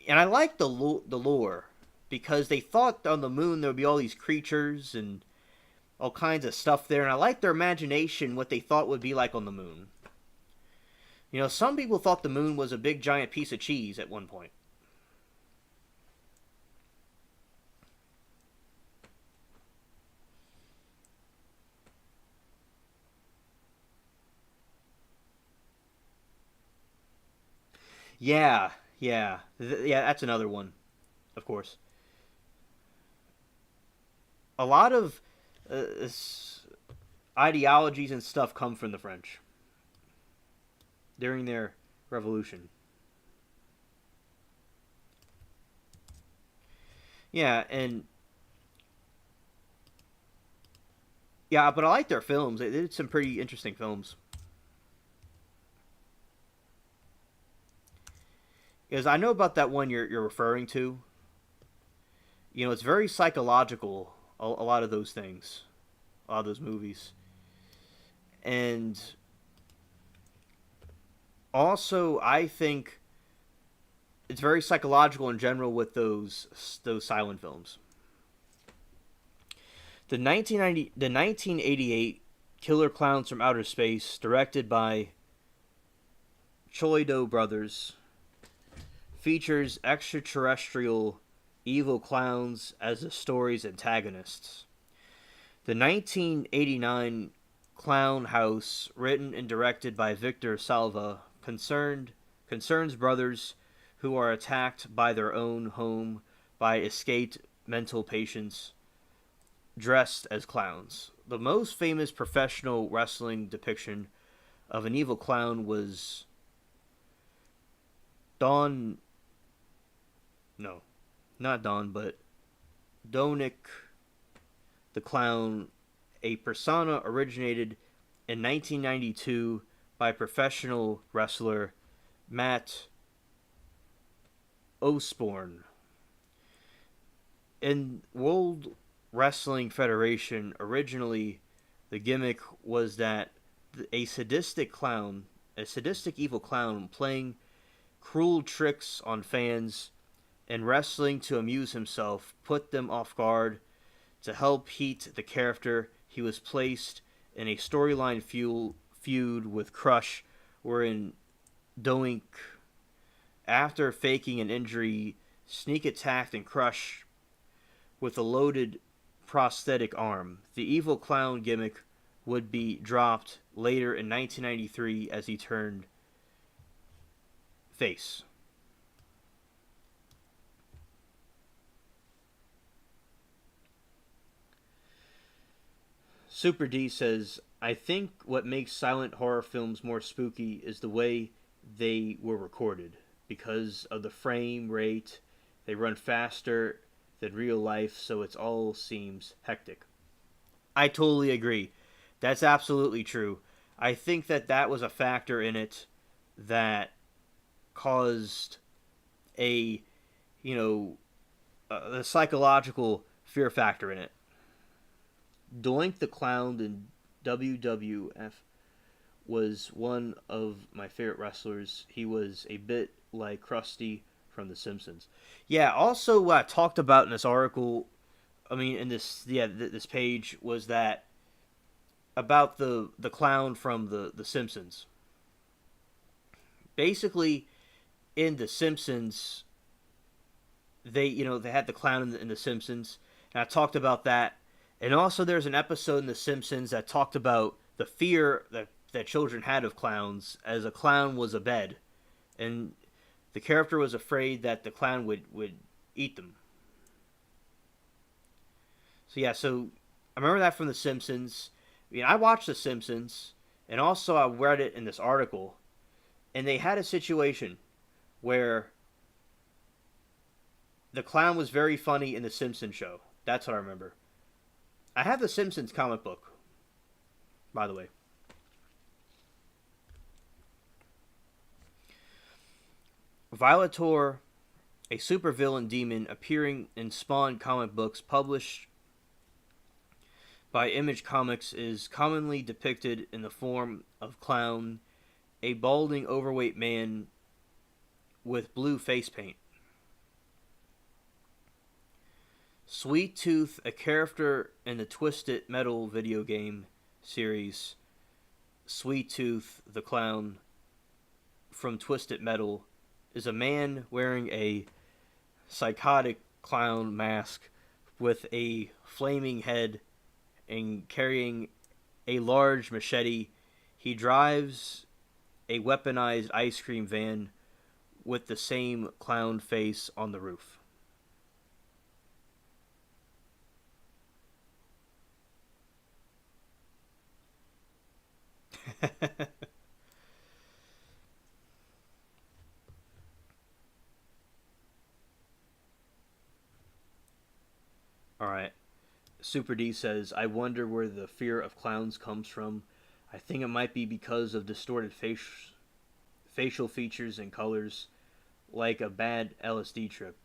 And I like the lore because they thought on the moon there would be all these creatures and all kinds of stuff there, and I like their imagination what they thought would be like on the moon. Some people thought the moon was a big giant piece of cheese at one point. Yeah, yeah, yeah. That's another one, of course. A lot of ideologies and stuff come from the French during their revolution. Yeah, and yeah, but I like their films. They did some pretty interesting films. Because I know about that one you're referring to. It's very psychological. A lot of those things, a lot of those movies, and also I think it's very psychological in general with those silent films. The 1988 Killer Clowns from Outer Space, directed by Choido brothers, features extraterrestrial evil clowns as the story's antagonists. The 1989 Clown House, written and directed by Victor Salva, concerns brothers who are attacked by their own home by escaped mental patients dressed as clowns. The most famous professional wrestling depiction of an evil clown was Don. No. not Don, but Donick the Clown, a persona originated in 1992 by professional wrestler Matt Osborne. In World Wrestling Federation, originally the gimmick was that a sadistic evil clown playing cruel tricks on fans and wrestling to amuse himself, put them off guard. To help heat the character, he was placed in a storyline feud with Crush, wherein Doink, after faking an injury, sneak attacked and Crush with a loaded prosthetic arm. The evil clown gimmick would be dropped later in 1993 as he turned face. Super D says, I think what makes silent horror films more spooky is the way they were recorded. Because of the frame rate, they run faster than real life, so it all seems hectic. I totally agree. That's absolutely true. I think that was a factor in it that caused a, you know, a psychological fear factor in it. Doink the Clown in WWF was one of my favorite wrestlers. He was a bit like Krusty from The Simpsons. Yeah, also what I talked about in this article, in this page, was that about the clown from the Simpsons. Basically, in The Simpsons, they had the clown in the Simpsons, and I talked about that. And also, there's an episode in The Simpsons that talked about the fear that children had of clowns, as a clown was a bed, and the character was afraid that the clown would eat them. So I remember that from The Simpsons. I watched The Simpsons, and also I read it in this article, and they had a situation where the clown was very funny in The Simpsons show. That's what I remember. I have the Simpsons comic book, by the way. Violator, a supervillain demon appearing in Spawn comic books published by Image Comics, is commonly depicted in the form of Clown, a balding, overweight man with blue face paint. Sweet Tooth, a character in the Twisted Metal video game series. Sweet Tooth, the Clown from Twisted Metal, is a man wearing a psychotic clown mask with a flaming head and carrying a large machete. He drives a weaponized ice cream van with the same clown face on the roof. Alright. Super D says, I wonder where the fear of clowns comes from. I think it might be because of distorted facial features and colors, like a bad LSD trip.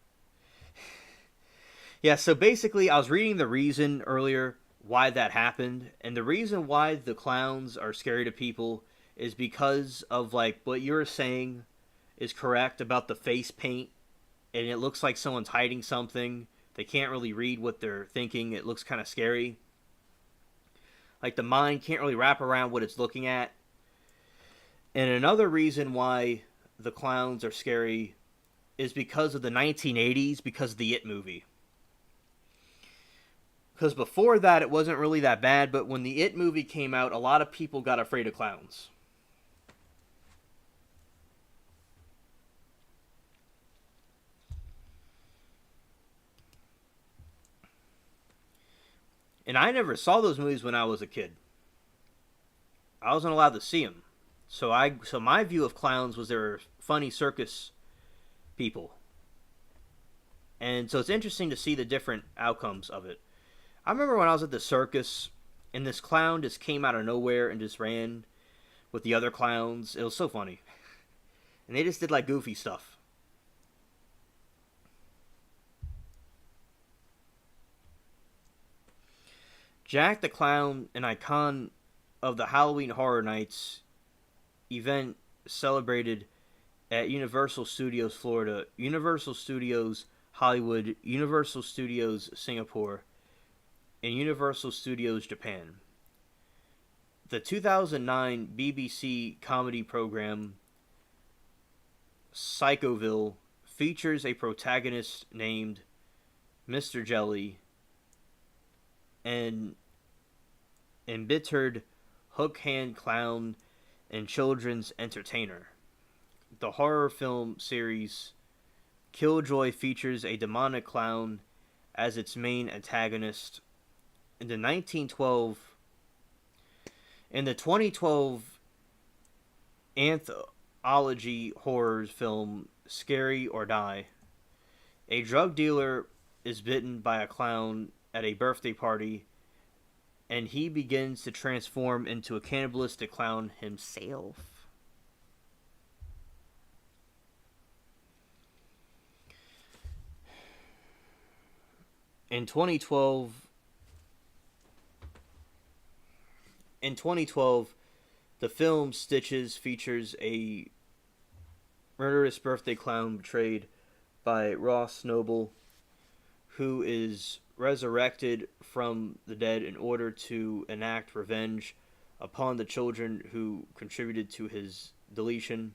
Yeah, so basically, I was reading the reason earlier why that happened, and the reason why the clowns are scary to people is because of, like, what you're saying is correct about the face paint, and it looks like someone's hiding something. They can't really read what they're thinking. It looks kind of scary. Like, the mind can't really wrap around what it's looking at. And another reason why the clowns are scary is because of the 1980s, because of the It movie. Because before that, it wasn't really that bad, but when the It movie came out, a lot of people got afraid of clowns. And I never saw those movies when I was a kid. I wasn't allowed to see them. So my view of clowns was they were funny circus people. And so it's interesting to see the different outcomes of it. I remember when I was at the circus and this clown just came out of nowhere and just ran with the other clowns. It was so funny. And they just did like goofy stuff. Jack the Clown, an icon of the Halloween Horror Nights event celebrated at Universal Studios Florida, Universal Studios Hollywood, Universal Studios Singapore, and Universal Studios Japan. The 2009 BBC comedy program Psychoville features a protagonist named Mr. Jelly, an embittered hook hand clown and children's entertainer. The horror film series Killjoy features a demonic clown as its main antagonist. In the 2012 anthology horror film Scary or Die, a drug dealer is bitten by a clown at a birthday party, and he begins to transform into a cannibalistic clown himself. In 2012, the film Stitches features a murderous birthday clown betrayed by Ross Noble, who is resurrected from the dead in order to enact revenge upon the children who contributed to his deletion.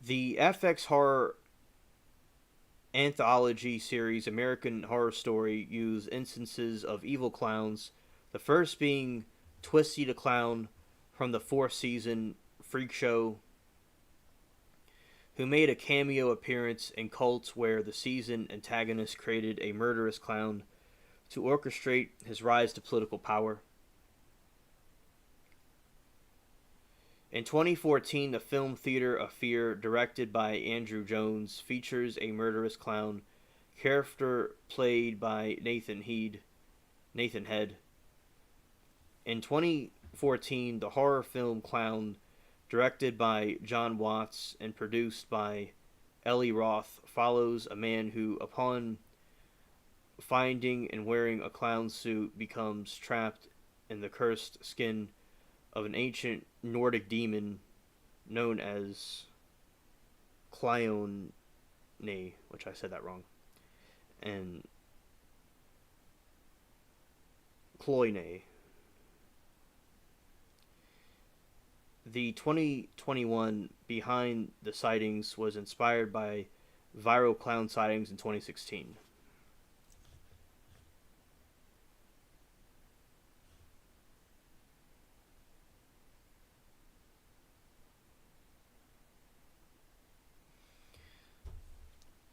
The FX horror anthology series American Horror Story used instances of evil clowns, the first being Twisty the Clown from the fourth season Freak Show, who made a cameo appearance in Cult, where the season antagonist created a murderous clown to orchestrate his rise to political power. In 2014, the film Theater of Fear, directed by Andrew Jones, features a murderous clown character played by Nathan Head. In 2014, the horror film Clown, directed by John Watts and produced by Eli Roth, follows a man who, upon finding and wearing a clown suit, becomes trapped in the cursed skin of an ancient Nordic demon known as Clyone, which I said that wrong, and Cloyne. The 2021 Behind the Sightings was inspired by viral clown sightings in 2016.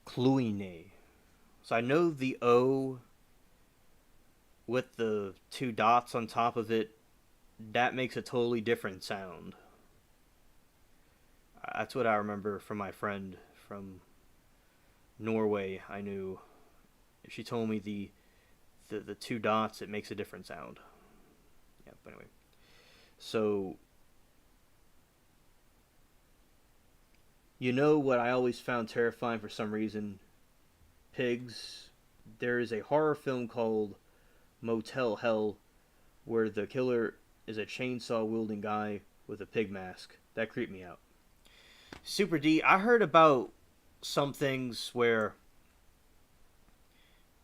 Cluine. So I know the O with the two dots on top of it, that makes a totally different sound. That's what I remember from my friend from Norway. I knew she told me the two dots, it makes a different sound. Yeah, but anyway. So you know what I always found terrifying for some reason? Pigs. There is a horror film called Motel Hell where the killer is a chainsaw wielding guy with a pig mask. That creeped me out. Super D, I heard about some things where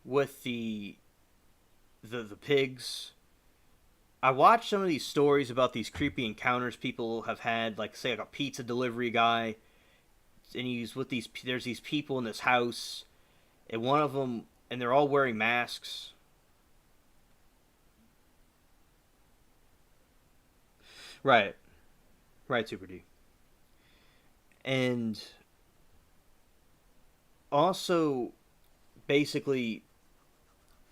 with the pigs, I watched some of these stories about these creepy encounters people have had, like say like a pizza delivery guy, and he's with these. There's these people in this house, and one of them, and they're all wearing masks. Right, right, Super D, and also basically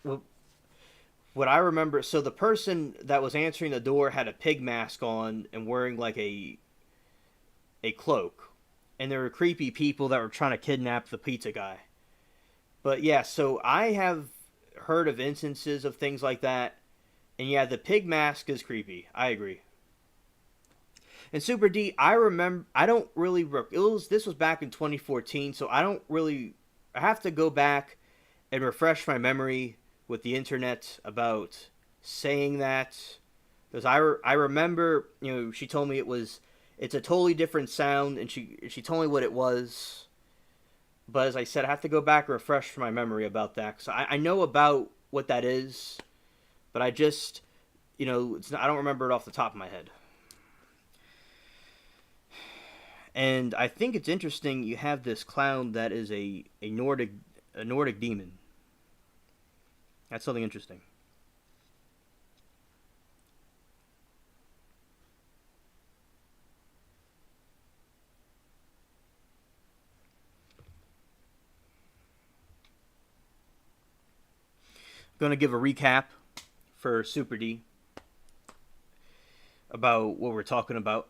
what I remember. So the person that was answering the door had a pig mask on and wearing like a a cloak, and there were creepy people that were trying to kidnap the pizza guy. But yeah, so I have heard of instances of things like that, and yeah, the pig mask is creepy. I agree. And Super D, I remember. I don't really. It was this was back in 2014, so I don't really. I have to go back and refresh my memory with the internet about saying that, because I remember, she told me it's a totally different sound, and she told me what it was. But as I said, I have to go back and refresh my memory about that, because I know about what that is, but I just, it's not, I don't remember it off the top of my head. And I think it's interesting you have this clown that is a Nordic demon. That's something interesting. I'm going to give a recap for Super D about what we're talking about.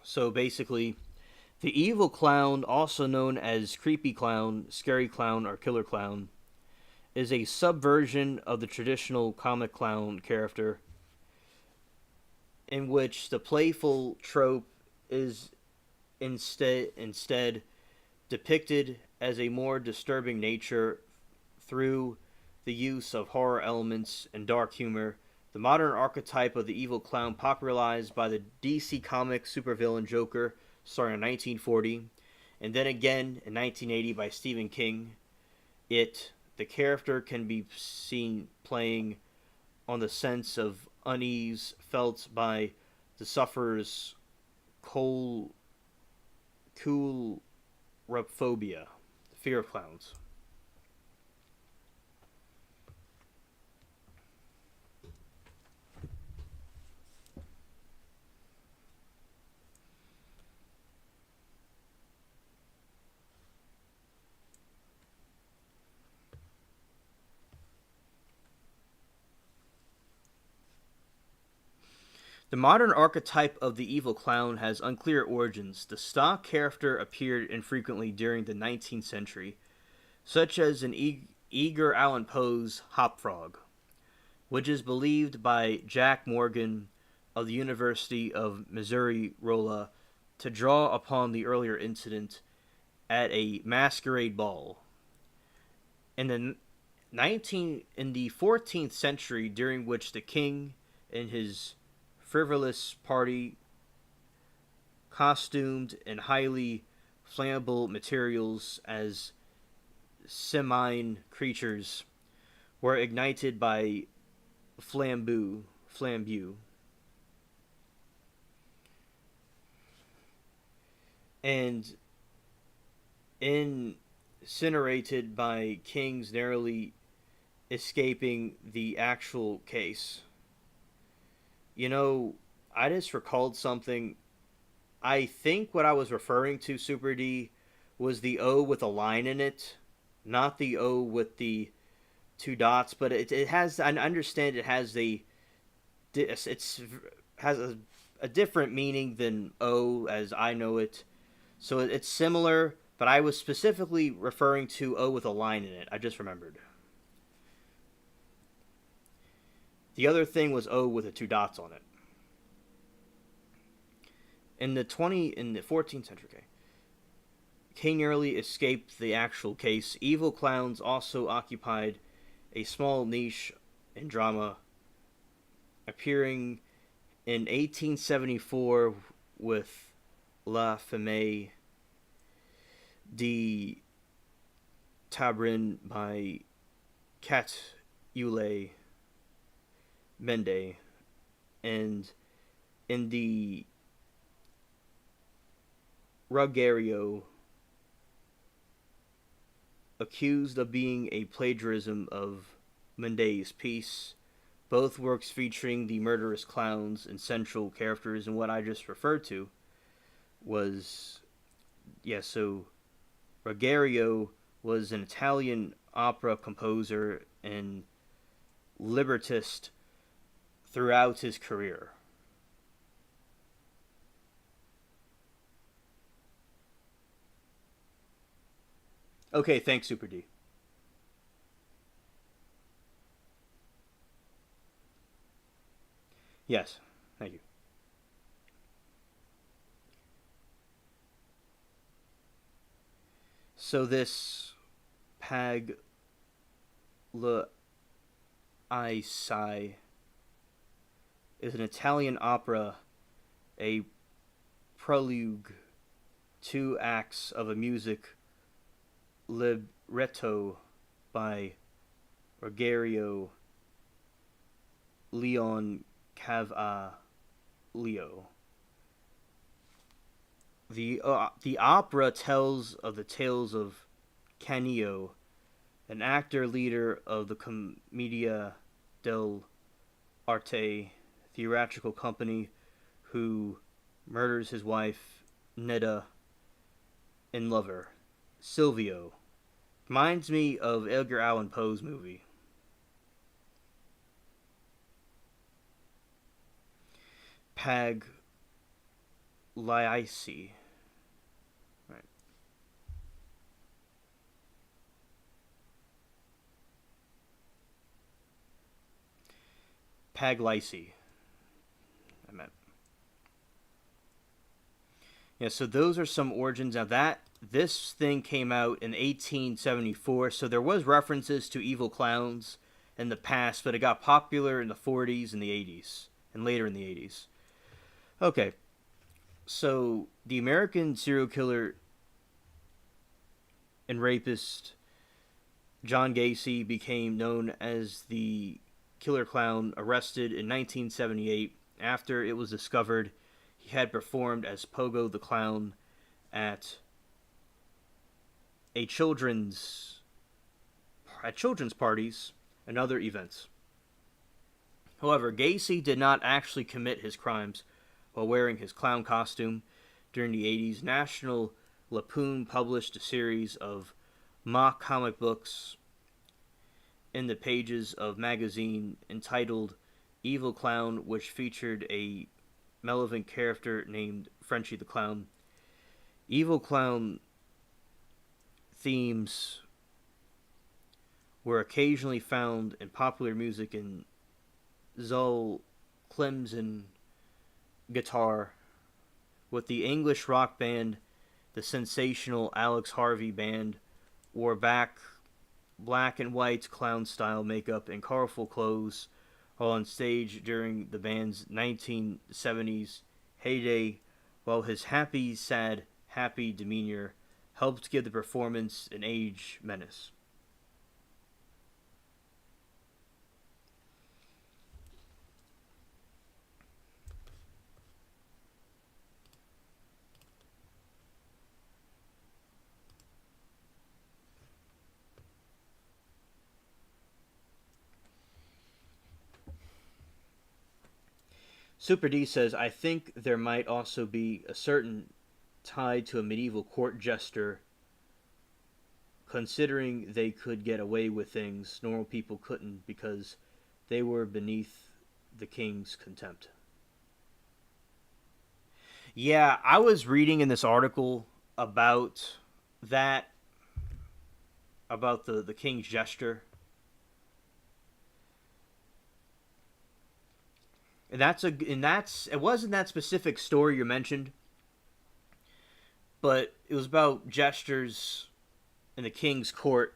So basically, the evil clown, also known as creepy clown, scary clown, or killer clown, is a subversion of the traditional comic clown character, in which the playful trope is instead depicted as a more disturbing nature through the use of horror elements and dark humor. The modern archetype of the evil clown, popularized by the DC Comics supervillain Joker, starting in 1940, and then again in 1980 by Stephen King. The character can be seen playing on the sense of unease felt by the sufferer's cool coulrophobia, the fear of clowns. The modern archetype of the evil clown has unclear origins. The stock character appeared infrequently during the 19th century, such as in Edgar Allan Poe's Hop Frog, which is believed by Jack Morgan of the University of Missouri-Rolla to draw upon the earlier incident at a masquerade ball. In the 14th century, during which the king and his frivolous party, costumed in highly flammable materials as semine creatures, were ignited by flambeau, and incinerated by kings narrowly escaping the actual case. You know, I just recalled something. I think what I was referring to, Super D, was the O with a line in it, not the O with the two dots. But it has. I understand it has it's has a different meaning than O as I know it. So it's similar, but I was specifically referring to O with a line in it. I just remembered. The other thing was O with the two dots on it. In the 14th century, okay, King nearly escaped the actual case. Evil clowns also occupied a small niche in drama, appearing in 1874 with La Femme de Tabrin by Cat Eule Mende, and in the Ruggiero, accused of being a plagiarism of Mende's piece. Both works featuring the murderous clowns and central characters, and what I just referred to was, so Ruggiero was an Italian opera composer and librettist throughout his career. Okay, thanks, Super D. Yes, thank you. So this Pag Le Sai is an Italian opera, a prelude, two acts of a music libretto by Rogerio Leon Cavaglio. The opera tells of the tales of Canio, an actor leader of the Commedia dell'arte theatrical company who murders his wife Neda and lover Silvio. Reminds me of Edgar Allan Poe's movie. Pagliacci. Right. Pagliacci. I meant. Yeah, so those are some origins. Now that this thing came out in 1874, so there was references to evil clowns in the past, but it got popular in the 40s and the 80s, and later in the 80s. Okay, so the American serial killer and rapist John Gacy became known as the killer clown, arrested in 1978 after it was discovered he had performed as Pogo the Clown at a children's parties and other events. However, Gacy did not actually commit his crimes while wearing his clown costume. During the 80s, National Lampoon published a series of mock comic books in the pages of magazine entitled Evil Clown, which featured a malevolent character named Frenchie the Clown. Evil Clown themes were occasionally found in popular music in Zol Clemson guitar, with the English rock band the sensational Alex Harvey Band wore black and white clown style makeup and colorful clothes while on stage during the band's 1970s heyday, while his sad, happy demeanor helped give the performance an age menace. Super D says, I think there might also be a certain tie to a medieval court jester, considering they could get away with things normal people couldn't because they were beneath the king's contempt. Yeah, I was reading in this article about that, about the king's jester, and that's it wasn't that specific story you mentioned, but it was about jesters in the king's court.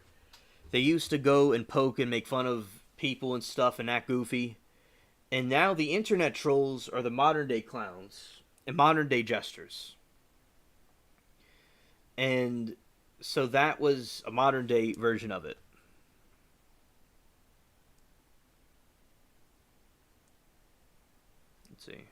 They used to go and poke and make fun of people and stuff and act goofy. And now the internet trolls are the modern day clowns and modern day jesters. And so that was a modern day version of it. Let's see.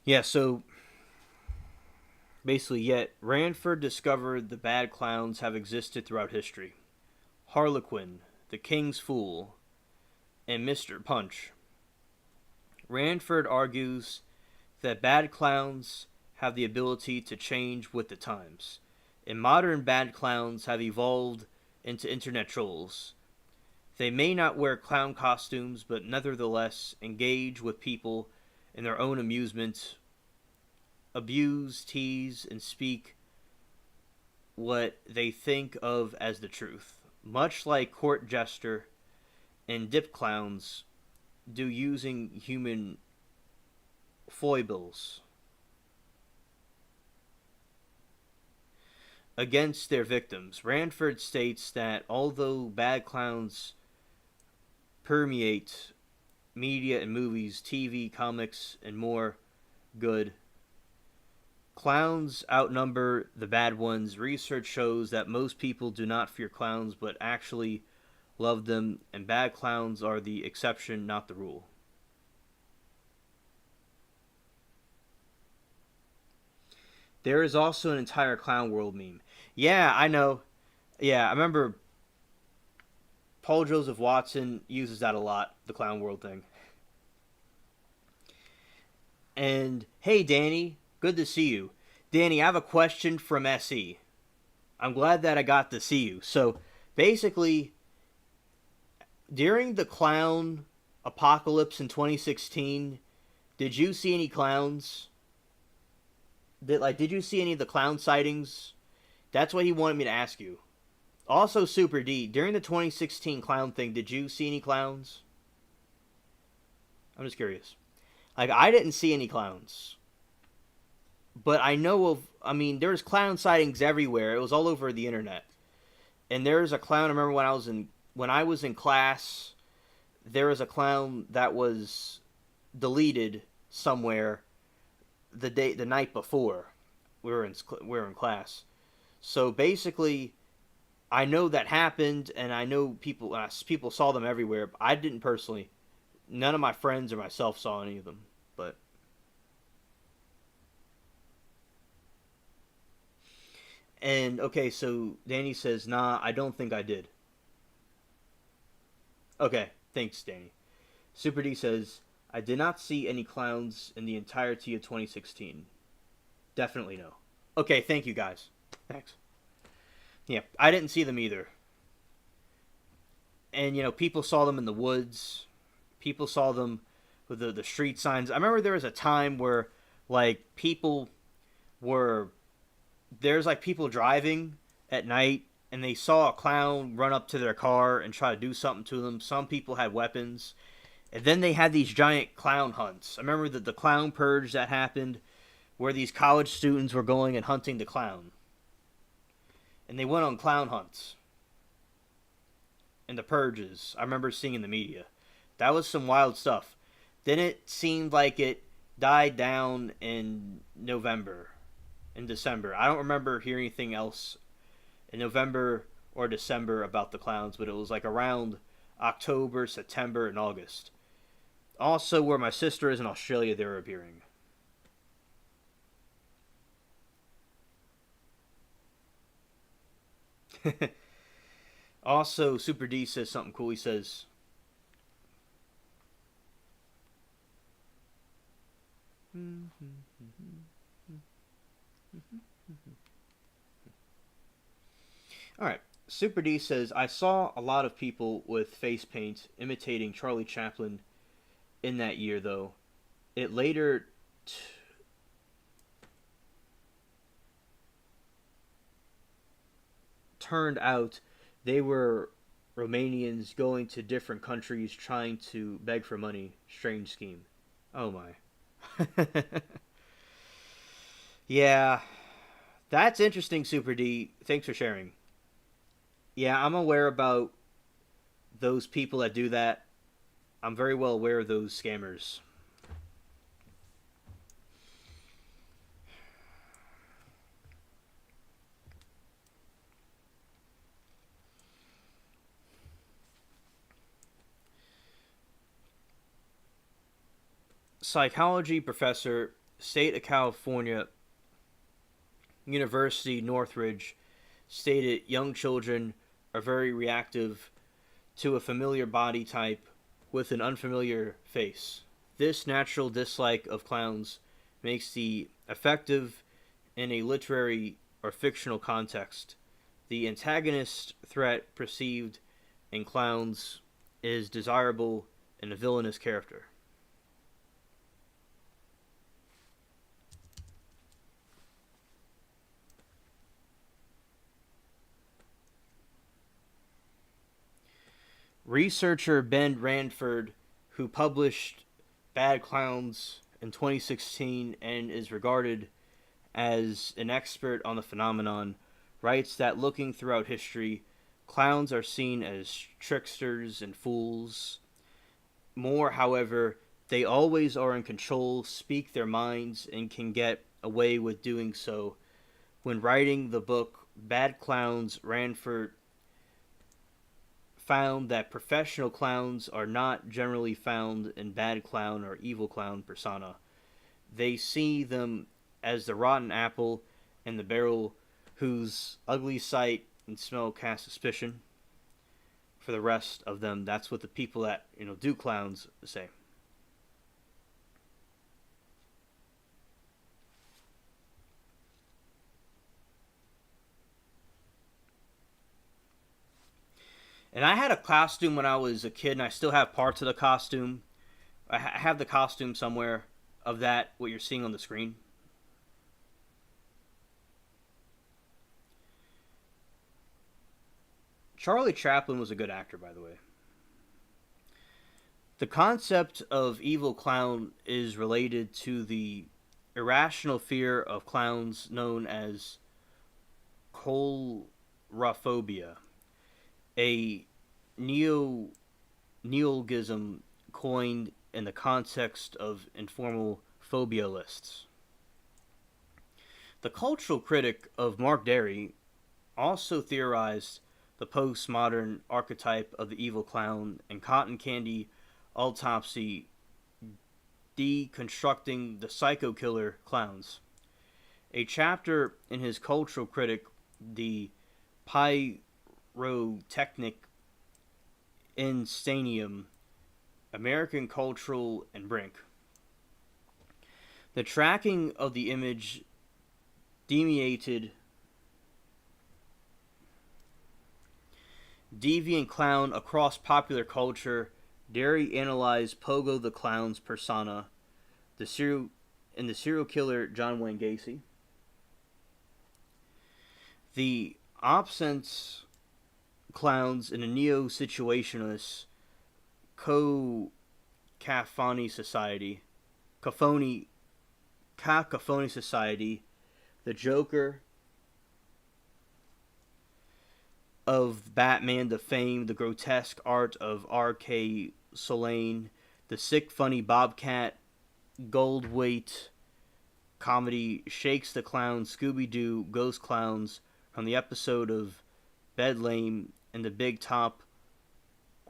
Yeah, so basically, yet Ranford discovered the bad clowns have existed throughout history. Harlequin, the King's Fool, and Mr. Punch. Ranford argues that bad clowns have the ability to change with the times, and modern bad clowns have evolved into internet trolls. They may not wear clown costumes, but nevertheless engage with people in their own amusement, abuse, tease, and speak what they think of as the truth. Much like court jester and dip clowns do using human foibles against their victims. Ranford states that although bad clowns permeate media and movies, TV, comics, and more good, clowns outnumber the bad ones. Research shows that most people do not fear clowns but actually love them, and bad clowns are the exception, not the rule. There is also an entire clown world meme. Yeah, I know. Yeah, I remember Paul Joseph Watson uses that a lot, the clown world thing. And hey, Danny, good to see you. Danny, I have a question from SE. I'm glad that I got to see you. So basically, during the clown apocalypse in 2016, did you see any clowns? Did you see any of the clown sightings? That's what he wanted me to ask you. Also, Super D, during the 2016 clown thing, did you see any clowns? I'm just curious. Like, I didn't see any clowns. But I know of, I mean, there's clown sightings everywhere. It was all over the internet. And there's a clown, I remember when I was in class, there was a clown that was deleted somewhere the night before we were in class. So basically, I know that happened, and I know people saw them everywhere. But I didn't personally. None of my friends or myself saw any of them. But and okay, so Danny says, "Nah, I don't think I did." Okay, thanks, Danny. Super D says, "I did not see any clowns in the entirety of 2016. Definitely no." Okay, thank you guys. Thanks. Yeah, I didn't see them either. And people saw them in the woods. People saw them with the street signs. I remember there was a time where like were there's like people driving at night and they saw a clown run up to their car and try to do something to them. Some people had weapons. And then they had these giant clown hunts. I remember the clown purge that happened where these college students were going and hunting the clown. And they went on clown hunts. And the purges. I remember seeing in the media. That was some wild stuff. Then it seemed like it died down in December. I don't remember hearing anything else in November or December about the clowns, but it was like around October, September, and August. Also, where my sister is in Australia, they were appearing. Also, Super D says something cool. He says, alright, Super D says, I saw a lot of people with face paint imitating Charlie Chaplin in that year, though. It later turned out they were Romanians going to different countries trying to beg for money. Strange scheme. Oh my. Yeah, that's interesting, Super D. Thanks for sharing. Yeah, I'm aware about those people that do that. I'm very well aware of those scammers. Psychology professor, State of California University, Northridge, stated young children are very reactive to a familiar body type with an unfamiliar face. This natural dislike of clowns makes the effective in a literary or fictional context. The antagonist threat perceived in clowns is desirable in a villainous character. Researcher Ben Ranford, who published Bad Clowns in 2016 and is regarded as an expert on the phenomenon, writes that looking throughout history, clowns are seen as tricksters and fools. More, however, they always are in control, speak their minds, and can get away with doing so. When writing the book Bad Clowns, Ranford found that professional clowns are not generally found in bad clown or evil clown persona. They see them as the rotten apple in the barrel whose ugly sight and smell cast suspicion. For the rest of them, that's what the people that do clowns say. And I had a costume when I was a kid, and I still have parts of the costume. I have the costume somewhere of that, what you're seeing on the screen. Charlie Chaplin was a good actor, by the way. The concept of evil clown is related to the irrational fear of clowns known as coulrophobia, a neologism coined in the context of informal phobia lists. The cultural critic of Mark Derry also theorized the postmodern archetype of the evil clown and Cotton Candy Autopsy, deconstructing the psycho killer clowns. A chapter in his cultural critic, the Pyrotechnic Insanium, American Cultural and Brink. The tracking of the image delineated deviant clown across popular culture. Derry analyzed Pogo the Clown's persona, the serial killer John Wayne Gacy. The absence clowns in a neo-situationist cacophony society, the Joker of Batman the Fame, the grotesque art of R.K. Solane, the sick funny Bobcat Goldthwait comedy Shakes the Clown, Scooby-Doo, Ghost Clowns from the episode of Bedlame and the Big Top,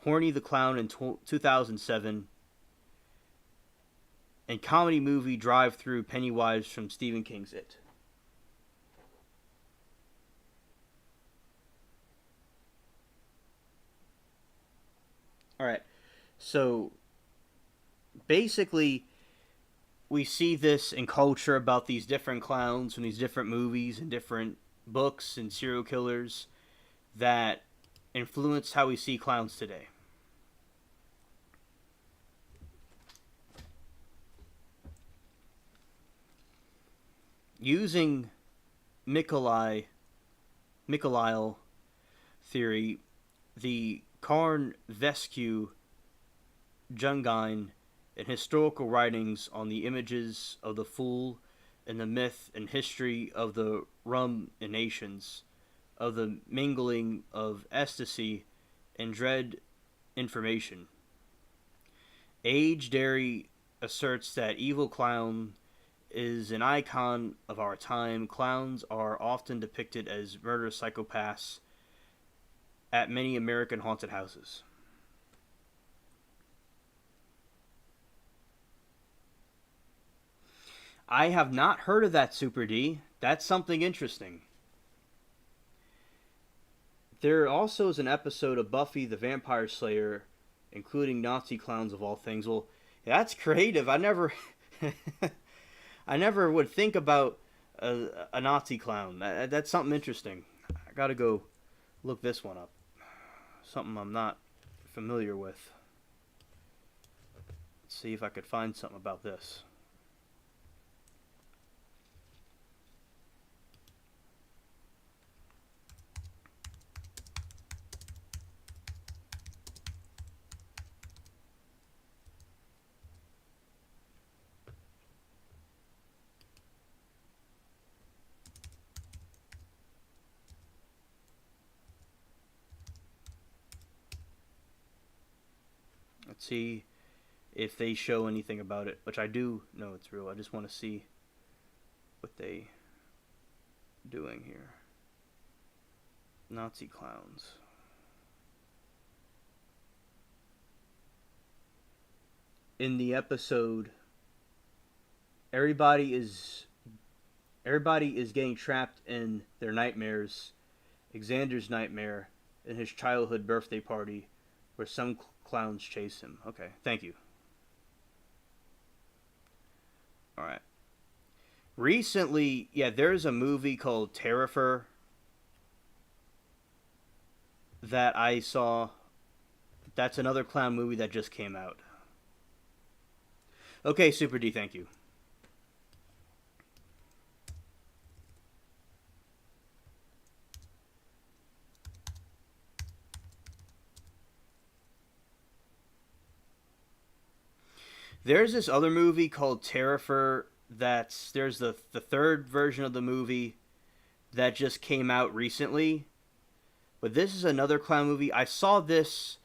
Horny the Clown in 2007, and comedy movie Drive-Thru Pennywise from Stephen King's It. Alright, so basically we see this in culture about these different clowns from these different movies and different books and serial killers that influence how we see clowns today. Using Mikolai theory, the Karn Vescu Jungine and historical writings on the images of the fool and the myth and history of the rum and nations, of the mingling of ecstasy and dread information. Age Derry asserts that evil clown is an icon of our time. Clowns are often depicted as murderous psychopaths at many American haunted houses. I have not heard of that, Super D. That's something interesting. There also is an episode of Buffy the Vampire Slayer, including Nazi clowns of all things. Well, that's creative. I never I never would think about a Nazi clown. That's something interesting. I gotta go look this one up. Something I'm not familiar with. Let's see if I could find something about this. Let's see if they show anything about it, which I do know it's real. I just want to see what they doing here. Nazi clowns. In the episode, everybody is everybody is getting trapped in their nightmares. Xander's nightmare and his childhood birthday party, where some clowns chase him. Okay, thank you. All right. Recently, yeah, there's a movie called Terrifier that I saw. That's another clown movie that just came out. Okay, Super D, thank you. There's this other movie called Terrifier. There's the third version of the movie that just came out recently. But this is another clown movie. I saw this,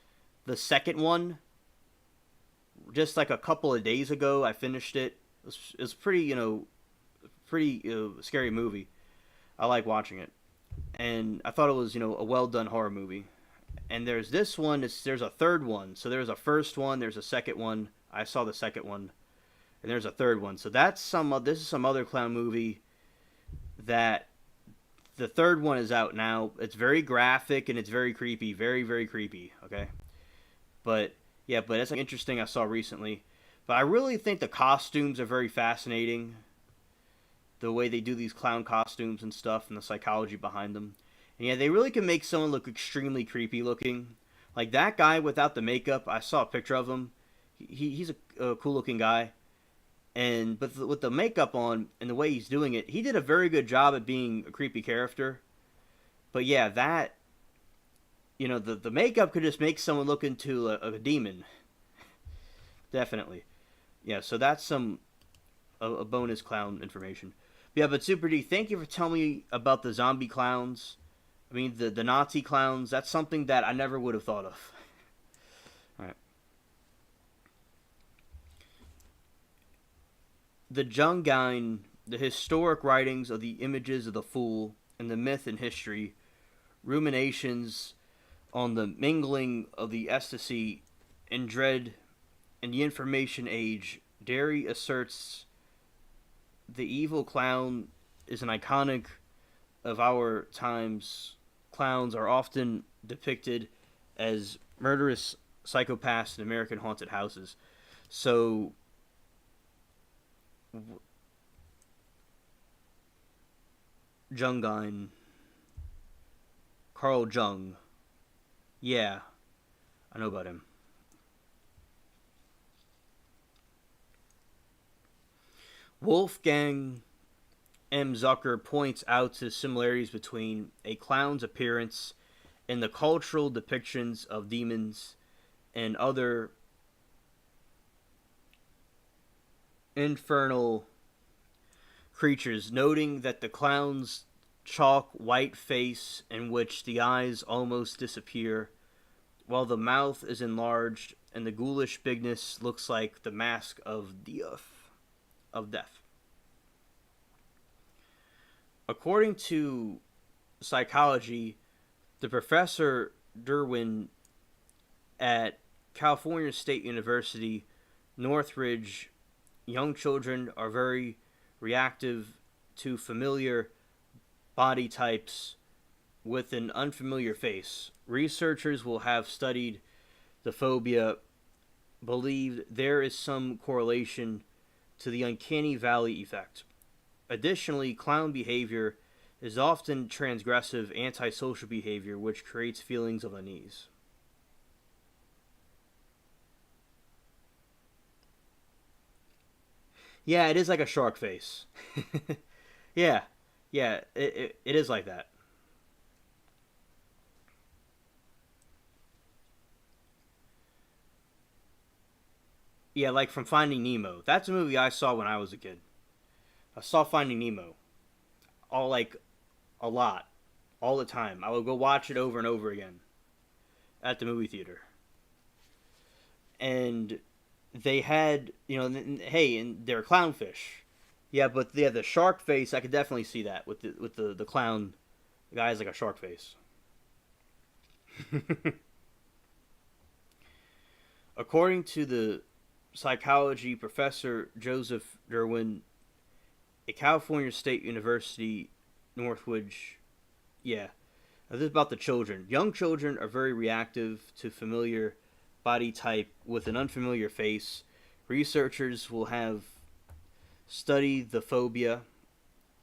the second one, just like a couple of days ago. I finished it. It was pretty, pretty scary movie. I like watching it, and I thought it was, a well done horror movie. And there's this one. There's a third one. So there's a first one. There's a second one. I saw the second one, and there's a third one. So that's some. This is some other clown movie that the third one is out now. It's very graphic and it's very creepy. Very, very creepy. Okay. But yeah, but that's interesting I saw recently. But I really think the costumes are very fascinating. The way they do these clown costumes and stuff and the psychology behind them. And yeah, they really can make someone look extremely creepy looking. Like that guy without the makeup, I saw a picture of him. He's a cool looking guy. But with the makeup on and the way he's doing it, he did a very good job at being a creepy character. But yeah, the makeup could just make someone look into a demon. Definitely. Yeah, so that's a bonus clown information. But yeah, but Super D, thank you for telling me about the zombie clowns. I mean, the Nazi clowns. That's something that I never would have thought of. All right. The Jungine, the historic writings of the images of the fool, and the myth and history, ruminations on the mingling of the ecstasy and dread in the information age, Derry asserts the evil clown is an iconic of our times. Clowns are often depicted as murderous psychopaths in American haunted houses. So, Jungine, Carl Jung, yeah, I know about him. Wolfgang M. Zucker points out to similarities between a clown's appearance and the cultural depictions of demons and other infernal creatures, noting that the clown's chalk white face in which the eyes almost disappear, while the mouth is enlarged and the ghoulish bigness looks like the mask of death. According to psychology, the professor Derwin at California State University, Northridge, young children are very reactive to familiar body types with an unfamiliar face. Researchers will have studied the phobia, believed there is some correlation to the uncanny valley effect. Additionally, clown behavior is often transgressive antisocial behavior which creates feelings of unease. Yeah, it is like a shark face. Yeah, yeah, it is like that. Yeah, like from Finding Nemo. That's a movie I saw when I was a kid. I saw Finding Nemo all like a lot, all the time. I would go watch it over and over again at the movie theater. And they had, hey, and they're clownfish. Yeah, but yeah, the shark face, I could definitely see that with the clown. The guy has like a shark face. According to the psychology professor Joseph Derwin at California State University, Northridge, yeah, this is about the children. Young children are very reactive to familiar body type with an unfamiliar face. Researchers will have studied the phobia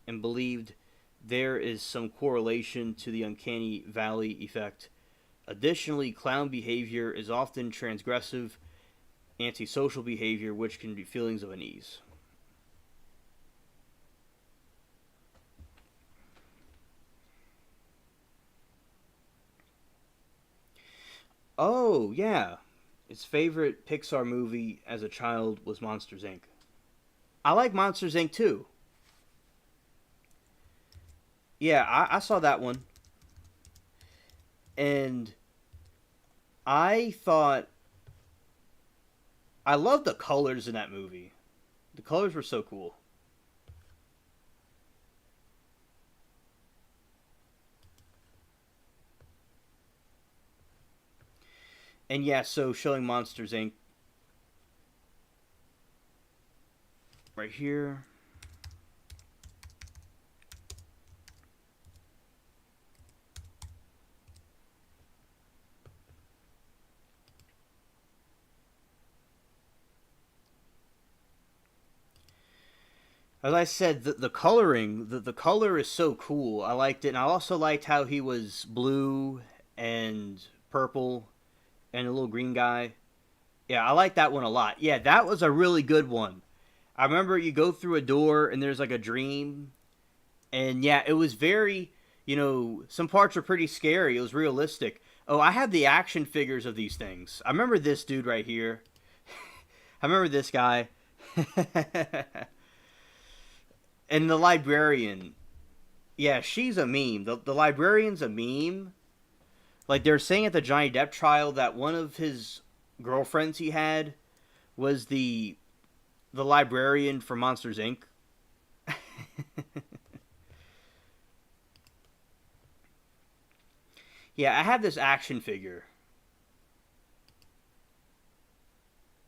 and believed there is some correlation to the uncanny valley effect. Additionally, clown behavior is often transgressive, antisocial behavior, which can be feelings of unease. Oh, yeah. His favorite Pixar movie as a child was Monsters Inc. I like Monsters Inc. too. Yeah, I saw that one. And I thought I loved the colors in that movie. The colors were so cool. And yeah, so showing Monsters Inc. right here. As I said, the coloring, the color is so cool. I liked it. And I also liked how he was blue and purple and a little green guy. Yeah, I like that one a lot. Yeah, that was a really good one. I remember you go through a door and there's like a dream. And yeah, it was very, some parts were pretty scary. It was realistic. Oh, I have the action figures of these things. I remember this dude right here. I remember this guy. And the librarian. Yeah, she's a meme. The librarian's a meme. Like they're saying at the Johnny Depp trial that one of his girlfriends he had was the librarian for Monsters Inc. Yeah, I have this action figure.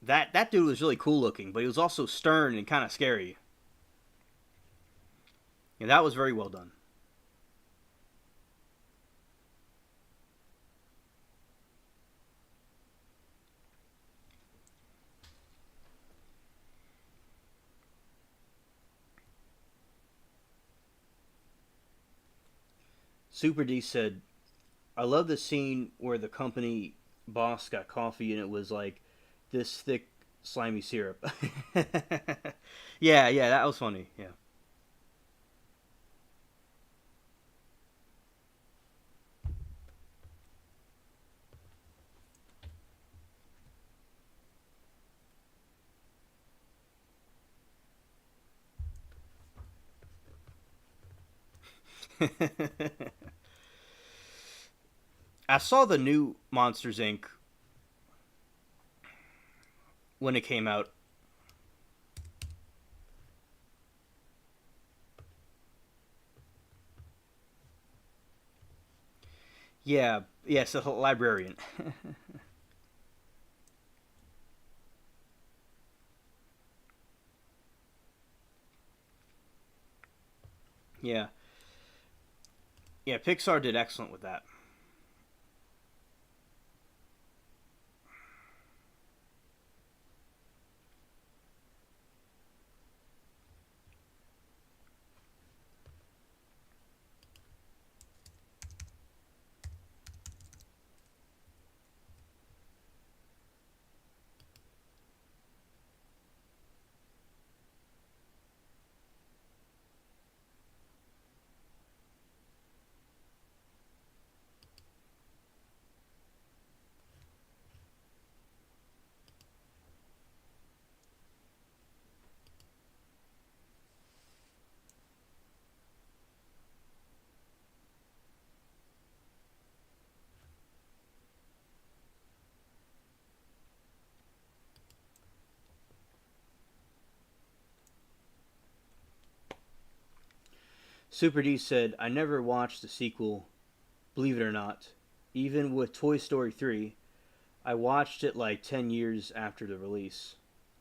That dude was really cool looking, but he was also stern and kind of scary. Yeah, that was very well done. Super D said, "I love the scene where the company boss got coffee and it was like this thick, slimy syrup." Yeah, yeah, that was funny. Yeah. I saw the new Monsters Inc. when it came out. Yeah, yes, the librarian. Yeah, yeah, Pixar did excellent with that. Super D said, I never watched the sequel, believe it or not. Even with Toy Story 3, I watched it like 10 years after the release.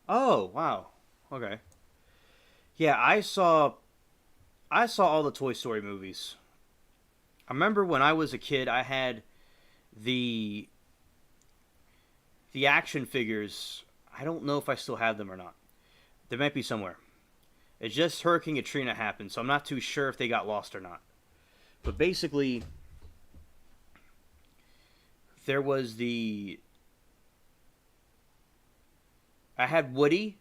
Oh, wow. Okay. Yeah, I saw all the Toy Story movies. I remember when I was a kid, I had the the action figures. I don't know if I still have them or not. They might be somewhere. It's just Hurricane Katrina happened, so I'm not too sure if they got lost or not. But basically, there was the I had Woody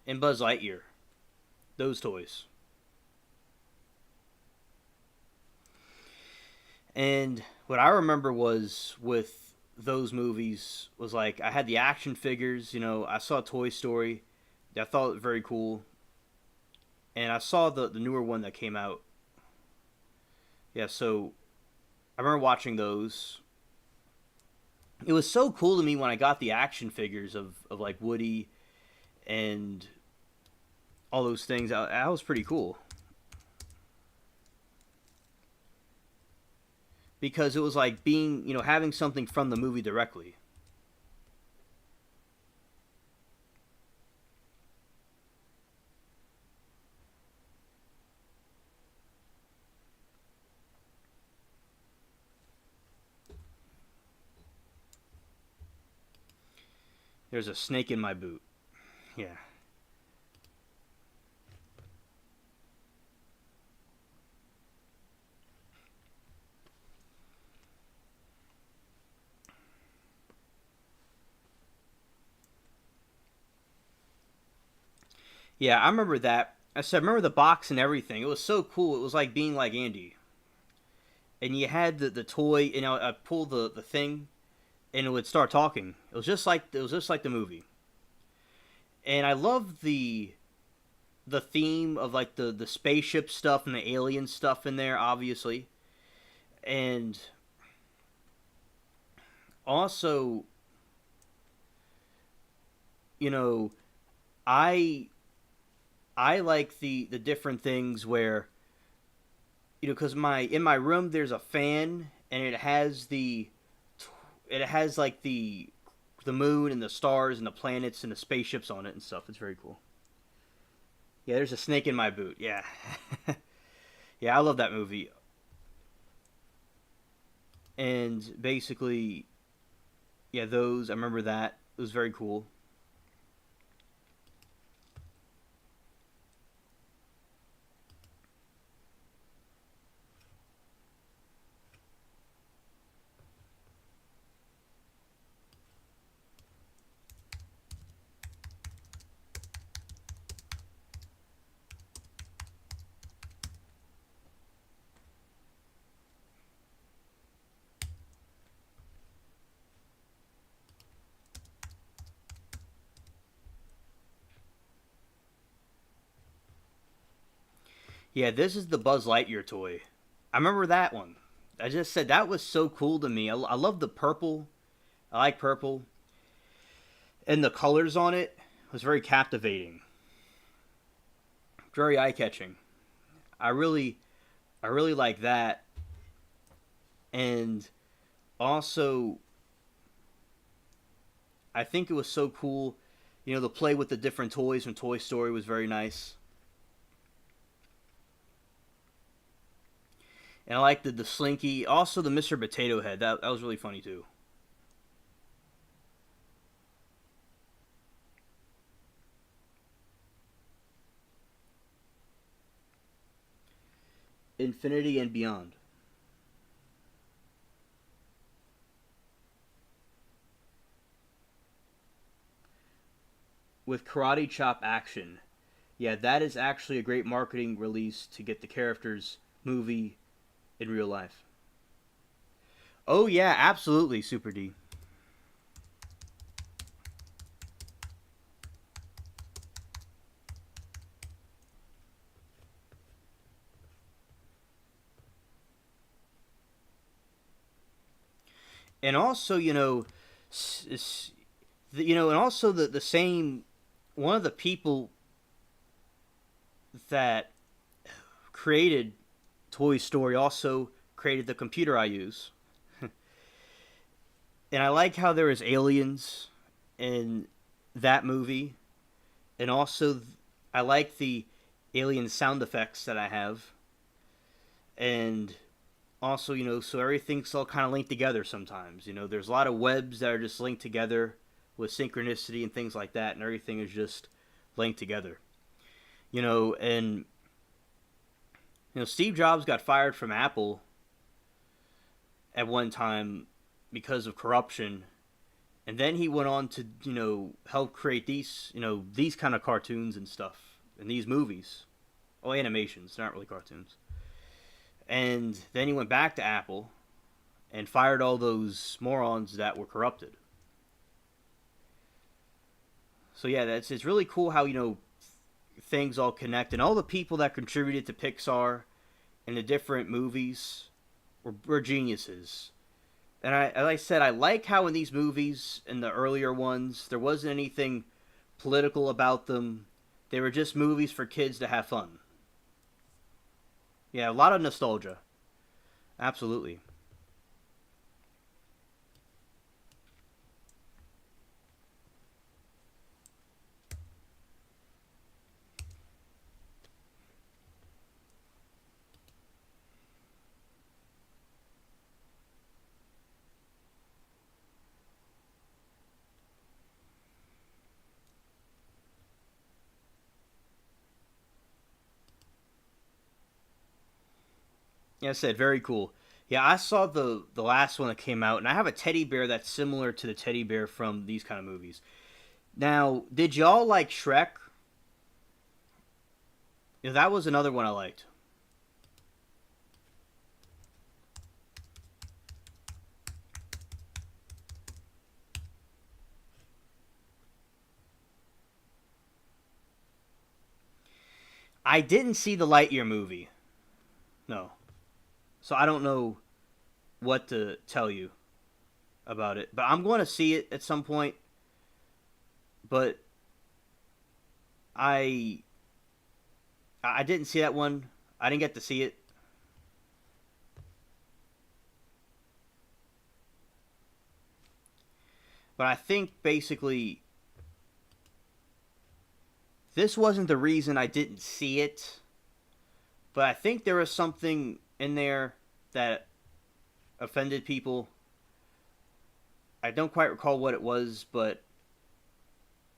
and Buzz Lightyear. Those toys. And what I remember was with those movies was like I had the action figures, I saw Toy Story. I thought it very cool. And I saw the newer one that came out. Yeah, so I remember watching those. It was so cool to me when I got the action figures of like Woody and all those things. That was pretty cool. Because it was like being, having something from the movie directly. There's a snake in my boot. Yeah. Yeah, I remember that. I remember the box and everything. It was so cool. It was like being like Andy. And you had the toy, and I'd pull the thing, and it would start talking. It was just like the movie. And I love the theme of like the spaceship stuff and the alien stuff in there, obviously. And also, you know, I I like the different things where because my in my room there's a fan and it has like the moon and the stars and the planets and the spaceships on it and stuff. It's very cool. Yeah, there's a snake in my boot. Yeah, yeah, I love that movie. And basically, yeah, those I remember that it was very cool. Yeah, this is the Buzz Lightyear toy. I remember that one. I just said that was so cool to me. I love the purple. I like purple, and the colors on it was very captivating, very eye catching. I really, I really like that, and also I think it was so cool. The play with the different toys from Toy Story was very nice, and I liked the Slinky, also the Mr. Potato Head. That was really funny too. Infinity and Beyond with Karate Chop action. Yeah, that is actually a great marketing release to get the characters movie in real life. Oh yeah, absolutely, Super D. And also, and also the same one of the people that created Toy Story also created the computer I use. And I like how there is aliens in that movie, and also I like the alien sound effects that I have, and also, so everything's all kind of linked together sometimes. There's a lot of webs that are just linked together with synchronicity and things like that, and everything is just linked together. And Steve Jobs got fired from Apple at one time because of corruption, and then he went on to help create these kind of cartoons and stuff and these movies. Well, animations, not really cartoons. And then he went back to Apple and fired all those morons that were corrupted. So yeah, it's really cool how things all connect, and all the people that contributed to Pixar and the different movies were geniuses. And as I said, I like how in these movies, in the earlier ones, there wasn't anything political about them. They were just movies for kids to have fun. Yeah, a lot of nostalgia. Absolutely. Yeah, I said very cool. Yeah, I saw the last one that came out, and I have a teddy bear that's similar to the teddy bear from these kind of movies. Now, did y'all like Shrek? That was another one I liked. I didn't see the Lightyear movie. No. So I don't know what to tell you about it. But I'm going to see it at some point. But I I didn't see that one. I didn't get to see it. But I think basically this wasn't the reason I didn't see it. But I think there was something in there that offended people. I don't quite recall what it was, but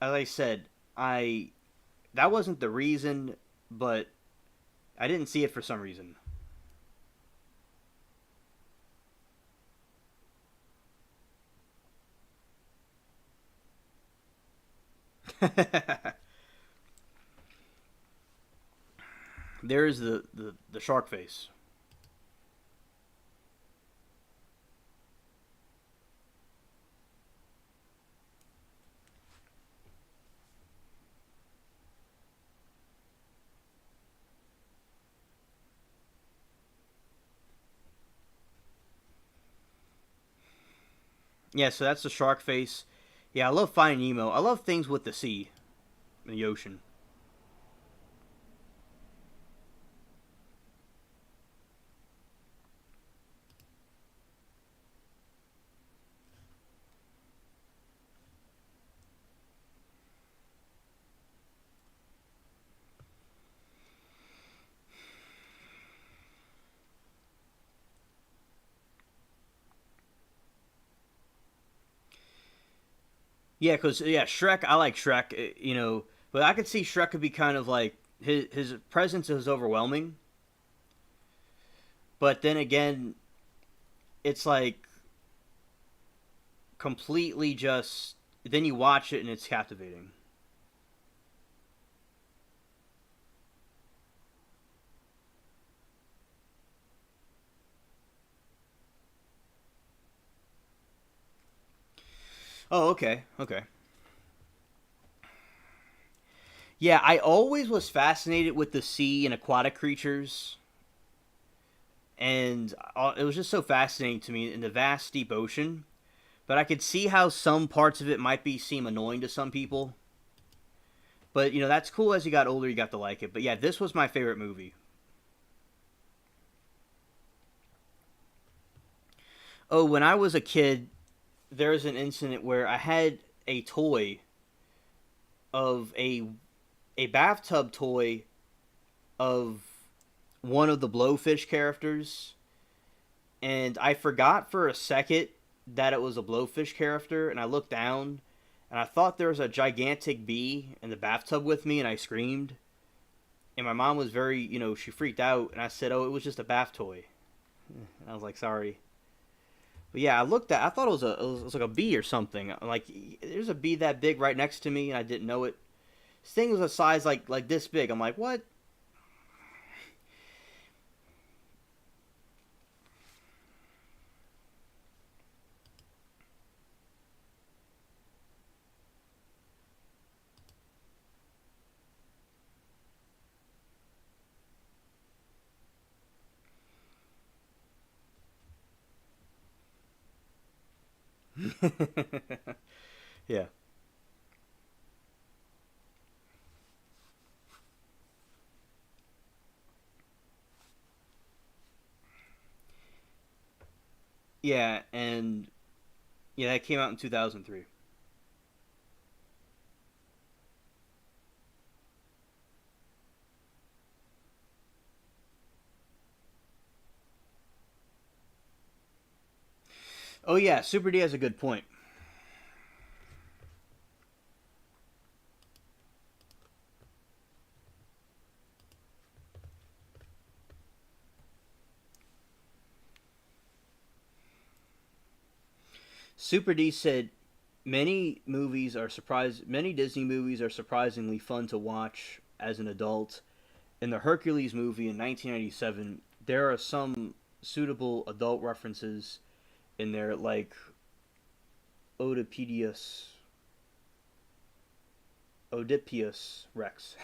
as I said, I that wasn't the reason, but I didn't see it for some reason. There's the shark face. Yeah, so that's the shark face. Yeah, I love Finding Nemo. I love things with the sea and the ocean. Yeah, cause yeah, Shrek. I like Shrek. But I could see Shrek could be kind of like his presence is overwhelming. But then again, it's like completely just. Then you watch it and it's captivating. Oh, okay, okay. Yeah, I always was fascinated with the sea and aquatic creatures, and it was just so fascinating to me in the vast deep ocean. But I could see how some parts of it might be seem annoying to some people. But that's cool. As you got older, you got to like it. But yeah, this was my favorite movie. Oh, when I was a kid, there was an incident where I had a toy of a bathtub toy of one of the Blowfish characters, and I forgot for a second that it was a Blowfish character, and I looked down, and I thought there was a gigantic bee in the bathtub with me, and I screamed. And my mom was very, she freaked out, and I said, "Oh, it was just a bath toy." And I was like, "Sorry." But yeah, I thought it was like a bee or something. Like, there's a bee that big right next to me, and I didn't know it. This thing was a size like this big. I'm like, what? Yeah. Yeah, and yeah, that came out in 2003. Oh yeah, Super D has a good point. Super D said many Disney movies are surprisingly fun to watch as an adult. In the Hercules movie in 1997, there are some suitable adult references in there, like Oedipus Oedipus Rex.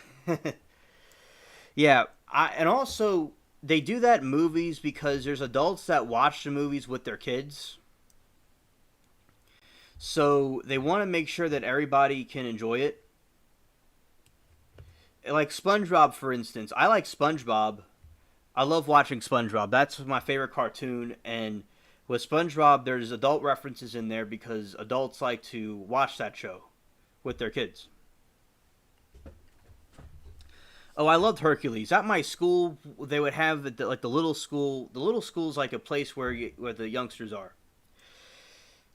Yeah, and also they do that in movies because there's adults that watch the movies with their kids, so they want to make sure that everybody can enjoy it. Like SpongeBob, for instance, I like SpongeBob. I love watching SpongeBob. That's my favorite cartoon, and with SpongeBob, there's adult references in there because adults like to watch that show with their kids. Oh, I loved Hercules. At my school, they would have like the little school. The little school's like a place where the youngsters are,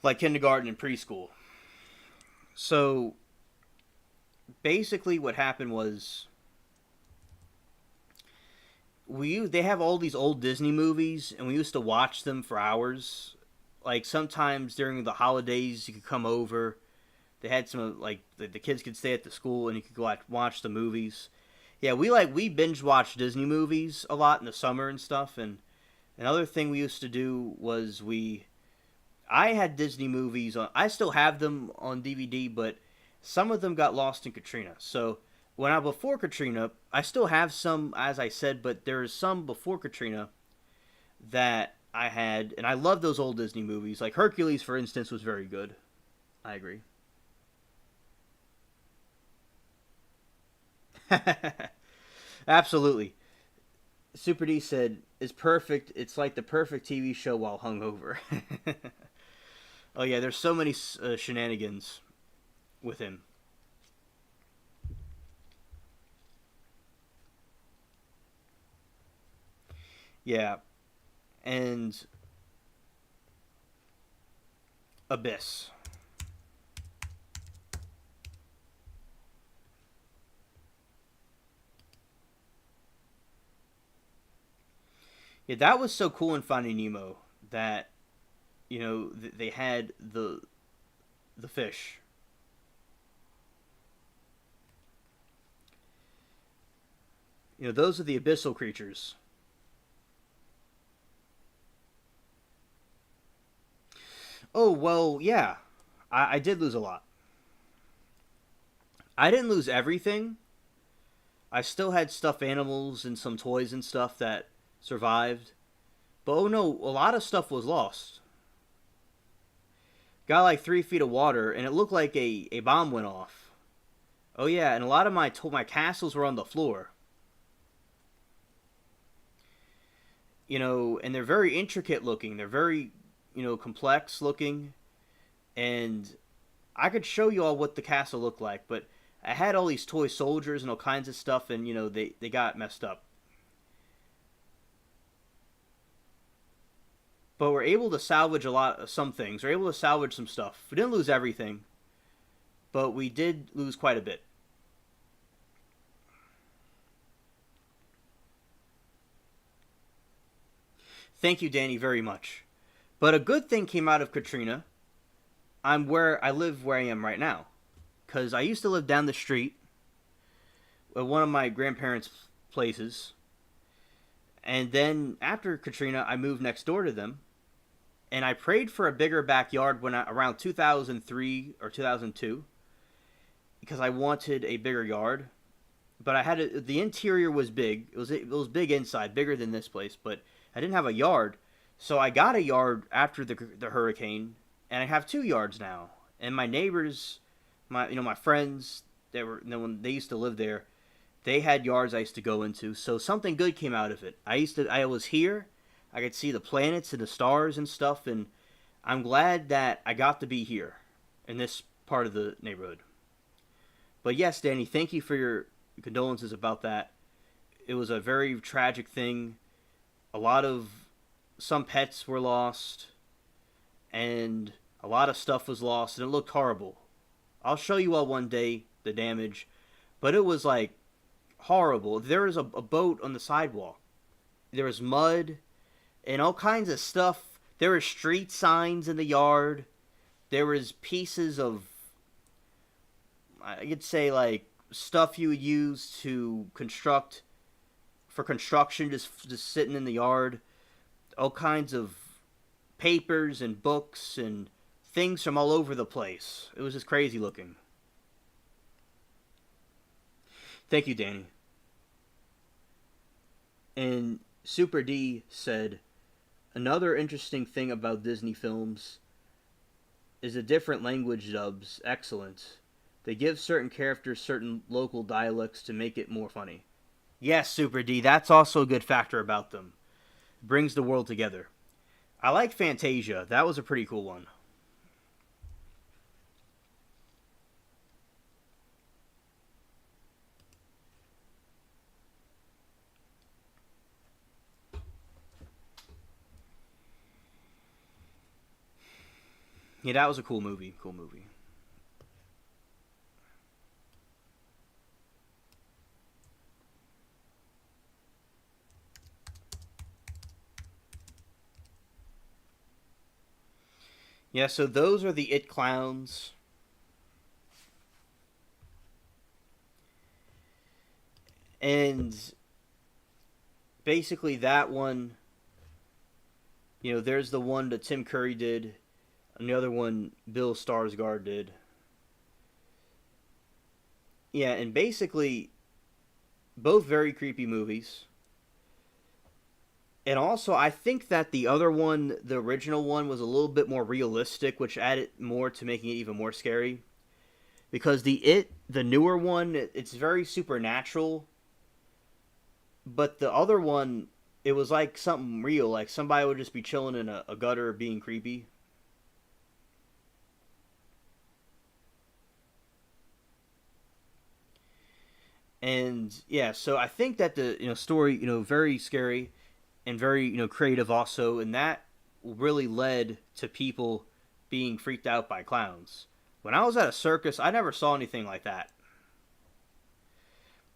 like kindergarten and preschool. So basically, what happened was they have all these old Disney movies, and we used to watch them for hours. Like sometimes during the holidays, you could come over. They had some like the kids could stay at the school, and you could go out watch the movies. Yeah, we binge watch Disney movies a lot in the summer and stuff. And another thing we used to do was I had Disney movies on. I still have them on DVD, but some of them got lost in Katrina. So before Katrina, I still have some, as I said, but there's some before Katrina that I had, and I love those old Disney movies. Like Hercules, for instance, was very good. I agree. Absolutely. Super D said, "It's perfect. It's like the perfect TV show while hungover." Oh yeah, there's so many shenanigans with him. Yeah, and Abyss. Yeah, that was so cool in Finding Nemo that they had the fish. Those are the abyssal creatures. Oh well, yeah, I did lose a lot. I didn't lose everything. I still had stuffed animals and some toys and stuff that survived. But oh no, a lot of stuff was lost. Got like 3 feet of water, and it looked like a bomb went off. Oh yeah, and a lot of my castles were on the floor. And they're very intricate looking. They're very complex looking, and I could show you all what the castle looked like, but I had all these toy soldiers and all kinds of stuff, and they got messed up. But we're able to salvage some things. We're able to salvage some stuff. We didn't lose everything, but we did lose quite a bit. Thank you, Danny, very much. But a good thing came out of Katrina. I live where I am right now, because I used to live down the street at one of my grandparents' places, and then after Katrina, I moved next door to them, and I prayed for a bigger backyard around 2003 or 2002, because I wanted a bigger yard. But the interior was big. It was big inside, bigger than this place, but I didn't have a yard. So I got a yard after the hurricane, and I have 2 yards now. And my neighbors, my friends, when they used to live there, they had yards I used to go into. So something good came out of it. I was here. I could see the planets and the stars and stuff, and I'm glad that I got to be here in this part of the neighborhood. But yes, Danny, thank you for your condolences about that. It was a very tragic thing. Some pets were lost, and a lot of stuff was lost, and it looked horrible. I'll show you all one day the damage, but it was like horrible. There was a boat on the sidewalk. There was mud and all kinds of stuff. There were street signs in the yard. There was pieces of, I could say, like stuff you would use for construction, just sitting in the yard. All kinds of papers and books and things from all over the place. It was just crazy looking. Thank you, Danny. And Super D said, another interesting thing about Disney films is the different language dubs. Excellent. They give certain characters certain local dialects to make it more funny. Yes, Super D, that's also a good factor about them. It brings the world together. I like Fantasia. That was a pretty cool one. Yeah, that was a cool movie. Cool movie. Yeah, so those are the It Clowns. And basically that one, there's the one that Tim Curry did, and the other one Bill Skarsgård did. Yeah, and basically both very creepy movies. And also, I think that the other one, the original one, was a little bit more realistic, which added more to making it even more scary. Because the newer one, it's very supernatural. But the other one, it was like something real. Like somebody would just be chilling in a gutter being creepy. And yeah, so I think that the story, very scary and very creative also, and that really led to people being freaked out by clowns. When I was at a circus, I never saw anything like that.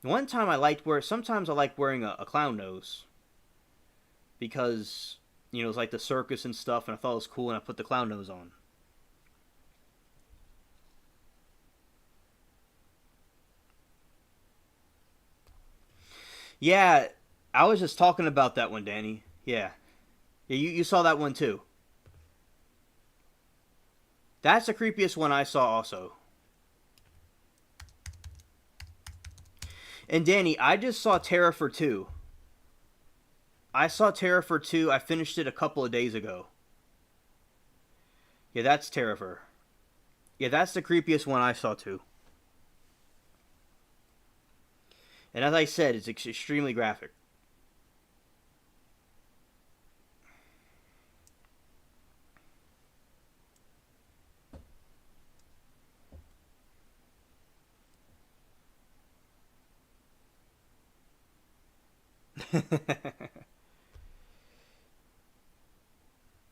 One time sometimes I like wearing a clown nose because it's like the circus and stuff, and I thought it was cool, and I put the clown nose on. Yeah, I was just talking about that one, Danny. Yeah. Yeah, you saw that one too. That's the creepiest one I saw also. And Danny, I just saw Terror for 2. I saw Terror for 2. I finished it a couple of days ago. Yeah, that's Terror. Yeah, that's the creepiest one I saw too. And as I said, it's extremely graphic.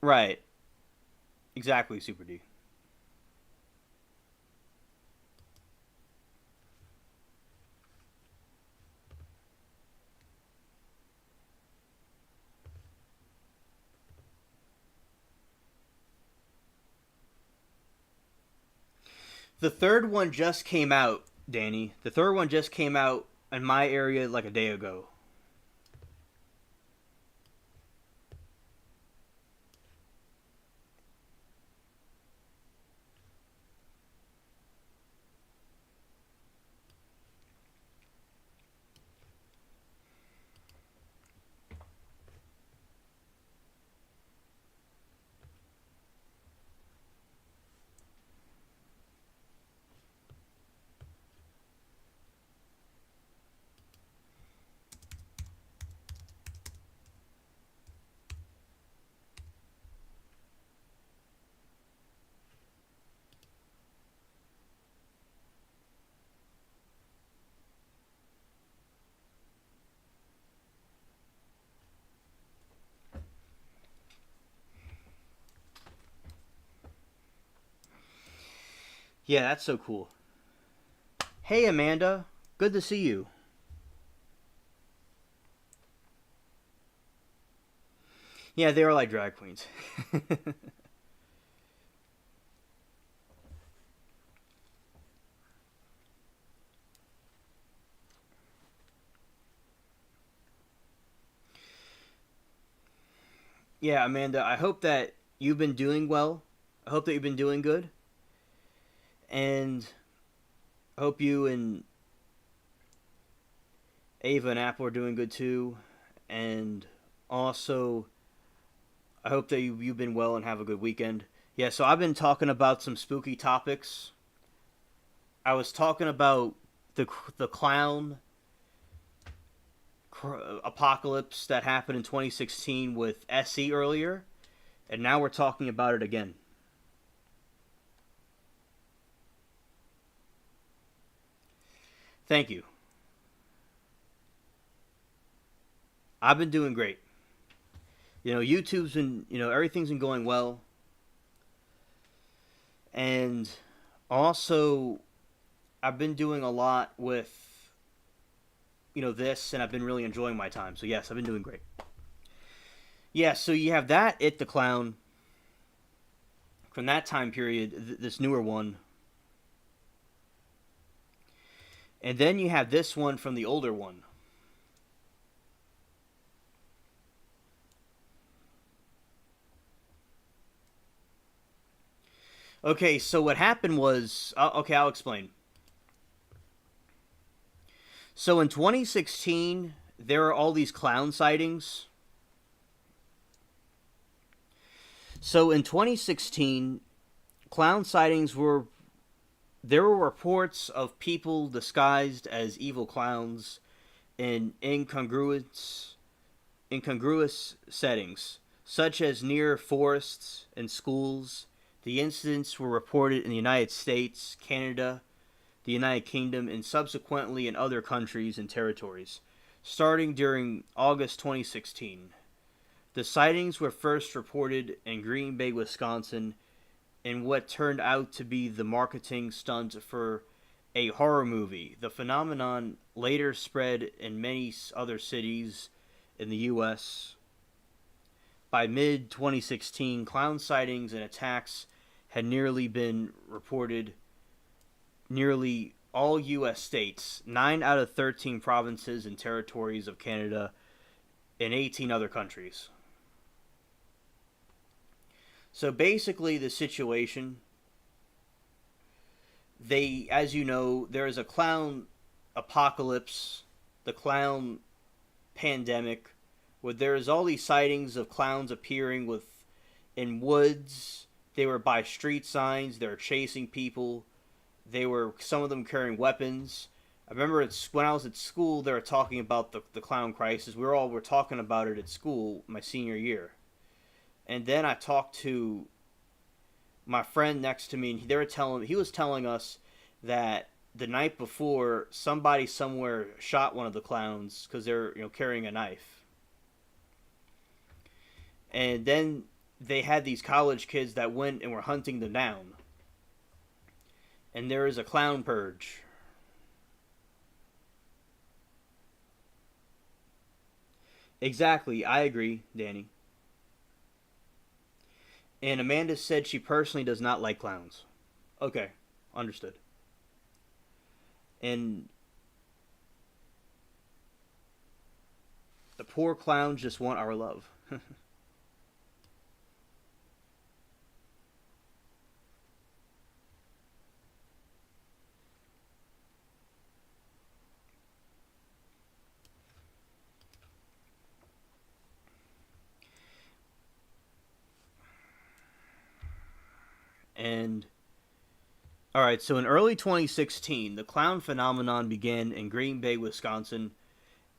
Right. Exactly, Super D. The third one just came out, Danny. The third one just came out in my area like a day ago. Yeah, that's so cool. Hey, Amanda. Good to see you. Yeah, they are like drag queens. Yeah, Amanda, I hope that you've been doing well. I hope that you've been doing good. And I hope you and Ava and Apple are doing good too. And also, I hope that you've been well and have a good weekend. Yeah, so I've been talking about some spooky topics. I was talking about the clown apocalypse that happened in 2016 with SE earlier, and now we're talking about it again. Thank you. I've been doing great. YouTube's been, everything's been going well. And also, I've been doing a lot with, this, and I've been really enjoying my time. So, yes, I've been doing great. Yeah, so you have that It the Clown from that time period, this newer one. And then you have this one from the older one. Okay, so what happened was, okay, I'll explain. So in 2016, there are all these clown sightings. So in 2016, clown sightings were there were reports of people disguised as evil clowns in incongruous settings, such as near forests and schools. The incidents were reported in the United States, Canada, the United Kingdom, and subsequently in other countries and territories, starting during August 2016. The sightings were first reported in Green Bay, Wisconsin, in what turned out to be the marketing stunt for a horror movie. The phenomenon later spread in many other cities in the U.S. By mid 2016, clown sightings and attacks had nearly been reported nearly all U.S. states, 9 out of 13 provinces and territories of Canada, and 18 other countries. So basically, the situation, as you know, there is a clown apocalypse, the clown pandemic, where there's all these sightings of clowns appearing in woods. They were by street signs. They were chasing people. They were some of them carrying weapons. I remember when I was at school, they were talking about the clown crisis. We were talking about it at school my senior year, and then I talked to my friend next to me, and he was telling us that the night before, somebody somewhere shot one of the clowns because they're carrying a knife, and then they had these college kids that went and were hunting them down, and there is a clown purge. Exactly, I agree, Danny. And Amanda said she personally does not like clowns. Okay, understood. And the poor clowns just want our love. And all right, so in early 2016, the clown phenomenon began in Green Bay, Wisconsin,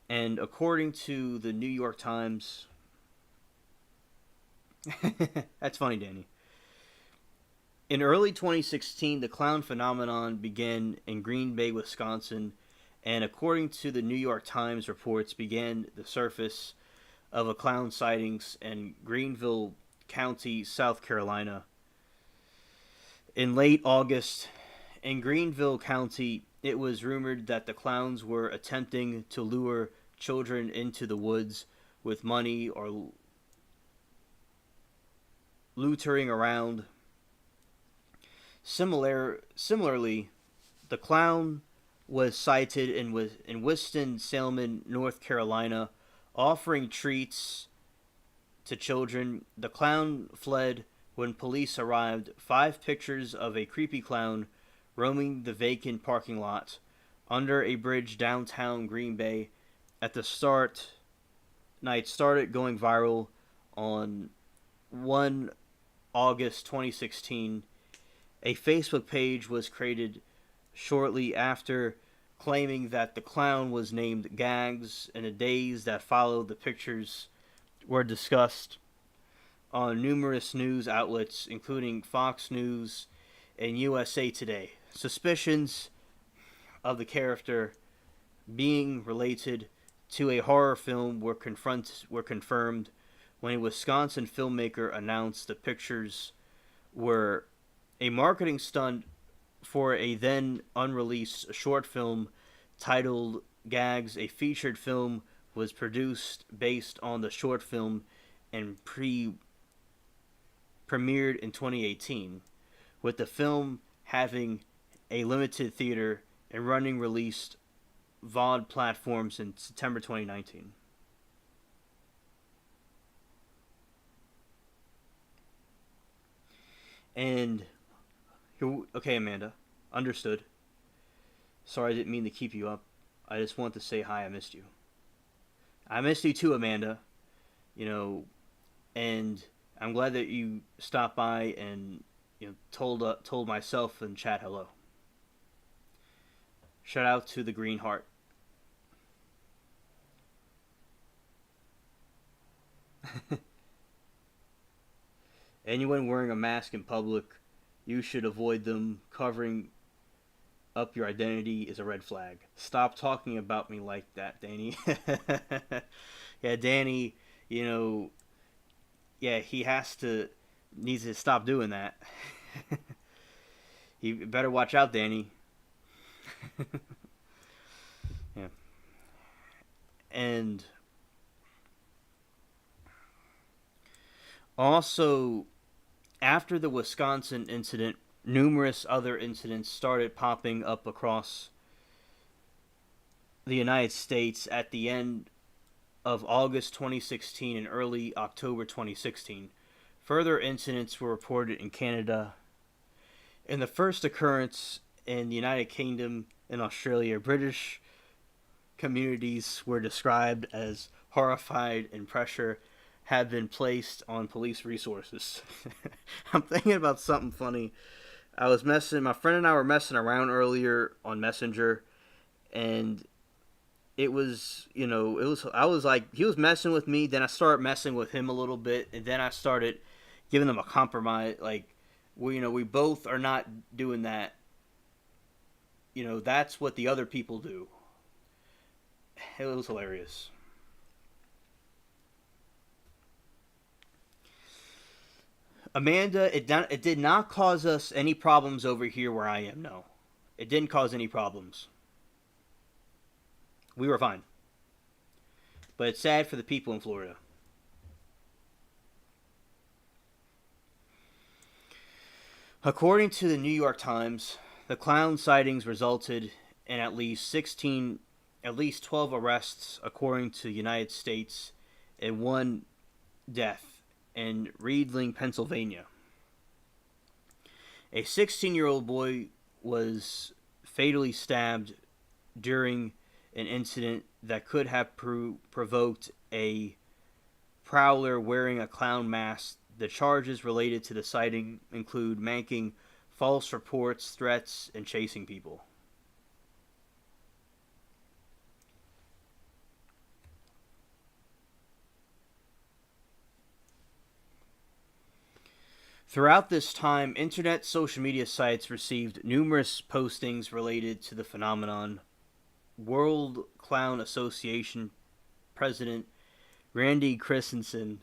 and according to the New York Times, that's funny, Danny. In early 2016, the clown phenomenon began in Green Bay, Wisconsin, and according to the New York Times reports, began the surface of a clown sightings in Greenville County, South Carolina. In late August, in Greenville County, it was rumored that the clowns were attempting to lure children into the woods with money or loitering around. Similarly, the clown was sighted in Winston-Salem, North Carolina, offering treats to children. The clown fled when police arrived. 5 pictures of a creepy clown roaming the vacant parking lot under a bridge downtown Green Bay at the start night started going viral on 1 August 2016. A Facebook page was created shortly after claiming that the clown was named Gags. In the days that followed, the pictures were discussed on numerous news outlets, including Fox News and USA Today. Suspicions of the character being related to a horror film were confirmed when a Wisconsin filmmaker announced the pictures were a marketing stunt for a then unreleased short film titled Gags. A featured film was produced based on the short film and premiered in 2018, with the film having a limited theater and running released VOD platforms in September 2019. And okay, Amanda, understood. Sorry, I didn't mean to keep you up. I just want to say hi. I missed you. I missed you too, Amanda. You know, and I'm glad that you stopped by and told myself and chat hello. Shout out to the Green Heart. Anyone wearing a mask in public, you should avoid them. Covering up your identity is a red flag. Stop talking about me like that, Danny. Yeah, Danny, you know, yeah, needs to stop doing that. You better watch out, Danny. Yeah. And also, after the Wisconsin incident, numerous other incidents started popping up across the United States at the end of August 2016 and early October 2016. Further incidents were reported in Canada. In the first occurrence in the United Kingdom and Australia, British communities were described as horrified and pressure had been placed on police resources. I'm thinking about something funny. My friend and I were messing around earlier on Messenger, and I was like, he was messing with me, then I started messing with him a little bit, and then I started giving him a compromise, like, we both are not doing that, that's what the other people do. It was hilarious. Amanda, it did not cause us any problems over here where I am. No, it didn't cause any problems. We were fine. But it's sad for the people in Florida. According to the New York Times, the clown sightings resulted in at least 12 arrests according to the United States and one death in Reedling, Pennsylvania. A 16-year-old boy was fatally stabbed during an incident that could have provoked a prowler wearing a clown mask. The charges related to the sighting include making false reports, threats, and chasing people. Throughout this time, internet social media sites received numerous postings related to the phenomenon. World Clown Association President Randy Christensen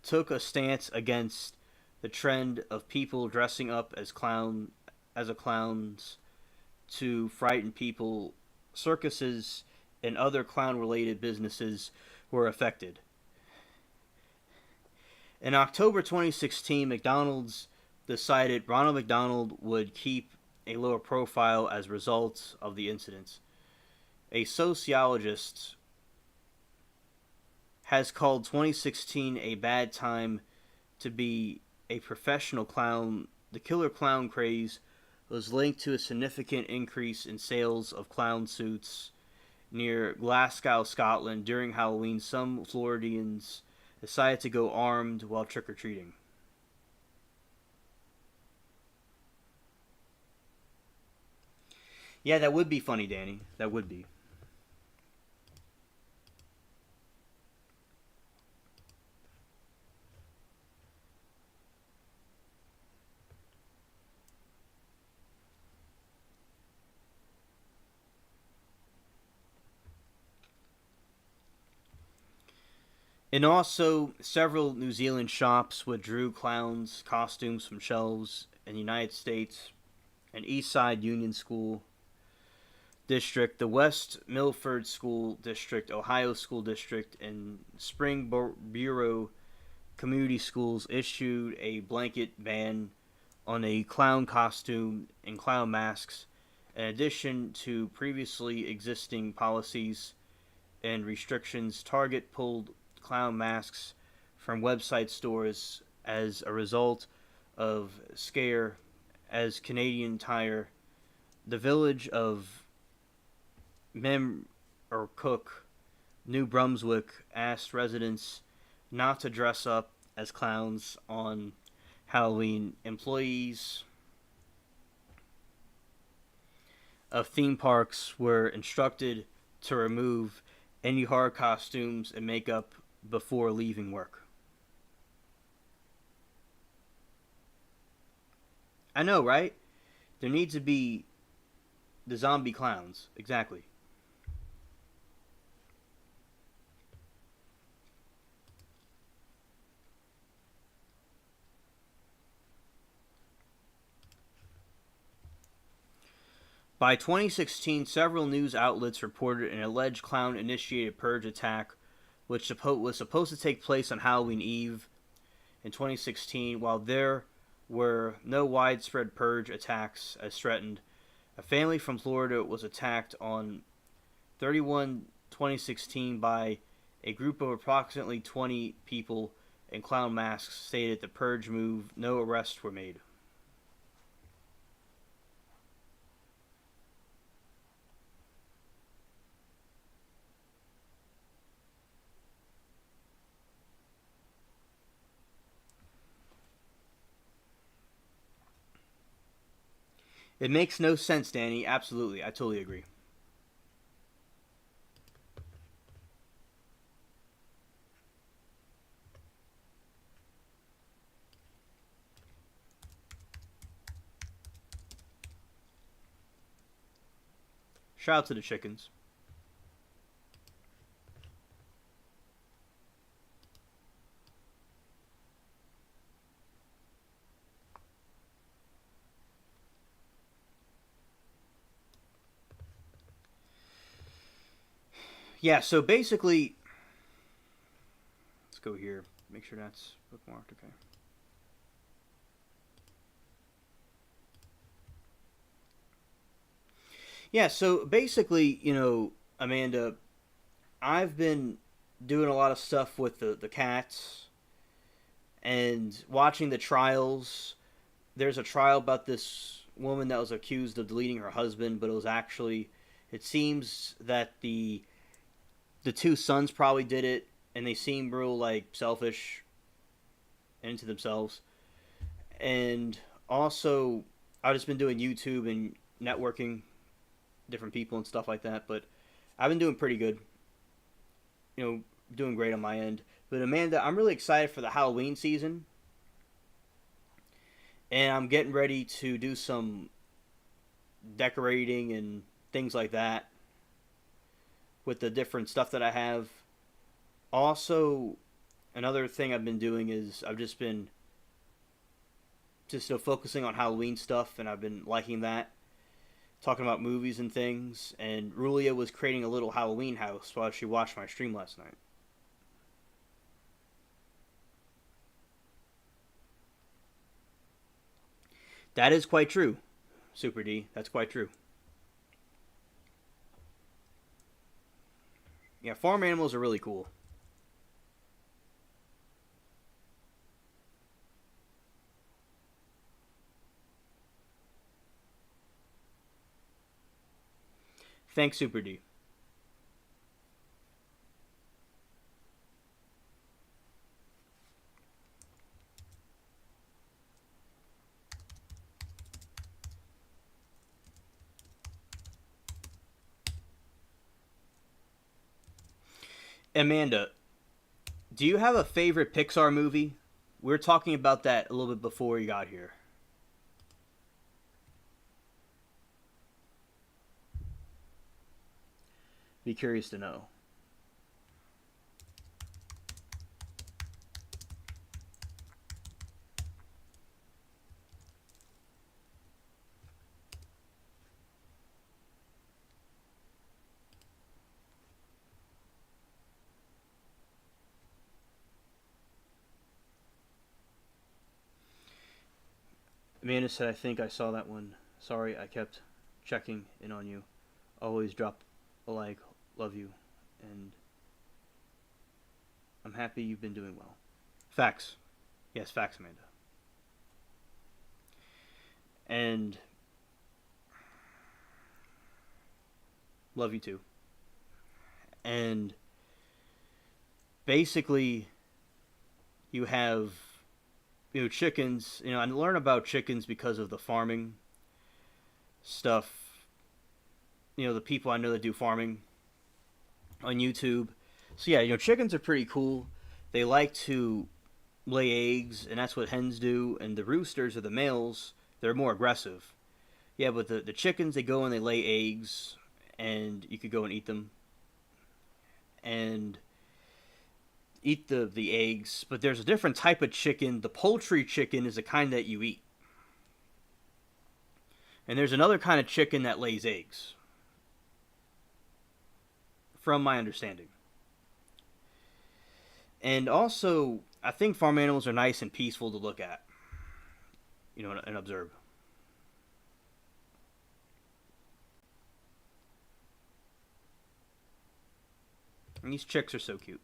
took a stance against the trend of people dressing up as clowns to frighten people. Circuses and other clown-related businesses were affected. In October 2016, McDonald's decided Ronald McDonald would keep a lower profile as a result of the incidents. A sociologist has called 2016 a bad time to be a professional clown. The killer clown craze was linked to a significant increase in sales of clown suits near Glasgow, Scotland. During Halloween, some Floridians decided to go armed while trick-or-treating. Yeah, that would be funny, Danny. That would be. And also, several New Zealand shops withdrew clowns' costumes from shelves in the United States. An East Side Union School District, the West Milford School District, Ohio School District, and Springboro Community Schools issued a blanket ban on a clown costume and clown masks, in addition to previously existing policies and restrictions. Target pulled clown masks from website stores as a result of scare. As Canadian Tire, the village of Cook, New Brunswick, asked residents not to dress up as clowns on Halloween. Employees of theme parks were instructed to remove any hard costumes and makeup before leaving work. I know, right? There needs to be the zombie clowns. Exactly. By 2016, several news outlets reported an alleged clown-initiated purge attack, which was supposed to take place on Halloween Eve in 2016. While there were no widespread purge attacks as threatened, a family from Florida was attacked on 31 2016 by a group of approximately 20 people in clown masks. Stated the purge move. No arrests were made. It makes no sense, Danny. Absolutely. I totally agree. Shout out to the chickens. Yeah, so basically, let's go here. Make sure that's bookmarked. Okay. Yeah, so basically, Amanda, I've been doing a lot of stuff with the cats and watching the trials. There's a trial about this woman that was accused of deleting her husband, but it was actually, it seems that the two sons probably did it, and they seem real like selfish and into themselves. And also, I've just been doing YouTube and networking different people and stuff like that. But I've been doing pretty good. Doing great on my end. But Amanda, I'm really excited for the Halloween season, and I'm getting ready to do some decorating and things like that with the different stuff that I have. Also, another thing I've been doing is I've just been focusing on Halloween stuff, and I've been liking that. Talking about movies and things, and Rulia was creating a little Halloween house while she watched my stream last night. That is quite true, Super D. That's quite true. Yeah, farm animals are really cool. Thanks, Super D. Amanda, do you have a favorite Pixar movie? We were talking about that a little bit before you got here. Be curious to know. Amanda said, I think I saw that one. Sorry, I kept checking in on you. Always drop a like. Love you. And I'm happy you've been doing well. Facts. Yes, facts, Amanda. And love you too. And basically, you have chickens. I learn about chickens because of the farming stuff. The people I know that do farming on YouTube. So yeah, chickens are pretty cool. They like to lay eggs, and that's what hens do. And the roosters or the males, they're more aggressive. Yeah, but the chickens, they go and they lay eggs, and you could go and eat them. And eat the eggs, but there's a different type of chicken. The poultry chicken is the kind that you eat. And there's another kind of chicken that lays eggs, from my understanding. And also, I think farm animals are nice and peaceful to look at, and observe. And these chicks are so cute.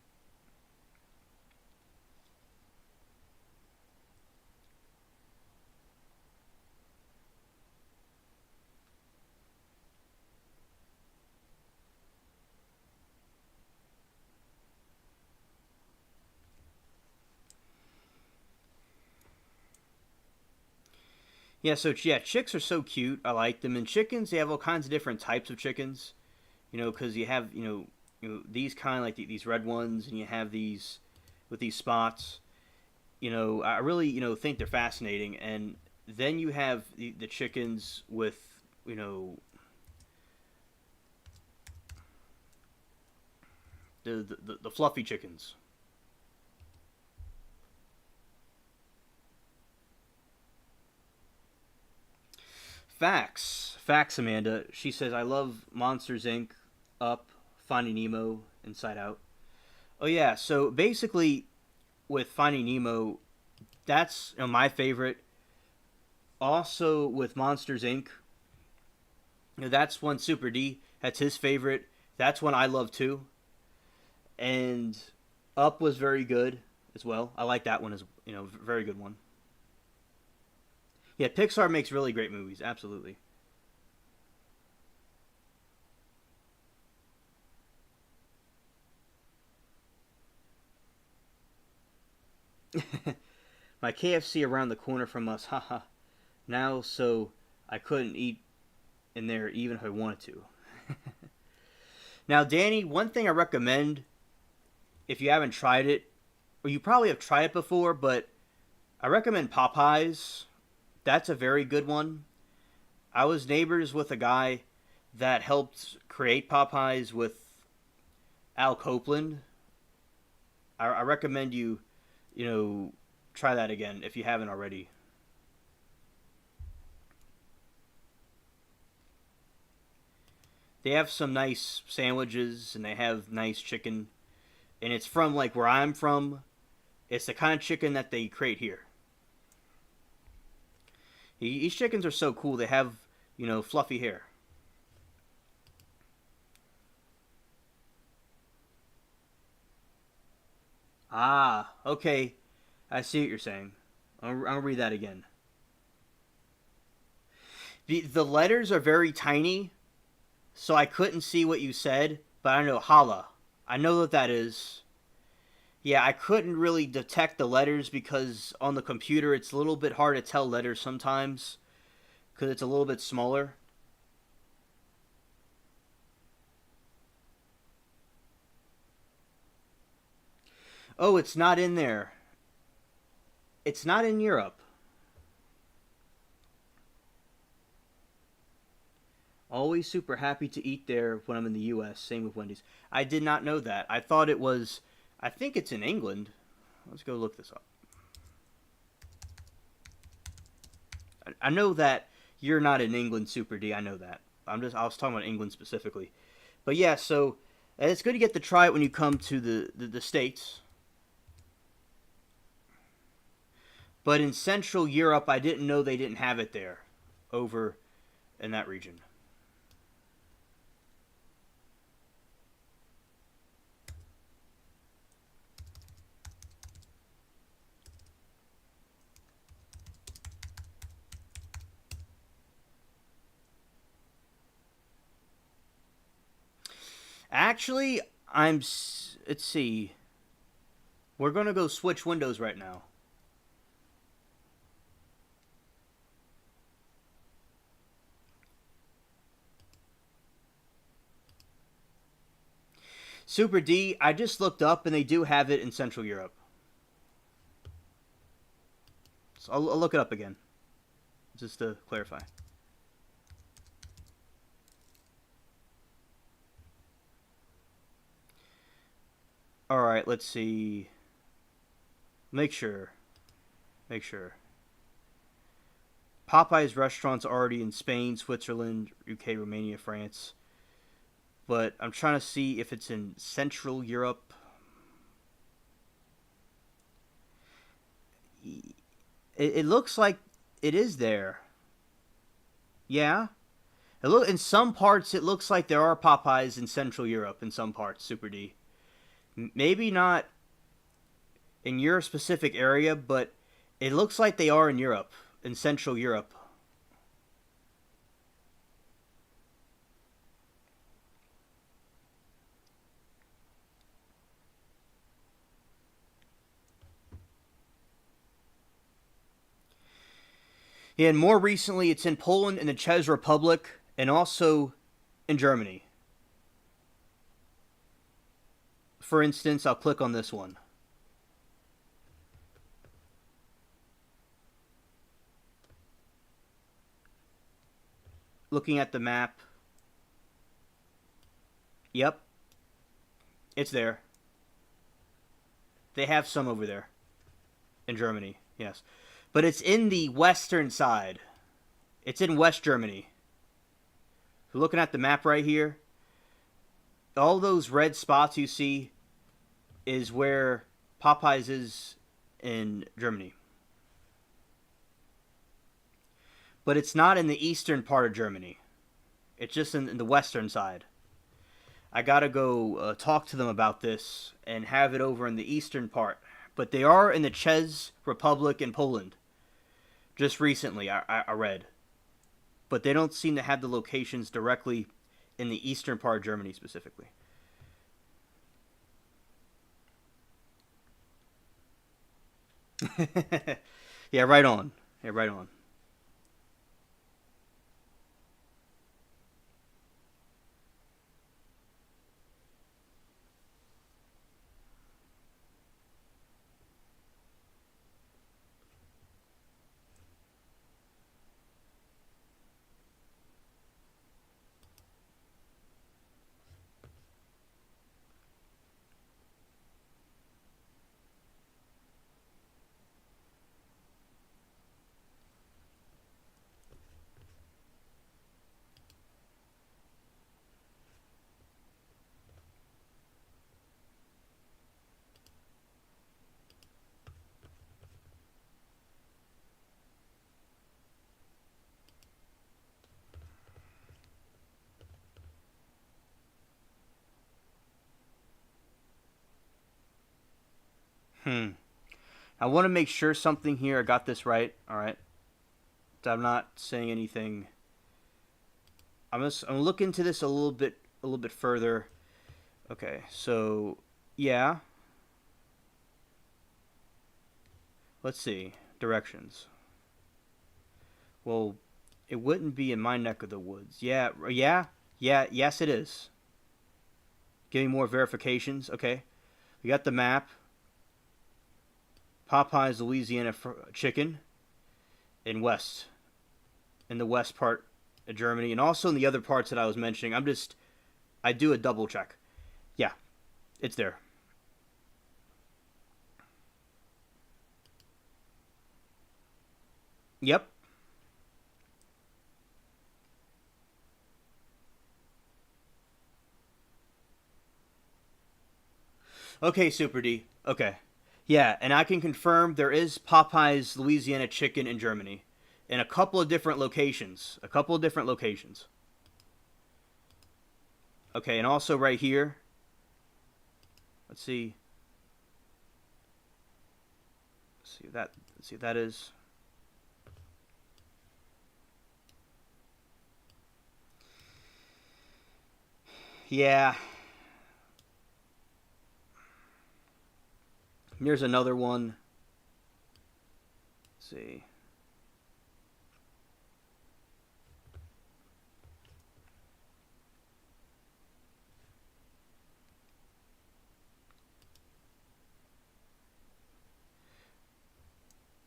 Yeah, so yeah, chicks are so cute. I like them. And chickens, they have all kinds of different types of chickens. Because you have these kind like these red ones, and you have these with these spots. I really think they're fascinating. And then you have the chickens with The fluffy chickens. Facts, Amanda. She says, I love Monsters Inc., Up, Finding Nemo, Inside Out. Oh, yeah, so basically, with Finding Nemo, that's my favorite. Also, with Monsters Inc., that's one Super D. That's his favorite. That's one I love too. And Up was very good as well. I like that one as very good one. Yeah, Pixar makes really great movies. Absolutely. My KFC around the corner from us, haha. Now, so I couldn't eat in there even if I wanted to. Now, Danny, one thing I recommend if you haven't tried it, or you probably have tried it before, but I recommend Popeyes. That's a very good one. I was neighbors with a guy that helped create Popeyes with Al Copeland. I recommend you know, try that again if you haven't already. They have some nice sandwiches and they have nice chicken. And it's from like where I'm from. It's the kind of chicken that they create here. These chickens are so cool. They have, fluffy hair. Ah, okay. I see what you're saying. I'll read that again. The letters are very tiny, so I couldn't see what you said, but I know holla. I know what that is. Yeah, I couldn't really detect the letters because on the computer it's a little bit hard to tell letters sometimes because it's a little bit smaller. Oh, it's not in there. It's not in Europe. Always super happy to eat there when I'm in the U.S. Same with Wendy's. I did not know that. I thought it was. I think it's in England. Let's go look this up. I know that you're not in England, Super D. I know that. I was talking about England specifically. But yeah, so it's good to get to try it when you come to the States. But in Central Europe, I didn't know they didn't have it there over in that region. Actually, let's see. We're going to go switch windows right now. Super D, I just looked up and they do have it in Central Europe. So I'll look it up again, just to clarify. All right, let's see. Make sure. Make sure. Popeye's restaurants already in Spain, Switzerland, UK, Romania, France. But I'm trying to see if it's in Central Europe. It looks like it is there. Yeah. In some parts, it looks like there are Popeyes in Central Europe. In some parts, Super D. Maybe not in your specific area, but it looks like they are in Europe, in Central Europe. And more recently, it's in Poland and the Czech Republic, and also in Germany. For instance, I'll click on this one. Looking at the map. Yep. It's there. They have some over there in Germany, yes. But it's in the western side. It's in West Germany. If you're looking at the map right here, all those red spots you see is where Popeyes is in Germany. But it's not in the eastern part of Germany. It's just in the western side. I gotta go talk to them about this and have it over in the eastern part. But they are in the Czech Republic in Poland. Just recently, I read. But they don't seem to have the locations directly in the eastern part of Germany specifically. Yeah, right on. Yeah, right on. Hmm. I want to make sure something here. I got this right. All right. I'm not saying anything. I'm gonna look into this a little bit further. Okay. So, yeah. Let's see. Directions. Well, it wouldn't be in my neck of the woods. Yeah. Yeah. Yeah. Yes, it is. Give me more verifications. Okay. We got the map. Popeye's Louisiana chicken in in the west part of Germany, and also in the other parts that I was mentioning. I do a double check. Yeah, it's there. Yep. Okay, Super D. Okay. Yeah, and I can confirm there is Popeye's Louisiana chicken in Germany, in a couple of different locations. A couple of different locations. Okay, and also right here. Let's see. Let's see that. Let's see what that is. Yeah. Here's another one. Let's see.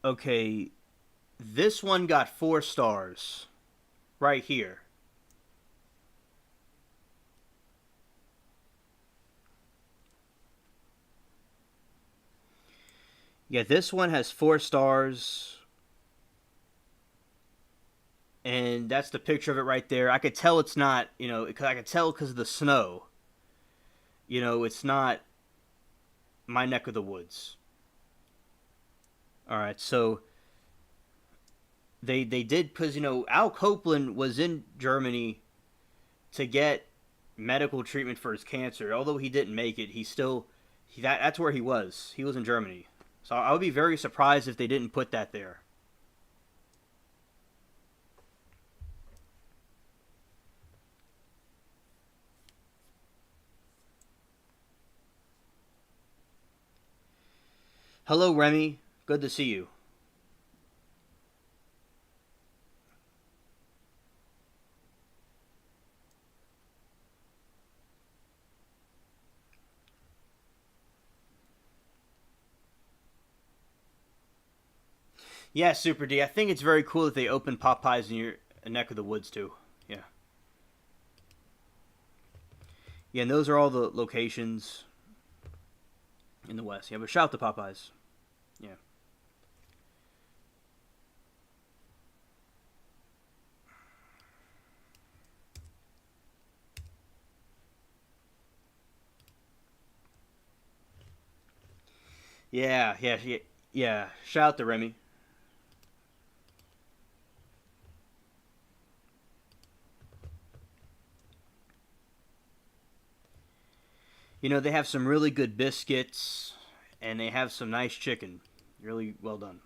Okay, this one got 4 stars. Right here. Yeah, this one has 4 stars. And that's the picture of it right there. I could tell it's not, I could tell because of the snow. It's not my neck of the woods. All right, so they did because Al Copeland was in Germany to get medical treatment for his cancer. Although he didn't make it, that's where he was. He was in Germany. So I would be very surprised if they didn't put that there. Hello, Remy. Good to see you. Yeah, Super D. I think it's very cool that they open Popeyes in your neck of the woods too. Yeah. Yeah, and those are all the locations. in the West. Yeah, but shout out to Popeyes. Yeah. Yeah. Shout out to Remy. You know, they have some really good biscuits, and they have some nice chicken. Really well done.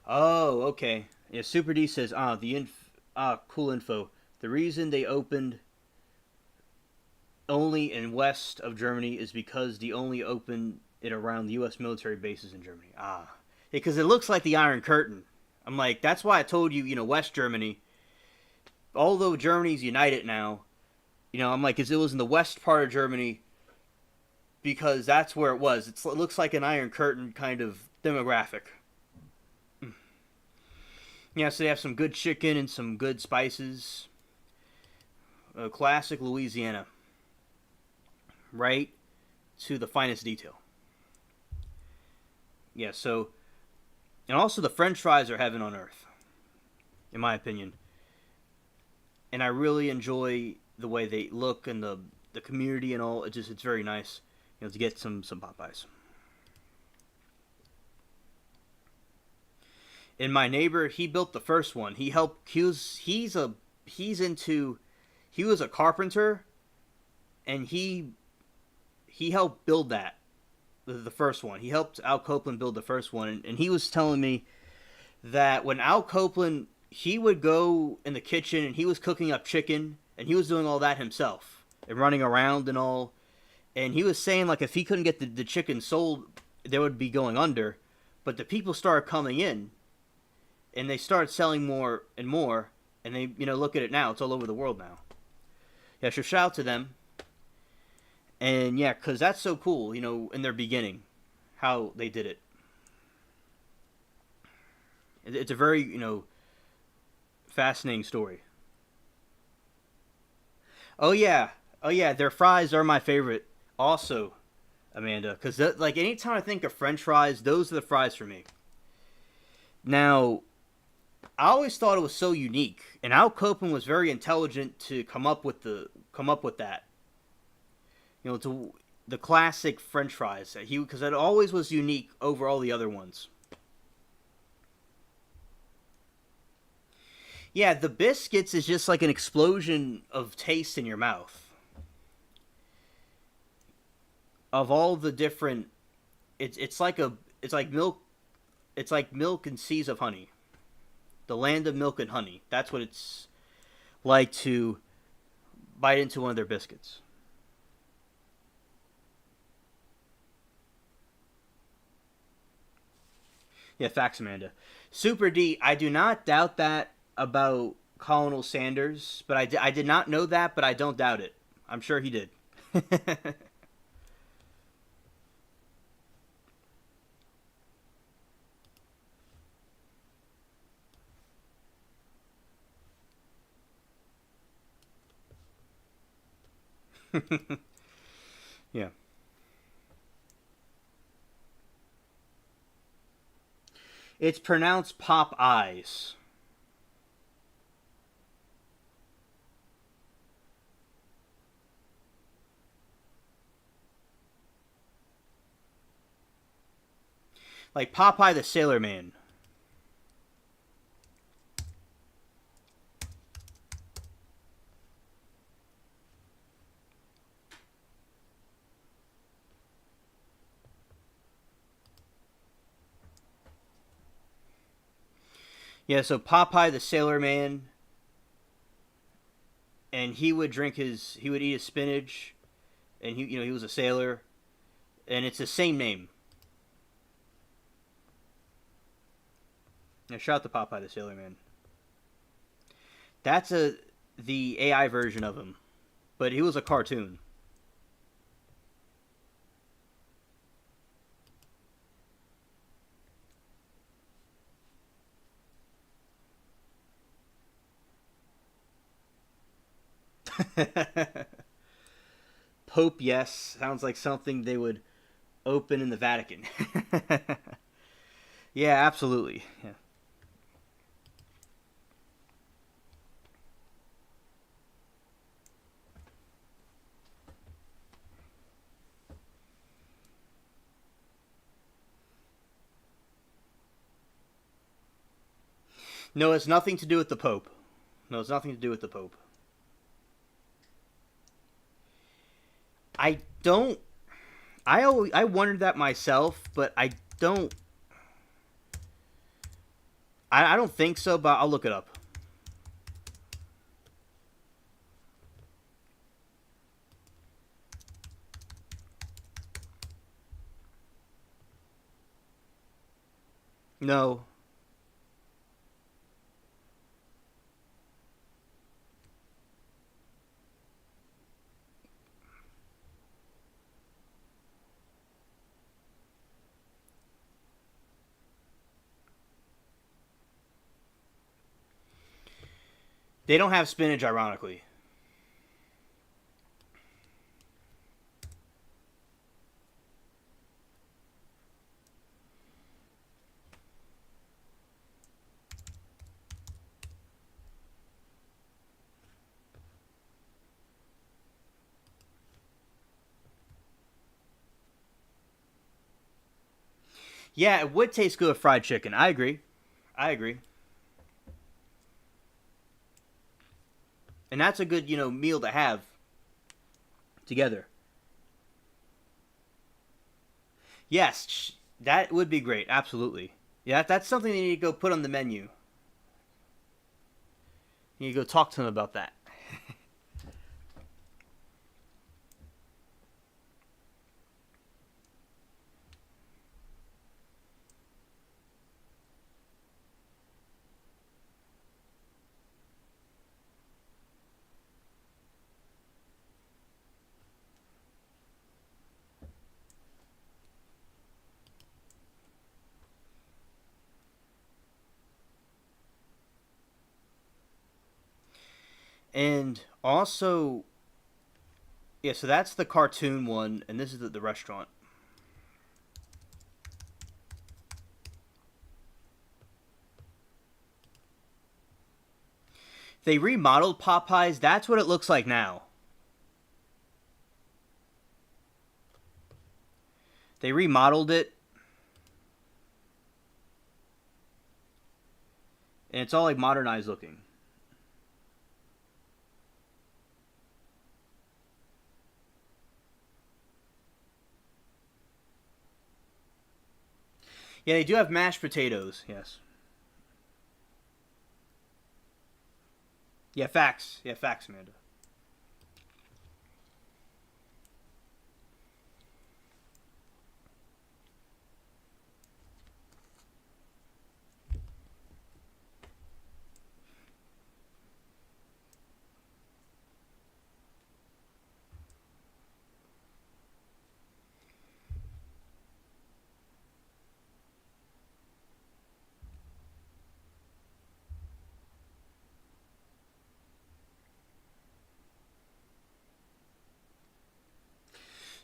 Oh, okay. Yeah, Super D says, cool info. The reason they opened only in west of Germany is because they only opened it around the U.S. military bases in Germany. Because it looks like the Iron Curtain. I'm like, that's why I told you, West Germany. Although Germany's united now, I'm like, 'cause it was in the west part of Germany because that's where it was. It looks like an Iron Curtain kind of demographic. Yeah, so they have some good chicken and some good spices. Classic Louisiana. Right to the finest detail. Yeah, so. And also the French fries are heaven on earth, in my opinion. And I really enjoy the way they look and the community and all. It's very nice, to get some Popeyes. And my neighbor, he built the first one. He helped. He was a carpenter, and he helped build that the first one. He helped Al Copeland build the first one, and he was telling me that when Al Copeland he would go in the kitchen and he was cooking up chicken and he was doing all that himself and running around and all. And he was saying like if he couldn't get the chicken sold, they would be going under. But the people started coming in and they started selling more and more. And they, look at it now. It's all over the world now. Yeah, so shout out to them. And yeah, because that's so cool, in their beginning, how they did it. It's a very, fascinating story. Oh yeah, their fries are my favorite. Also, Amanda, because like anytime I think of French fries, those are the fries for me. Now, I always thought it was so unique, and Al Copeland was very intelligent to come up with that. To the classic French fries because it always was unique over all the other ones. Yeah, the biscuits is just like an explosion of taste in your mouth. Of all the different, it's like milk, and seas of honey, the land of milk and honey. That's what it's like to bite into one of their biscuits. Yeah, facts, Amanda. Super D, I do not doubt that about Colonel Sanders, but I did not know that, but I don't doubt it. I'm sure he did. Yeah. It's pronounced Pop Eyes. Like Popeye the Sailor Man. Yeah, so Popeye the Sailor Man, and he would eat his spinach, and he was a sailor, and it's the same name. Now, shout out to Popeye the Sailor Man. That's the AI version of him, but he was a cartoon. Pope, yes. Sounds like something they would open in the Vatican. Yeah, absolutely. Yeah. No, it's nothing to do with the Pope. No, it's nothing to do with the Pope. I don't. I wondered that myself, but don't. I don't think so, but I'll look it up. No, they don't have spinach. Ironically, yeah, it would taste good with fried chicken. I agree. I agree. And that's a good meal to have together. Yes, that would be great. Absolutely. Yeah, that's something you need to go put on the menu. You need to go talk to them about that. And also, yeah, so that's the cartoon one, and this is the restaurant. They remodeled Popeyes. That's what it looks like now. They remodeled it, and it's all like modernized looking. Yeah, they do have mashed potatoes. Yes. Yeah, facts. Yeah, facts, Amanda.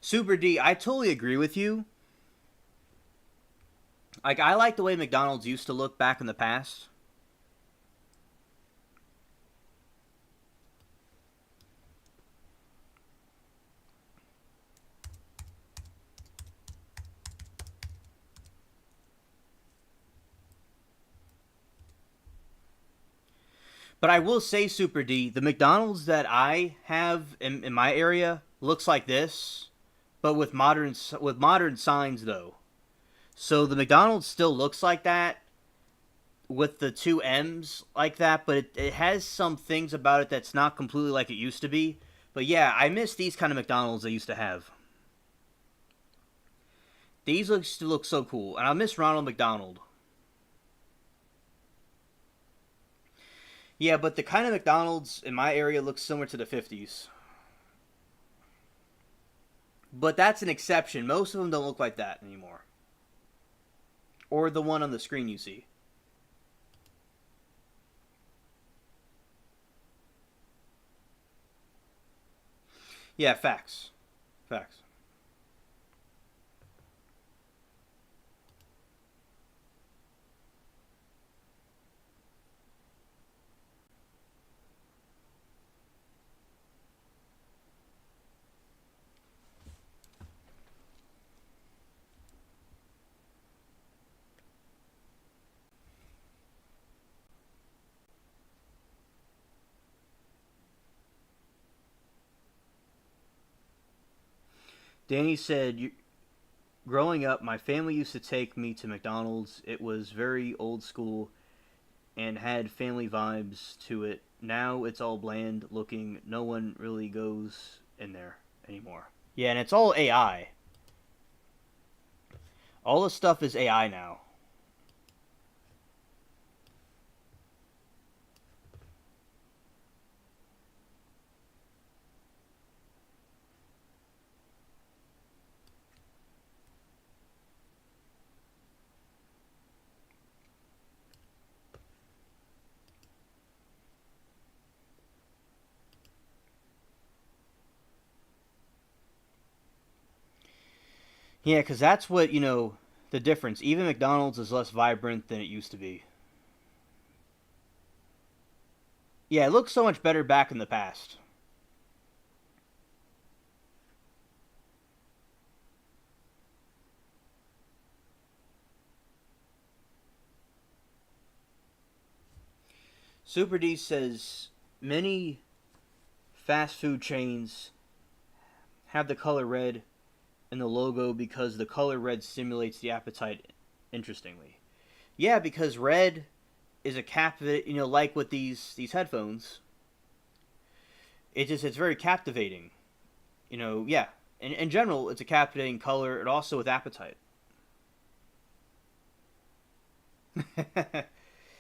Super D, I totally agree with you. Like, I like the way McDonald's used to look back in the past. But I will say, Super D, the McDonald's that I have in my area looks like this, but with modern signs though. So the McDonald's still looks like that with the two M's like that, but it has some things about it that's not completely like it used to be. But yeah, I miss these kind of McDonald's I used to have. These look so cool, and I miss Ronald McDonald. Yeah, but the kind of McDonald's in my area looks similar to the 50s. But that's an exception. Most of them don't look like that anymore. Or the one on the screen you see. Yeah, facts. Facts. Danny said, growing up, my family used to take me to McDonald's. It was very old school and had family vibes to it. Now it's all bland looking. No one really goes in there anymore. Yeah, and it's all AI. All the stuff is AI now. Yeah, because that's what, the difference. Even McDonald's is less vibrant than it used to be. Yeah, it looks so much better back in the past. Super D says many fast food chains have the color red in the logo because the color red stimulates the appetite interestingly. Yeah, because red is a captivate, like with these headphones. It's very captivating. Yeah. In general, it's a captivating color, and also with appetite.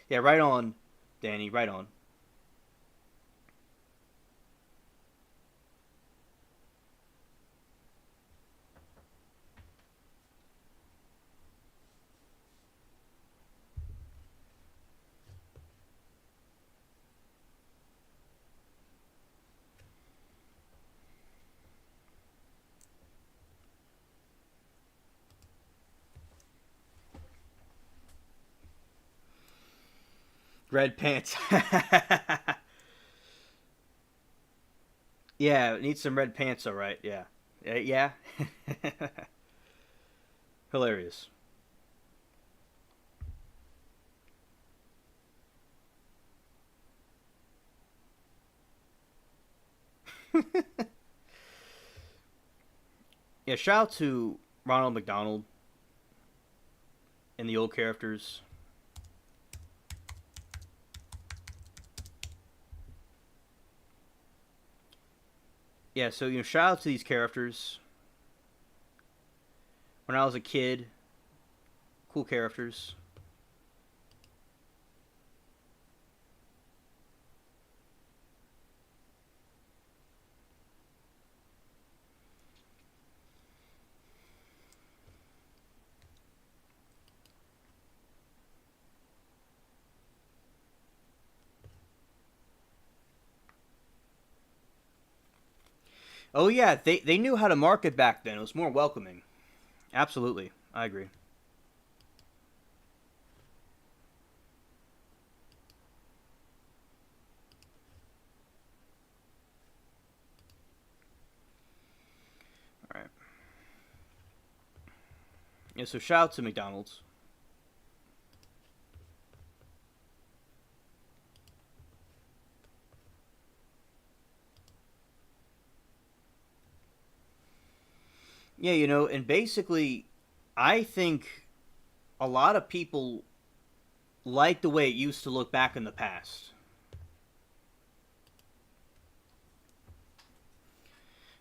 Yeah, right on, Danny. Right on. Red pants. Yeah, need some red pants. All right. Yeah. Yeah. Hilarious. Yeah. Shout out to Ronald McDonald and the old characters. Yeah. So shout out to these characters. When I was a kid, cool characters. Oh yeah, they knew how to market back then. It was more welcoming. Absolutely, I agree. All right. Yeah. So shout out to McDonald's. Yeah, and basically, I think a lot of people like the way it used to look back in the past.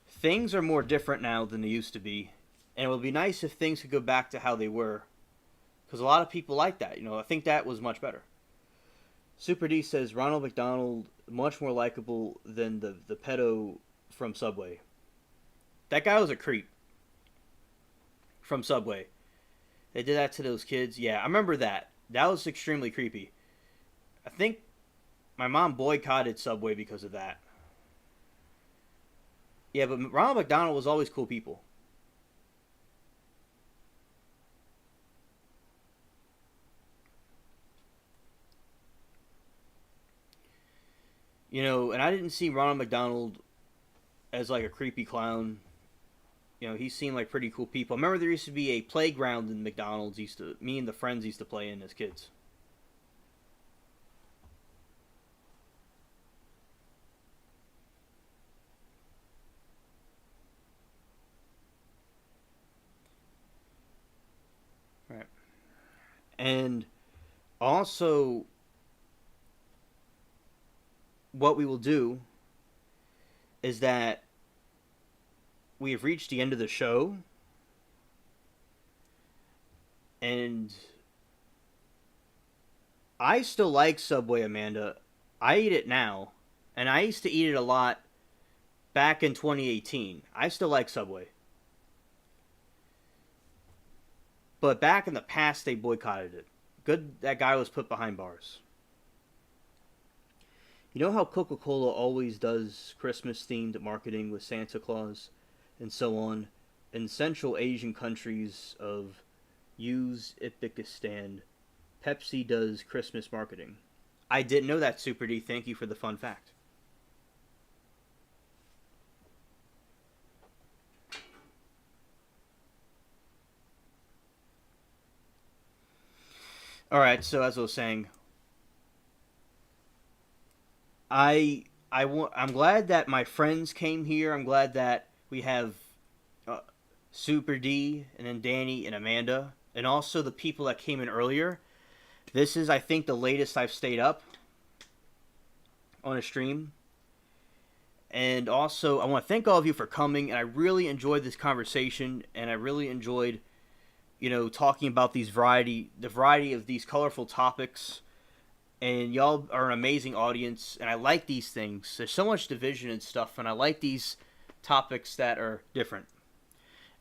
Things are more different now than they used to be, and it would be nice if things could go back to how they were, because a lot of people like that. I think that was much better. Super D says Ronald McDonald much more likable than the pedo from Subway. That guy was a creep from Subway. They did that to those kids. Yeah, I remember that. That was extremely creepy. I think my mom boycotted Subway because of that. Yeah, but Ronald McDonald was always cool people. You know, and I didn't see Ronald McDonald as like a creepy clown. You know, he seemed like pretty cool people. I remember there used to be a playground in McDonald's. Me and the friends used to play in as kids. Right. And also, what we will do is that we have reached the end of the show, and I still like Subway, Amanda. I eat it now, and I used to eat it a lot back in 2018. I still like Subway. But back in the past, they boycotted it. Good that guy was put behind bars. You know how Coca Cola always does Christmas themed marketing with Santa Claus and so on? In Central Asian countries of Uzbekistan, Pepsi does Christmas marketing. I didn't know that, Super D. Thank you for the fun fact. All right, so as I was saying, I'm glad that my friends came here. I'm glad that we have uh, Super D and then Danny and Amanda and also the people that came in earlier. This is, I think, the latest I've stayed up on a stream. And also, I want to thank all of you for coming. And I really enjoyed this conversation, and I really enjoyed, talking about the variety of these colorful topics. And y'all are an amazing audience, and I like these things. There's so much division and stuff, and I like these topics that are different.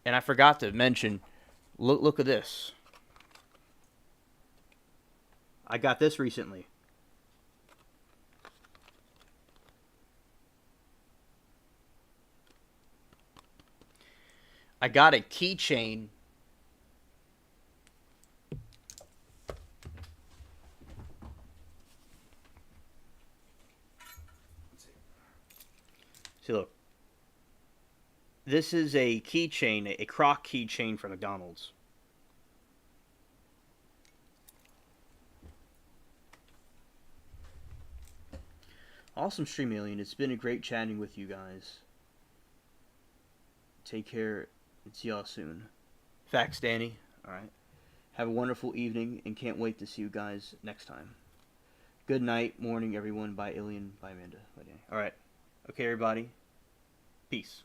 And I forgot to mention, look at this. I got this recently. I got a keychain. See, look. This is a keychain, a croc keychain from McDonald's. Awesome stream, Alien. It's been a great chatting with you guys. Take care and see y'all soon. Facts, Danny. Alright. Have a wonderful evening and can't wait to see you guys next time. Good night, morning, everyone. By Alien, by Amanda, by Danny. Alright. Okay, everybody. Peace.